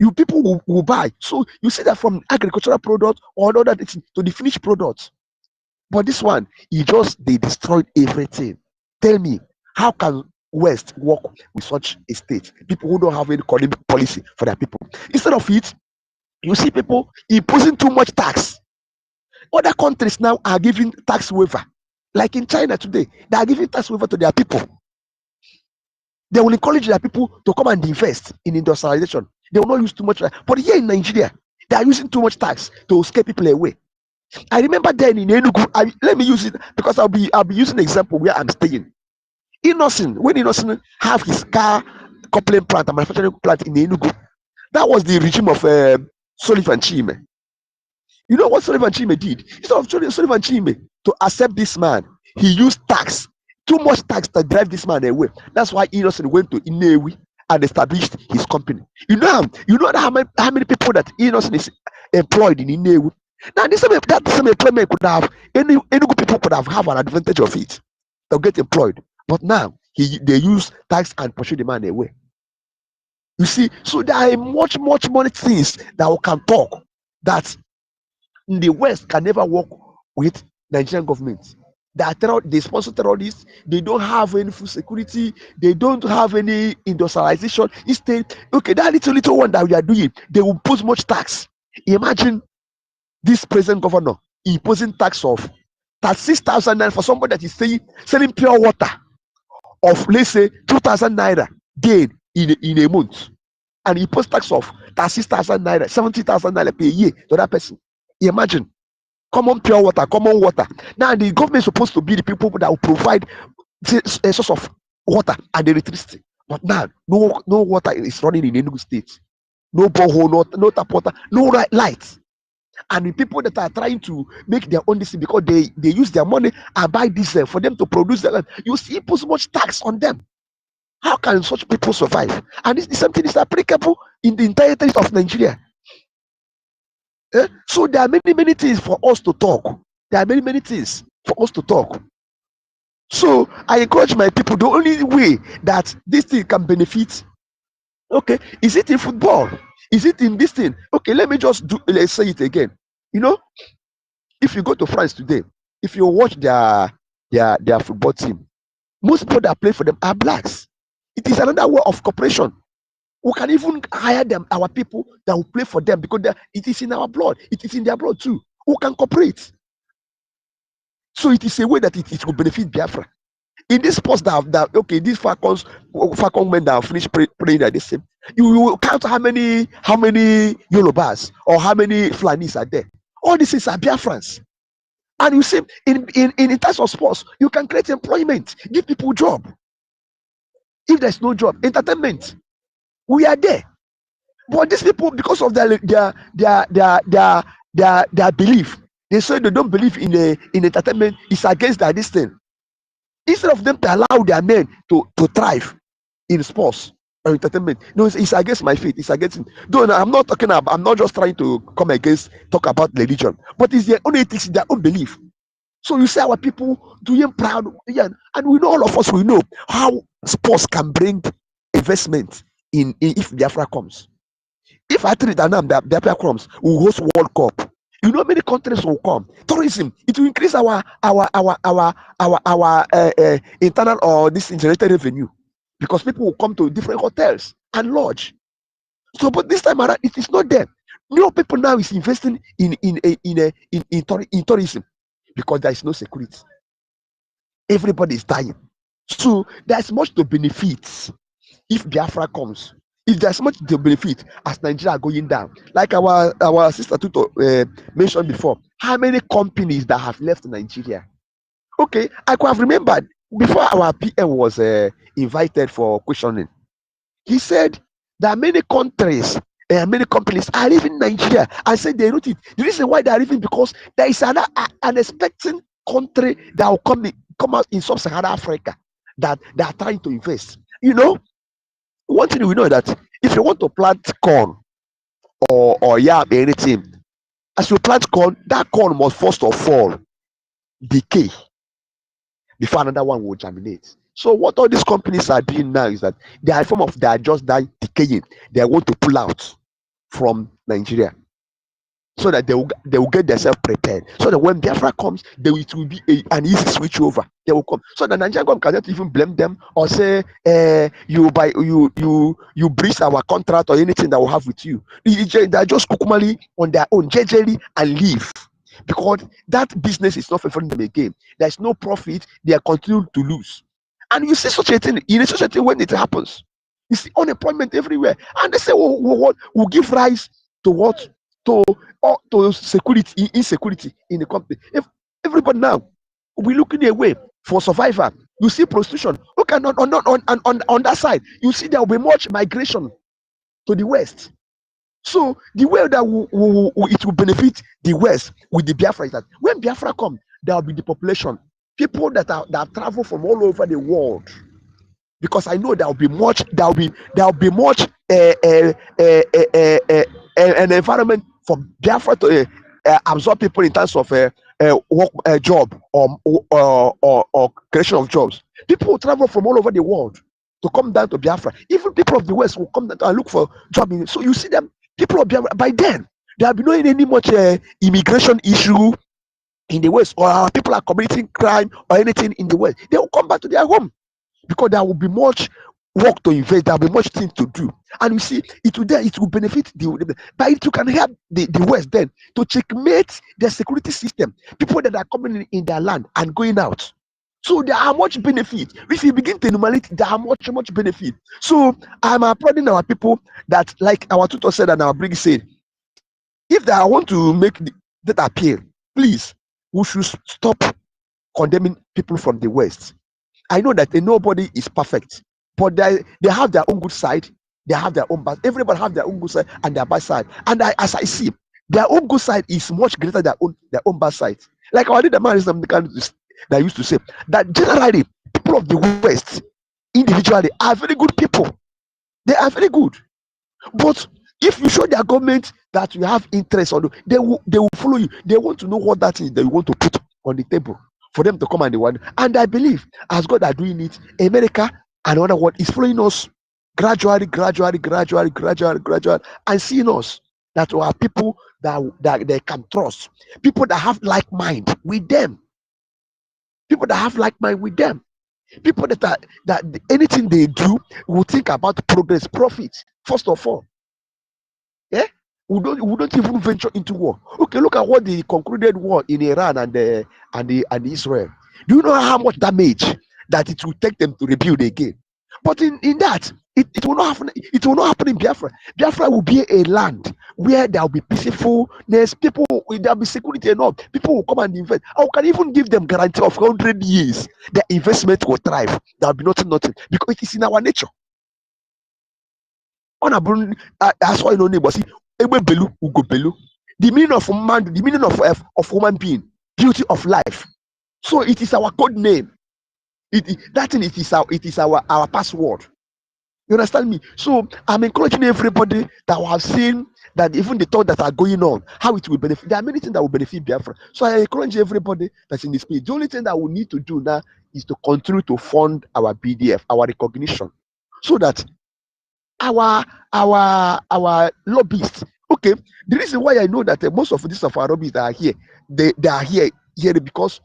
Speaker 12: You people will buy. So you see that from agricultural product or other things to the finished product. But this one, they destroyed everything. Tell me, how can West work with such a state? People who don't have any economic policy for their people. Instead of it, you see people imposing too much tax. Other countries now are giving tax waiver. Like in China today, they are giving tax waiver to their people. They will encourage their people to come and invest in industrialization. They will not use too much tax. But here in Nigeria, they are using too much tax to scare people away. I remember then in Enugu, let me use it because I'll be using an example where I'm staying. Innocent, when Innocent have his car coupling plant, a manufacturing plant in Enugu, that was the regime of Sullivan Chime. You know what Sullivan Chime did? Instead of Sullivan Chime to accept this man, he used tax, too much tax to drive this man away. That's why Innocent went to Inewi and established his company. You know how many people that Innocent is employed in Inewi. Now that same employment could have any good people could have an advantage of it. They'll get employed. But now they use tax and pursue the man away. You see, so there are much more things that we can talk that in the West can never work with Nigerian government. They sponsor terrorists, they don't have any food security, they don't have any industrialization. Instead, okay, that little one that we are doing, they will put much tax. Imagine this present governor imposing tax of 36,000 naira for somebody that is selling pure water of, let's say, 2,000 naira gain in a month, and he post tax of 36,000 naira, 70,000 naira per year to that person. Imagine common pure water, common water. Now the government is supposed to be the people that will provide a source of water and electricity. But now no water is running in Enugu State, no borehole, no tap water, no light. And the people that are trying to make their own decision because they use their money and buy diesel for them to produce their land, you see, put so much tax on them. How can such people survive? And this is something is applicable in the entire territory of Nigeria. So there are many things for us to talk. There are many things for us to talk. So I encourage my people, the only way that this thing can benefit, okay, is it in football? Is it in this thing? Okay, let's say it again. You know, if you go to France today, if you watch their football team, most people that play for them are blacks. It is another way of cooperation. We can even hire them, our people that will play for them, because it is in our blood. It is in their blood too. Who can cooperate? So it is a way that it will benefit Biafra. In this post that okay, these Falcon men that have finished praying at the same, you will count how many Yorubas or how many Fulanis are there. All this is Biafrans. And you see, in terms of sports, you can create employment, give people job. If there's no job, entertainment, we are there. But these people, because of their belief, they say they don't believe in entertainment. It's against this thing. Instead of them to allow their men to thrive in sports or entertainment, no, it's against my faith. It's against me. Though I'm not just trying to talk about religion, but it's their own ethics, their own belief. So you see our people doing proud, yeah, and we know, all of us, we know how sports can bring investment in if Biafra comes. If I treat ANNANG, Biafra comes, we'll host World Cup. You know, many countries will come. Tourism, it will increase our internal or this generated revenue, because people will come to different hotels and lodge. So, but this time around, it is not there. No people now is investing in tourism because there is no security. Everybody is dying. So there's much to benefit if Biafra comes. If there's much to benefit as Nigeria going down, like our sister Tuto mentioned before, how many companies that have left Nigeria? Okay, I could have remembered before our PM was invited for questioning. He said there are many countries and many companies are leaving Nigeria. I said they wrote it. The reason why they are leaving, because there is an unexpected country that will come out in sub-Saharan Africa that they are trying to invest. You know, one thing we know that if you want to plant corn or yam, anything, as you plant corn, that corn must first of all decay before another one will germinate. So what all these companies are doing now is that they are just decaying. They want to pull out from Nigeria, so that they will get themselves prepared, so that when Biafra comes, it will be an easy switch over. They will come, so the Nigerian government cannot even blame them or say you breach our contract or anything that will have with you. They are just kukumali on their own, jejely, and leave, because that business is not favoring them again. There is no profit. They are continuing to lose. And you see such a thing in a society when it happens. You see unemployment everywhere, and they say we'll give rise to what? To to security, insecurity in the country. If everybody now we looking away for survival, you see prostitution. Okay, on that side, you see there will be much migration to the west. So the way that it will benefit the west with the Biafra is that when Biafra come, there will be the population, people that travel from all over the world. Because I know there will be much, an environment for Biafra to absorb people in terms of work, job or creation of jobs. People will travel from all over the world to come down to Biafra. Even people of the West will come down and look for job. So you see them, people of Biafra, by then there will be not any much immigration issue in the West, or our people are committing crime or anything in the West. They will come back to their home, because there will be much work to invest, there will be much things to do. And you see, it will benefit but it can help the West then to checkmate their security system, people that are coming in their land and going out. So there are much benefit. If you begin to enumerate, there are much benefit. So I'm applauding our people that, like our tutor said and our Brgie said, if they want to make that appeal, please, we should stop condemning people from the West. I know that nobody is perfect, but they have their own good side, they have their own bad. Everybody have their own good side and their bad side. And as I see, their own good side is much greater than their own bad side. Like our leader man that used to say that generally people of the West individually are very good people. They are very good, but if you show their government that you have interest on, they will follow you. They want to know what that is that you want to put on the table for them to come and they want. And I believe as God are doing it, America and other world is following us gradually, and seeing us that we are people that they can trust, people that have like mind with them, people that have like mind with them, people that anything they do will think about progress, profit first of all. Yeah, we don't even venture into war. Okay, look at what the concluded war in Iran and Israel. Do you know how much damage that it will take them to rebuild again? But in that, it will not happen. It will not happen in Biafra. Biafra will be a land where there will be peacefulness. There will be security enough. People will come and invest. I can even give them guarantee of 100 years. The investment will thrive. There will be nothing because it is in our nature. That's why no neighbor see belu ugo belu. The meaning of man, the meaning of human being, beauty of life. So it is our code name. That thing it is our password. You understand me? So I'm encouraging everybody that we have seen that even the thought that are going on, how it will benefit. There are many things that will benefit Biafra. So I encourage everybody that's in this space. The only thing that we need to do now is to continue to fund our BDF, our recognition, so that our lobbyists. Okay, the reason why I know that most of these of our lobbyists are here, they are here because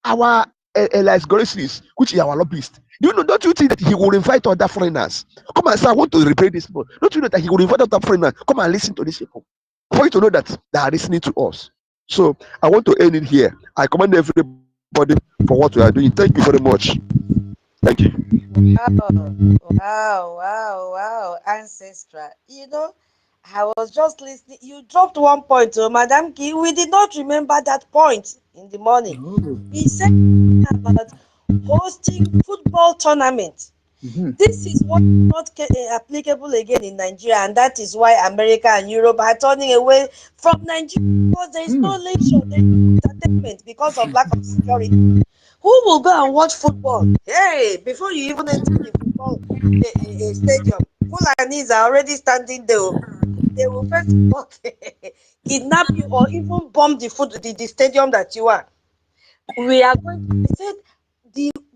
Speaker 12: our Elias Goresis, which is our lobbyist, don't you think that he will invite other foreigners? Come and say, I want to represent these people. Don't you know that he will invite other foreigners? Come and listen to these people. For you to know that they are listening to us. So I want to end it here. I commend everybody for what we are doing. Thank you very much. Thank you.
Speaker 4: Wow. Ancestral. You know, I was just listening. You dropped one point, Madam Ki. We did not remember that point in the morning. He said about hosting football tournament. This is what is not applicable again in Nigeria, and that is why America and Europe are turning away from Nigeria, because there is no leisure, there is no entertainment because of lack of security. Who will go and watch football? Hey, before you even enter the football stadium, Fulanis are already standing there. They will first of all kidnap you or even bomb the stadium that you are. We are going to, I said,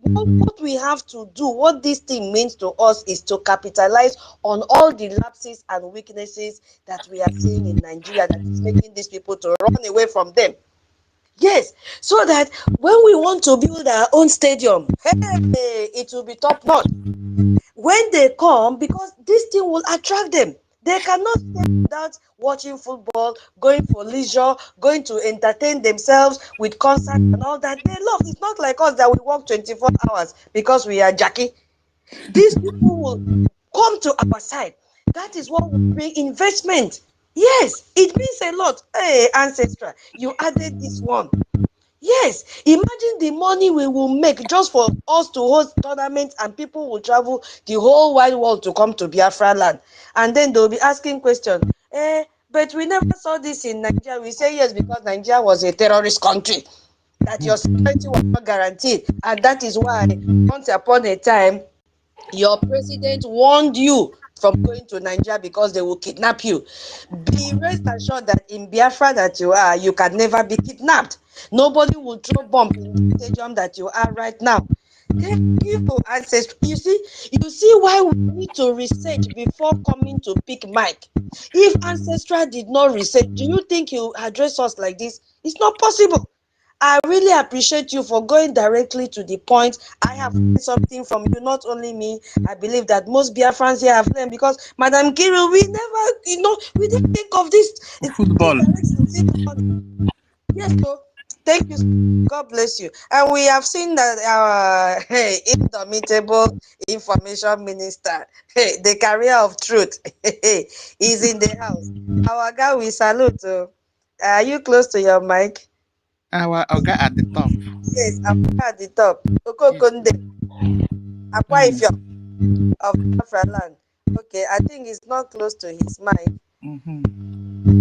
Speaker 4: what we have to do, what this thing means to us, is to capitalize on all the lapses and weaknesses that we are seeing in Nigeria that is making these people to run away from them. Yes, so that when we want to build our own stadium, hey, it will be top notch. When they come, because this thing will attract them. They cannot stay without watching football, going for leisure, going to entertain themselves with concerts and all that. They love. It's not like us that we work 24 hours because we are Jackie. These people will come to our side. That is what will bring investment. Yes, it means a lot. Hey, ancestral, you added this one. Yes, imagine the money we will make just for us to host tournaments and people will travel the whole wide world to come to Biafra land. And then they'll be asking questions. But we never saw this in Nigeria. We say yes because Nigeria was a terrorist country, that your security was not guaranteed. And that is why once upon a time, your president warned you from going to Nigeria because they will kidnap you. Be rest assured that in Biafra that you are, you can never be kidnapped. Nobody will throw bomb in the stadium that you are right now. Thank you, ancestors. You see why we need to research before coming to pick mic. If ancestral did not research, do you think you address us like this? It's not possible. I really appreciate you for going directly to the point. I have learned something from you, not only me. I believe that most Biafrans here have learned because Madam Kirill, we never, we didn't think of this.
Speaker 2: Football.
Speaker 4: Yes, so thank you. God bless you. And we have seen that our indomitable information minister, the carrier of truth, is in the house. Our guy, we salute. Are you close to your mic?
Speaker 2: Our Oga at the top.
Speaker 4: Yes, I'm at the top. Okokonde, Akwa Ifyo of Biafra land. Okay, I think it's not close to his mic.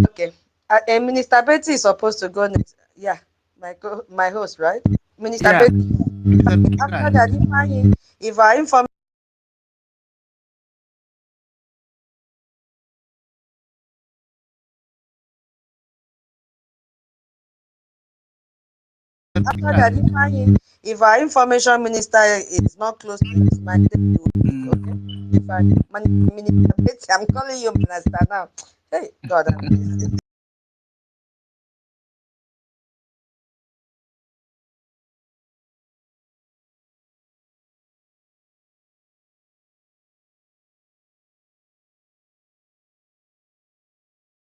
Speaker 4: Okay. Minister Betty is supposed to go next. Yeah, my host, right? Minister
Speaker 2: Yeah.
Speaker 4: Betty. After that, if I inform after that, if our information minister is not close to his mic, then we will pick, okay? If I Minister Betty, I'm calling you minister now. Hey, God,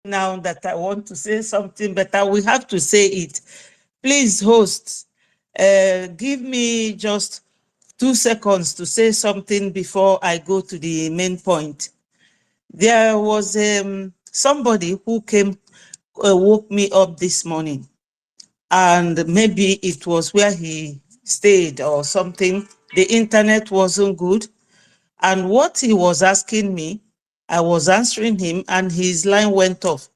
Speaker 13: now that I want to say something, but I will have to say it. Please, host, give me just 2 seconds to say something before I go to the main point. There was somebody who came, woke me up this morning, and maybe it was where he stayed or something. The internet wasn't good. And what he was asking me, I was answering him, and his line went off.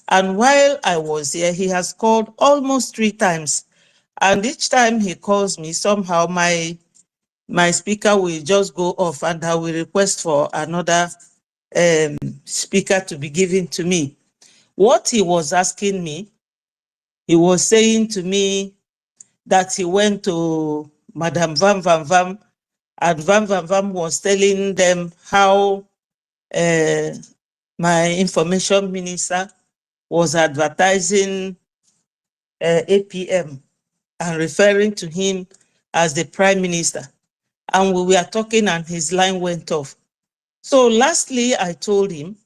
Speaker 13: And while I was here, he has called almost 3 times. And each time he calls me, somehow my speaker will just go off and I will request for another speaker to be given to me. What he was asking me, he was saying to me that he went to Madam Vam Vam Vam, and Vam Vam Vam was telling them how my information minister was advertising APM and referring to him as the prime minister. And we were talking and his line went off. So lastly, I told him,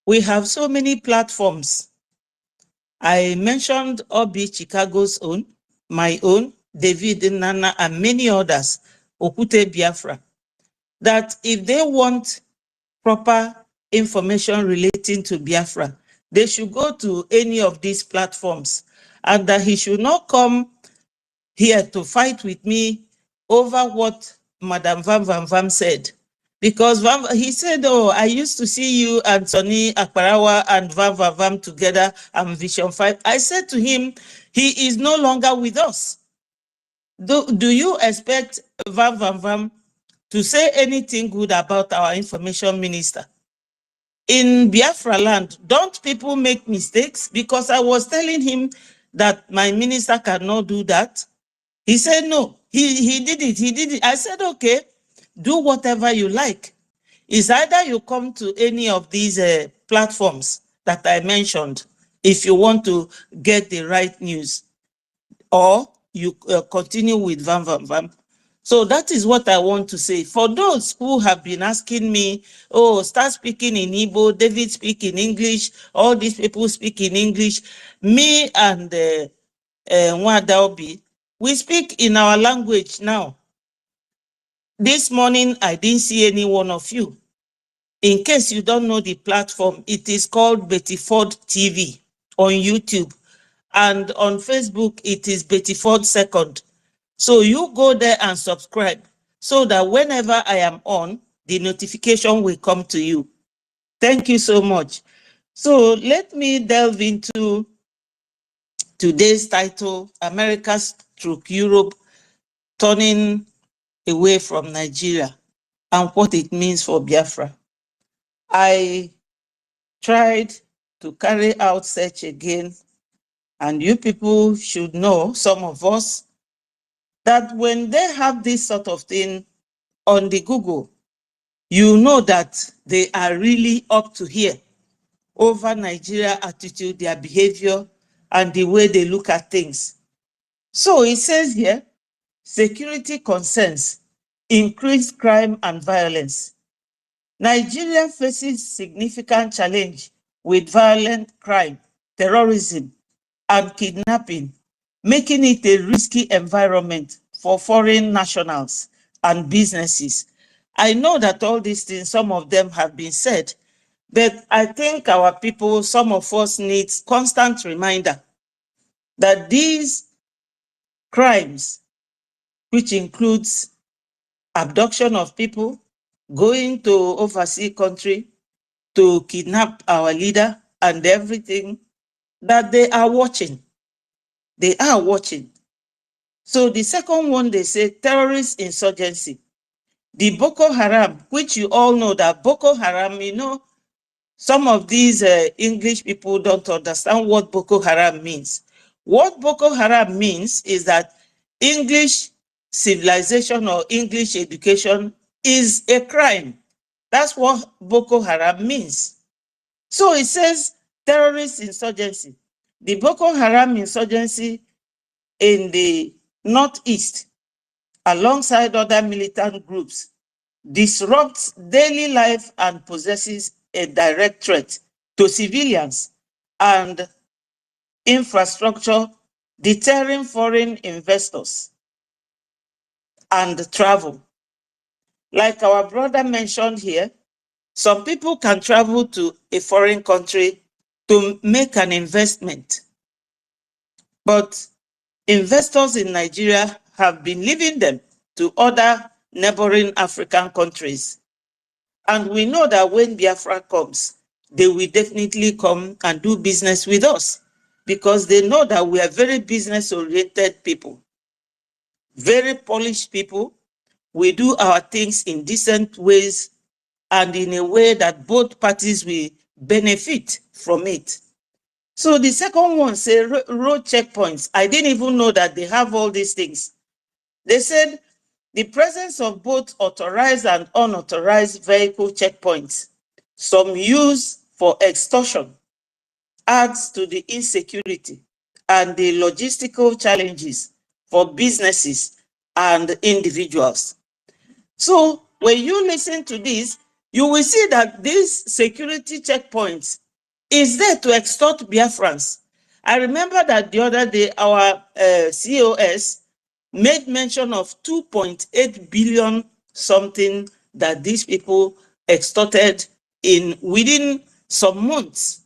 Speaker 13: we have so many platforms. I mentioned Obi Chicago's own, my own, David Nana, and many others, Okute Biafra, that if they want proper information relating to Biafra, they should go to any of these platforms, and that he should not come here to fight with me over what Madam Vam Vam Vam said. Because he said, oh, I used to see you and Sonny Akparawa and Vam Vam Vam together and Vision 5. I said to him, he is no longer with us. Do you expect Vam Vam Vam to say anything good about our information minister? In Biafra land, don't people make mistakes? Because I was telling him that my minister cannot do that. He said, no, he did it. I said, okay, do whatever you like. It's either you come to any of these platforms that I mentioned if you want to get the right news, or you continue with Vam Vam Vam. So that is what I want to say. For those who have been asking me, oh, start speaking in Igbo, David speak in English, all these people speak in English, me and Nwadaobi, we speak in our language now. This morning, I didn't see any one of you. In case you don't know the platform, it is called Betty Ford TV on YouTube. And on Facebook, it is Betty Ford Second. So you go there and subscribe so that whenever I am on, the notification will come to you. Thank you so much. So let me delve into today's title, America's Stroke Europe Turning Away from Nigeria, and what it means for Biafra. I tried to carry out search again, and you people should know, some of us, that when they have this sort of thing on the Google, you know that they are really up to here over Nigeria attitude, their behavior, and the way they look at things. So it says here, security concerns, increased crime and violence. Nigeria faces significant challenge with violent crime, terrorism, and kidnapping, making it a risky environment for foreign nationals and businesses. I know that all these things, some of them have been said, but I think our people, some of us need constant reminder that these crimes, which includes abduction of people, going to overseas country to kidnap our leader and everything, that they are watching. They are watching. So the second one, they say terrorist insurgency. The Boko Haram, which you all know that Boko Haram, you know, some of these English people don't understand what Boko Haram means. What Boko Haram means is that English civilization or English education is a crime. That's what Boko Haram means. So it says terrorist insurgency. The Boko Haram insurgency in the Northeast, alongside other militant groups, disrupts daily life and possesses a direct threat to civilians and infrastructure, deterring foreign investors and travel. Like our brother mentioned here, some people can travel to a foreign country to make an investment, but investors in Nigeria have been leaving them to other neighboring African countries. And we know that when Biafra comes, they will definitely come and do business with us because they know that we are very business-oriented people, very polished people. We do our things in decent ways and in a way that both parties will benefit from it. So the second one say road checkpoints. I didn't even know that they have all these things. They said the presence of both authorized and unauthorized vehicle checkpoints, some used for extortion, adds to the insecurity and the logistical challenges for businesses and individuals. So when you listen to this, you will see that these security checkpoints is there to extort Biafrans. I remember that the other day, our COS made mention of 2.8 billion something that these people extorted in within some months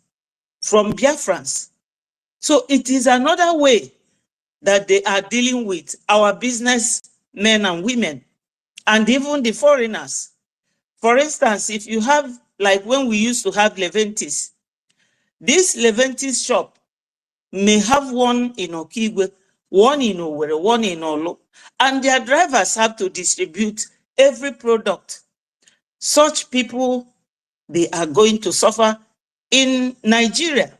Speaker 13: from Biafrans. So it is another way that they are dealing with our business men and women and even the foreigners. For instance, if you have, like when we used to have Leventis, this Leventis shop may have one in Okigwe, one in Owerri, one in Olo, and their drivers have to distribute every product. Such people, they are going to suffer in Nigeria.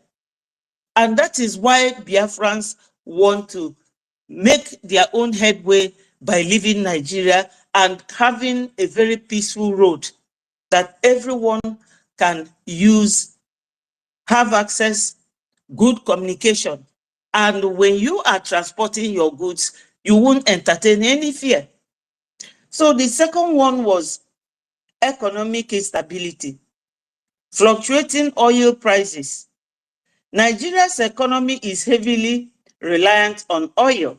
Speaker 13: And that is why Biafrans want to make their own headway by leaving Nigeria and having a very peaceful road that everyone can use, have access, good communication. And when you are transporting your goods, you won't entertain any fear. So the second one was economic instability, fluctuating oil prices. Nigeria's economy is heavily reliant on oil,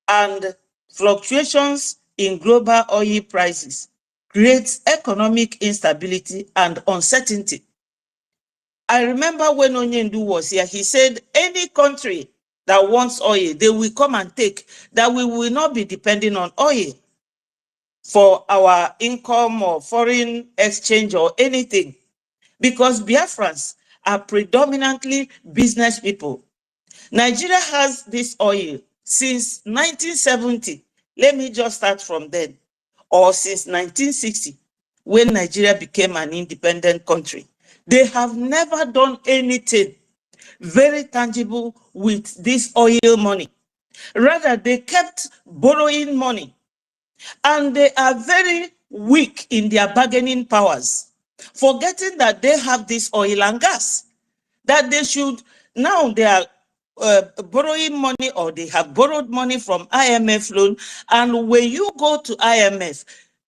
Speaker 13: and fluctuations in global oil prices creates economic instability and uncertainty. I remember when Onyendu was here, he said any country that wants oil, they will come and take, that we will not be depending on oil for our income or foreign exchange or anything, because Biafrans are predominantly business people. Nigeria has this oil since 1970. Let me just start from then. Or since 1960, when Nigeria became an independent country. They have never done anything very tangible with this oil money. Rather, they kept borrowing money, and they are very weak in their bargaining powers, forgetting that they have this oil and gas, that they should, now they are borrowing money, or they have borrowed money from IMF loan, and when you go to IMF,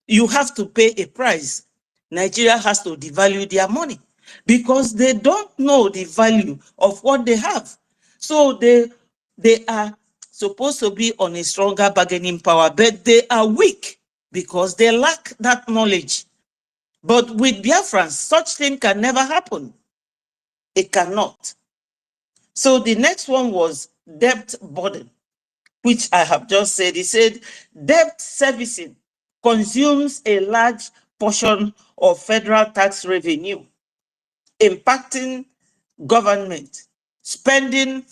Speaker 13: you have to pay a price. Nigeria has to devalue their money because they don't know the value of what they have. So they are supposed to be on a stronger bargaining power, but they are weak because they lack that knowledge. But with Biafrans, such thing can never happen. It cannot. So the next one was debt burden, which I have just said. He said debt servicing consumes a large portion of federal tax revenue, impacting government spending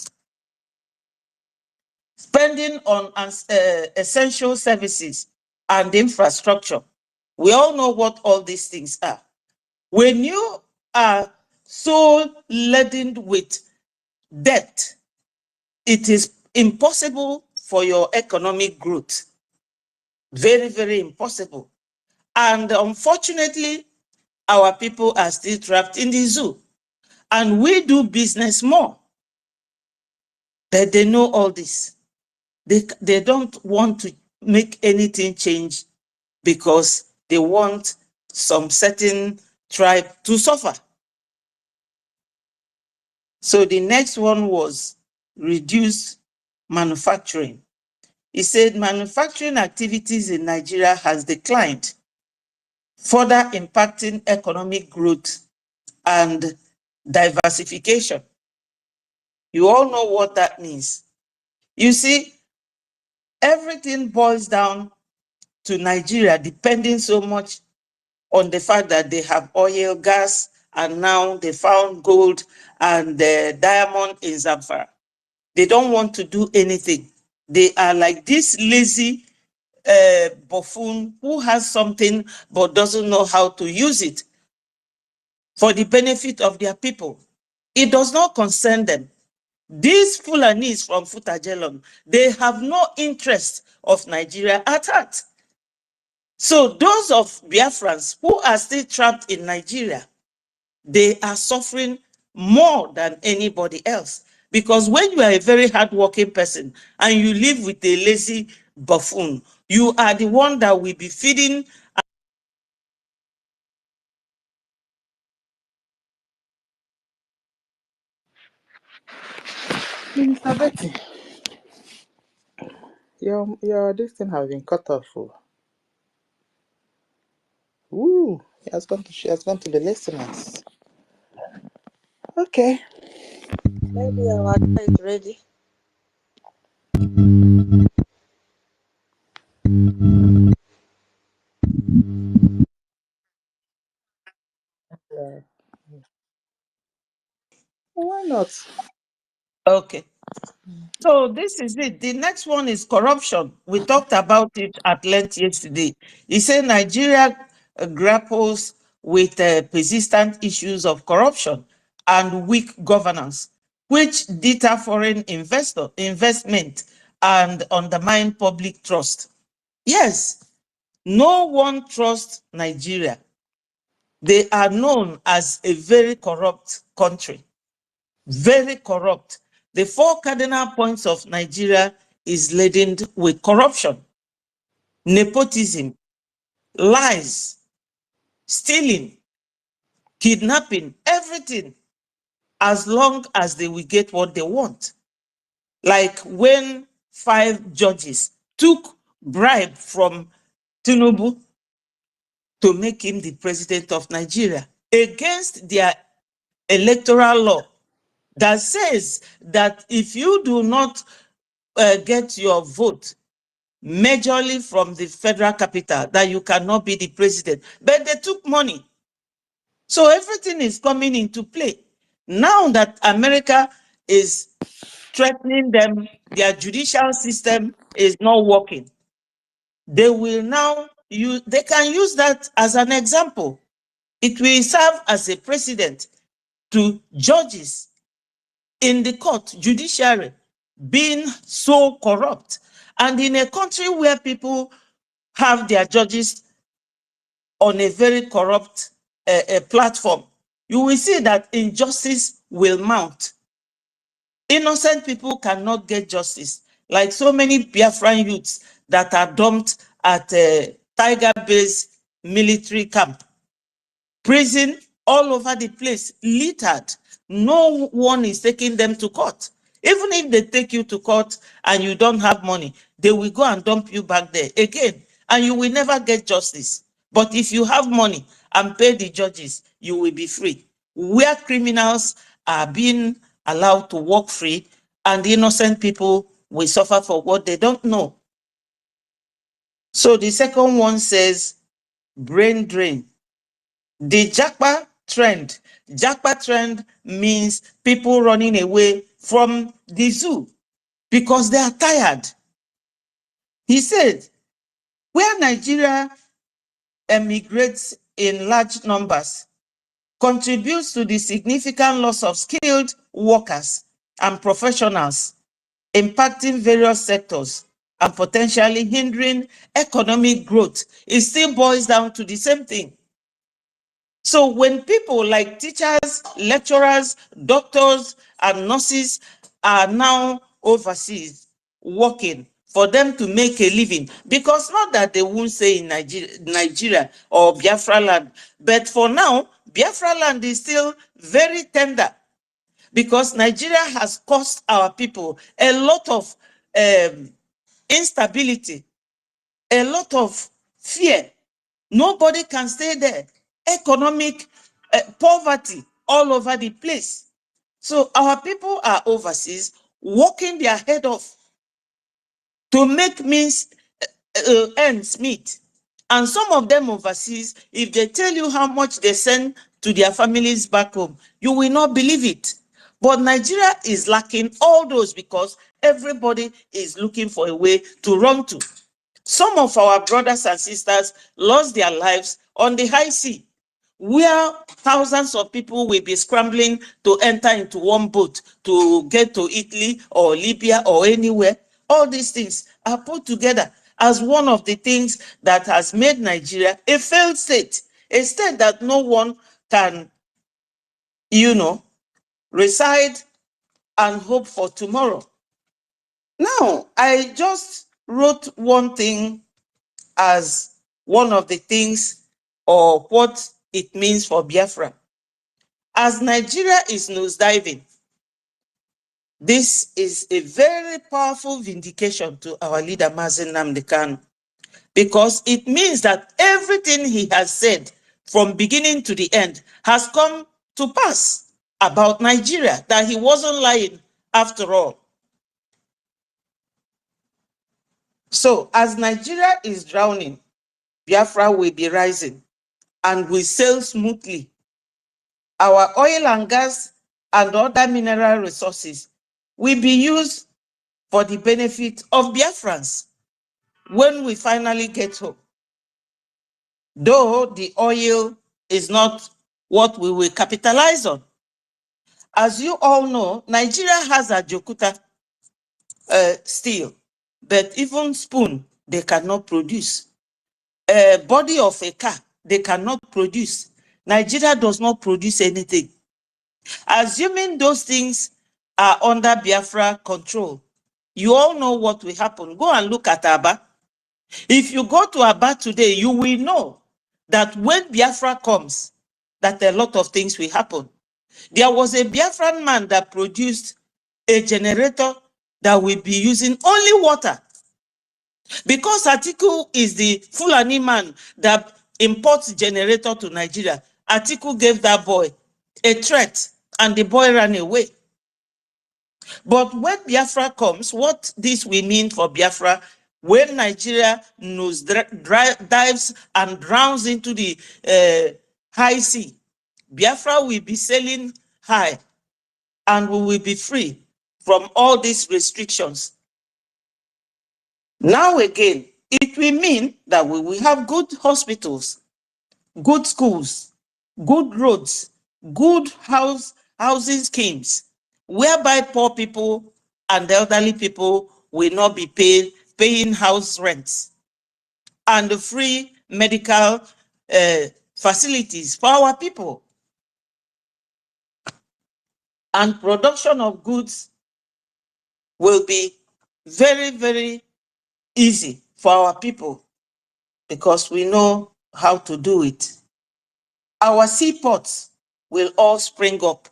Speaker 13: on essential services and infrastructure. We all know what all these things are. When you are so laden with debt, it is impossible for your economic growth. Very, very impossible. And unfortunately, our people are still trapped in the zoo. And we do business more. But they know all this. They don't want to make anything change because they want some certain tribe to suffer. So the next one was reduce manufacturing. He said manufacturing activities in Nigeria has declined, further impacting economic growth and diversification. You all know what that means. You see, everything boils down to Nigeria depending so much on the fact that they have oil, gas, and now they found gold and the diamond in Zamfara. They don't want to do anything. They are like this lazy buffoon who has something but doesn't know how to use it for the benefit of their people. It does not concern them. These Fulanis from Futajelon, they have no interest of Nigeria at heart. So those of Biafrans who are still trapped in Nigeria, they are suffering more than anybody else. Because when you are a very hardworking person and you live with a lazy buffoon, you are the one that will be feeding.
Speaker 2: Minister Betty, your this thing has been cut off. Ooh, she has gone to the listeners. Okay.
Speaker 4: Maybe our is ready.
Speaker 2: Yeah. Why not?
Speaker 13: Okay. So this is it. The next one is corruption. We talked about it at length yesterday. He said Nigeria grapples with persistent issues of corruption and weak governance, which deter foreign investment and undermine public trust. Yes, no one trusts Nigeria. They are known as a very corrupt country. Very corrupt. The 4 cardinal points of Nigeria is laden with corruption, nepotism, lies, stealing, kidnapping, everything, as long as they will get what they want. Like when 5 judges took bribe from Tinubu to make him the president of Nigeria against their electoral law that says that if you do not get your vote majorly from the federal capital, that you cannot be the president. But they took money. So everything is coming into play. Now that America is threatening them, their judicial system is not working. They will now use, they can use that as an example. It will serve as a precedent to judges in the court, judiciary, being so corrupt. And in a country where people have their judges on a very corrupt platform, you will see that injustice will mount. Innocent people cannot get justice. Like so many Biafran youths that are dumped at a Tiger-based military camp. Prison all over the place, littered. No one is taking them to court. Even if they take you to court and you don't have money, they will go and dump you back there again, and you will never get justice. But if you have money and pay the judges, you will be free. Where criminals are being allowed to walk free, and innocent people will suffer for what they don't know. So the second one says, brain drain. The Japa trend means people running away from the zoo because they are tired. He said, where Nigeria emigrates in large numbers, contributes to the significant loss of skilled workers and professionals, impacting various sectors and potentially hindering economic growth. It still boils down to the same thing. So when people like teachers, lecturers, doctors, and nurses are now overseas working for them to make a living, because not that they won't say in Nigeria or Biafra land, but for now, Biafra land is still very tender, because Nigeria has cost our people a lot of instability, a lot of fear. Nobody can stay there. Economic poverty all over the place. So our people are overseas working their head off to make ends meet. And some of them overseas, if they tell you how much they send to their families back home, you will not believe it. But Nigeria is lacking all those because everybody is looking for a way to run to. Some of our brothers and sisters lost their lives on the high sea, where thousands of people will be scrambling to enter into one boat to get to Italy or Libya or anywhere. All these things are put together as one of the things that has made Nigeria a failed state, a state that no one can, reside and hope for tomorrow. Now, I just wrote one thing as one of the things or what it means for Biafra. As Nigeria is nosediving, this is a very powerful vindication to our leader, Nnamdi Kanu, because it means that everything he has said from beginning to the end has come to pass about Nigeria, that he wasn't lying after all. So as Nigeria is drowning, Biafra will be rising and will sail smoothly. Our oil and gas and other mineral resources will be used for the benefit of Biafrans when we finally get home. Though the oil is not what we will capitalize on. As you all know, Nigeria has a Jokuta steel, but even spoon, they cannot produce. A body of a car, they cannot produce. Nigeria does not produce anything. Assuming those things are under Biafra control, you all know what will happen. Go and look at Aba. If you go to Aba today, you will know that when Biafra comes, that a lot of things will happen. There was a Biafran man that produced a generator that will be using only water. Because Atiku is the Fulani man that import generator to Nigeria. Atiku gave that boy a threat and the boy ran away. But when Biafra comes, what this will mean for Biafra, when Nigeria dives and drowns into the high sea, Biafra will be sailing high and we will be free from all these restrictions. Now again, it will mean that we will have good hospitals, good schools, good roads, good housing schemes, whereby poor people and elderly people will not be paying house rents, and the free medical facilities for our people. And production of goods will be very, very easy for our people because we know how to do it. Our seaports will all spring up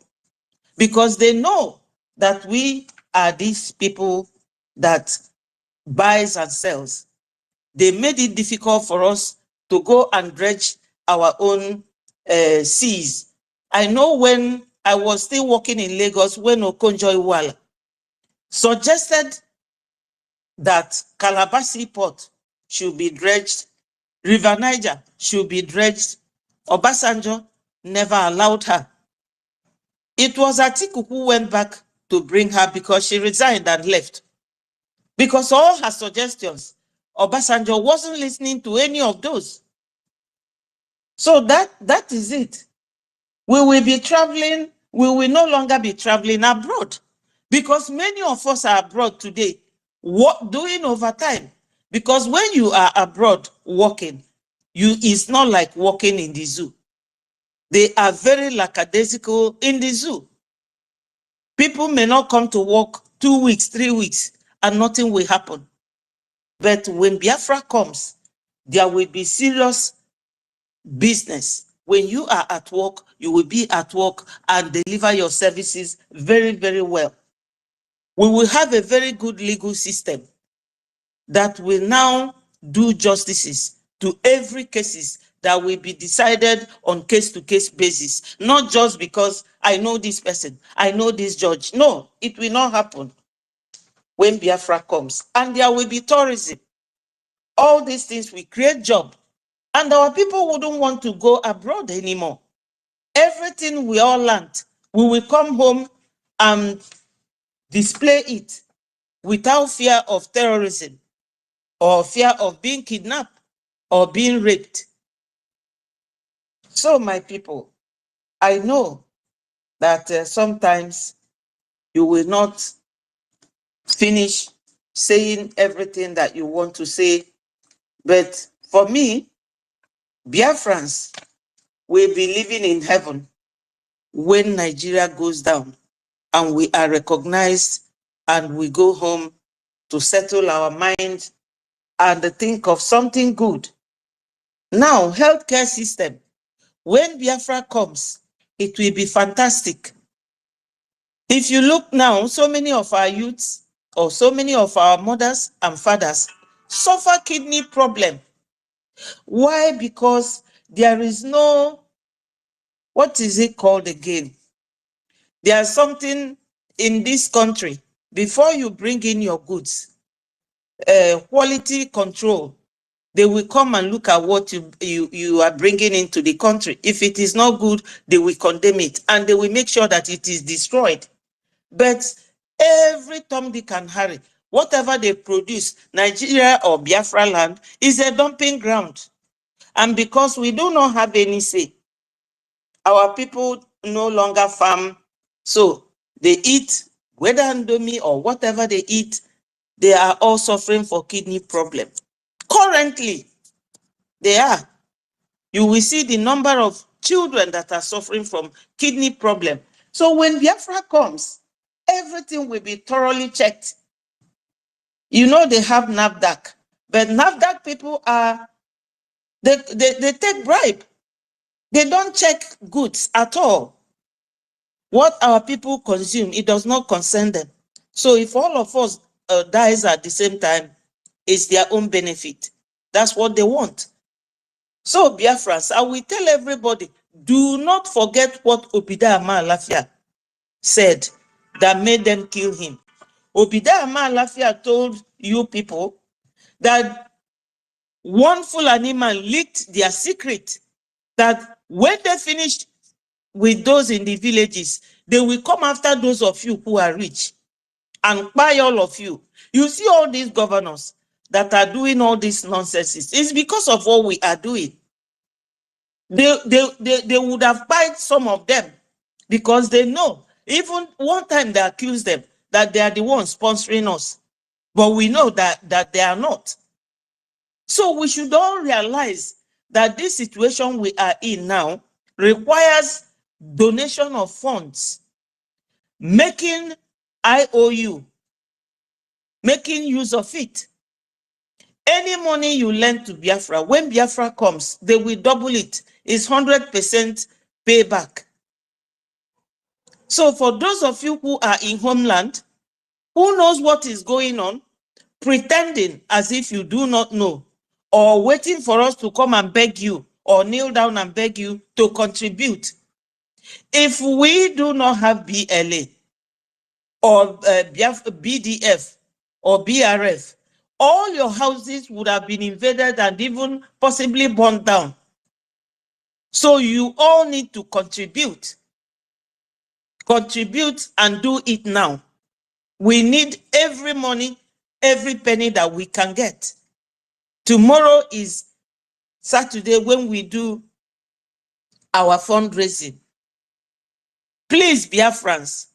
Speaker 13: because they know that we are these people that buys and sells. They made it difficult for us to go and dredge our own seas. I know when I was still working in Lagos, when Okonjo-Iweala suggested that Calabar Seaport should be dredged, River Niger should be dredged, Obasanjo never allowed her. It was Atiku who went back to bring her because she resigned and left. Because all her suggestions, Obasanjo wasn't listening to any of those. So that is it. We will be traveling, we will no longer be traveling abroad because many of us are abroad today doing overtime. Because when you are abroad working, it's not like working in the zoo. They are very lackadaisical in the zoo. People may not come to work 2 weeks, 3 weeks, and nothing will happen. But when Biafra comes, there will be serious business. When you are at work, you will be at work and deliver your services very, very well. We will have a very good legal system that will now do justices to every cases that will be decided on case-to-case basis, not just because I know this person, I know this judge. No, it will not happen when Biafra comes. And there will be tourism. All these things will create jobs. And our people wouldn't want to go abroad anymore. Everything we all learned, we will come home and display it without fear of terrorism or fear of being kidnapped or being raped. So, my people, I know that sometimes you will not finish saying everything that you want to say, but for me, Biafrans will be living in heaven when Nigeria goes down and we are recognized and we go home to settle our mind and think of something good. Now, healthcare system, when Biafra comes, it will be fantastic. If you look now, so many of our youths or so many of our mothers and fathers suffer kidney problem. Why? Because there is no, what is it called again? There's something in this country, before you bring in your goods, quality control, they will come and look at what you are bringing into the country. If it is not good, they will condemn it and they will make sure that it is destroyed. But every Tom, Dick and Harry, whatever they produce, Nigeria or Biafra land, is a dumping ground. And because we do not have any say, our people no longer farm, so they eat, whether Indomie or whatever they eat, they are all suffering for kidney problem. Currently, they are. You will see the number of children that are suffering from kidney problem. So when Biafra comes, everything will be thoroughly checked. You know they have NAFDAC, but NAFDAC people are, they take bribe. They don't check goods at all. What our people consume, it does not concern them. So if all of us dies at the same time, it's their own benefit. That's what they want. So, Biafrans, I will tell everybody, do not forget what Obida Amalafia said that made them kill him. Obida Amalafia told you people that one Fulani man leaked their secret, that when they finished with those in the villages, they will come after those of you who are rich and buy all of you. You see all these governors that are doing all these nonsenses. It's because of what we are doing. They would have bought some of them because they know. Even one time they accused them that they are the ones sponsoring us. But we know that they are not. So we should all realize that this situation we are in now requires donation of funds, making IOU, making use of it. Any money you lend to Biafra, when Biafra comes, they will double it. It's 100% payback. So for those of you who are in homeland, who knows what is going on, pretending as if you do not know, or waiting for us to come and beg you, or kneel down and beg you to contribute. If we do not have BLA, or BDF, or BRF, all your houses would have been invaded and even possibly burned down. So you all need to contribute. Contribute and do it now. We need every money, every penny that we can get. Tomorrow is Saturday when we do our fundraising. Please, Biafrans,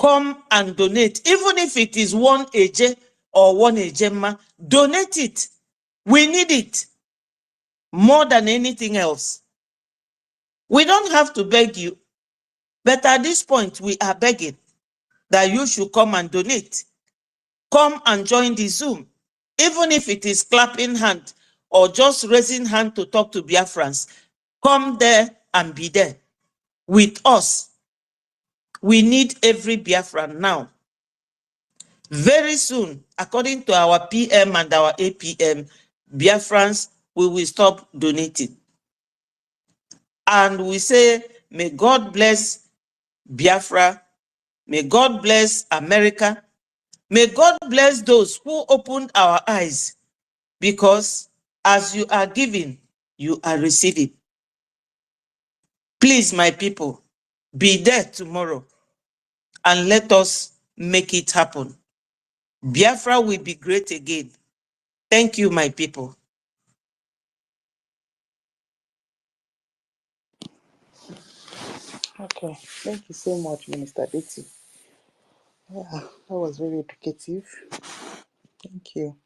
Speaker 13: come and donate. Even if it is 1 AJ or 1 AJMA, donate it. We need it more than anything else. We don't have to beg you, but at this point, we are begging that you should come and donate. Come and join the Zoom, even if it is clapping hand or just raising hand to talk to Biafrans. Come there and be there with us. We need every Biafran now. Very soon, according to our PM and our APM, Biafrans, we will stop donating. And we say, may God bless Biafra, may God bless America, may God bless those who opened our eyes, because as you are giving, you are receiving. Please, my people, be there tomorrow and let us make it happen. Biafra will be great again. Thank you, my people.
Speaker 2: Okay, thank you so much, Minister Betty. Yeah, that was very educative. Thank you.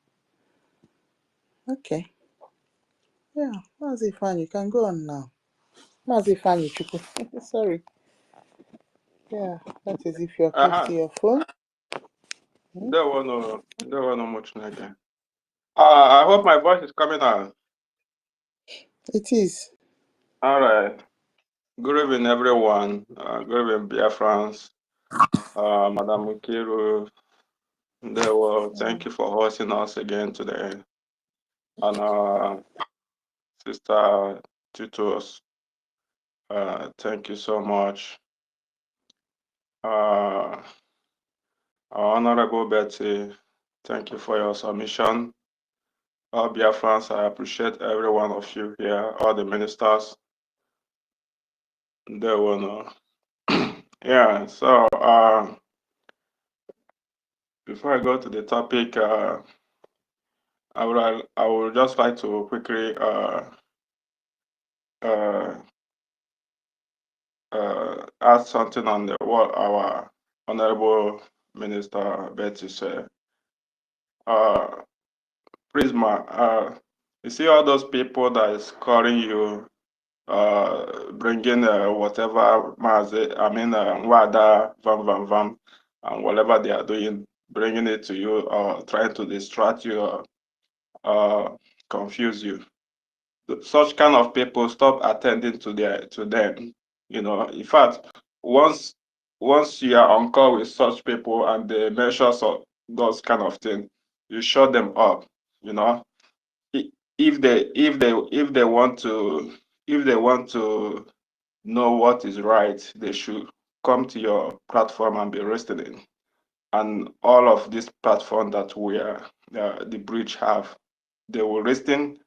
Speaker 2: Okay. Yeah, Mazi Fan, you can go on now. Mazi Fan, sorry. Yeah, that is if you're close to your phone.
Speaker 10: There was no much again. I hope my voice is coming out.
Speaker 2: It is.
Speaker 10: All right. Good evening, everyone. Good evening, Biafrans. Madam Mukiru. Thank you for hosting us again today. And Sister Tutos, thank you so much. Our Honorable Betty, thank you for your submission. All Biafrans, I appreciate every one of you here, all the ministers. Yeah, so before I go to the topic, I would just like to quickly add something on what our Honorable Minister Betty said. Prisma, you see all those people that is calling you, bringing whatever, wada, vam, and whatever they are doing, bringing it to you, or trying to distract you, or confuse you. Such kind of people, stop attending to them. You know, in fact, once you are on call with such people and they mention those kind of things, you shut them up. You know,
Speaker 9: if they want to know what is right, they should come to your platform and be listening. And all of this platform that we are the bridge have, they will listen,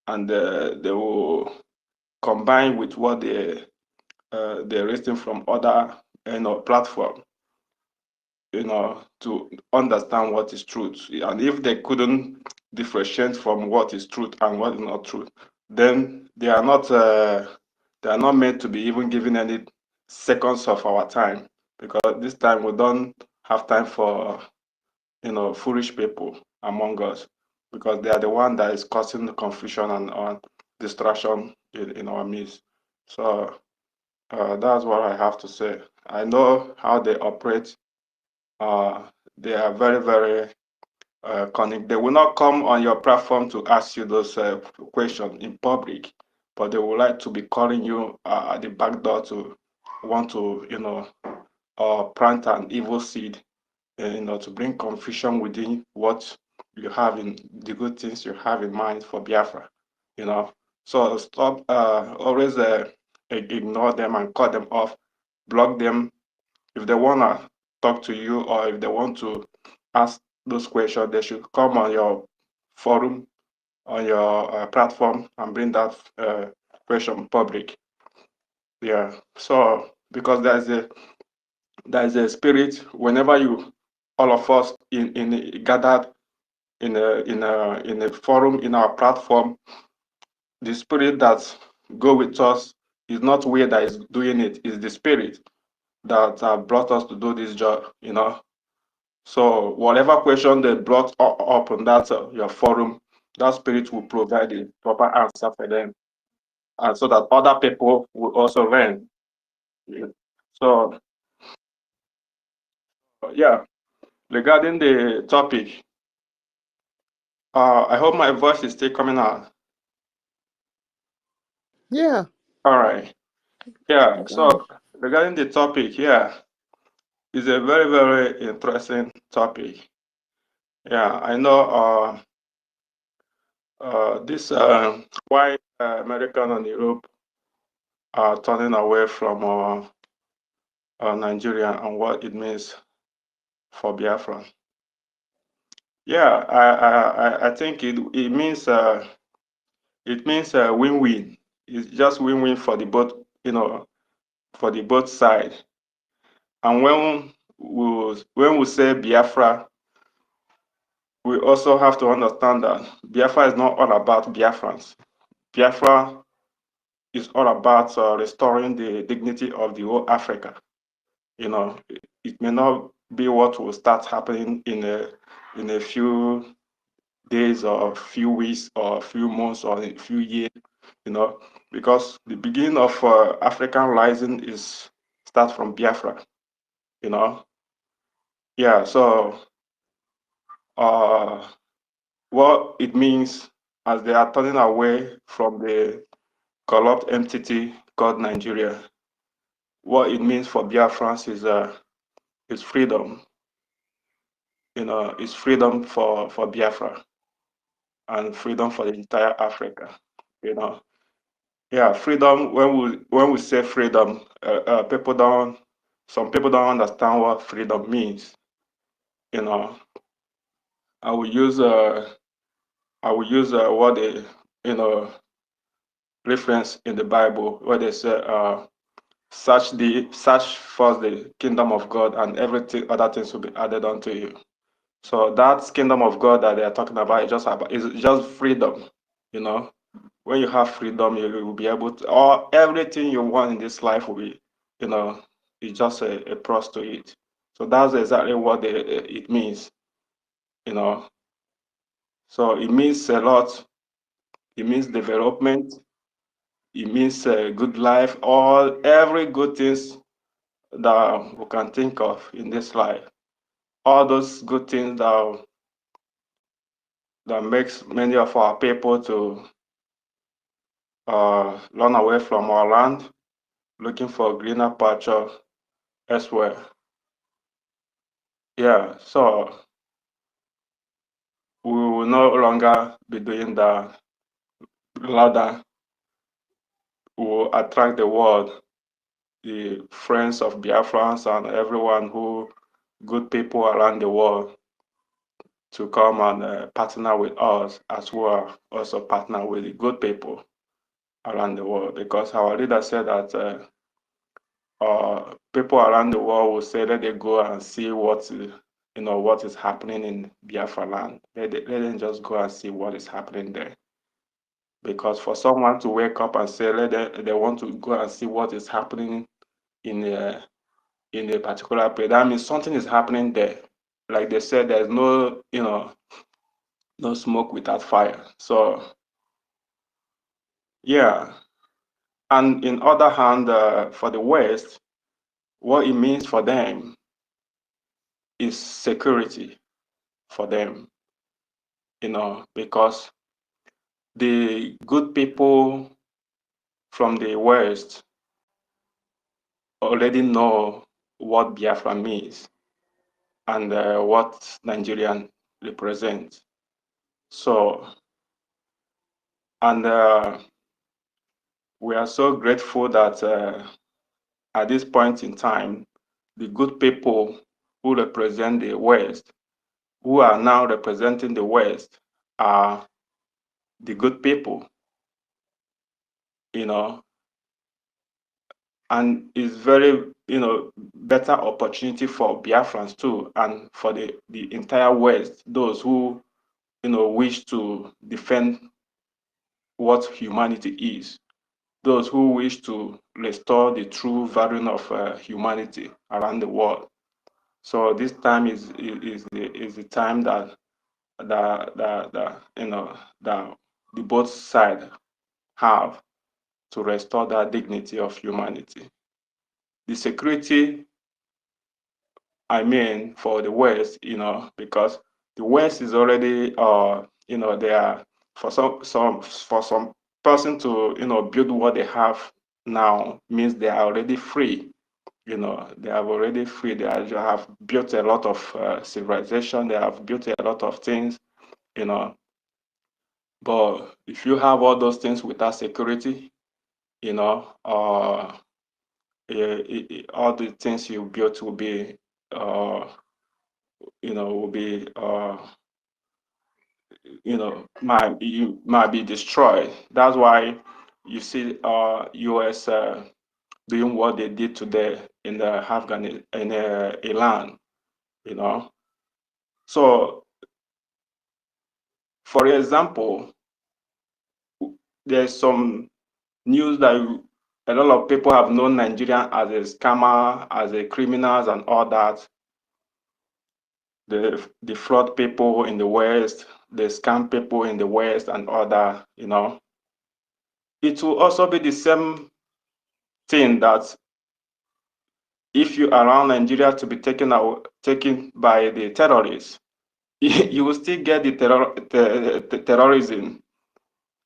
Speaker 9: and they will combine with what they're listening from other platform, to understand what is truth. And if they couldn't differentiate from what is truth and what is not truth, then they are not meant to be even given any seconds of our time, because this time we don't have time for foolish people among us, because they are the one that is causing the confusion and distraction in our midst. So that's what I have to say. I know how they operate. They are very, very cunning. They will not come on your platform to ask you those questions in public, but they would like to be calling you at the back door to want to, plant an evil seed, to bring confusion within what you have in the good things you have in mind for Biafra. So stop always ignore them and cut them off, block them. If they wanna talk to you, or if they want to ask those questions, they should come on your forum, on your platform, and bring that question public. Yeah. So because there's a spirit whenever all of us gathered in a forum, in our platform, the spirit that go with us is not we that is doing it, is the spirit that brought us to do this job. So whatever question they brought up on that your forum, that spirit will provide the proper answer for them, and so that other people will also learn. So yeah, regarding the topic, I hope my voice is still coming out.
Speaker 2: Yeah.
Speaker 9: All right. Yeah. So regarding the topic, yeah, it's a very, very interesting topic. Yeah, I know this why American and Europe are turning away from Nigeria and what it means for Biafra. Yeah, I think it means win-win. It's just win-win for the both, for the both side. And when we say Biafra, we also have to understand that Biafra is not all about Biafrans. Biafra is all about restoring the dignity of the whole Africa. It may not be what will start happening in a few days or a few weeks or a few months or a few years, because the beginning of African rising is start from Biafra. Yeah. So what it means, as they are turning away from the corrupt entity called Nigeria, what it means for Biafrans is freedom. It's freedom for Biafra, and freedom for the entire Africa. Yeah, freedom. When we say freedom, some people don't understand what freedom means. I will use what they reference in the Bible, where they say search first the kingdom of God, and everything other things will be added unto you. So that kingdom of God that they are talking about is just freedom. When you have freedom, you will be able to, or everything you want in this life will be, it's just a plus to it. So that's exactly what it means. So it means a lot. It means development. It means a good life. Every good things that we can think of in this life. All those good things that makes many of our people to run away from our land, looking for greener pasture elsewhere. Yeah, so we will no longer be doing that
Speaker 14: ladder will attract the world, the friends of Biafrans and everyone who, good people around the world, to come and partner with us as well, also partner with the good people around the world. Because our leader said that people around the world will say, let them go and see what what is happening in Biafra land. Let them just go and see what is happening there. Because for someone to wake up and say they want to go and see what is happening in a particular place, that means something is happening there. Like they said, there's no no smoke without fire. So yeah. And in other hand, for the West, what it means for them is security for them, because the good people from the West already know what Biafra means and what Nigerian represents. So, and we are so grateful that at this point in time, the good people who represent the West, who are now representing the West, are the good people, and it's very, better opportunity for Biafrans too, and for the entire West, those who, wish to defend what humanity is, those who wish to restore the true value of humanity around the world. So this time is the time that the both sides have to restore that dignity of humanity. The security, I mean, for the West, because the West is already, they are, for some person to, build what they have now means they are already free. They have already free. They have built a lot of civilization. They have built a lot of things, But if you have all those things without security, all the things you built will be, might be destroyed. That's why you see U.S. Doing what they did today in the Afghanistan, in Iran, So, for example, there's some news that a lot of people have known Nigerian as a scammer, as a criminals, and all that. The fraud people in the West, the scam people in the West, and all that. It will also be the same thing that if you allow Nigeria to be taken by the terrorists, you will still get the terrorism,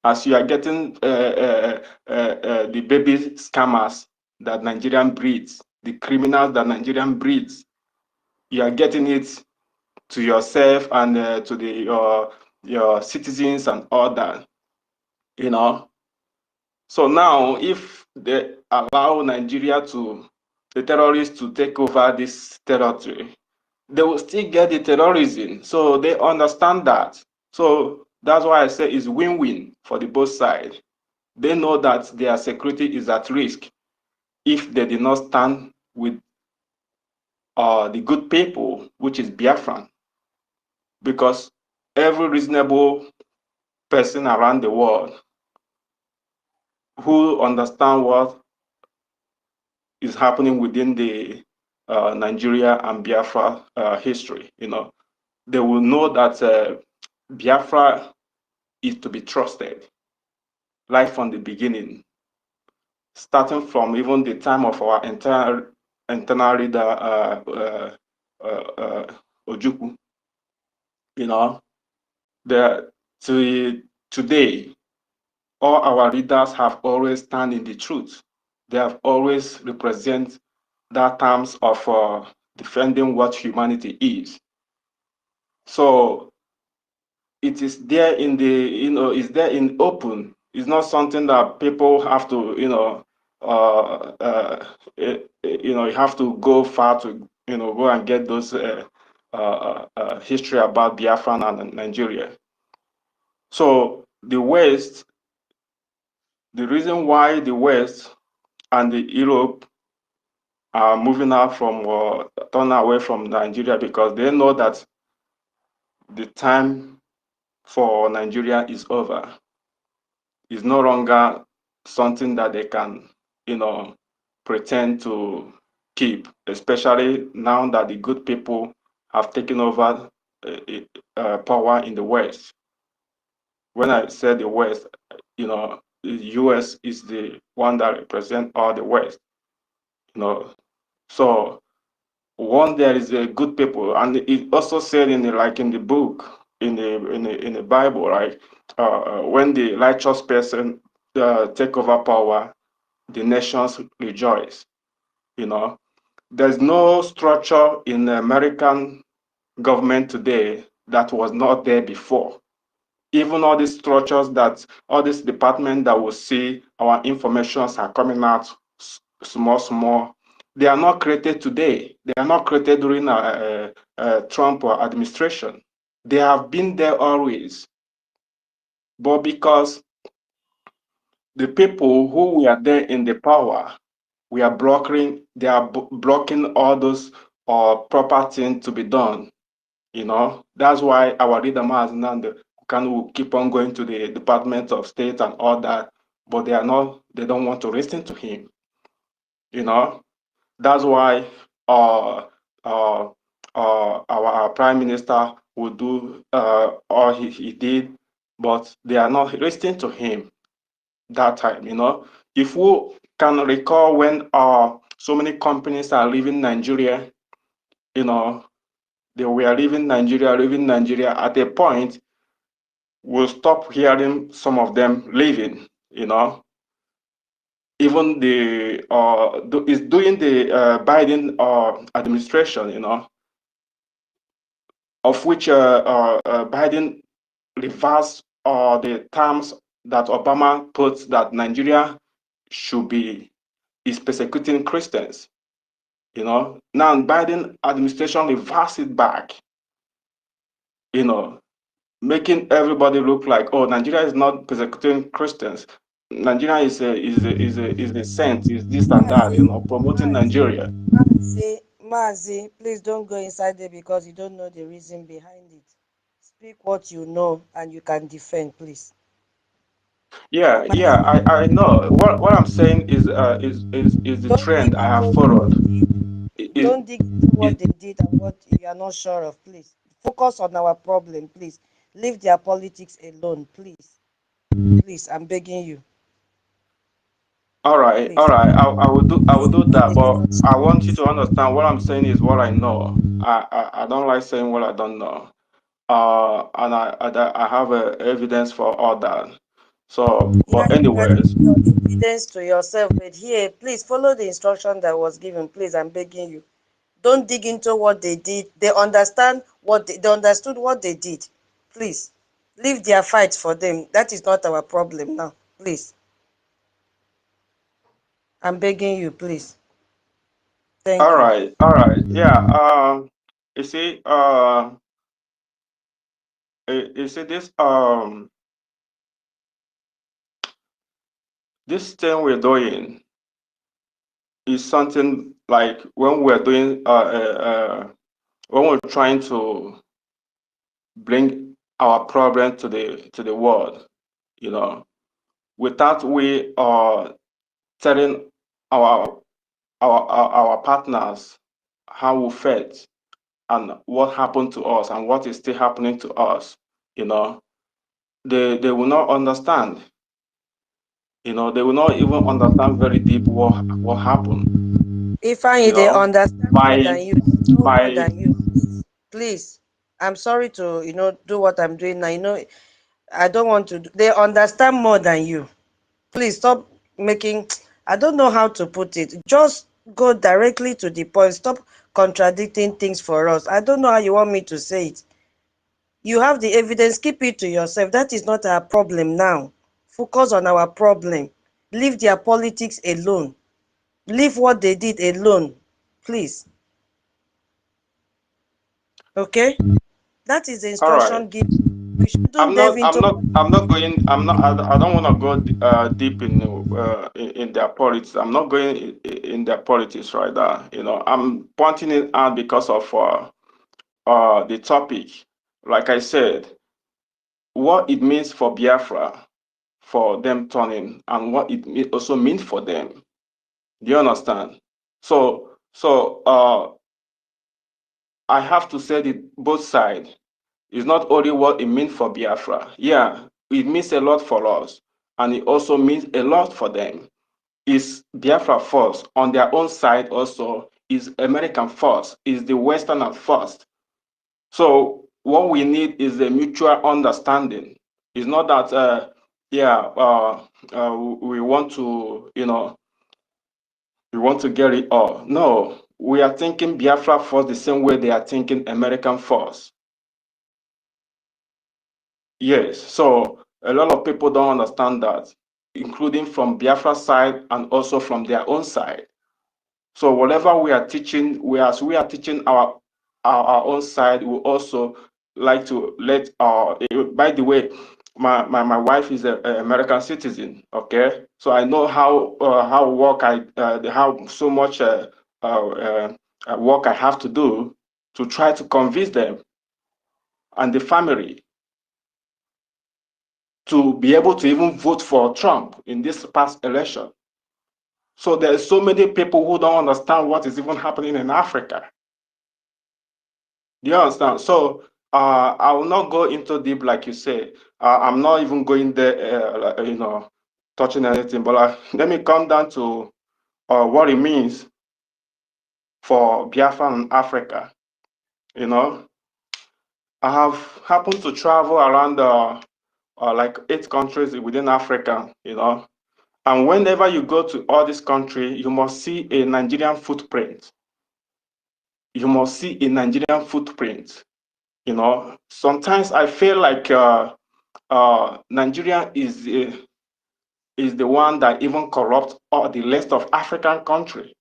Speaker 14: as you are getting the baby scammers that Nigerian breeds, the criminals that Nigerian breeds. You are getting it to yourself and to your citizens and all that. So now, if they allow the terrorists to take over this territory, they will still get the terrorism. So they understand that. So that's why I say it's win-win for the both sides. They know that their security is at risk if they did not stand with the good people, which is Biafran. Because every reasonable person around the world who understand what is happening within the Nigeria and Biafra history, they will know that Biafra is to be trusted right from the beginning, starting from even the time of our internal leader, Ojukwu, today, all our leaders have always stand in the truth. They have always represent that terms of defending what humanity is. So it is there in the, it's there in open, It's not something that people have to, you have to go far to, go and get those history about Biafra and Nigeria. So the West, the reason why the West and the Europe are moving out from turn away from Nigeria, because they know that the time for Nigeria is over. It's no longer something that they can, pretend to keep, especially now that the good people have taken over power in the West. When I said the West, the US is the one that represents all the West. So one, there is a good people, and it also said in the book in the Bible, right? When the righteous person take over power, the nations rejoice. There's no structure in the American government today that was not there before. Even all these structures all these departments that will see our informations are coming out small, they are not created today. They are not created during Trump administration. They have been there always. But because the people who were there in the power, they are blocking all those proper things to be done. That's why our leader Nnamdi Kanu will keep on going to the Department of State and all that, but they don't want to listen to him. That's why our prime minister will do all he did, but they are not listening to him that time. If we can recall when so many companies are leaving Nigeria, they were leaving Nigeria. At a point, we'll stop hearing some of them leaving. Even is doing the Biden administration, of which Biden reversed the terms that Obama put, that Nigeria is persecuting Christians. Now Biden administration reversed it back, making everybody look like, oh, Nigeria is not persecuting Christians. Nigeria is a saint, is this and that, promoting Nigeria.
Speaker 4: Mazi, please don't go inside there because you don't know the reason behind it. Speak what you know and you can defend, please.
Speaker 14: Yeah, I know. What I'm saying is the trend I have followed.
Speaker 4: Don't dig into what they did and what you are not sure of, please. Focus on our problem, please. Leave their politics alone, please. Please, I'm begging you.
Speaker 14: All right. I will do that, but I want you to understand what I'm saying is what I know. I don't like saying what I don't know. And I have evidence for all that. So, but anyways,
Speaker 4: your evidence to yourself, but here, please follow the instruction that was given. Please, I'm begging you. Don't dig into what they did. They understand they understood what they did. Please, leave their fight for them. That is not our problem now. Please, I'm begging you, please. Thank you.
Speaker 14: all right, yeah. You see, this thing we're doing is something like when we're doing when we're trying to bring our problem to the world, without we telling our partners how we felt and what happened to us and what is still happening to us, they will not understand. They will not even understand very deep what happened.
Speaker 4: If they understand more than you, know more than you, please. I'm sorry to do what I'm doing now. I don't want to. They understand more than you. Please stop making. I don't know how to put it. Just go directly to the point. Stop contradicting things for us. I don't know how you want me to say it. You have the evidence. Keep it to yourself. That is not our problem now. focus on our problem. Leave their politics alone. Leave what they did alone, please. Okay? That is the
Speaker 14: All right.
Speaker 4: instruction given. We shouldn't delve into.
Speaker 14: I don't want to go deep in their politics. I'm not going in their politics right now. You know, I'm pointing it out because of the topic. Like I said, what it means for Biafra, for them turning, and what it also means for them. Do you understand? So I have to say it both sides. It's not only what it means for Biafra. Yeah, it means a lot for us, and it also means a lot for them. Is Biafra first on their own side also? Is American first? Is the Western first? So what we need is a mutual understanding. It's not that we want to, you know, we want to get it all. No, we are thinking Biafra first the same way they are thinking American first. Yes, so a lot of people don't understand that, including from Biafra side and also from their own side. So whatever we are teaching, as we are teaching our own side, we also like to let by the way, my wife is an American citizen, okay? So I know how how so much work I have to do to try to convince them and the family to be able to even vote for Trump in this past election. So there's so many people who don't understand what is even happening in Africa. Do you understand? So I will not go into deep like you say. I'm not even going there, you know, touching anything. But let me come down to what it means for Biafra and Africa. You know, I have happened to travel around like 8 countries within Africa. You know, and whenever you go to all these countries, you must see a Nigerian footprint. You must see a Nigerian footprint. You know, sometimes I feel like Nigeria is the one that even corrupts all the rest of African countries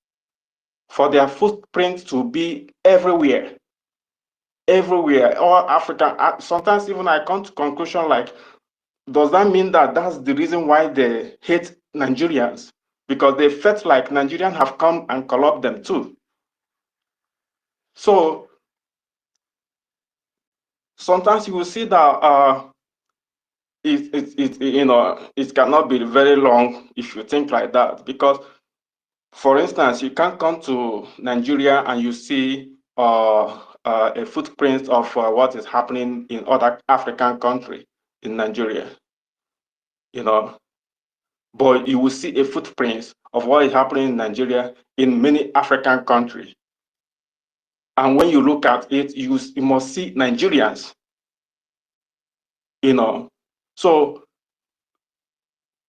Speaker 14: for their footprint to be everywhere, everywhere. All African. Sometimes even I come to conclusion like, does that mean that that's the reason why they hate Nigerians? Because they felt like Nigerians have come and corrupt them too. So sometimes you will see that you know, it cannot be very long if you think like that, because for instance, you can't come to Nigeria and you see a footprint of what is happening in other African countries in Nigeria, you know, but you will see a footprint of what is happening in Nigeria in many African countries. And when you look at it, you must see Nigerians, you know. So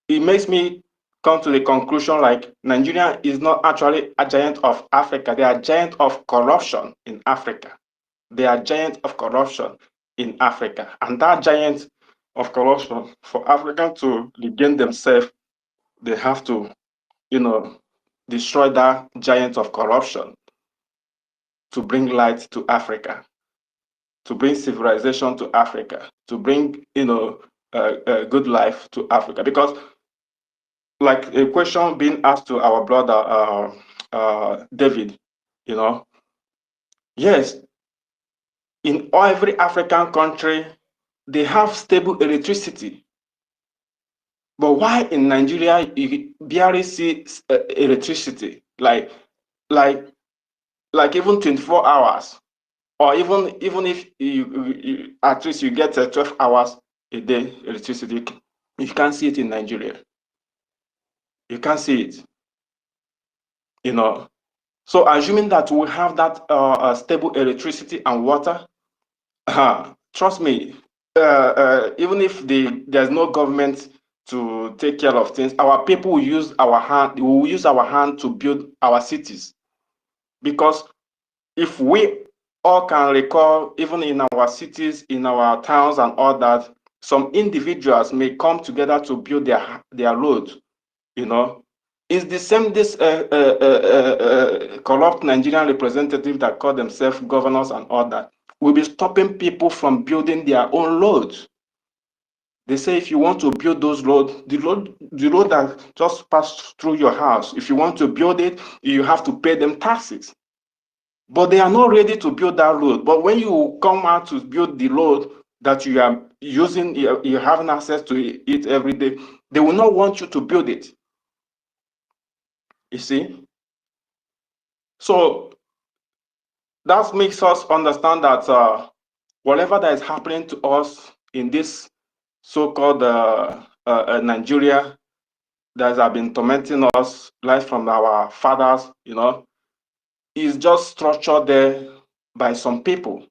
Speaker 14: it makes me come to the conclusion like Nigeria is not actually a giant of Africa. They are giant of corruption in Africa. They are giant of corruption in Africa. And that giant of corruption, for Africa to regain themselves, they have to, you know, destroy that giant of corruption to bring light to Africa, to bring civilization to Africa, to bring, you know, a good life to Africa. Because like a question being asked to our brother David, you know, yes, in every African country, they have stable electricity. But why in Nigeria you barely see electricity, like even 24 hours, or even if you at least you get 12 hours a day electricity, you can't see it in Nigeria. You can't see it, you know. So assuming that we have that stable electricity and water, trust me, even if there's no government to take care of things, our people will use our hand. We will use our hand to build our cities, because if we all can recall, even in our cities, in our towns and all that, some individuals may come together to build their road, you know. It's the same this corrupt Nigerian representative that call themselves governors and all that will be stopping people from building their own roads. They say if you want to build those roads, the road that just passed through your house, if you want to build it, you have to pay them taxes. But they are not ready to build that road. But when you come out to build the road that you are using, you're having access to it every day, they will not want you to build it. You see? So that makes us understand that whatever that is happening to us in this so-called Nigeria that have been tormenting us right from our fathers, you know, is just structured there by some people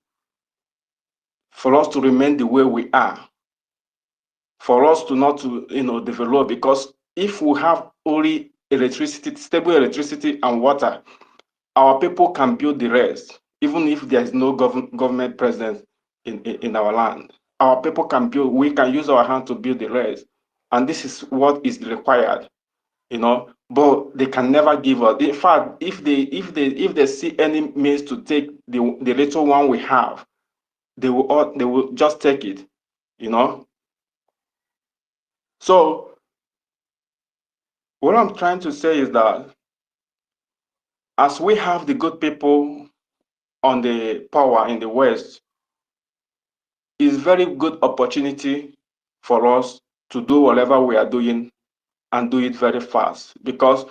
Speaker 14: for us to remain the way we are, for us to not to, you know, develop. Because if we have only electricity, stable electricity and water, our people can build the rest, even if there is no government presence in our land. Our people can build, we can use our hand to build the rest. And this is what is required, you know, but they can never give us. In fact, if they see any means to take the little one we have, they will just take it, you know. So what I'm trying to say is that as we have the good people on the power in the West, is very good opportunity for us to do whatever we are doing and do it very fast. Because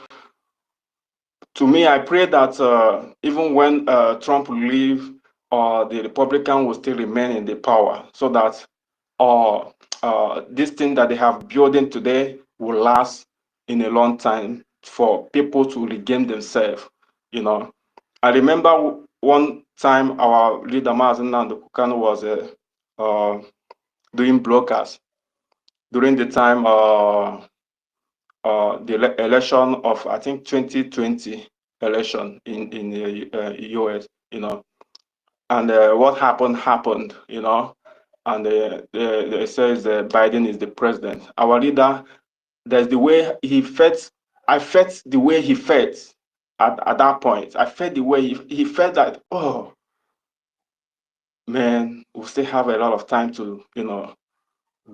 Speaker 14: to me, I pray that even when Trump leave, the Republican will still remain in the power, so that this thing that they have building today will last in a long time for people to regain themselves. You know, I remember one time our leader Nnamdi Kanu was doing broadcast during the time the election of, I think, 2020 election in the US, you know. And what happened, you know. And they says Biden is the president. Our leader, there's the way he felt. I felt the way he felt at that point. I felt the way he felt that, oh man, we still have a lot of time to, you know,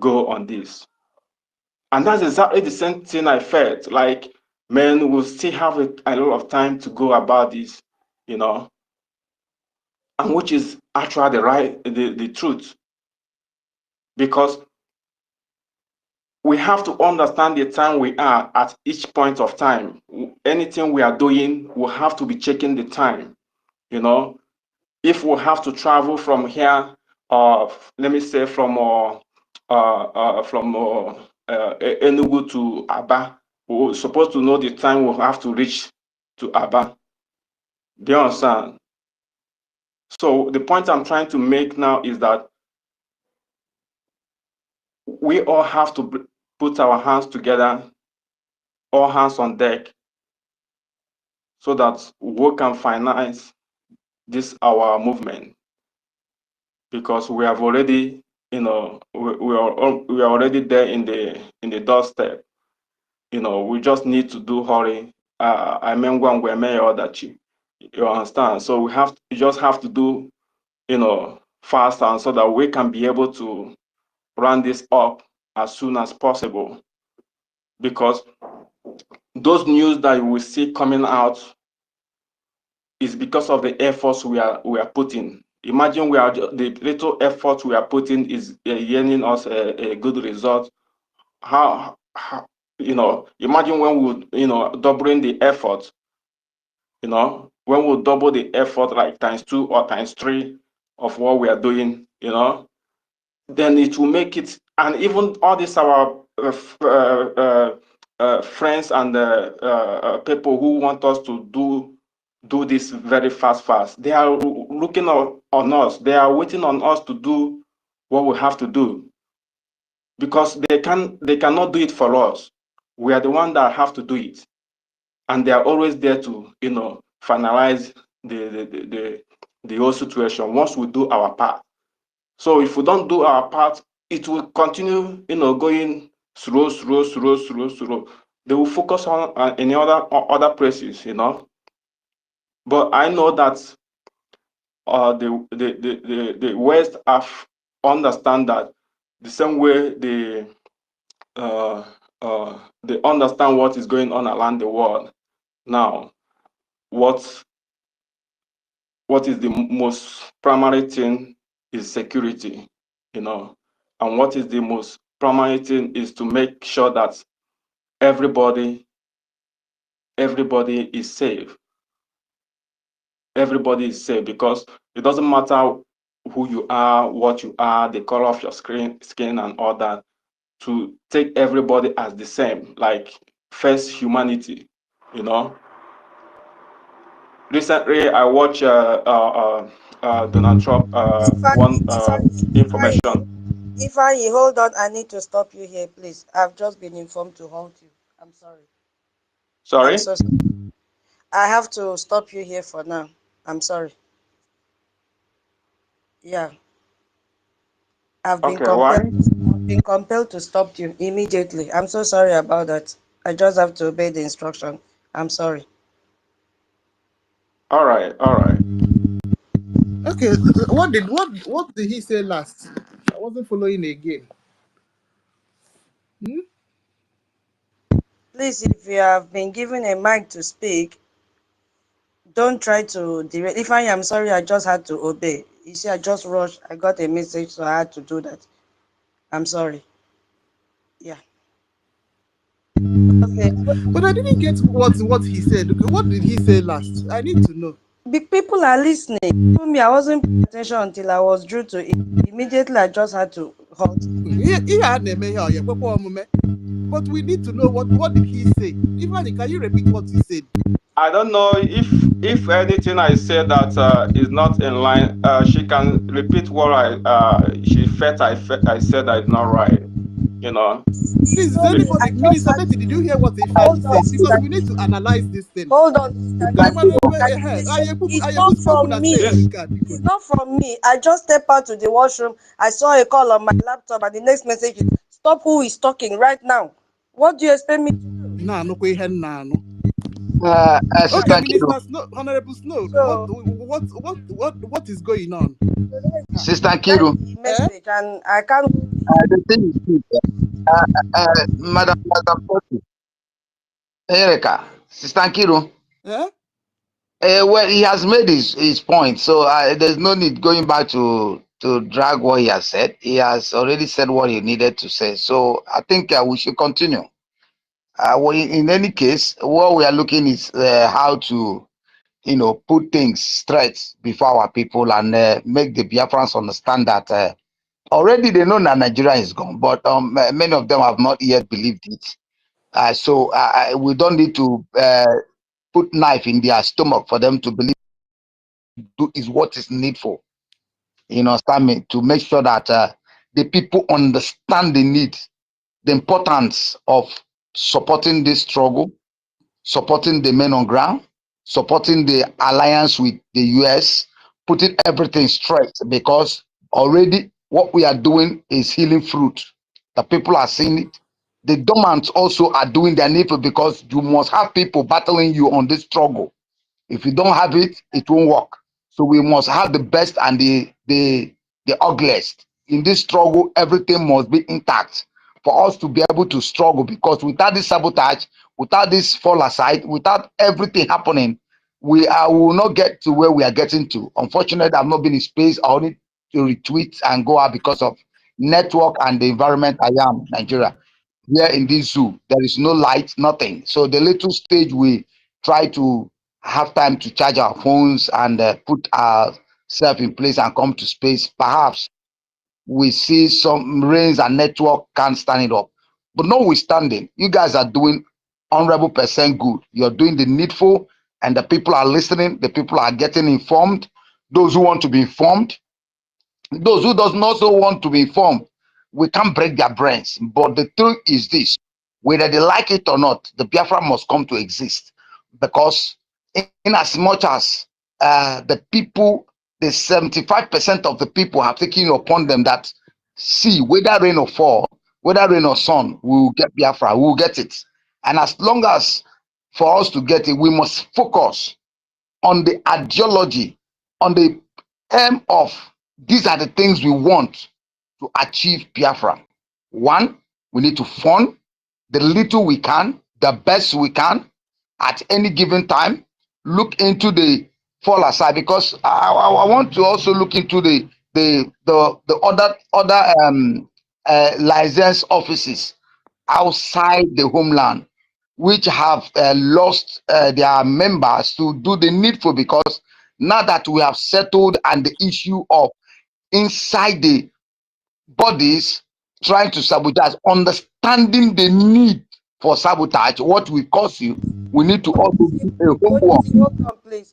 Speaker 14: go on this. And that's exactly the same thing I felt. Like, man, we'll still have a lot of time to go about this, you know, and which is actually the truth. Because we have to understand the time we are at each point of time. Anything we are doing, we have to be checking the time, you know. If we have to travel from here, let me say from Enugu to Aba, we're supposed to know the time we'll have to reach to Aba. Do you understand? So the point I'm trying to make now is that we all have to put our hands together, all hands on deck, so that we can finance this our movement. Because we have already, you know, we are already there in the doorstep. You know, we just need to do hurry. I mean, when we may or that you understand. So we just have to do, you know, fast, and so that we can be able to run this up as soon as possible. Because those news that you will see coming out is because of the efforts we are putting. Imagine the little effort we are putting is yielding us a good result. How you know? Imagine when we, you know, doubling the effort. You know, when we double the effort, like ×2 or ×3 of what we are doing, you know, then it will make it. And even all these our friends and people who want us to do this very fast. They are looking on us. They are waiting on us to do what we have to do, because they cannot do it for us. We are the one that have to do it, and they are always there to, you know, finalize the whole situation once we do our part. So if we don't do our part it will continue, going slow. They will focus on any other places, But I know that the West have understand that the same way they understand what is going on around the world now. What is the most primary thing is security, and what is the most primary thing is to make sure that everybody is safe. Everybody is safe because it doesn't matter who you are, what you are, the color of your skin and all that, to take everybody as the same, like first humanity, Recently, I watched Donald Trump one information.
Speaker 4: Ifeanyi, hold on. I need to stop you here, please. I've just been informed to halt you. I'm sorry. I'm
Speaker 14: Sorry?
Speaker 4: so sorry. I have to stop you here for now. I'm sorry. Yeah. I've been
Speaker 14: Okay, why?
Speaker 4: compelled to stop you immediately. I'm so sorry about that. I just have to obey the instruction. I'm sorry.
Speaker 14: All right.
Speaker 2: Okay, what did he say last? I wasn't following again.
Speaker 4: Please, if you have been given a mic to speak, don't try to derail. If I am sorry, I just had to obey. You see, I just rushed. I got a message, so I had to do that. I'm sorry. Yeah. Okay.
Speaker 2: But I didn't get what he said. Okay, what did he say last? I need to know.
Speaker 4: People are listening. Me, I wasn't paying attention until I was drew to it. Immediately, I just had to halt.
Speaker 2: But we need to know what did he say. Ifeanyi, can you repeat what he said?
Speaker 14: I don't know if anything I said that is not in line. She can repeat what she felt I said that is not right.
Speaker 2: Please, is anybody, Minister Betty, did you hear what Ifeanyi said? Because we need to analyze this thing.
Speaker 4: Hold on.
Speaker 2: It's
Speaker 4: not from me. It's not from me. I just stepped out to the washroom. I saw a call on my laptop, and the next message is, "Stop who is talking right now." What do you expect me to do?
Speaker 2: Okay, Minister Snow, Honorable Snow, so, what is going on?
Speaker 15: Sister Kiru,
Speaker 4: message, and I can't.
Speaker 15: the thing is, Madam Erica, Sister Kiru. Well, he has made his point, so there's no need going back to drag what he has said. He has already said what he needed to say, so I think we should continue. In any case, what we are looking is how to, put things straight before our people and make the Biafrans understand that already they know that Nigeria is gone, but many of them have not yet believed it. So we don't need to put knife in their stomach for them to believe is what is needful. Understand me? To make sure that the people understand the need, the importance of supporting this struggle, supporting the men on ground, supporting the alliance with the US, putting everything straight, because already what we are doing is healing fruit. The people are seeing it. The dormants also are doing their needful, because you must have people battling you on this struggle. If you don't have it, it won't work. So we must have the best and the ugliest. In this struggle, everything must be intact for us to be able to struggle, because without this sabotage, without this fall aside, without everything happening, we will not get to where we are getting to. Unfortunately, I've not been in space. I need to retweet and go out because of network and the environment I am, Nigeria. Here in this zoo, there is no light, nothing. So the little stage we try to have time to charge our phones and put ourselves in place and come to space, perhaps we see some rains and network can't stand it up. But notwithstanding, you guys are doing 100% good. You're doing the needful, and the people are listening. The people are getting informed. Those who want to be informed, those who does not also want to be informed, we can't break their brains. But the truth is this: whether they like it or not, the Biafra must come to exist, because in as much as the people, the 75% of the people have taken upon them that see whether rain or fall, whether rain or sun, we will get Biafra, we will get it. And as long as for us to get it, we must focus on the ideology, on the aim of these are the things we want to achieve Biafra. One, we need to fund the little we can, the best we can at any given time. Look into the fall aside, because I want to also look into the other license offices outside the homeland, which have lost their members to do the needful, because now that we have settled and the issue of inside the bodies trying to sabotage, understanding the need for sabotage, what will cause you, we need to also do a homework.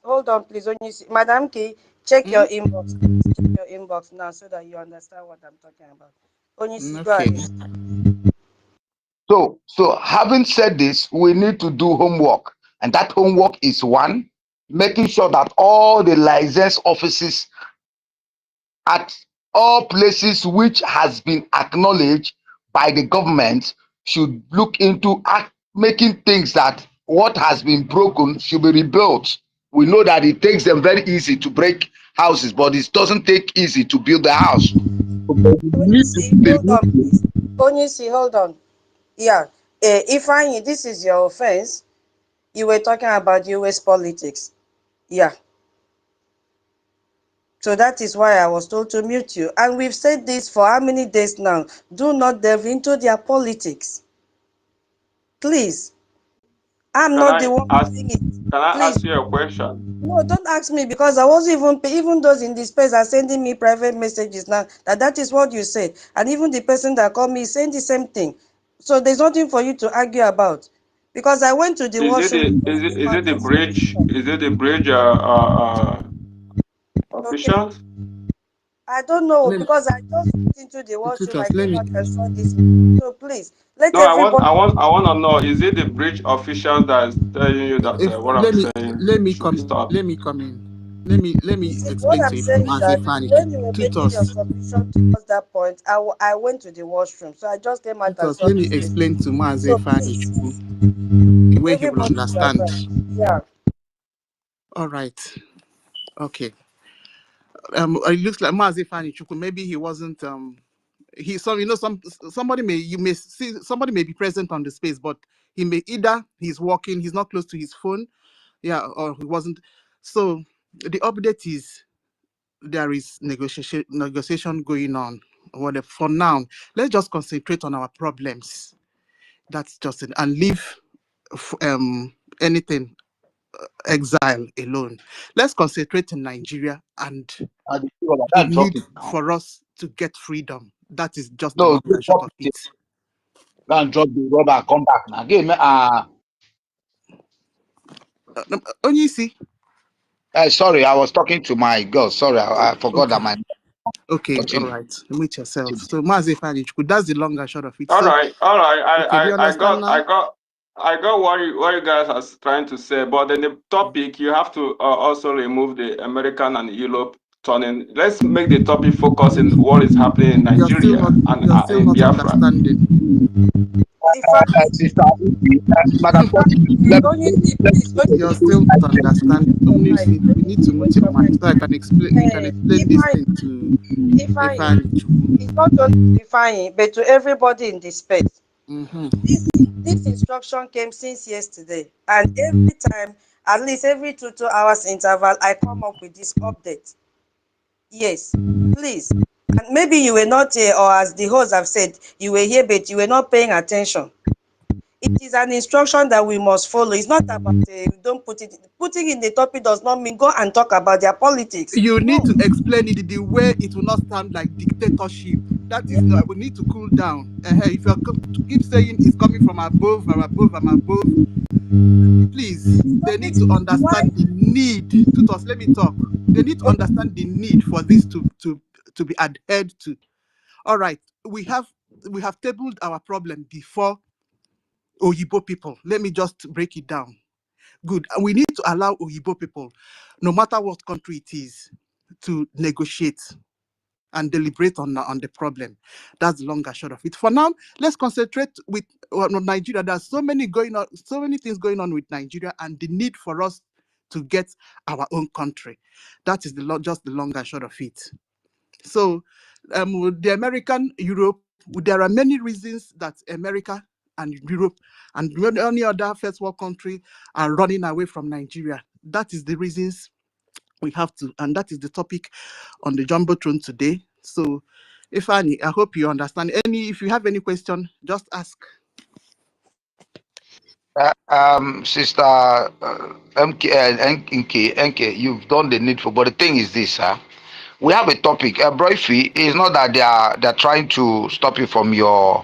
Speaker 4: Hold on, please. Madam K, check your inbox. Check your inbox now so that you understand what I'm talking about. Onyisi, go
Speaker 2: Okay.
Speaker 4: ahead.
Speaker 15: So having said this, we need to do homework, and that homework is one, making sure that all the license offices at all places which has been acknowledged by the government should look into making things that what has been broken should be rebuilt. We know that it takes them very easy to break houses, but it doesn't take easy to build the house. So we need to do the
Speaker 4: Hold on, please. Onyisi, hold on. Yeah. Ifeanyi, this is your offense. You were talking about US politics. Yeah. So that is why I was told to mute you. And we've said this for how many days now? Do not delve into their politics. Please. I'm
Speaker 14: Can
Speaker 4: not
Speaker 14: I
Speaker 4: the one
Speaker 14: ask?
Speaker 4: saying it.
Speaker 14: Can I
Speaker 4: Please.
Speaker 14: ask you a question?
Speaker 4: No, don't ask me, because I wasn't even those in this space are sending me private messages now that is what you said. And even the person that called me is saying the same thing. So there's nothing for you to argue about. Because I went to the
Speaker 14: Is it
Speaker 4: washroom.
Speaker 14: is it the bridge? Is it the bridge
Speaker 4: Okay.
Speaker 14: officials?
Speaker 4: I don't know,
Speaker 2: Let me,
Speaker 4: because I just went into the washroom. I
Speaker 2: tutors, let
Speaker 4: came
Speaker 2: me,
Speaker 4: out and saw this. So please, let
Speaker 14: No,
Speaker 4: everybody.
Speaker 14: I want to know. Is it the bridge officials that is telling you that
Speaker 2: if
Speaker 14: what I'm
Speaker 2: let me
Speaker 14: saying
Speaker 2: let me
Speaker 14: should be
Speaker 2: come
Speaker 14: stopped?
Speaker 2: let me come in. Let me
Speaker 4: See, what
Speaker 2: explain to
Speaker 4: I'm
Speaker 2: you
Speaker 4: saying
Speaker 2: from
Speaker 4: is
Speaker 2: Mazi
Speaker 4: that
Speaker 2: Fani.
Speaker 4: when you were making your
Speaker 2: Tutors,
Speaker 4: submission towards that point, I went to the washroom. So I just came out and
Speaker 2: tutors,
Speaker 4: saw
Speaker 2: let me
Speaker 4: this.
Speaker 2: explain to Mazi
Speaker 4: So
Speaker 2: Fani
Speaker 4: please,
Speaker 2: the way he will
Speaker 4: everybody is
Speaker 2: understand.
Speaker 4: advised. Yeah.
Speaker 2: All right. Okay. It looks like Mazi Fani Chuku, maybe he wasn't somebody may be present on the space, but he may either he's walking, he's not close to his phone, yeah, or he wasn't. So the update is there is negotiation going on. Whatever. For now, let's just concentrate on our problems. That's just it, and leave anything exile alone. Let's concentrate in Nigeria and the
Speaker 15: drop
Speaker 2: need
Speaker 15: it now.
Speaker 2: for us to get freedom. That is just the
Speaker 15: No,
Speaker 2: long and short of it.
Speaker 15: go and drop the rubber, come back now. Give me
Speaker 2: Onyisi.
Speaker 15: Sorry, I was talking to my girl. Sorry, I forgot
Speaker 2: Okay.
Speaker 15: that my
Speaker 2: Okay, all
Speaker 15: continue.
Speaker 2: right. Mute yourself. So Mazi Fanichku, that's the long and short of it.
Speaker 14: All
Speaker 2: So
Speaker 14: right, all right.
Speaker 2: okay, do you understand now?
Speaker 14: I got what you guys are trying to say, but in the topic you have to also remove the American and Europe turning. Let's make the topic focus in what is happening in
Speaker 2: You're still
Speaker 14: Nigeria and in
Speaker 2: not
Speaker 14: Biafra.
Speaker 2: understanding.
Speaker 15: Sister, Madam,
Speaker 2: You're still not understanding. Onyisi, we need to mute your mic so I can explain. You can explain this thing to Ifeanyi.
Speaker 4: It's not only Ifeanyi, but to everybody in this space. This instruction came since yesterday, and every time, at least every 2 hours interval, I come up with this update. Yes, please. And maybe you were not here, or as the hosts have said, you were here, but you were not paying attention. It is an instruction that we must follow. It's not about don't putting in the topic does not mean go and talk about their politics.
Speaker 2: You need to explain it the way it will not sound like dictatorship. That is we need to cool down. If you keep saying it's coming from above, please, they need to understand the need. Tutors, let me talk. They need to understand the need for this to be adhered to. All right, we have tabled our problem before Oyibo people. Let me just break it down. Good. And we need to allow Oyibo people, no matter what country it is, to negotiate and deliberate on the problem. That's the long and short of it. For now, let's concentrate on Nigeria. There's so many things going on with Nigeria, and the need for us to get our own country. That is just the long and short of it. So, the American Europe, there are many reasons that America and Europe and any other first world country are running away from Nigeria. That is the reasons we have to, and that is the topic on the Jumbotron today. So, Ifani, I hope you understand. If you have any question, just ask.
Speaker 15: Sister NK, you've done the needful, but the thing is this, we have a topic. Brgie, it's not that they're trying to stop you from your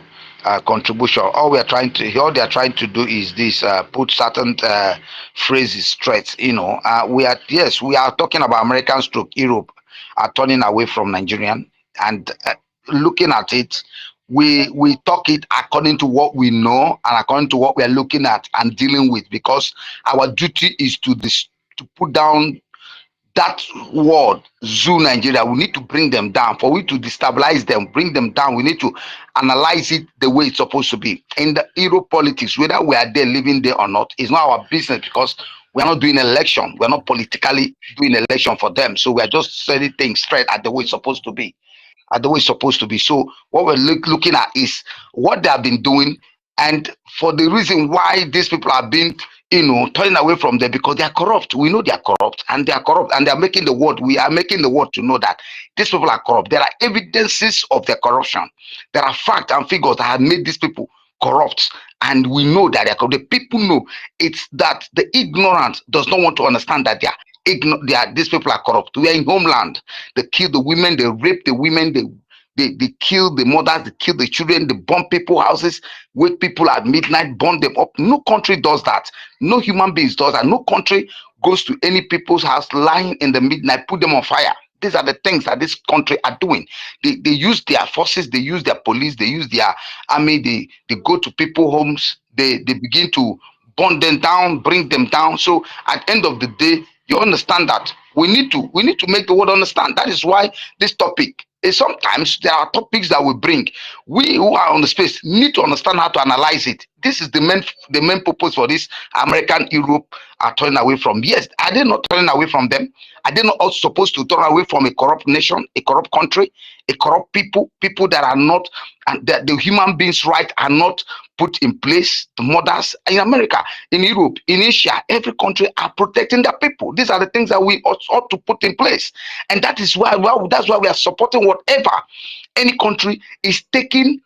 Speaker 15: contribution. All they're trying to do is this: put certain phrases straight. We are talking about American stroke Europe are turning away from Nigerian, and looking at it, we talk it according to what we know and according to what we are looking at and dealing with, because our duty is to put down that word zoo Nigeria. We need to bring them down. For we to destabilize them, bring them down, we need to analyze it the way it's supposed to be. In the Euro politics, whether we are there living there or not, it's not our business, because we are not doing election. We're not politically doing election for them. So we are just setting things straight at the way it's supposed to be. So what we're looking at is what they have been doing, and for the reason why these people have been turning away from them, because they are corrupt. We know they are corrupt, and they are making the world. We are making the world to know that these people are corrupt. There are evidences of their corruption. There are facts and figures that have made these people corrupt, and we know that they are corrupt. The people know. It's that the ignorant does not want to understand that these people are corrupt. We are in homeland. They kill the women, they rape the women, they kill the mothers, they kill the children, they bomb people's houses, wake people at midnight, burn them up. No country does that. No human beings does that. No country goes to any people's house lying in the midnight, put them on fire. These are the things that this country are doing. They use their forces, they use their police, they use their army, they go to people's homes, they begin to burn them down, bring them down. So at the end of the day, you understand that we need to make the world understand. That is why this topic is, sometimes there are topics that we bring. We who are on the space need to understand how to analyze it. This is the main purpose for this. American Europe are turning away from. Yes, are they not turning away from them? Are they not also supposed to turn away from a corrupt nation, a corrupt country, a corrupt people that are not, and that the human beings' rights are not put in place? The mothers in America, in Europe, in Asia, every country are protecting their people. These are the things that we ought to put in place, and that is why we are supporting whatever any country is taking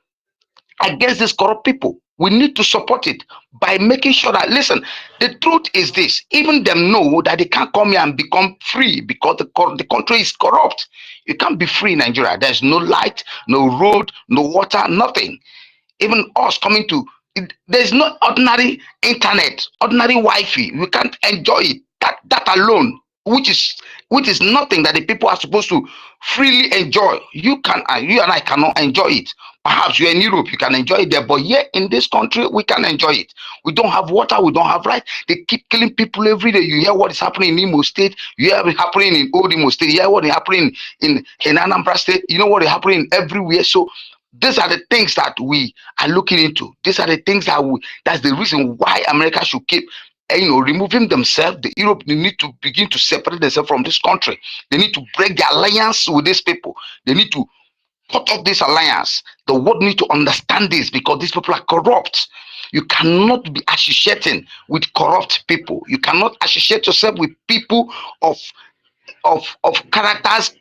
Speaker 15: against these corrupt people. We need to support it by making sure that, listen, the truth is this: even them know that they can't come here and become free, because the country is corrupt. You can't be free in Nigeria. There's no light, no road, no water, nothing. Even us coming to, there's no ordinary internet, ordinary Wi-Fi. We can't enjoy it. That alone, which is nothing that the people are supposed to freely enjoy. You and I cannot enjoy it. Perhaps you're in Europe, you can enjoy it there, but here in this country, we can enjoy it. We don't have water, we don't have light. They keep killing people every day. You hear what is happening in Imo State, you hear what happening in Old Imo State, you hear what is happening in Anambra State, you know what is happening everywhere. So these are the things that we are looking into. These are the things that's the reason why America should keep removing themselves. The Europe, they need to begin to separate themselves from this country. They need to break their alliance with these people. They need to cut off this alliance. The world need to understand this, because these people are corrupt. You cannot be associating with corrupt people. You cannot associate yourself with people of characters,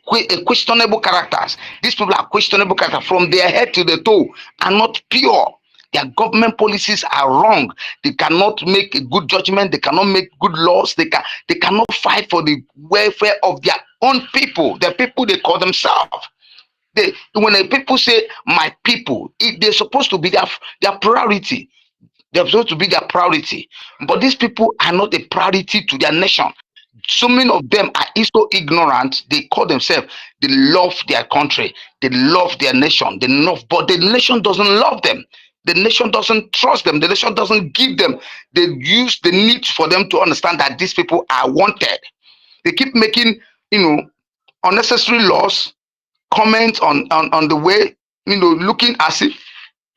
Speaker 15: questionable characters. These people are questionable characters from their head to the toe, are not pure. Their government policies are wrong. They cannot make a good judgment. They cannot make good laws. They cannot fight for the welfare of their own people, the people they call themselves. When the people say my people, they're supposed to be their priority. They're supposed to be their priority. But these people are not a priority to their nation. So many of them are so ignorant. They call themselves, they love their country, they love their nation, but the nation doesn't love them. The nation doesn't trust them. The nation doesn't give them. They use the need for them to understand that these people are wanted. They keep making, unnecessary laws, comment on the way, looking as if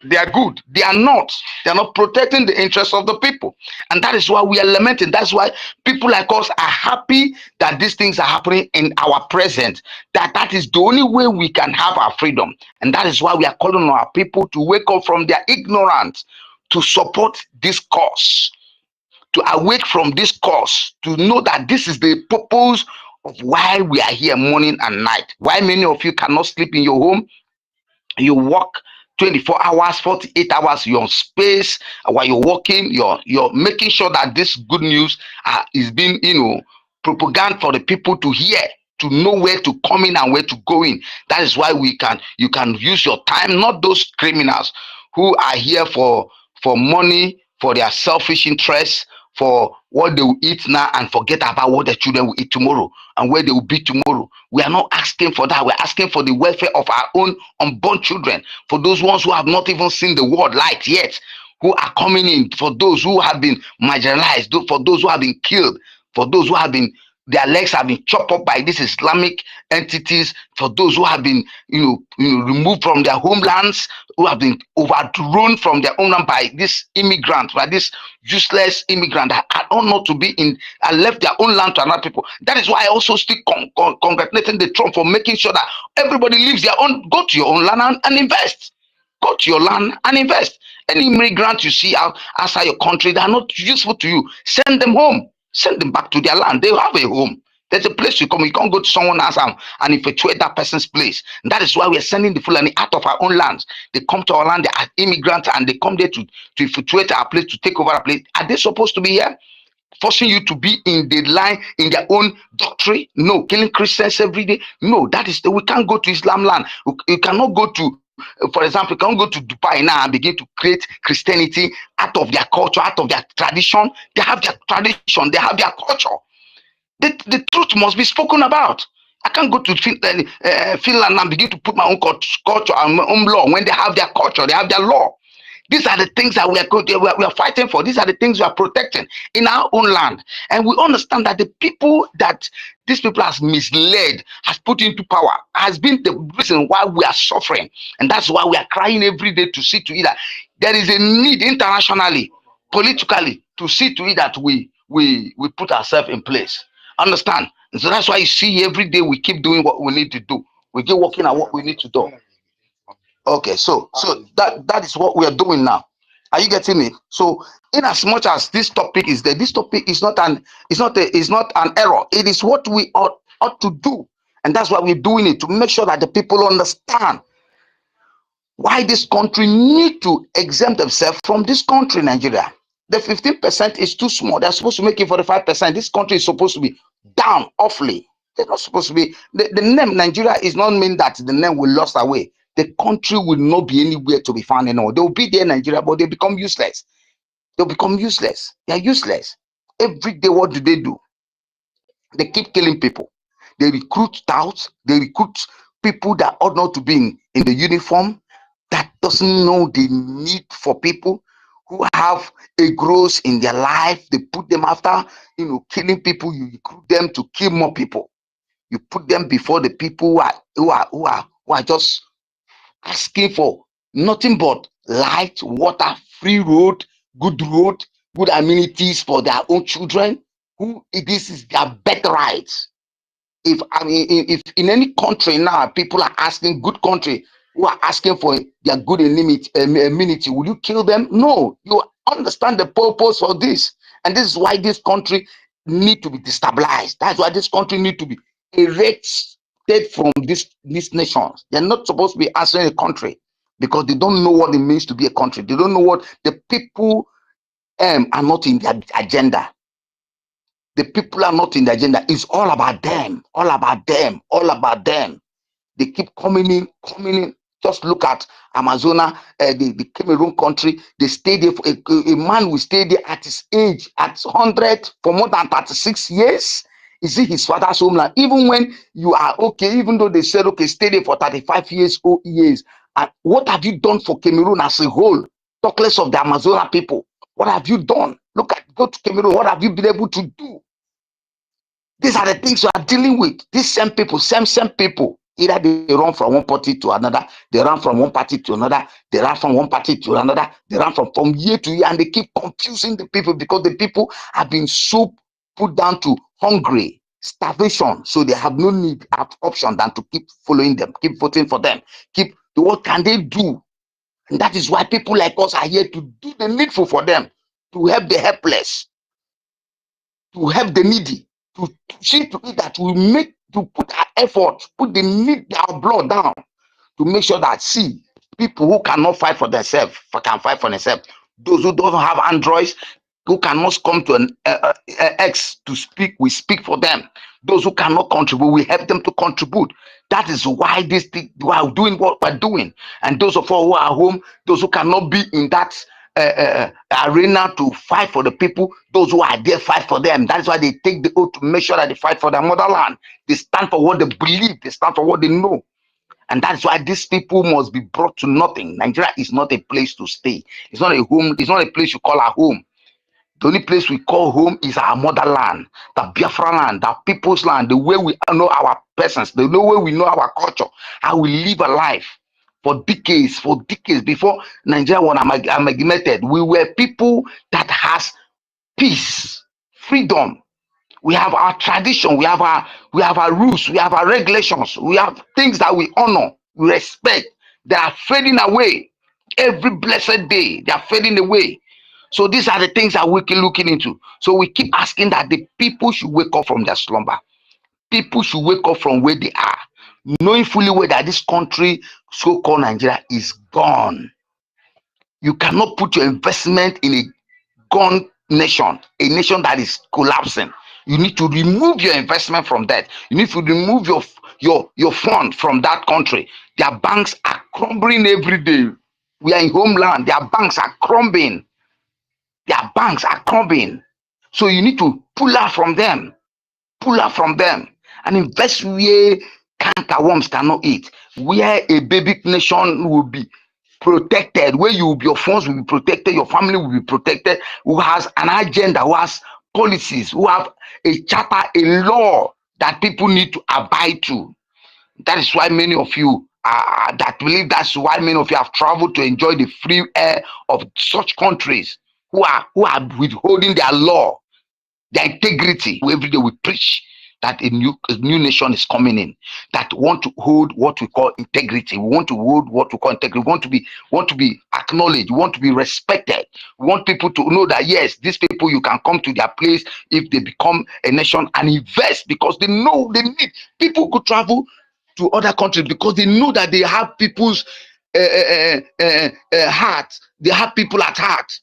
Speaker 15: they are good. They are not. They are not protecting the interests of the people. And that is why we are lamenting. That's why people like us are happy that these things are happening in our present. That is the only way we can have our freedom. And that is why we are calling on our people to wake up from their ignorance, to support this cause, to awake from this cause, to know that this is the purpose of why we are here morning and night. Why many of you cannot sleep in your home. You work 24 hours, 48 hours, you're on space. While you're working, you're making sure that this good news is being, propaganda for the people to hear, to know where to come in and where to go in. That is why you can use your time, not those criminals who are here for money, for their selfish interests, for what they will eat now, and forget about what their children will eat tomorrow and where they will be tomorrow. We are not asking for that. We're asking for the welfare of our own unborn children, for those ones who have not even seen the world light yet, who are coming in, for those who have been marginalized, for those who have been killed, for those who have been, their legs have been chopped up by these Islamic entities, for those who have been, removed from their homelands, who have been overthrown from their homeland by this immigrant, by this useless immigrant that ought not to be in and left their own land to another people. That is why I also still congratulating the Trump for making sure that everybody leaves their own, go to your own land and invest. Go to your land and invest. Any immigrant you see outside your country that are not useful to you, send them home. Send them back to their land. They have a home. There's a place you come. You can't go to someone else and infiltrate that person's place. And that is why we are sending the Fulani out of our own lands. They come to our land, they are immigrants, and they come there to infiltrate our place, to take over our place. Are they supposed to be here? Forcing you to be in the line, in their own doctrine? No. Killing Christians every day? No. We can't go to Islam land. You cannot go to, for example, you can't go to Dubai now and begin to create Christianity out of their culture, out of their tradition. They have their tradition, they have their culture. The truth must be spoken about. I can't go to Finland and begin to put my own culture and my own law when they have their culture, they have their law. These are the things that we are fighting for. These are the things we are protecting in our own land. And we understand that the people that these people has misled, has put into power, has been the reason why we are suffering. And that's why we are crying every day to see to it that there is a need internationally, politically, to see to it that we put ourselves in place. Understand? And so that's why you see every day we keep doing what we need to do. We keep working at what we need to do. Okay, so that is what we are doing now. Are you getting it? So, in as much as this topic is there, this topic is not an error. It is what we ought to do, and that's why we're doing it, to make sure that the people understand why this country need to exempt themselves from this country, Nigeria. The 15% is too small. They're supposed to make it 45%. This country is supposed to be down awfully. They're not supposed to be. The name Nigeria is not mean that the name will lost away. The country will not be anywhere to be found anymore. They will be there in Nigeria, but they become useless. They'll become useless. They are useless. Every day, what do? They keep killing people. They recruit touts. They recruit people that ought not to be in the uniform, that doesn't know the need for people, who have a growth in their life. They put them after, killing people. You recruit them to kill more people. You put them before the people who are just asking for nothing but light, water, free road, good amenities for their own children. This is their birthright. If in any country now people are asking, good country, who are asking for their good amenity, will you kill them? No. You understand the purpose of this, and this is why this country need to be destabilized. That's why this country need to be erased from these nations. They're not supposed to be answering a country, because they don't know what it means to be a country. They don't know what the people are not in their agenda. The people are not in the agenda. It's all about them, all about them, all about them. They keep coming in. Just look at Amazona, the Cameroon country. They stay there. A man will stay there at his age, at 100, for more than 36 years. Is it his father's homeland? Even when you are okay, even though they said, okay, stay there for 35 years. And what have you done for Cameroon as a whole? Talk less of the Amazona people. What have you done? Go to Cameroon. What have you been able to do? These are the things you are dealing with. These same people, same people. Either they run from one party to another, they run from one party to another, they run from one party to another, they run from year to year, and they keep confusing the people because the people have been so put down to hungry, starvation, so they have no need of option than to keep following them, keep voting for them, keep. What can they do? And that is why people like us are here to do the needful for them, to help the helpless, to help the needy, to see to it that we make, to put our effort, put the need, our blood down, to make sure that, see, people who cannot fight for themselves can fight for themselves. Those who don't have androids, who cannot come to an X to speak, we speak for them. Those who cannot contribute, we help them to contribute. That is why this thing, we are doing what we're doing. And those of us who are home, those who cannot be in that arena to fight for the people, those who are there fight for them. That is why they take the oath to make sure that they fight for their motherland. They stand for what they believe, they stand for what they know. And that's why these people must be brought to nothing. Nigeria is not a place to stay. It's not a home. It's not a place you call our home. The only place we call home is our motherland, the Biafra land, the people's land, the way we know our persons, the way we know our culture, how we live a life. For decades before Nigeria was amalgamated, we were people that has peace, freedom. We have our tradition, we have our rules, we have our regulations, we have things that we honor, we respect. They are fading away every blessed day. They are fading away. So these are the things that we keep looking into. So we keep asking that the people should wake up from their slumber. People should wake up from where they are, knowing fully well that this country, so-called Nigeria, is gone. You cannot put your investment in a gone nation, a nation that is collapsing. You need to remove your investment from that. You need to remove your fund from that country. Their banks are crumbling every day. We are in homeland. Their banks are crumbling. Their banks are crumbling. So you need to pull out from them. Pull out from them and invest where cankerworms cannot eat. Where a baby nation will be protected, where your funds will be protected, your family will be protected, who has an agenda, who has policies, who have a charter, a law that people need to abide to. That is why many of you that's why many of you have traveled to enjoy the free air of such countries who are withholding their law, their integrity. Every day we preach that a new nation is coming in that want to hold what we call integrity. We want to hold what we call integrity. We want to be acknowledged. We want to be respected. We want people to know that yes, these people, you can come to their place if they become a nation and invest, because they know they need. People could travel to other countries because they know that they have people's heart. They have people at heart.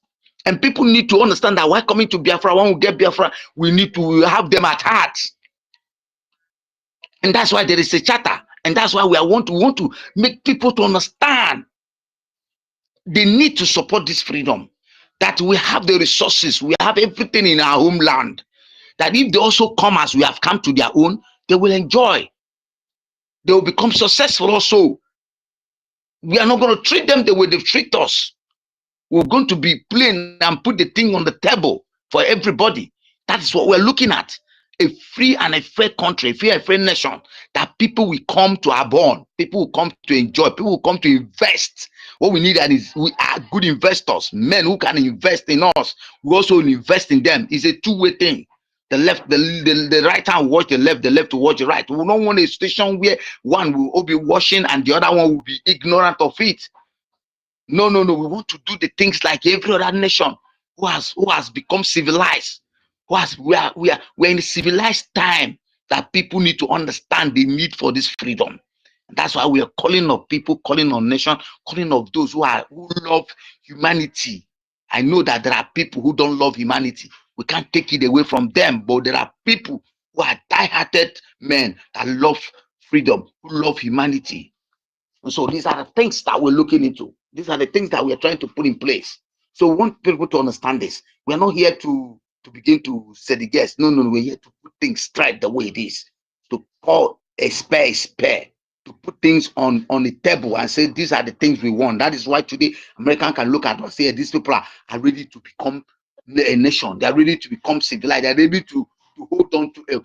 Speaker 15: And people need to understand that while coming to Biafra, when we get Biafra, we need to have them at heart. And that's why there is a charter. And that's why we want to make people to understand they need to support this freedom. That we have the resources, we have everything in our homeland. That if they also come as we have come to their own, they will enjoy. They will become successful also. We are not going to treat them the way they treat us. We're going to be plain and put the thing on the table for everybody. That is what we're looking at. A free and a fair country, a free and fair nation, that people will come to abhor, people will come to enjoy, people will come to invest. What we need is we are good investors, men who can invest in us. We also invest in them. It's a two-way thing. The left, the right hand watch the left will watch the right. We don't want a situation where one will all be watching and the other one will be ignorant of it. No. We want to do the things like every other nation who has become civilized. We are in a civilized time that people need to understand the need for this freedom. That's why we are calling on people, calling on nation, calling on those who love humanity. I know that there are people who don't love humanity. We can't take it away from them, but there are people who are die-hearted men that love freedom, who love humanity. And so these are the things that we're looking into. These are the things that we are trying to put in place. So we want people to understand this. We are not here to begin to say the guess. No. We're here to put things straight the way it is. To call a spare, to put things on the table and say these are the things we want. That is why today American can look at us and say these people are ready to become a nation. They are ready to become civilized. They are ready to hold on to a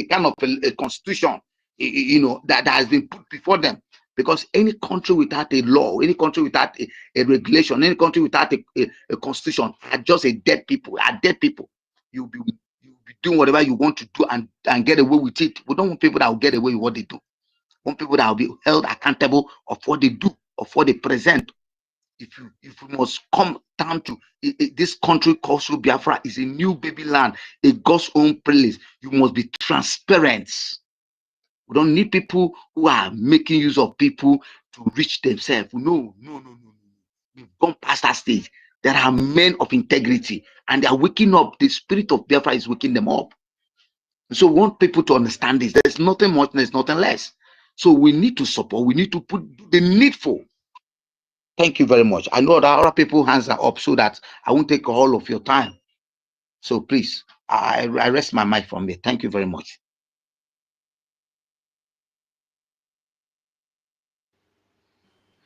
Speaker 15: kind of a constitution you know, that has been put before them. Because any country without a law, any country without a regulation, any country without a constitution are just a dead people. Are dead people. You'll be doing whatever you want to do and get away with it. We don't want people that will get away with what they do. We want people that will be held accountable of what they do, of what they present. If you must come down to this country called Biafra is a new baby land, a God's own place. You must be transparent. We don't need people who are making use of people to reach themselves. No. We've gone past that stage. There are men of integrity and they are waking up. The spirit of Biafra is waking them up. So we want people to understand this. There's nothing much, there's nothing less. So we need to support, we need to put the needful. Thank you very much. I know that other people's hands are up so that I won't take all of your time. So please, I rest my mic from here. Thank you very much.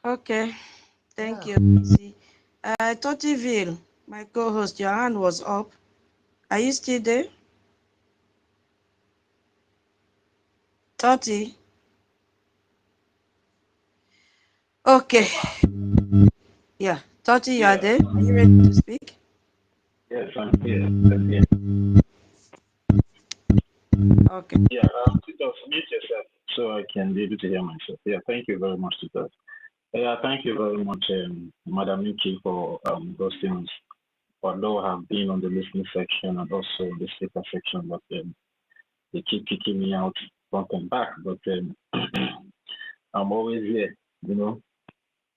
Speaker 4: Okay, thank you. Totiville, my co-host, your hand was up. Are you still there? Toti? Okay. Yeah, Toti, you are there? Are you ready to speak?
Speaker 14: Yes, I'm here.
Speaker 4: Okay.
Speaker 14: Yeah, just mute yourself so I can be able to hear myself. Yeah, thank you very much, Tutor. Yeah, thank you very much, Madam Nikki, for those things. Although I have been on the listening section and also the speaker section, but they keep kicking me out front and back. But I'm always here, you know,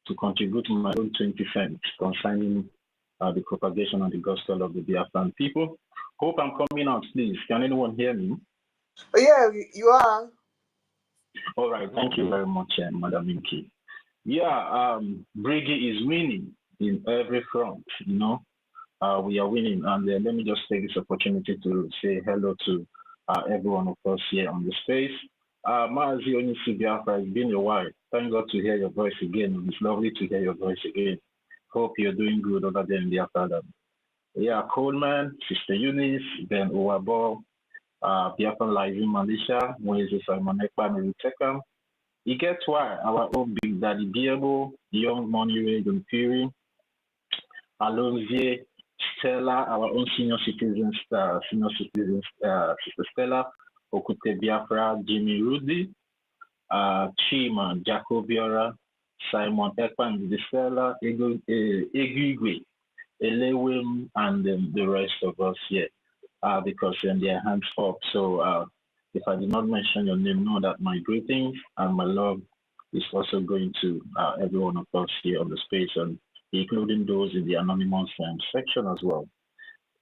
Speaker 14: to contribute my own 20 cents concerning the propagation of the gospel of the Biafran people. Hope I'm coming out, please. Can anyone hear me?
Speaker 2: Oh, yeah, you are.
Speaker 14: All right, thank you very much, Madam Minky. Yeah, Brgie is winning in every front, you know. We are winning, and let me just take this opportunity to say hello to every one of us here on the space. Maazi Onisi Biafra, it's been a while. Thank God to hear your voice again. It's lovely to hear your voice again. Hope you're doing good over there in Biafra. Yeah, Coleman, Sister Eunice, Ben Owabo, Biafran Lizzie Malaysia, Moise Simon Ekpa, Neritekam. You get why our own Big Daddy Diego, Young Money Ray Fury, Alonzie, Stella, our own senior citizens, Sister Stella, Okute Biafra, Jimmy Rudy, Chima, Jacobiora, Simon Ekpa, and Stella, Egigwe, Elewim, and the rest of us here, because their hands up. So if I did not mention your name, know that my greetings and my love is also going to every one of us here on the space, and including those in the anonymous section as well.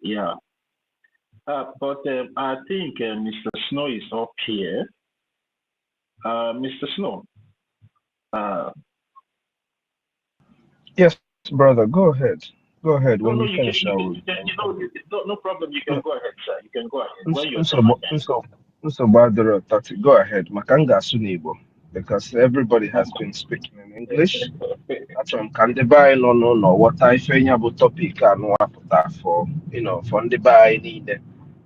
Speaker 14: Yeah. But I think Mr. Snow is up here. Mr. Snow.
Speaker 6: Yes, brother, go ahead. Go ahead.
Speaker 14: No,
Speaker 6: When
Speaker 14: no,
Speaker 6: you finish, I will.
Speaker 14: No problem. You can go ahead, sir. You can go ahead. When you're
Speaker 6: done, go ahead. Makanga Sunibo, because everybody has been speaking in English. That's why can the buy no what I think about topic and what for from the buy need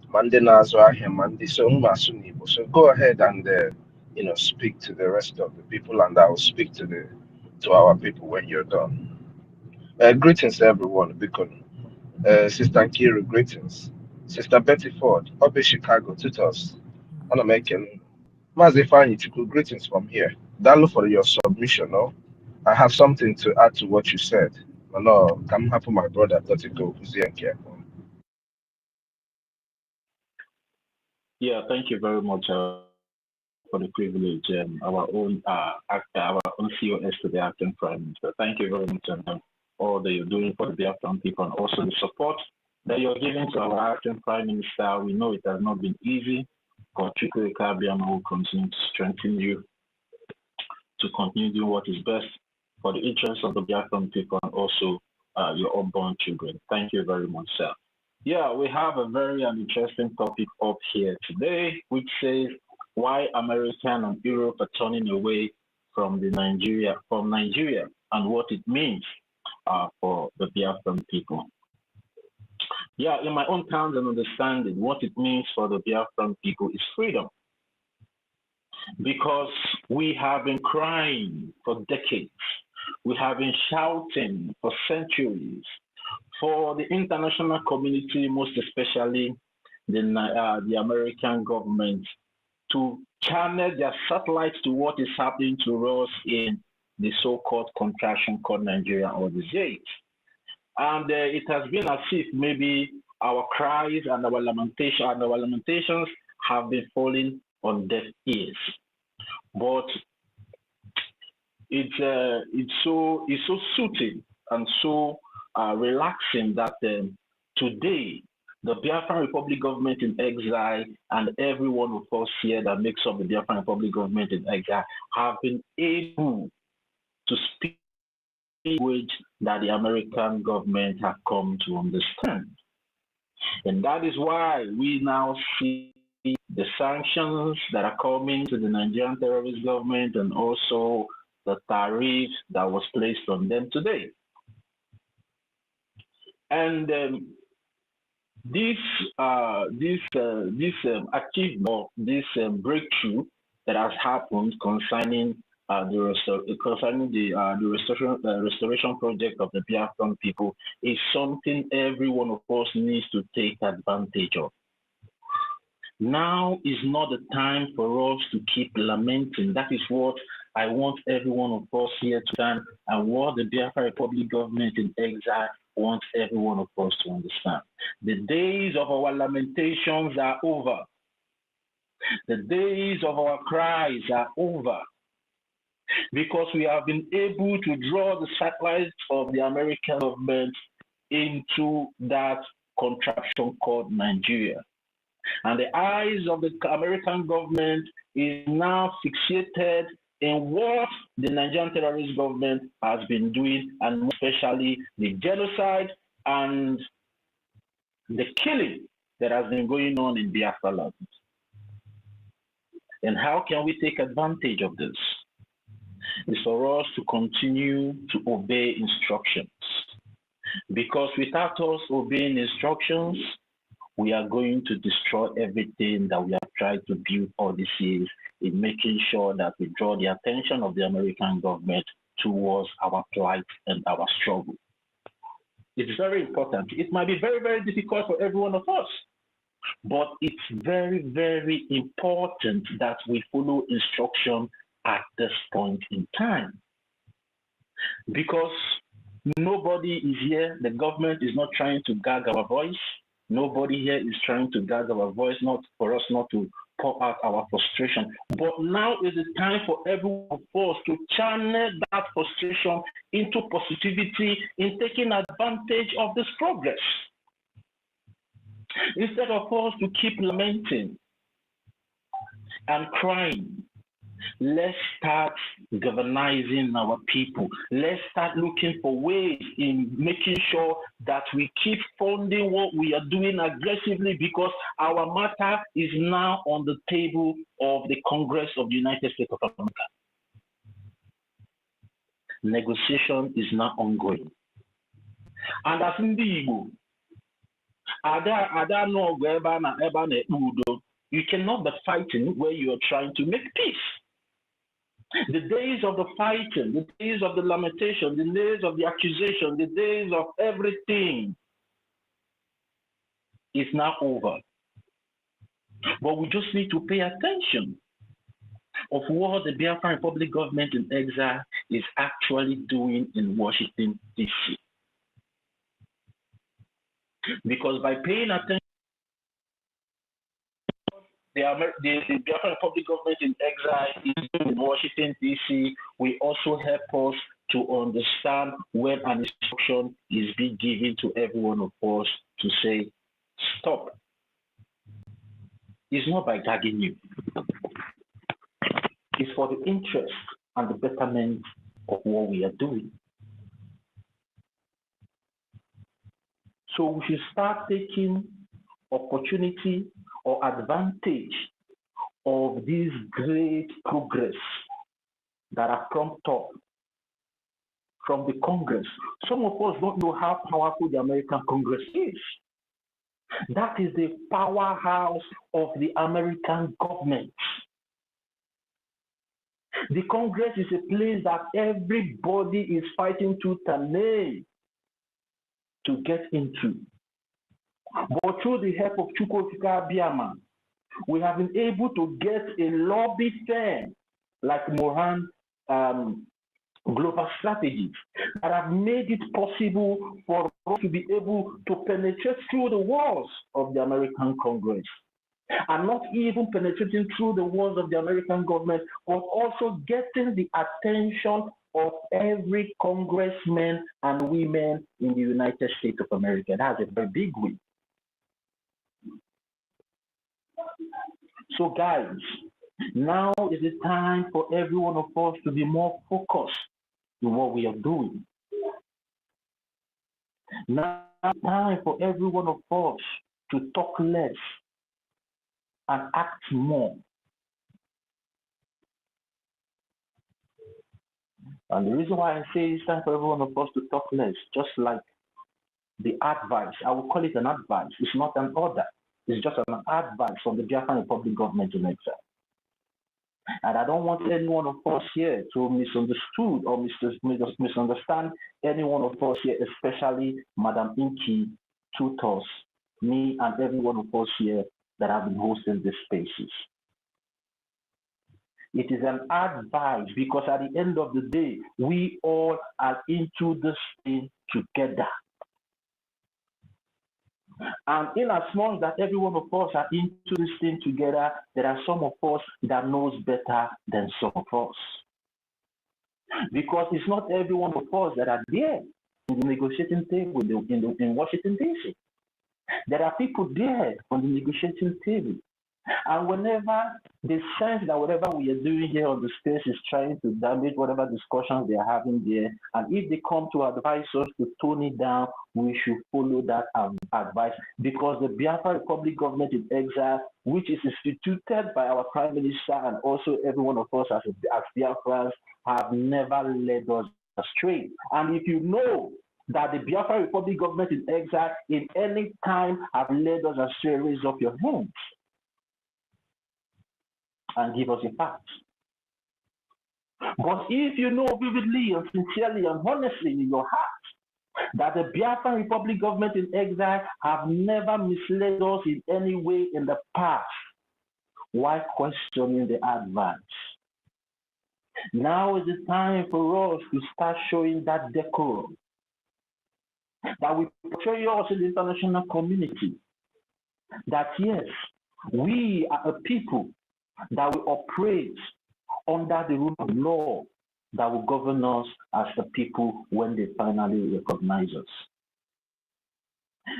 Speaker 6: Monday Nazwa him Monday so Sunibo. So go ahead and speak to the rest of the people, and I will speak to our people when you're done. Greetings everyone, because Sister Kira, greetings. Sister Betty Ford, Obe Chicago, tutors. I'm making Mazifani Chuku, greetings from here. Dalu for your submission, no? I have something to add to what you said. No, come happen, my brother, that it go.
Speaker 14: Yeah, thank you very much for the privilege. Our own COS to the acting prime minister. Thank you very much, and all that you're doing for the Biafran people, and also the support that you're giving to our acting prime minister. We know it has not been easy, but Chukwu Ekpa will continue to strengthen you to continue doing what is best for the interests of the Biafran people and also your unborn children. Thank you very much, sir. Yeah, we have a very interesting topic up here today, which says why America and Europe are turning away from Nigeria, and what it means for the Biafran people. Yeah, in my own terms and understanding, what it means for the Biafran people is freedom.
Speaker 16: because we have been crying for decades. We have been shouting for centuries for the international community, most especially the American government, to channel their satellites to what is happening to us in the so-called contraction called Nigeria all these days. And it has been as if maybe our cries and our lamentations have been falling on deaf ears. But it's so soothing and so relaxing that today the Biafran Republic government in exile and every one of us here that makes up the Biafran Republic government in exile have been able to speak language that the American government have come to understand. And that is why we now see the sanctions that are coming to the Nigerian terrorist government and also the tariff that was placed on them today. And this achievement, this breakthrough that has happened concerning the restoration project of the Biafran people is something every one of us needs to take advantage of. Now is not the time for us to keep lamenting. That is what I want every one of us here to stand, and what the Biafra Republic government in exile wants every one of us to understand. The days of our lamentations are over. The days of our cries are over, because we have been able to draw the satellites of the American government into that contraption called Nigeria. And the eyes of the American government is now fixated in what the Nigerian terrorist government has been doing, and especially the genocide and the killing that has been going on in Biafra land. And how can we take advantage of this? It's for us to continue to obey instructions. Because without us obeying instructions, we are going to destroy everything that we have tried to build all these years in making sure that we draw the attention of the American government towards our plight and our struggle. It's very important. It might be very, very difficult for every one of us, but it's very, very important that we follow instruction at this point in time. Because nobody is here, the government is not trying to gag our voice. Nobody here is trying to gag our voice, not for us not to pour out our frustration. But now is the time for every one of us to channel that frustration into positivity in taking advantage of this progress. Instead of us to keep lamenting and crying, let's start galvanizing our people. Let's start looking for ways in making sure that we keep funding what we are doing aggressively, because our matter is now on the table of the Congress of the United States of America. Negotiation is now ongoing. And as in the Igbo, you cannot be fighting where you are trying to make peace. The days of the fighting, the days of the lamentation, the days of the accusation, the days of everything is now over. But we just need to pay attention of what the Biafran Republic government in exile is actually doing in Washington, D.C. Because by paying attention, the Biafran Republic government in exile in Washington, D.C. will also help us to understand when an instruction is being given to every one of us to say, stop. It's not by gagging you. It's for the interest and the betterment of what we are doing. So we should start taking opportunity or advantage of this great progress that have come up from the Congress. Some of us don't know how powerful the American Congress is. That is the powerhouse of the American government. The Congress is a place that everybody is fighting tooth and nail to get into. But through the help of EFIK-IBIBIO, we have been able to get a lobby firm like Mohan Global Strategies that have made it possible for us to be able to penetrate through the walls of the American Congress. And not even penetrating through the walls of the American government, but also getting the attention of every congressman and women in the United States of America. That's a very big win. So guys, now is the time for every one of us to be more focused in what we are doing. Now is the time for every one of us to talk less and act more. And the reason why I say it's time for every one of us to talk less, just like the advice, I will call it an advice. It's not an order. It's just an advice from the Biafran Republic government in exile. And I don't want any one of us here to misunderstood or misunderstand any one of us here, especially Madam Inky, tutors, me, and every one of us here that have been hosting these spaces. It is an advice because at the end of the day, we all are into this thing together. And in as much that every one of us are into this thing together, there are some of us that knows better than some of us. Because it's not every one of us that are there in the negotiating table in Washington, D.C. There are people there on the negotiating table. And whenever they sense that whatever we are doing here on the space is trying to damage whatever discussions they are having there, and if they come to advise us to tone it down, we should follow that advice, because the Biafra Republic government in exile, which is instituted by our Prime Minister and also every one of us as Biafrans, have never led us astray. And if you know that the Biafra Republic government in exile in any time have led us astray, raise up your hands and give us a fact. But if you know vividly and sincerely and honestly in your heart that the Biafran Republic government in exile have never misled us in any way in the past, why questioning the advance? Now is the time for us to start showing that decorum that we portray us in the international community. That yes, we are a people that will operate under the rule of law that will govern us as the people when they finally recognize us.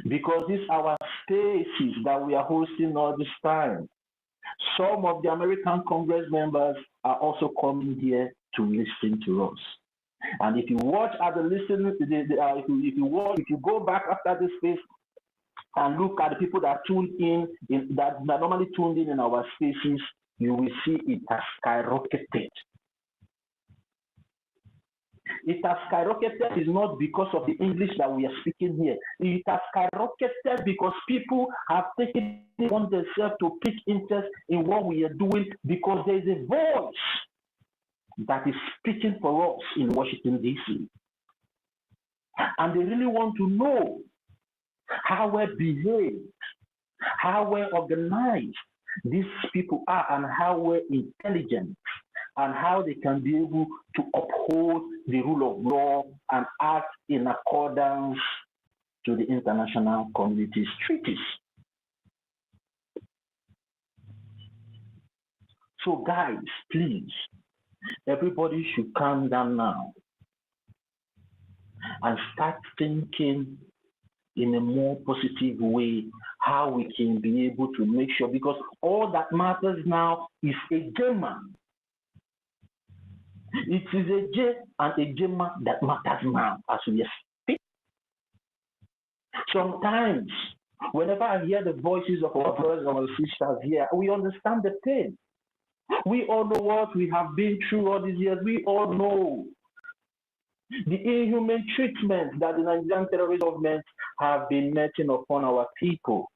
Speaker 16: Because these are our spaces that we are hosting all this time. Some of the American Congress members are also coming here to listen to us. And if you watch at the listen, if you go back after this space and look at the people that tune in that normally tuned in our spaces, you will see it has skyrocketed. It has skyrocketed is not because of the English that we are speaking here. It has skyrocketed because people have taken it on themselves to pick interest in what we are doing, because there is a voice that is speaking for us in Washington, D.C. And they really want to know how well behaved, how well organized these people are, and how well intelligent, and how they can be able to uphold the rule of law and act in accordance to the international community's treaties. So guys, please, everybody should calm down now and start thinking in a more positive way how we can be able to make sure, because all that matters now is a German. It is a J and a German that matters now as we speak. Sometimes, whenever I hear the voices of our brothers and our sisters here, we understand the pain. We all know what we have been through all these years. We all know the inhuman treatment that the Nigerian terrorist government have been meting upon our people.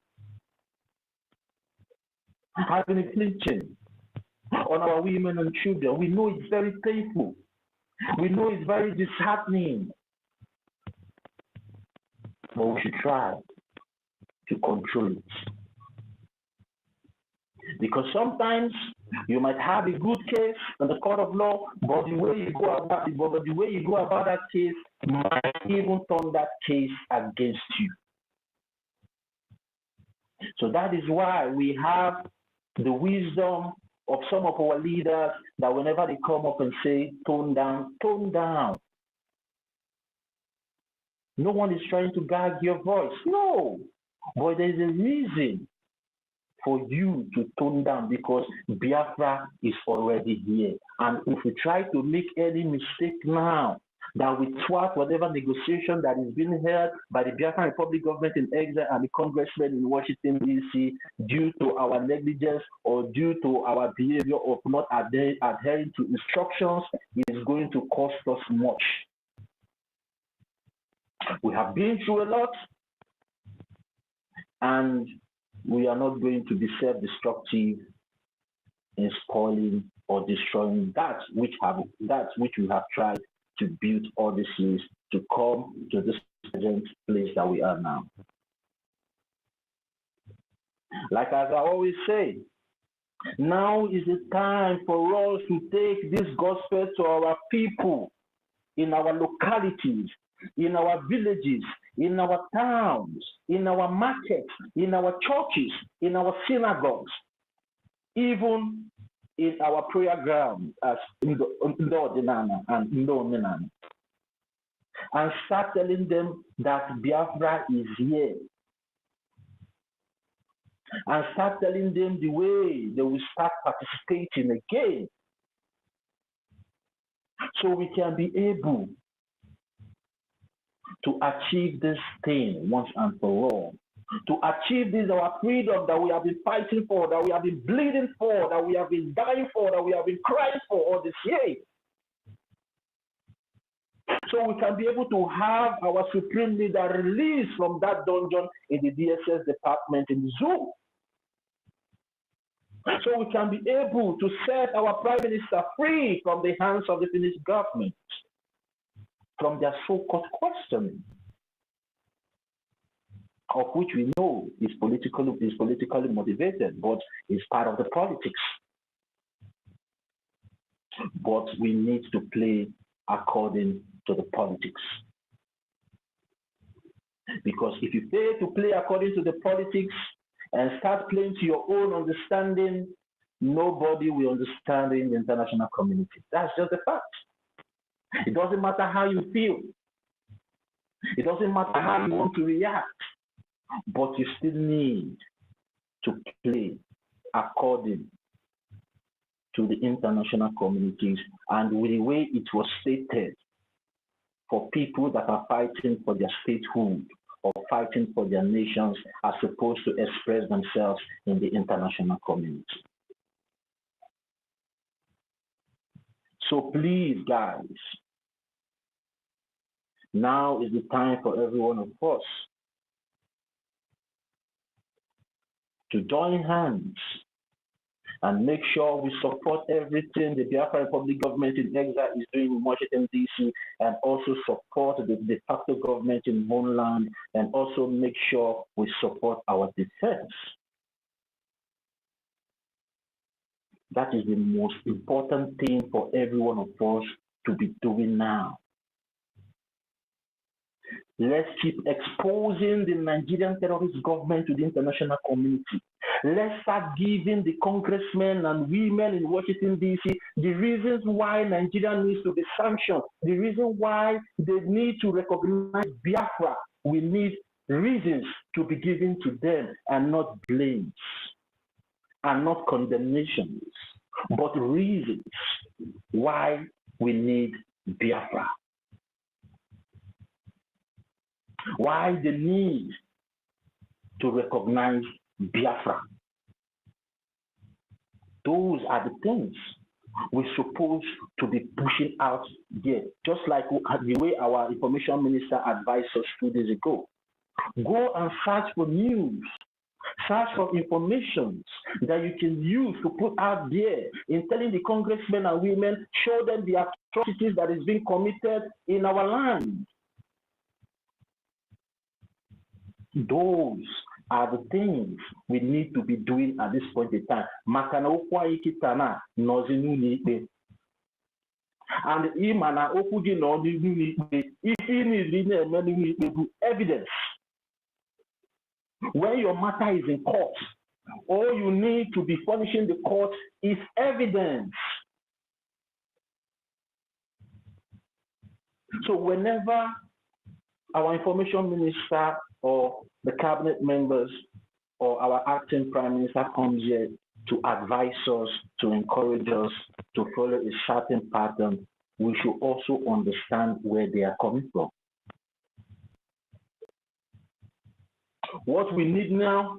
Speaker 16: Have been flinching. on our women and children. We know it's very painful. We know it's very disheartening. But we should try to control it. Because sometimes you might have a good case in the court of law, but the way you go about that case might even turn that case against you. So that is why we have the wisdom of some of our leaders that whenever they come up and say, tone down, tone down. No one is trying to gag your voice. No, but there's a reason for you to tone down, because Biafra is already here. And if we try to make any mistake now, that we thwart whatever negotiation that is being held by the Biafran Republic government in exile and the congressmen in Washington, D.C., due to our negligence or due to our behavior of not adhering to instructions, is going to cost us much. We have been through a lot, and we are not going to be self-destructive in spoiling or destroying that which we have tried to build all these years to come to this present place that we are now. Like as I always say, now is the time for us to take this gospel to our people in our localities, in our villages, in our towns, in our markets, in our churches, in our synagogues, even in our prayer ground as Ndo and Ndo, and start telling them that Biafra is here, and start telling them the way they will start participating again, so we can be able to achieve this thing once and for all. To achieve this, our freedom that we have been fighting for, that we have been bleeding for, that we have been dying for, that we have been crying for all this year. So we can be able to have our supreme leader released from that dungeon in the DSS department in the zoo. So we can be able to set our Prime Minister free from the hands of the Finnish government, from their so-called questioning, of which we know is politically motivated, but is part of the politics. But we need to play according to the politics. Because if you fail to play according to the politics and start playing to your own understanding, nobody will understand in the international community. That's just the fact. It doesn't matter how you feel. It doesn't matter how you want to react. But you still need to play according to the international communities and with the way it was stated for people that are fighting for their statehood or fighting for their nations are supposed to express themselves in the international community. So please, guys, now is the time for every one of us to join hands and make sure we support everything the Biafra Republic government in exile is doing in Washington, D.C., and also support the de facto government in homeland, and also make sure we support our defense. That is the most important thing for every one of us to be doing now. Let's keep exposing the Nigerian terrorist government to the international community. Let's start giving the congressmen and women in Washington, D.C. the reasons why Nigeria needs to be sanctioned, the reason why they need to recognize Biafra. We need reasons to be given to them, and not blames, and not condemnations, but reasons why we need Biafra. Why the need to recognize Biafra? Those are the things we're supposed to be pushing out there, just like the way our information minister advised us 2 days ago. Go and search for news. search for information that you can use to put out there in telling the congressmen and women, show them the atrocities that is being committed in our land. Those are the things we need to be doing at this point in time. Makana okwa ikitana nozinu nipe. And imana okuji no nipe. If it is evidence. When your matter is in court, all you need to be furnishing the court is evidence. So whenever our information minister or the cabinet members or our acting prime minister comes here to advise us, to encourage us to follow a certain pattern, we should also understand where they are coming from. What we need now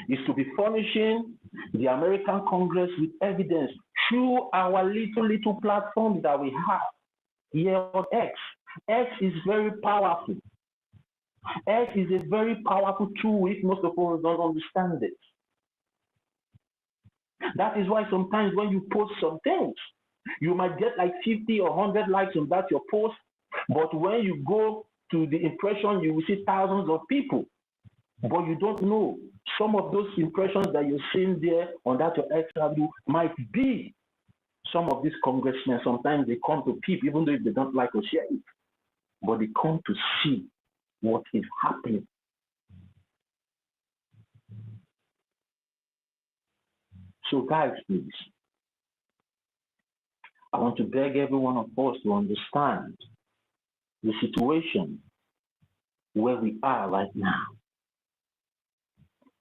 Speaker 16: is to be furnishing the American Congress with evidence through our little platform that we have here on X. X is very powerful. X is a very powerful tool if most of us don't understand it. That is why sometimes when you post some things, you might get like 50 or 100 likes on that your post, but when you go to the impression, you will see thousands of people. But you don't know, some of those impressions that you're seeing there on that your XW might be some of these congressmen. Sometimes they come to peep, even though they don't like to share it, but they come to see what is happening. So guys, please, I want to beg every one of us to understand the situation where we are right now.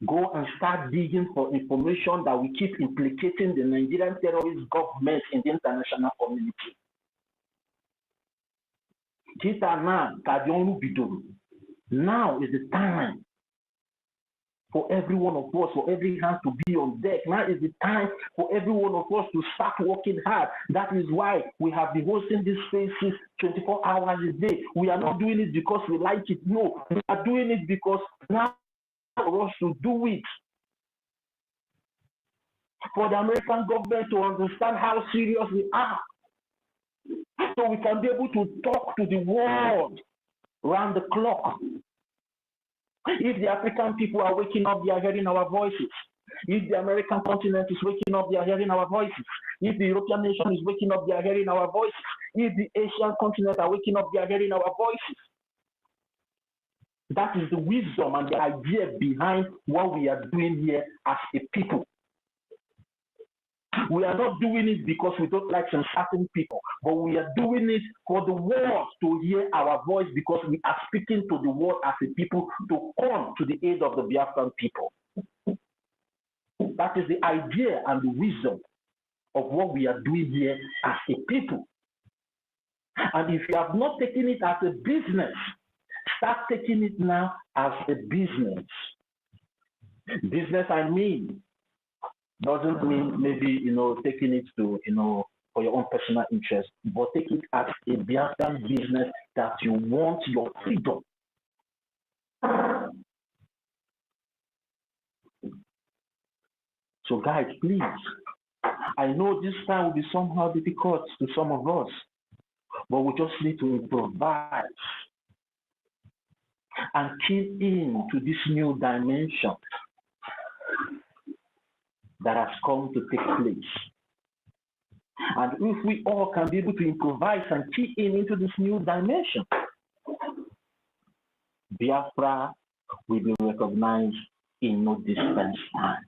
Speaker 16: Go and start digging for information that will keep implicating the Nigerian terrorist government in the international community. Now is the time for every one of us, for every hand to be on deck. Now is the time for every one of us to start working hard. That is why we have been hosting these spaces 24 hours a day. We are not doing it because we like it. No, we are doing it because now for us to do it. For the American government to understand how serious we are. So we can be able to talk to the world round the clock. If the African people are waking up, they are hearing our voices. If the American continent is waking up, they are hearing our voices. If the European nation is waking up, they are hearing our voices. If the Asian continent are waking up, they are hearing our voices. That is the wisdom and the idea behind what we are doing here as a people. We are not doing it because we don't like some certain people, but we are doing it for the world to hear our voice, because we are speaking to the world as a people to come to the aid of the Biafran people. That is the idea and the wisdom of what we are doing here as a people. And if you have not taken it as a business, start taking it now as a business. Business, I mean, doesn't mean maybe, taking it to, for your own personal interest, but take it as a Biafran business that you want your freedom. So guys, please, I know this time will be somehow difficult to some of us, but we just need to improvise and key in to this new dimension that has come to take place. And if we all can be able to improvise and key in into this new dimension, Biafra will be recognized in no distant time.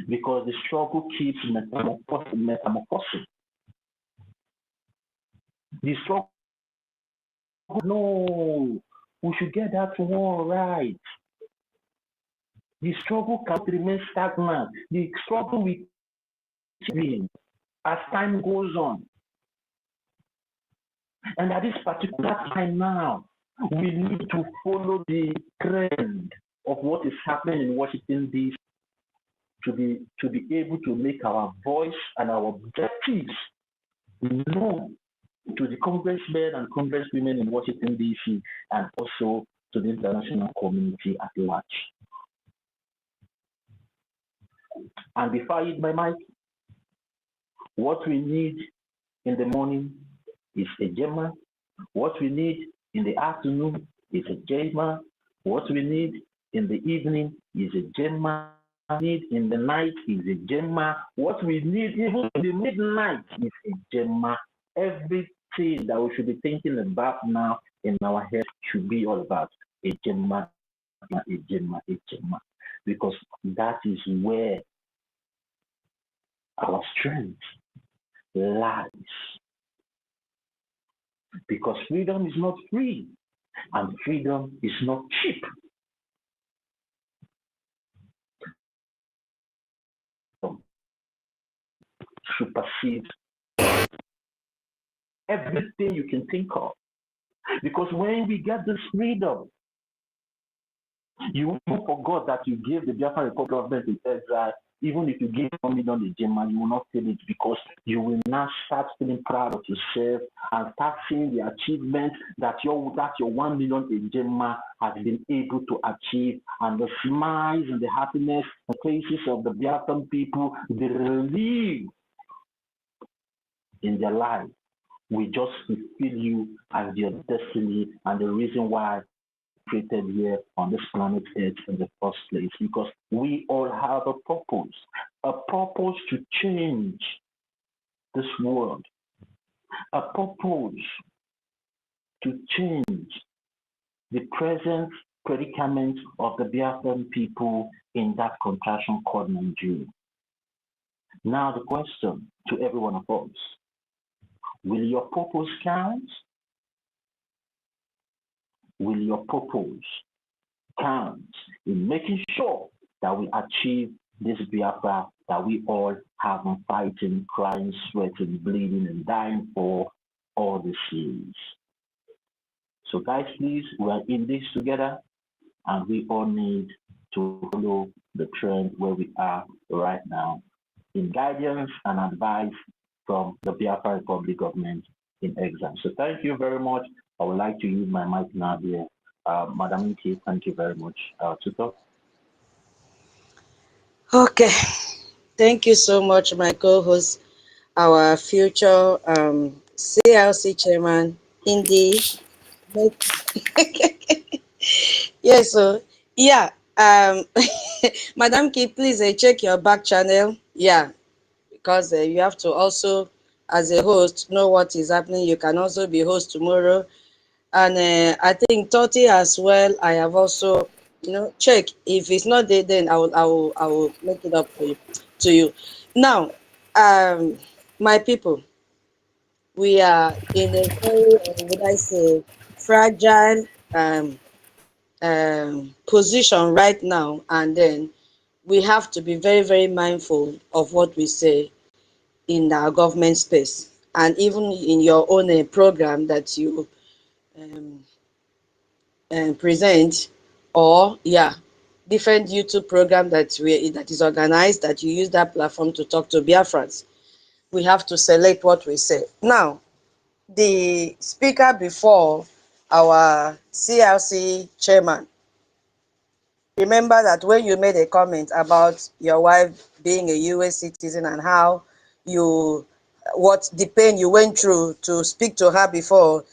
Speaker 16: Because the struggle keeps metamorphosing. The struggle, no, we should get that one right. The struggle can't remain stagnant. The struggle will keep as time goes on. And at this particular time now, we need to follow the trend of what is happening in Washington, D.C. to be able to make our voice and our objectives known to the congressmen and congresswomen in Washington, D.C. and also to the international community at large. And before I hit my mic, what we need in the morning is a Gemma. What we need in the afternoon is a Gemma. What we need in the evening is a Gemma. What we need in the night is a Gemma. What we need even in the midnight is a Gemma. Everything that we should be thinking about now in our head should be all about a Gemma, a Gemma, a Gemma. Because that is where our strength lies. Because freedom is not free, and freedom is not cheap. Supersedes everything you can think of. Because when we get this freedom, you won't forget that you gave the Biafra Republic government in exile. Even if you give $1 million in German, you will not feel it, because you will now start feeling proud of yourself and start seeing the achievement that your $1 million in German has been able to achieve, and the smiles and the happiness on the faces of the Biafran people, the relief in their life will just fulfill you as your destiny and the reason why created here on this planet Earth in the first place, because we all have a purpose to change this world, a purpose to change the present predicament of the Biafran people in that contraction called Nigeria. Now the question to every one of us, will your purpose count? Will your purpose count in making sure that we achieve this Biafra that we all have been fighting, crying, sweating, bleeding, and dying for all these years? So guys, please, we are in this together, and we all need to follow the trend where we are right now in guidance and advice from the Biafra Republic government in exile. So thank you very much. I would like to use my mic now here. Madam Nki, thank you very much. Tutor.
Speaker 4: Okay, thank you so much, my co-host, our future CLC chairman, Hindi. Yes, so yeah, Madam K, please check your back channel. Yeah, because you have to also, as a host, know what is happening. You can also be host tomorrow. And I think 30 as well. I have also, check. If it's not there, then I will make it up to you. Now, my people, we are in a very, would I say, fragile position right now, and then we have to be very, very mindful of what we say in our government space, and even in your own program that you present, or different YouTube program that is organized, that you use that platform to talk to Biafrans. We have to select what we say. Now, the speaker before, our CLC chairman, remember that when you made a comment about your wife being a US citizen and how the pain you went through to speak to her before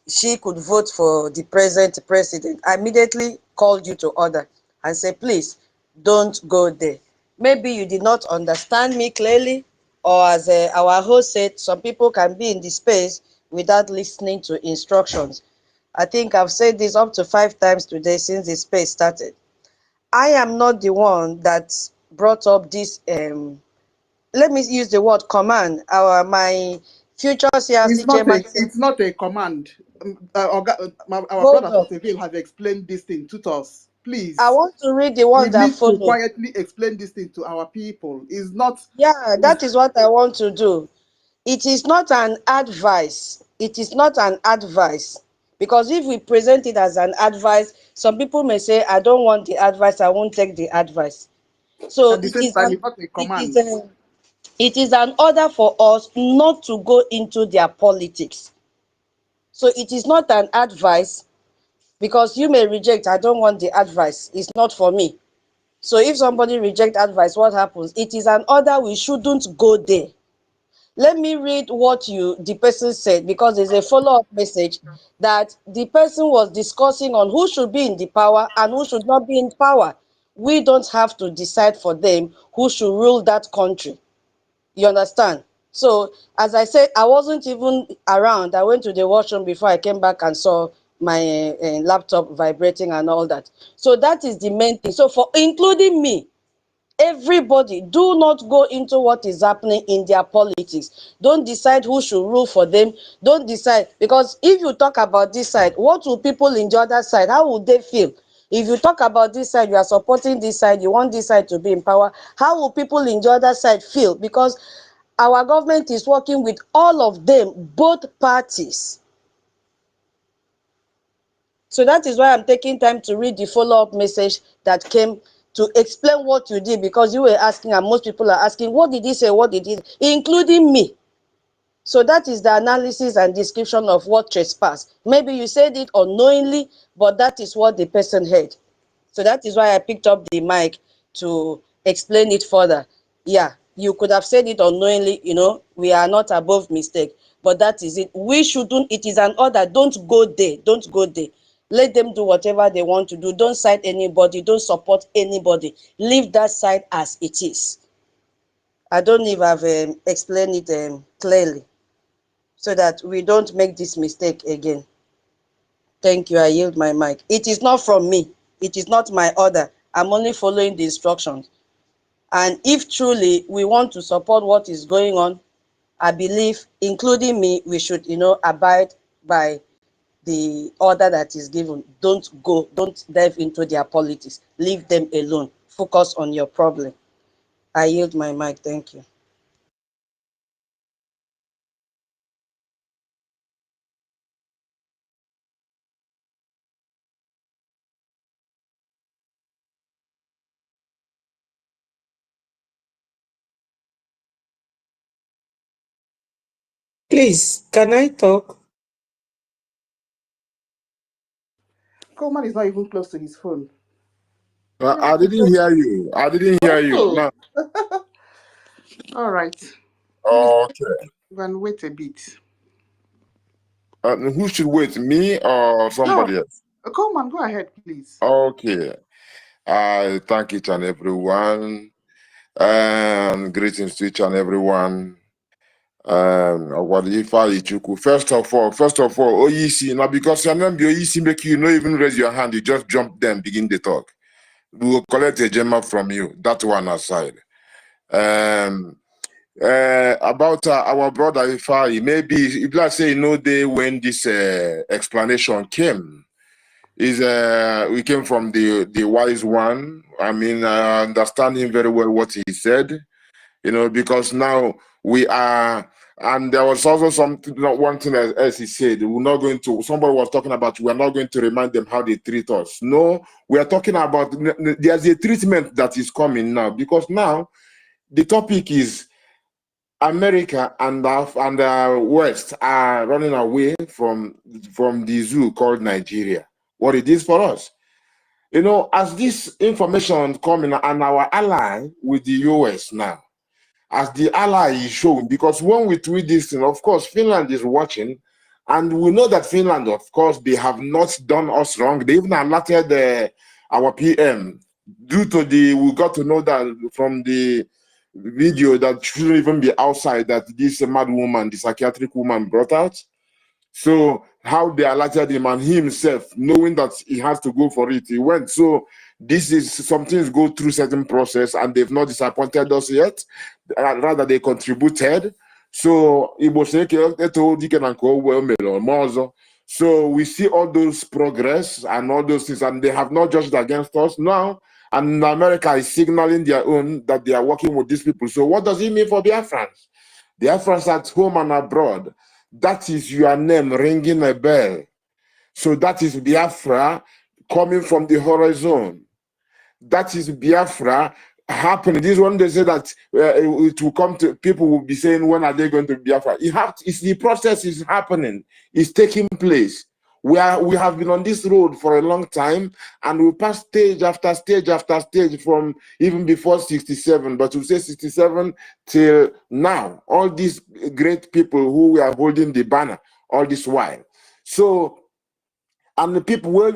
Speaker 4: she could vote for the present president, I immediately called you to order and said, please don't go there. Maybe you did not understand me clearly, or as our host said, some people can be in the space without listening to instructions. I think I've said this up to 5 times today since the space started. I am not the one that brought up this, let me use the word command. My future CRC chairman said,
Speaker 2: it's not a command. Our brother Seville have explained this thing to us. Please.
Speaker 4: I want to read the one
Speaker 2: we
Speaker 4: that
Speaker 2: need
Speaker 4: followed.
Speaker 2: to quietly explain this thing to our people. It's not.
Speaker 4: Yeah, that is what I want to do. It is not an advice. It is not an advice. Because if we present it as an advice, some people may say, I don't want the advice, I won't take the advice. So
Speaker 2: at the same time, it's not a command.
Speaker 4: It is an order for us not to go into their politics. So it is not an advice. Because you may reject, I don't want the advice, it's not for me. So if somebody reject advice, what happens? It is an order, we shouldn't go there. Let me read what the person said, because there's a follow-up message that the person was discussing on who should be in the power and who should not be in power. We don't have to decide for them who should rule that country. You understand? So, as I said, I wasn't even around. I went to the washroom before I came back and saw my laptop vibrating and all that. So that is the main thing. So for including me, everybody, do not go into what is happening in their politics. Don't decide who should rule for them. Don't decide, because if you talk about this side, what will people in the other side, how will they feel? If you talk about this side, you are supporting this side, you want this side to be in power, how will people in the other side feel? Because our government is working with all of them, both parties. So that is why I'm taking time to read the follow-up message that came to explain what you did, because you were asking, and most people are asking, what did he say, what did he, including me. So that is the analysis and description of what trespass. Maybe you said it unknowingly, but that is what the person heard. So that is why I picked up the mic to explain it further. Yeah, you could have said it unknowingly, you know, we are not above mistake, but that is it. We shouldn't, it is an order, don't go there, don't go there. Let them do whatever they want to do. Don't side anybody, don't support anybody. Leave that side as it is. I don't know if I've explained it clearly, so that we don't make this mistake again. Thank you, I yield my mic. It is not from me. It is not my order. I'm only following the instructions. And if truly we want to support what is going on, I believe, including me, we should, you know, abide by the order that is given. Don't go, don't dive into their politics. Leave them alone. Focus on your problem. I yield my mic. Thank you.
Speaker 13: Please, can I talk?
Speaker 2: Coleman is not even close to his phone.
Speaker 17: I didn't hear you. I didn't hear you. No.
Speaker 2: All right.
Speaker 17: Okay.
Speaker 2: You can wait a bit.
Speaker 17: Who should wait, me or somebody else?
Speaker 2: Coleman, go ahead, please.
Speaker 17: Okay. I thank each and everyone. Greetings to each and everyone. First of all, OEC, now because your name be OEC make you not even raise your hand, you just jump then begin the talk. We will collect a gem from you. That one aside. About our brother Ifai, maybe if let's say day when this explanation came, is we came from the wise one. I mean, I understand him very well what he said, you know, because now we are, and there was also something, one thing as he said, we're not going to, somebody was talking about, we're not going to remind them how they treat us. No, we are talking about, there's a treatment that is coming now, because now the topic is America and the West are running away from the zoo called Nigeria. What it is for us, you know, as this information coming and our ally with the US now, as the ally is shown, because when we tweet this thing, of course, Finland is watching, and we know that Finland, of course, they have not done us wrong. They even alerted our PM due to we got to know that from the video that shouldn't even be outside that this mad woman, the psychiatric woman brought out. So how they alerted him, and he himself, knowing that he has to go for it, he went. So this is something go through certain process, and they've not disappointed us yet. Rather, they contributed. So so we see all those progress and all those things, and they have not judged against us now. And America is signaling their own that they are working with these people. So what does it mean for Biafrans? Biafrans at home and abroad. That is your name ringing a bell. So that is Biafra coming from the horizon. That is Biafra happening. This one they say that it will come to, people will be saying, when are they going to Biafra? It's the process is happening. It's taking place. We have been on this road for a long time, and we passed stage after stage after stage from even before 67, but we say 67 till now. All these great people who we are holding the banner all this while. So, and the people were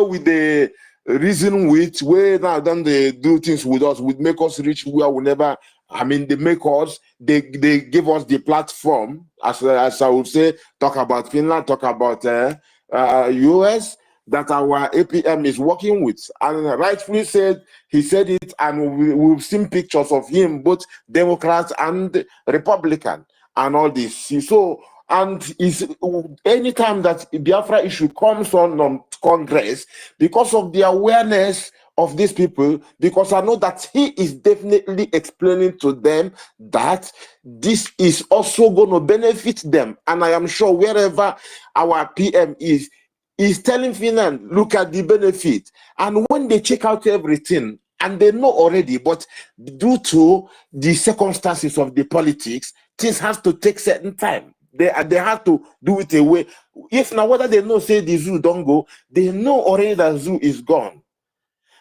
Speaker 17: with the reason with where now then they do things with us, would make us rich where we never. I mean, they make us, they give us the platform, as I would say, talk about Finland, talk about US, that our APM is working with. And rightfully said, he said it, and we've seen pictures of him, both Democrats and Republican, and all this. So, and anytime that Biafra issue comes on Congress, because of the awareness of these people, because I know that he is definitely explaining to them that this is also going to benefit them. And I am sure wherever our PM is telling Finland, look at the benefit. And when they check out everything, and they know already, but due to the circumstances of the politics, things have to take certain time. They have to do it away. If now whether they know, say the zoo don't go, they know already that zoo is gone.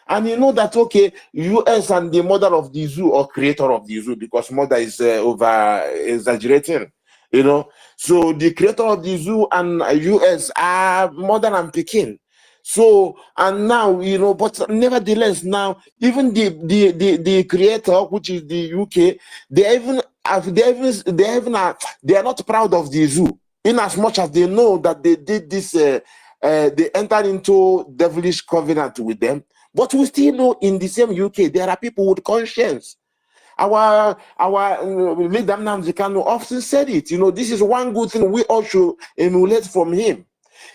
Speaker 17: And you know that, okay, US and the mother of the zoo, or creator of the zoo, because mother is over exaggerating, you know. So the creator of the zoo and US are mother and Peking. So, and now, you know, but nevertheless, now, even the creator, which is the UK, they are not proud of the zoo, in as much as they know that they did this, they entered into devilish covenant with them. But we still know in the same UK, there are people with conscience. Our leader Nnamdi Kanu often said it. You know, this is one good thing we all should emulate from him.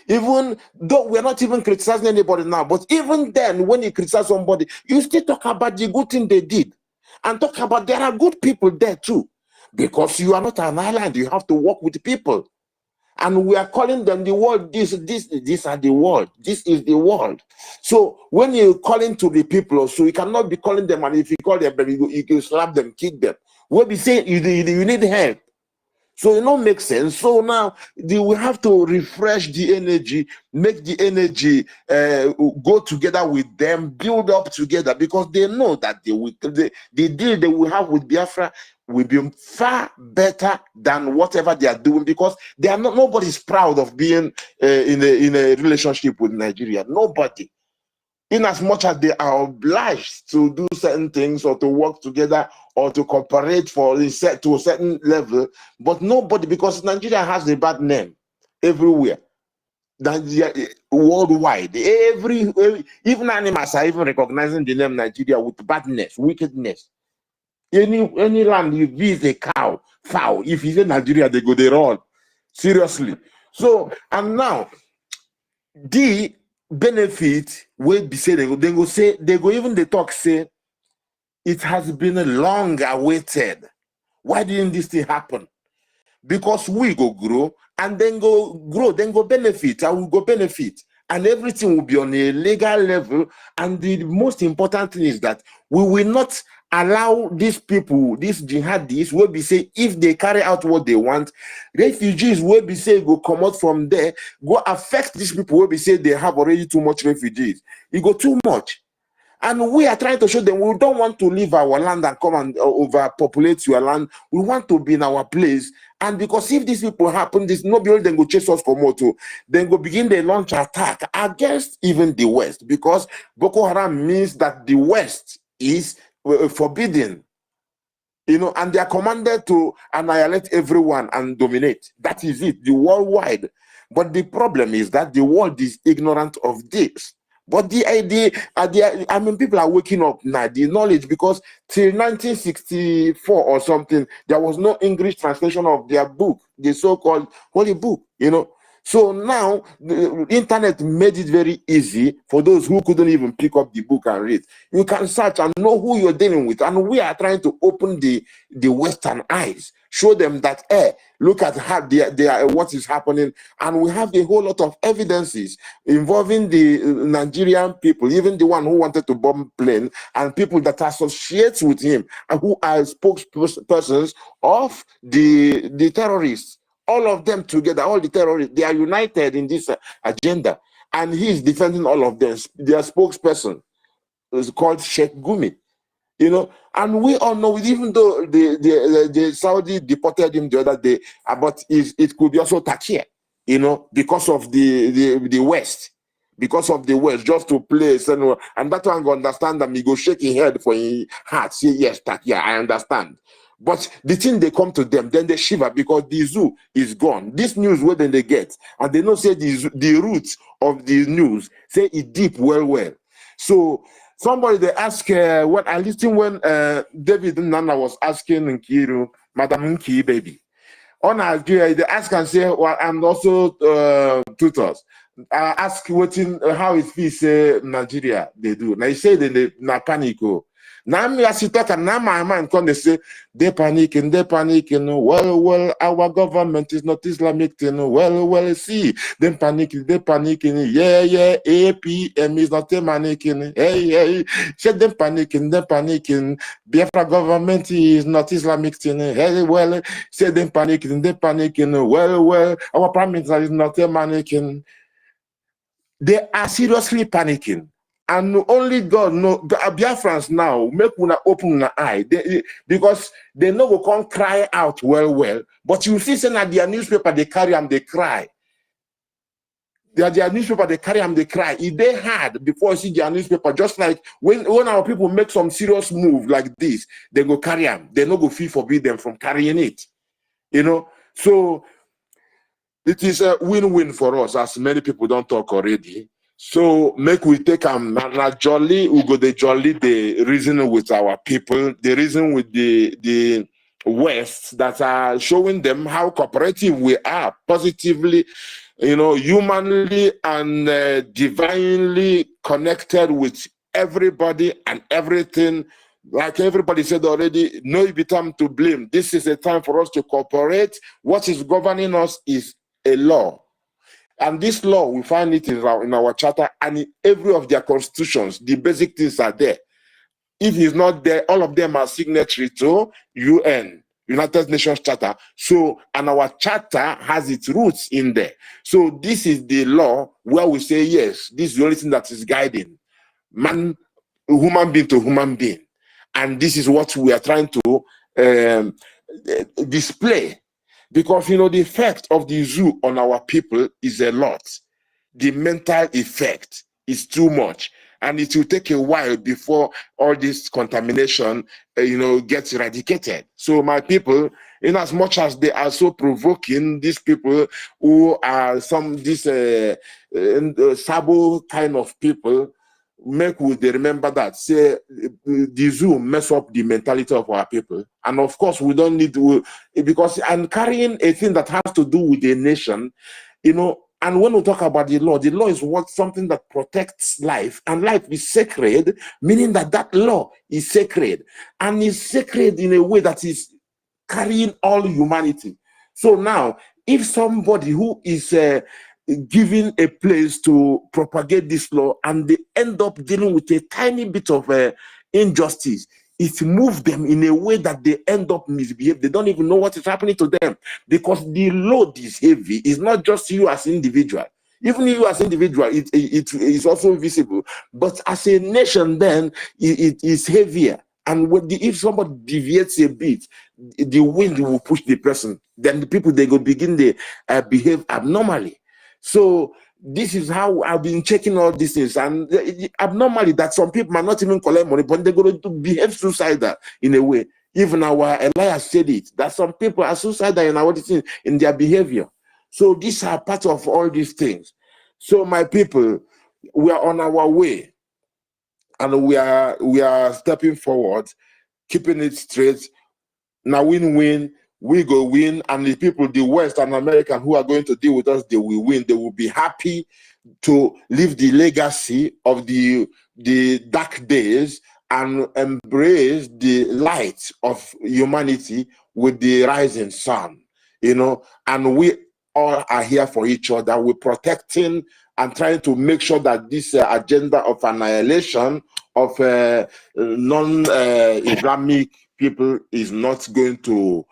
Speaker 17: Even though we're not even criticizing anybody now, but even then, when you criticize somebody, you still talk about the good thing they did. And talk about there are good people there too. Because you are not an island, you have to work with people. And we are calling them the world. These are the world. This is the world. So when you're calling to the people, so you cannot be calling them, and if you call them, you can slap them, kick them. We'll be saying you need help. So it don't make sense. So now we have to refresh the energy, make the energy go together with them, build up together, because they know that the deal they will have with Biafra will be far better than whatever they are doing, because they are not. Nobody's proud of being in a relationship with Nigeria. Nobody. In as much as they are obliged to do certain things or to work together or to cooperate to a certain level, but nobody, because Nigeria has a bad name everywhere, worldwide. Even animals are even recognizing the name Nigeria with badness, wickedness. Any land you visit a cow, fowl, if you say Nigeria, they go there all. Seriously. So, and now, the benefit will be said, they go even the talk say it has been long awaited. Why didn't this thing happen? Because we go grow and then go grow, then go benefit, and we go benefit, and everything will be on a legal level. And the most important thing is that we will not allow these people, these jihadis, will be say if they carry out what they want, refugees will be say go come out from there, go affect these people, will be say they have already too much refugees. It go too much. And we are trying to show them we don't want to leave our land and come and overpopulate your land. We want to be in our place. And because if these people happen, this nobody then go chase us Komoto, then go begin the launch attack against even the West, because Boko Haram means that the West is forbidden. You know, and they are commanded to annihilate everyone and dominate. That is it, the worldwide. But the problem is that the world is ignorant of this. But the idea, I mean, people are waking up now, the knowledge, because till 1964 or something, there was no English translation of their book, the so-called Holy Book, you know. So now the internet made it very easy for those who couldn't even pick up the book and read. You can search and know who you're dealing with. And we are trying to open the Western eyes, show them that, look at how what is happening. And we have a whole lot of evidences involving the Nigerian people, even the one who wanted to bomb plane, and people that associate with him and who are spokespersons of the terrorists All of them together, all the terrorists, they are united in this agenda. And he is defending all of them. Their spokesperson is called Sheikh Gumi. You know, and we all know, even though the Saudi deported him the other day, but it could be also Turkey, you know, because of the West. Because of the West, just to place, and that one understand that he go shake his head for his heart, say, yes, Turkey, I understand. But the thing they come to them, then they shiver because the zoo is gone. This news, where then they get, and they know say the roots of the news, say it deep well. So somebody they ask what I listened when David Nana was asking Nkiru, Madam Nki baby. On Nigeria, they ask and say, well, I'm also tutors. Ask what how it feels say Nigeria they do. Now he say they na panic. Now me as you talk and now my mind come they say they panicking. Well, our government is not Islamic, well, see, them panicking, yeah, APM is not panicking, hey, say them panicking, Biafra government is not Islamic, hey, well, say them panicking, well, our prime minister is not panicking. They are seriously panicking. And only God knows. Biafrans now make una open una eye. Because they know we can't cry out well. But you see, saying that their newspaper they carry and they cry. Their newspaper they carry and they cry. If they had before you see their newspaper, just like when our people make some serious move like this, they go carry them. They no go feel forbid them from carrying it. You know, so it is a win-win for us, as many people don't talk already. So make we take jolly, we go the jolly the reason with our people, the reason with the West that are showing them how cooperative we are, positively, you know, humanly and divinely connected with everybody and everything. Like everybody said already, no it be time to blame. This is a time for us to cooperate. What is governing us is a law. And this law, we find it in our charter and in every of their constitutions. The basic things are there. If it's not there, all of them are signatory to UN, United Nations Charter. So, and our charter has its roots in there. So this is the law where we say, yes, this is the only thing that is guiding man, human being to human being. And this is what we are trying to display. Because, you know, the effect of the zoo on our people is a lot. The mental effect is too much. And it will take a while before all this contamination, you know, gets eradicated. So my people, in as much as they are so provoking, these people who are this sabo kind of people, they remember that, say, the zoo mess up the mentality of our people. And of course, we don't need to, because I'm carrying a thing that has to do with a nation, you know, and when we talk about the law is something that protects life, and life is sacred, meaning that law is sacred, and is sacred in a way that is carrying all humanity. So now, if somebody who is given a place to propagate this law and they end up dealing with a tiny bit of injustice, it moves them in a way that they end up misbehave. They don't even know what is happening to them because the load is heavy. It's not just you as individual. Even you as individual, it is also visible. But as a nation, then it is heavier. And if somebody deviates a bit, the wind will push the person. Then the people, they go begin to behave abnormally. So this is how I've been checking all these things, and abnormally that some people might not even collect money, but they're going to behave suicidal in a way. Even our Elias said it, that some people are suicidal in their behavior. So these are part of all these things. So my people, we are on our way, and we are stepping forward, keeping it straight. Now win-win. We go win, and the people, the West and American who are going to deal with us, they will win. They will be happy to leave the legacy of the dark days and embrace the light of humanity with the rising sun, you know. And we all are here for each other. We're protecting and trying to make sure that this agenda of annihilation of non-Islamic people is not going to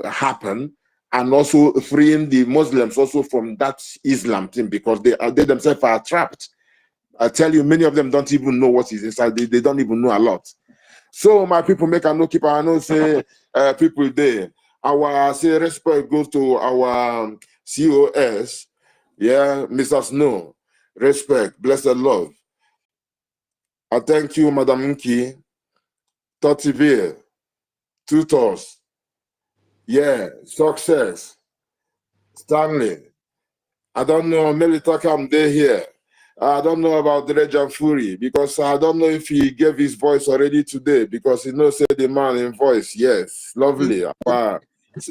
Speaker 17: happen. and also freeing the Muslims also from that Islam thing, because they themselves are trapped. I tell you, many of them don't even know what is inside. They don't even know a lot. So my people make a no keep. I know say people there. Our say respect goes to our COS. Yeah, Mr. Snow. Respect, blessed love. I thank you, Madam Nki, Totivir, Tutors. Yeah, success. Stanley. I don't know, Melitakam, they here. I don't know about Drejan Fury, because I don't know if he gave his voice already today, because he knows the man in voice. Yes, lovely. Our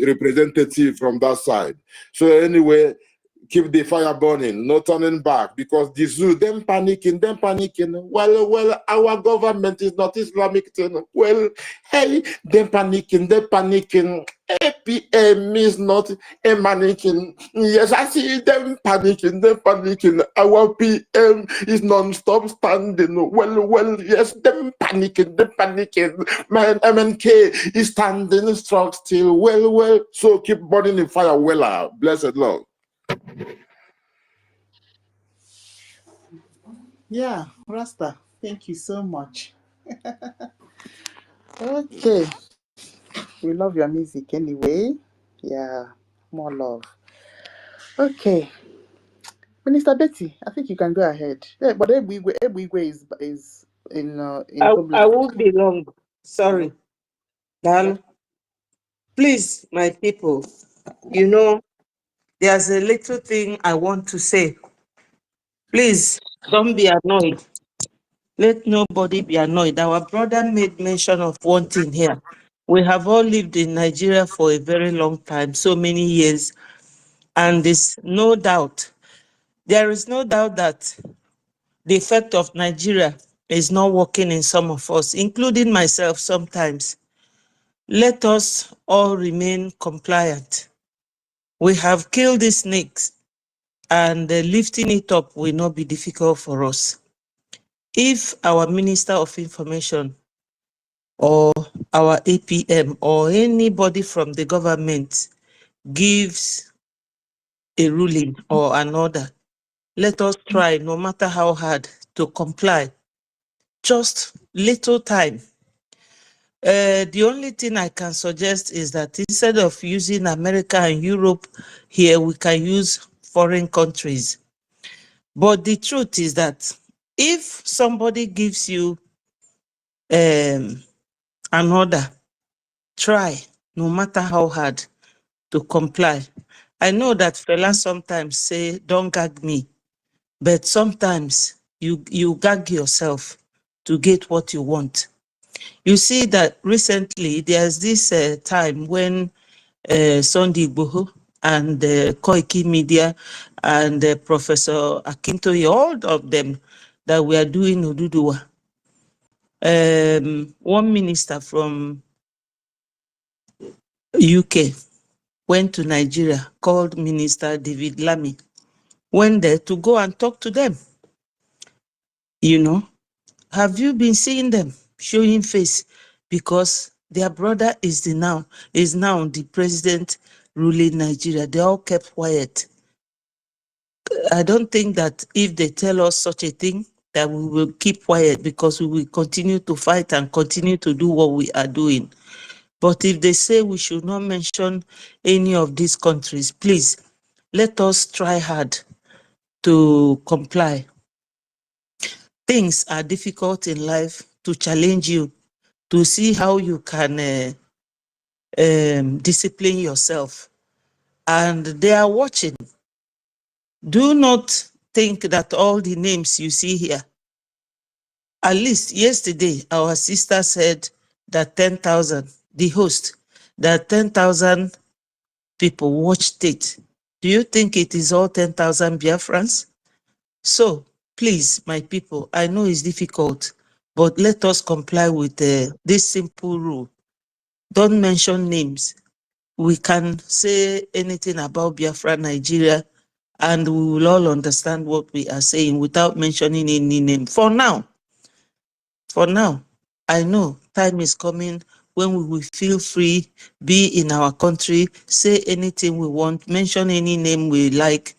Speaker 17: representative from that side. So anyway, keep the fire burning, no turning back, because the zoo, them panicking. Well, our government is not Islamic thing. Well, hey, them panicking. APM is not a mannequin. Yes, I see them panicking. Our PM is non-stop standing. Well, yes, them panicking. Man, MNK is standing strong still. Well, so keep burning the fire, blessed Lord.
Speaker 2: Yeah, Rasta, thank you so much. Okay, we love your music anyway. Yeah, more love. Okay, Minister Betty, I think you can go ahead. Yeah, but Ebwigwe is in
Speaker 13: I
Speaker 2: public.
Speaker 13: won't be long. Sorry.
Speaker 2: Yeah.
Speaker 13: Please, my people, you know, there's a little thing I want to say. Please, don't be annoyed. Let nobody be annoyed. Our brother made mention of one thing here. We have all lived in Nigeria for a very long time, so many years, and there is no doubt that the effect of Nigeria is not working in some of us, including myself sometimes. Let us all remain compliant. We have killed these snakes, and lifting it up will not be difficult for us. If our Minister of Information or our APM or anybody from the government gives a ruling or an order, let us try, no matter how hard, to comply. Just little time. The only thing I can suggest is that instead of using America and Europe here, we can use foreign countries. But the truth is that if somebody gives you an order, try, no matter how hard, to comply. I know that Fela sometimes say, don't gag me, but sometimes you gag yourself to get what you want. You see that recently there's this time when Sunday Igboho and Koiki Media and Professor Akintoye, all of them that we are doing Oduduwa. One minister from UK went to Nigeria, called Minister David Lamy, went there to go and talk to them. You know, have you been seeing them showing face? Because their brother is now the president ruling Nigeria. They all kept quiet. I don't think that if they tell us such a thing, that we will keep quiet, because we will continue to fight and continue to do what we are doing. But if they say we should not mention any of these countries, please, let us try hard to comply. Things are difficult in life to challenge you, to see how you can discipline yourself. And they are watching. Do not think that all the names you see here, at least yesterday, our sister said that 10,000, the host, that 10,000 people watched it. Do you think it is all 10,000 Biafrans? So, please, my people, I know it's difficult, but let us comply with this simple rule. Don't mention names. We can say anything about Biafra, Nigeria, and we will all understand what we are saying without mentioning any name. For now, I know time is coming when we will feel free, be in our country, say anything we want, mention any name we like.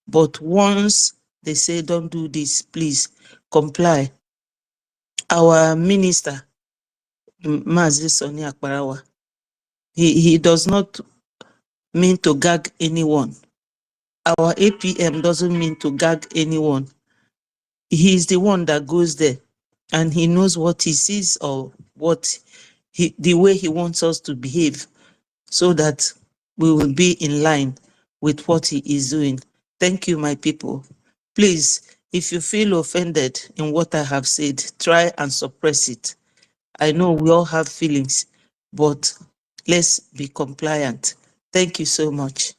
Speaker 13: But once they say, don't do this, please comply. Our minister, Mazi Soni Akbarawa, he does not mean to gag anyone. Our APM doesn't mean to gag anyone. He is the one that goes there and he knows what he sees or what the way he wants us to behave, so that we will be in line with what he is doing. Thank you, my people. Please, if you feel offended in what I have said, try and suppress it. I know we all have feelings, but let's be compliant. Thank you so much.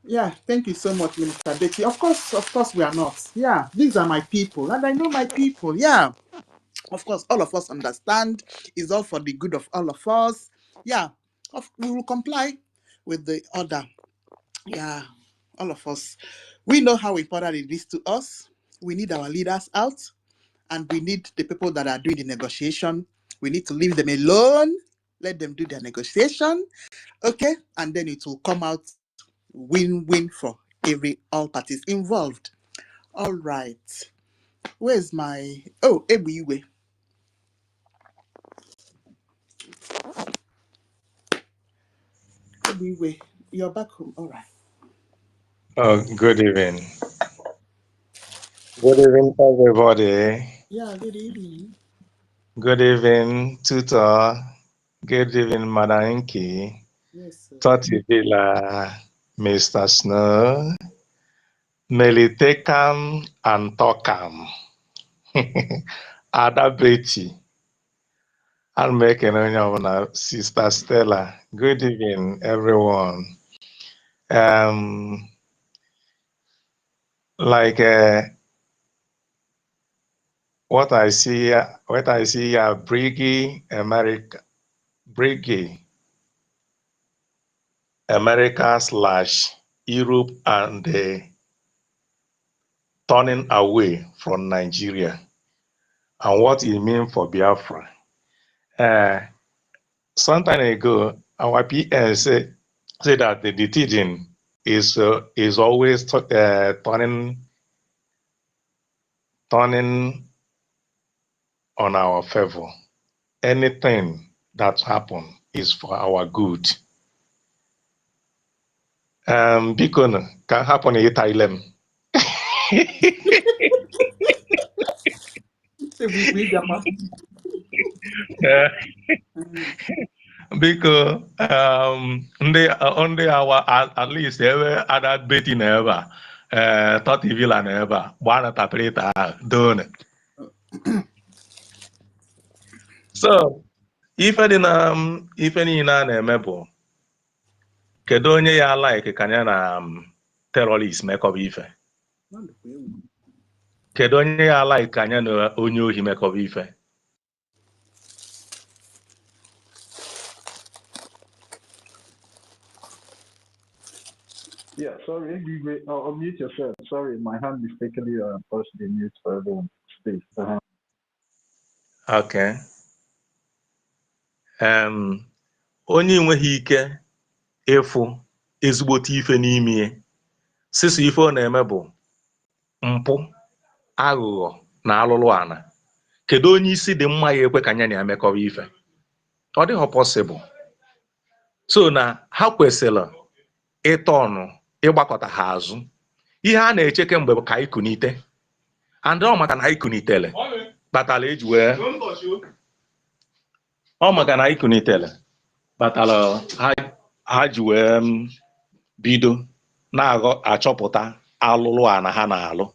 Speaker 2: Yeah, thank you so much, Minister Becky. Of course, we are not. Yeah, these are my people, and I know my people. Yeah, of course, all of us understand. It's all for the good of all of us. Yeah, we will comply with the order. Yeah, all of us. We know how important it is to us. We need our leaders out, and we need the people that are doing the negotiation. We need to leave them alone. Let them do their negotiation. Okay, and then it will come out win-win for all parties involved. All right. Where's my Ebuiwe? Ebuiwe, you're back home. All right.
Speaker 18: Oh, good evening. Good evening, everybody.
Speaker 2: Yeah, good evening.
Speaker 18: Good evening, Tutor. Good evening, Madam Inky.
Speaker 2: Yes, sir.
Speaker 18: Toti Villa, Mr. Snow, Melitekam and Tokam. Ada Betty. I'm making on Sister Stella. Good evening, everyone. Like what I see here, Brgie, Brgie, America/Europe, and turning away from Nigeria, and what it means for Biafra. Some time ago, our PM said that the teaching is always turning on our favor. Anything that happens is for our good. Biko can happen in Thailand. Because ndị awa at least ebe ada beti na ebe a tọti villa na ebe a gbaa na tapirita ahụ done. So ife dị na ife niile a na-eme bụ kedu onye ya like ka ya na terrorist mekọba ife, kedu onye ya like ka ya na onye ohi mekọba ife.
Speaker 19: Yeah, sorry, unmute yourself. Sorry, my hand mistakenly pushed the mute for everyone. Please.
Speaker 18: Okay. Onye enweghị ike ịfụ ezigbote ife n'ime sisi ife ọ na-eme bụ mpụ, aghụghọ na alụlụ ana. Kedu onye isi dị mma ya ekwe ka anya na emekọba ife? Ọ dịghị possible. So na ha kwesịrị ịtọnụ ịgbakọta ha azụ. Ihe a na-eche kemgbe bụ ka anyị kunite, and ọ maka na anyị kunitele batala eji wee ọ maka na anyị kunitele batala ha ji wee bido na-achọpụta alụlụ a na ha na-alụ.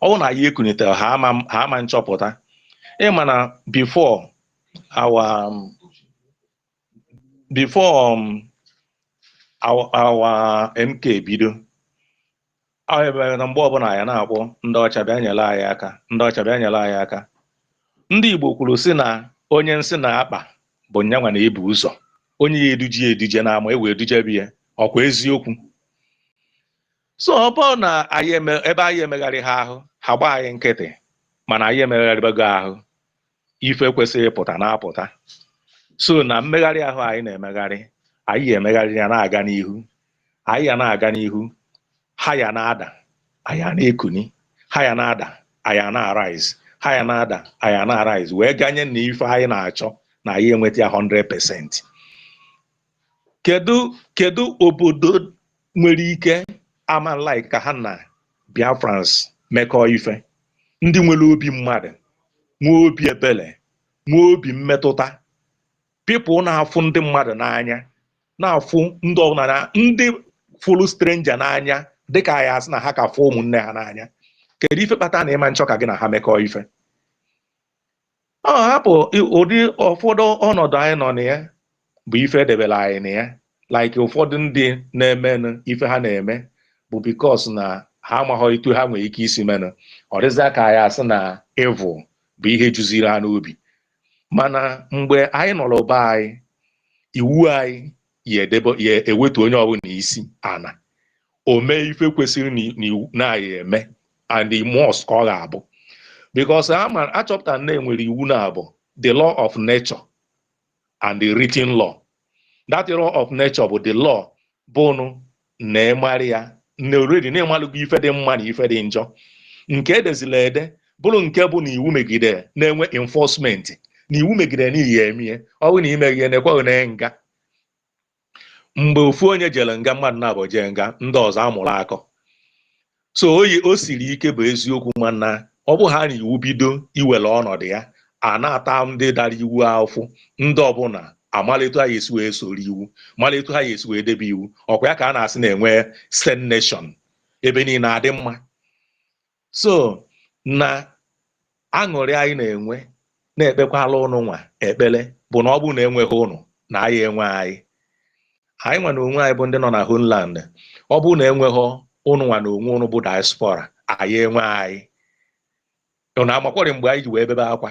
Speaker 18: Ọ na ya ekunitere ha ama nchọpụta. Ịma na before our MK bido, na mgbe ọbụla ya na-akpọ ndị ọcha bịa nyere anyị aka, ndị ọcha bịa nyere anyị aka. Ndị Igbo kwuru si na onye nsị na-akpa bụ nyanwa na-ebu ụzọ, onye ya eduje na-ama ewe eduje ya, ọkwa eziokwu. So ọ bụrụ na ebe anyị emegharị ha ahụ, ha gba anyị nkịtị, mana anyị emegharịbago ahụ, ife kwesịrị ịpụta na-apụta. So na mmegharị ahụ anyị na-emegharị, anyị emegharị ya na-aga n'ihu, anyị ya na-aga n'ihu, ha ya na-ada, anyị na-ekuni, ha ya na-ada, anyị na-arise, ha ya na-ada, anyị na-arise, wee ganye na ife anyị na-achọ na anyị enweta ya 100%. Kedu obodo nwere ike ama like ka ha na Biafrans mekọọ ife? Ndị nwere obi mmadụ, nwee obi ebele, nwee obi mmetụta, people na-afụ ndị mmadụ n'anya, na-afụ ndị ọbụla, ndị fụrụ stranger n'anya dịka anyị asị na ha ka fụ ụmụnne ha n'anya. Kedu ife kpata na ịma nchọ ka gị na ha mekọọ ife? Ọ hapụ ụdị ụfọdụ ọnọdụ anyị nọ na ya bụ ife edebere anyị na ya, like ụfọdụ ndị na-emenụ ife ha na-eme bụ because na ha amaghị etu ha nwere ike isi menụ. Ọ dịzịa ka anyị asị na evil bụ ihe juziri ha n'obi. Mana mgbe anyị nọrọ be anyị, iwu anyị ya ewetu onye ọbụla isi ana, o mee ife kwesịrị na anyị eme, and the must ka ọ ga-abụ, because achọpụtara na enwere iwu na-abụ the law of nature and the written law. That law of nature bụ the law bụnụ na-emarị ya already na-emalụgo ife dị mma na ife dị njọ, nke edezila ede bụrụ nke bụ na iwu megide na-enwe enforcement, na iwu megide n'ihi emie, ọ bụ na imeghị ihe na-ekweghị na nga. Mgbe ofu onye jere nga, mmadụ na-abụ jee nga, ndị ọzọ amụrụ akọ. So o siri ike bụ eziokwu, mana ọ bụ ha na iwu bido iwere ọnọdụ ya, a na-ata ndị dara iwu afụ, ndị ọbụla amalịtụ ha esi wee soro iwu, malịtụ ha esi wee debe iwu. Ọkwa ya ka a na-asị na-enwe state nation, ebe niile adị mma. So na aṅụrị anyị na-enwe na-ekpekwala ụnụ nwa ekpere bụ na ọ bụ na enweghị ụnụ na anyị enwe anyị. Anyị nwa na onwe anyị bụ ndị nọ na homeland, ọ bụ na enweghị ụnụ nwa na onwe ụnụ bụ diaspora, anyị enwe anyị. Ụnụ amakwara mgbe anyị ji wee bebe akwa,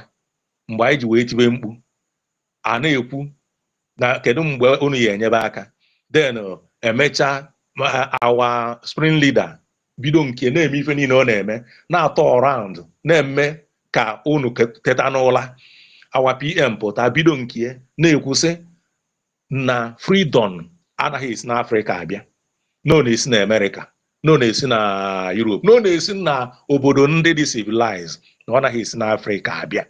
Speaker 18: mgbe anyị ji wee tibe mkpu, a na-ekwu na kedu mgbe unu ya enyebe aka. Then emechaa awa spring leader bido nke na-eme ife niile ọ na-eme, na-atọ around, na-eme ka unu teta n'ụla. Awa PM pụta bido nke na-ekwusị na freedom anaghị esi n'Africa abịa, no na-esi na America, no na-esi na Europe, no na-esi na obodo ndị dị civilized, na ọ naghị esi n'Africa abịa.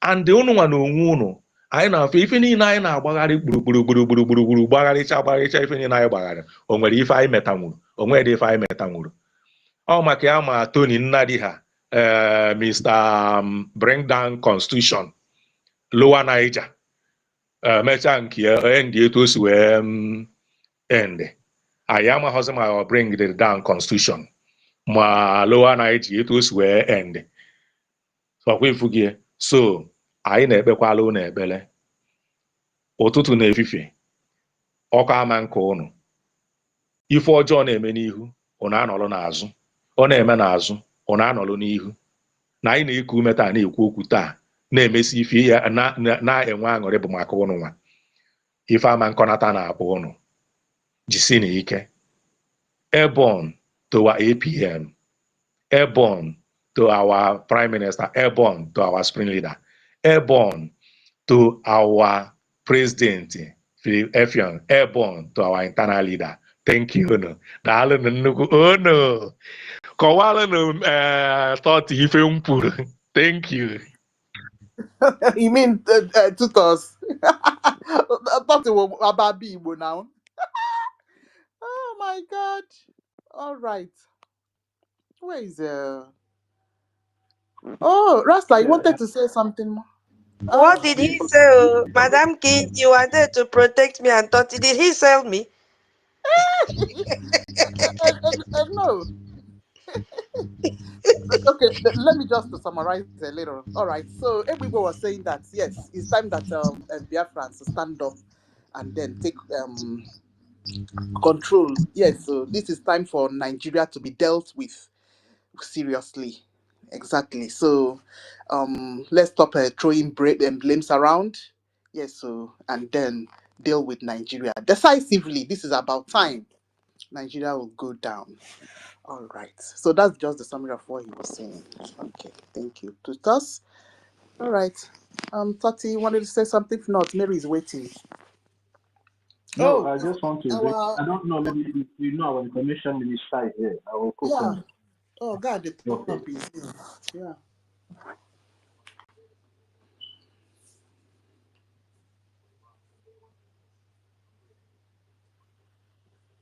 Speaker 18: And unu nwa na onwe unu, anyị na-afụ ife niile anyị na-agbagharị gburugburu gbagharịcha ife niile anyị gbagharị, o nwere ife anyị metanwuru, o nwere ife anyị metanwuru. Ọ maka ya ma Tony Nnadi ha Mr. Bring Down Constitution Lower Niger mechaa nke ndị etu o si wee end. Anyị amaghọzi ma ọ bring the down Constitution ma Lower Niger etu o si wee end. Ọkwa ifu gị. So anyị na-ekpekwala ụnụ ekpere ụtụtụ na efifie, ọkụ ama nke ụnụ. Ife ọjọọ na-eme n'ihu, ụnụ anọlụ n'azụ. Ọ na-eme n'azụ, ụnụ anọlụ n'ihu. Na anyị na-eku ume taa, na-ekwu okwu taa, na-emesi ife ya na-enwe aṅụrị bụ maka ụnụ nwa. Ife ama nkọnata na-akpọ ụnụ, jisi na ike. Airborne to our APM, airborne to our Prime Minister, airborne to our Spring Leader, airborne to our President, Efion, airborne to our internal leader. Thank you. Daalụ nnukwu unu. Kọwalụ thought ife m kwuru. Thank you.
Speaker 2: You mean tutors? I thought it was about Igbo now. Oh my God. All right. Where is Oh, Rasta, you wanted to say something more?
Speaker 4: What did he say? Madam King, you are there to protect me and thought, did he sell me?
Speaker 2: No. Okay, let me just summarize a little. All right, so everyone was saying that yes, it's time that Biafrans stand up and then take control. Yes, so this is time for Nigeria to be dealt with seriously. Exactly. So let's stop throwing blames around. Yes, so and then deal with Nigeria decisively. This is about time. Nigeria will go down. All right. So that's just the summary of what he was saying. Okay. Thank you. Tutas. All right. Tati, you wanted to say something? If not, Mary is waiting.
Speaker 19: No,
Speaker 2: Oh,
Speaker 19: I just want to bring, I don't know, maybe if you know our information minister is here. I will cook
Speaker 2: yeah.
Speaker 19: them.
Speaker 2: Oh, God, the
Speaker 19: Okay.
Speaker 2: top is here. Yeah.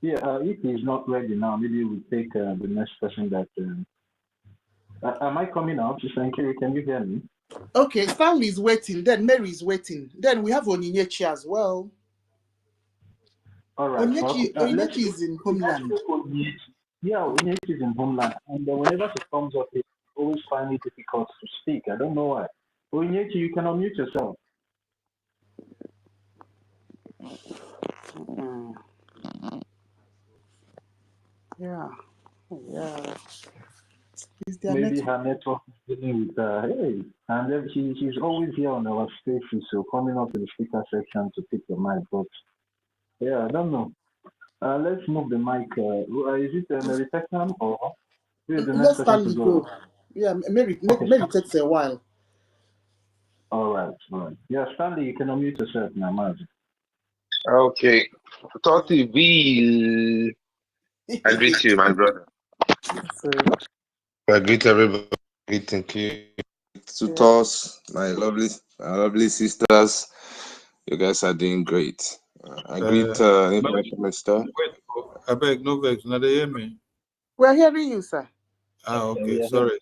Speaker 19: Yeah, if he's not ready now, maybe we'll take the next person that. Am I coming out? Thank you. Can you hear me?
Speaker 2: Okay, Stanley is waiting. Then Mary is waiting. Then we have Onyinyechi as well.
Speaker 19: All right. Okay.
Speaker 2: Onyinyechi is in homeland.
Speaker 19: Yeah, Onyinyechi is in homeland. And whenever she comes up, it always find it difficult to speak. I don't know why. Onyinyechi, you can unmute yourself.
Speaker 2: Yeah. Yeah.
Speaker 19: Maybe her network is dealing with hey, and then she's always here on our stage, so coming up to the speaker section to pick the mic. But yeah, I don't know. Let's move the mic. Is it Mary Technam or who is the next
Speaker 2: Let
Speaker 19: person to
Speaker 2: Stanley
Speaker 19: go?
Speaker 2: go. Yeah, Mary.
Speaker 19: Okay.
Speaker 2: Mary takes a while.
Speaker 19: All right. Yeah, Stanley, you can unmute yourself now, man.
Speaker 20: Okay. Toti Will. I greet you, my brother. I greet everybody. Thank you. Tutors, my lovely sisters. You guys are doing great. I greet International Minister.
Speaker 21: Wait, I beg, no vex. Now they hear me.
Speaker 2: We're hearing you, sir.
Speaker 21: Okay. Sorry,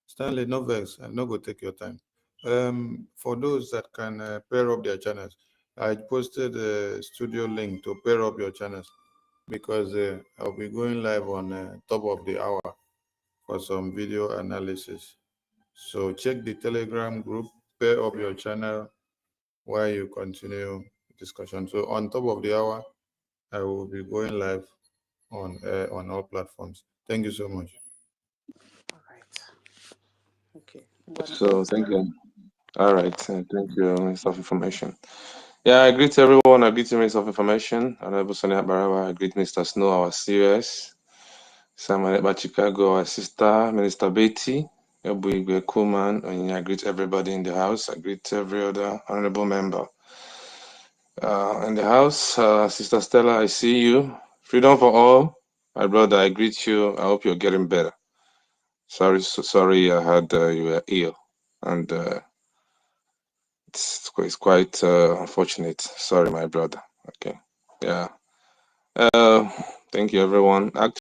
Speaker 21: Stanley, no vex. I'm not gonna take your time. For those that can pair up their channels, I posted a studio link to pair up your channels because I'll be going live on top of the hour for some video analysis. So check the Telegram group, pair up your channel while you continue discussion. So on top of the hour, I will be going live on all platforms. Thank you so much.
Speaker 2: All right. Okay.
Speaker 20: So thank you. All right. Thank you, Minister of Information. Yeah, I greet everyone. I greet the Minister of Information. Honorable Sonia Barawa. I greet Mr. Snow, our CS. Samaneba Chicago, our sister, Minister Betty. Ebuigwe Kuman. And I greet everybody in the house. I greet every other honorable member in the house. Sister Stella, I see you. Freedom for all. My brother, I greet you. I hope you're getting better. Sorry, I heard you were ill. And it's quite unfortunate. Sorry, my brother. Okay. Yeah. Thank you, everyone.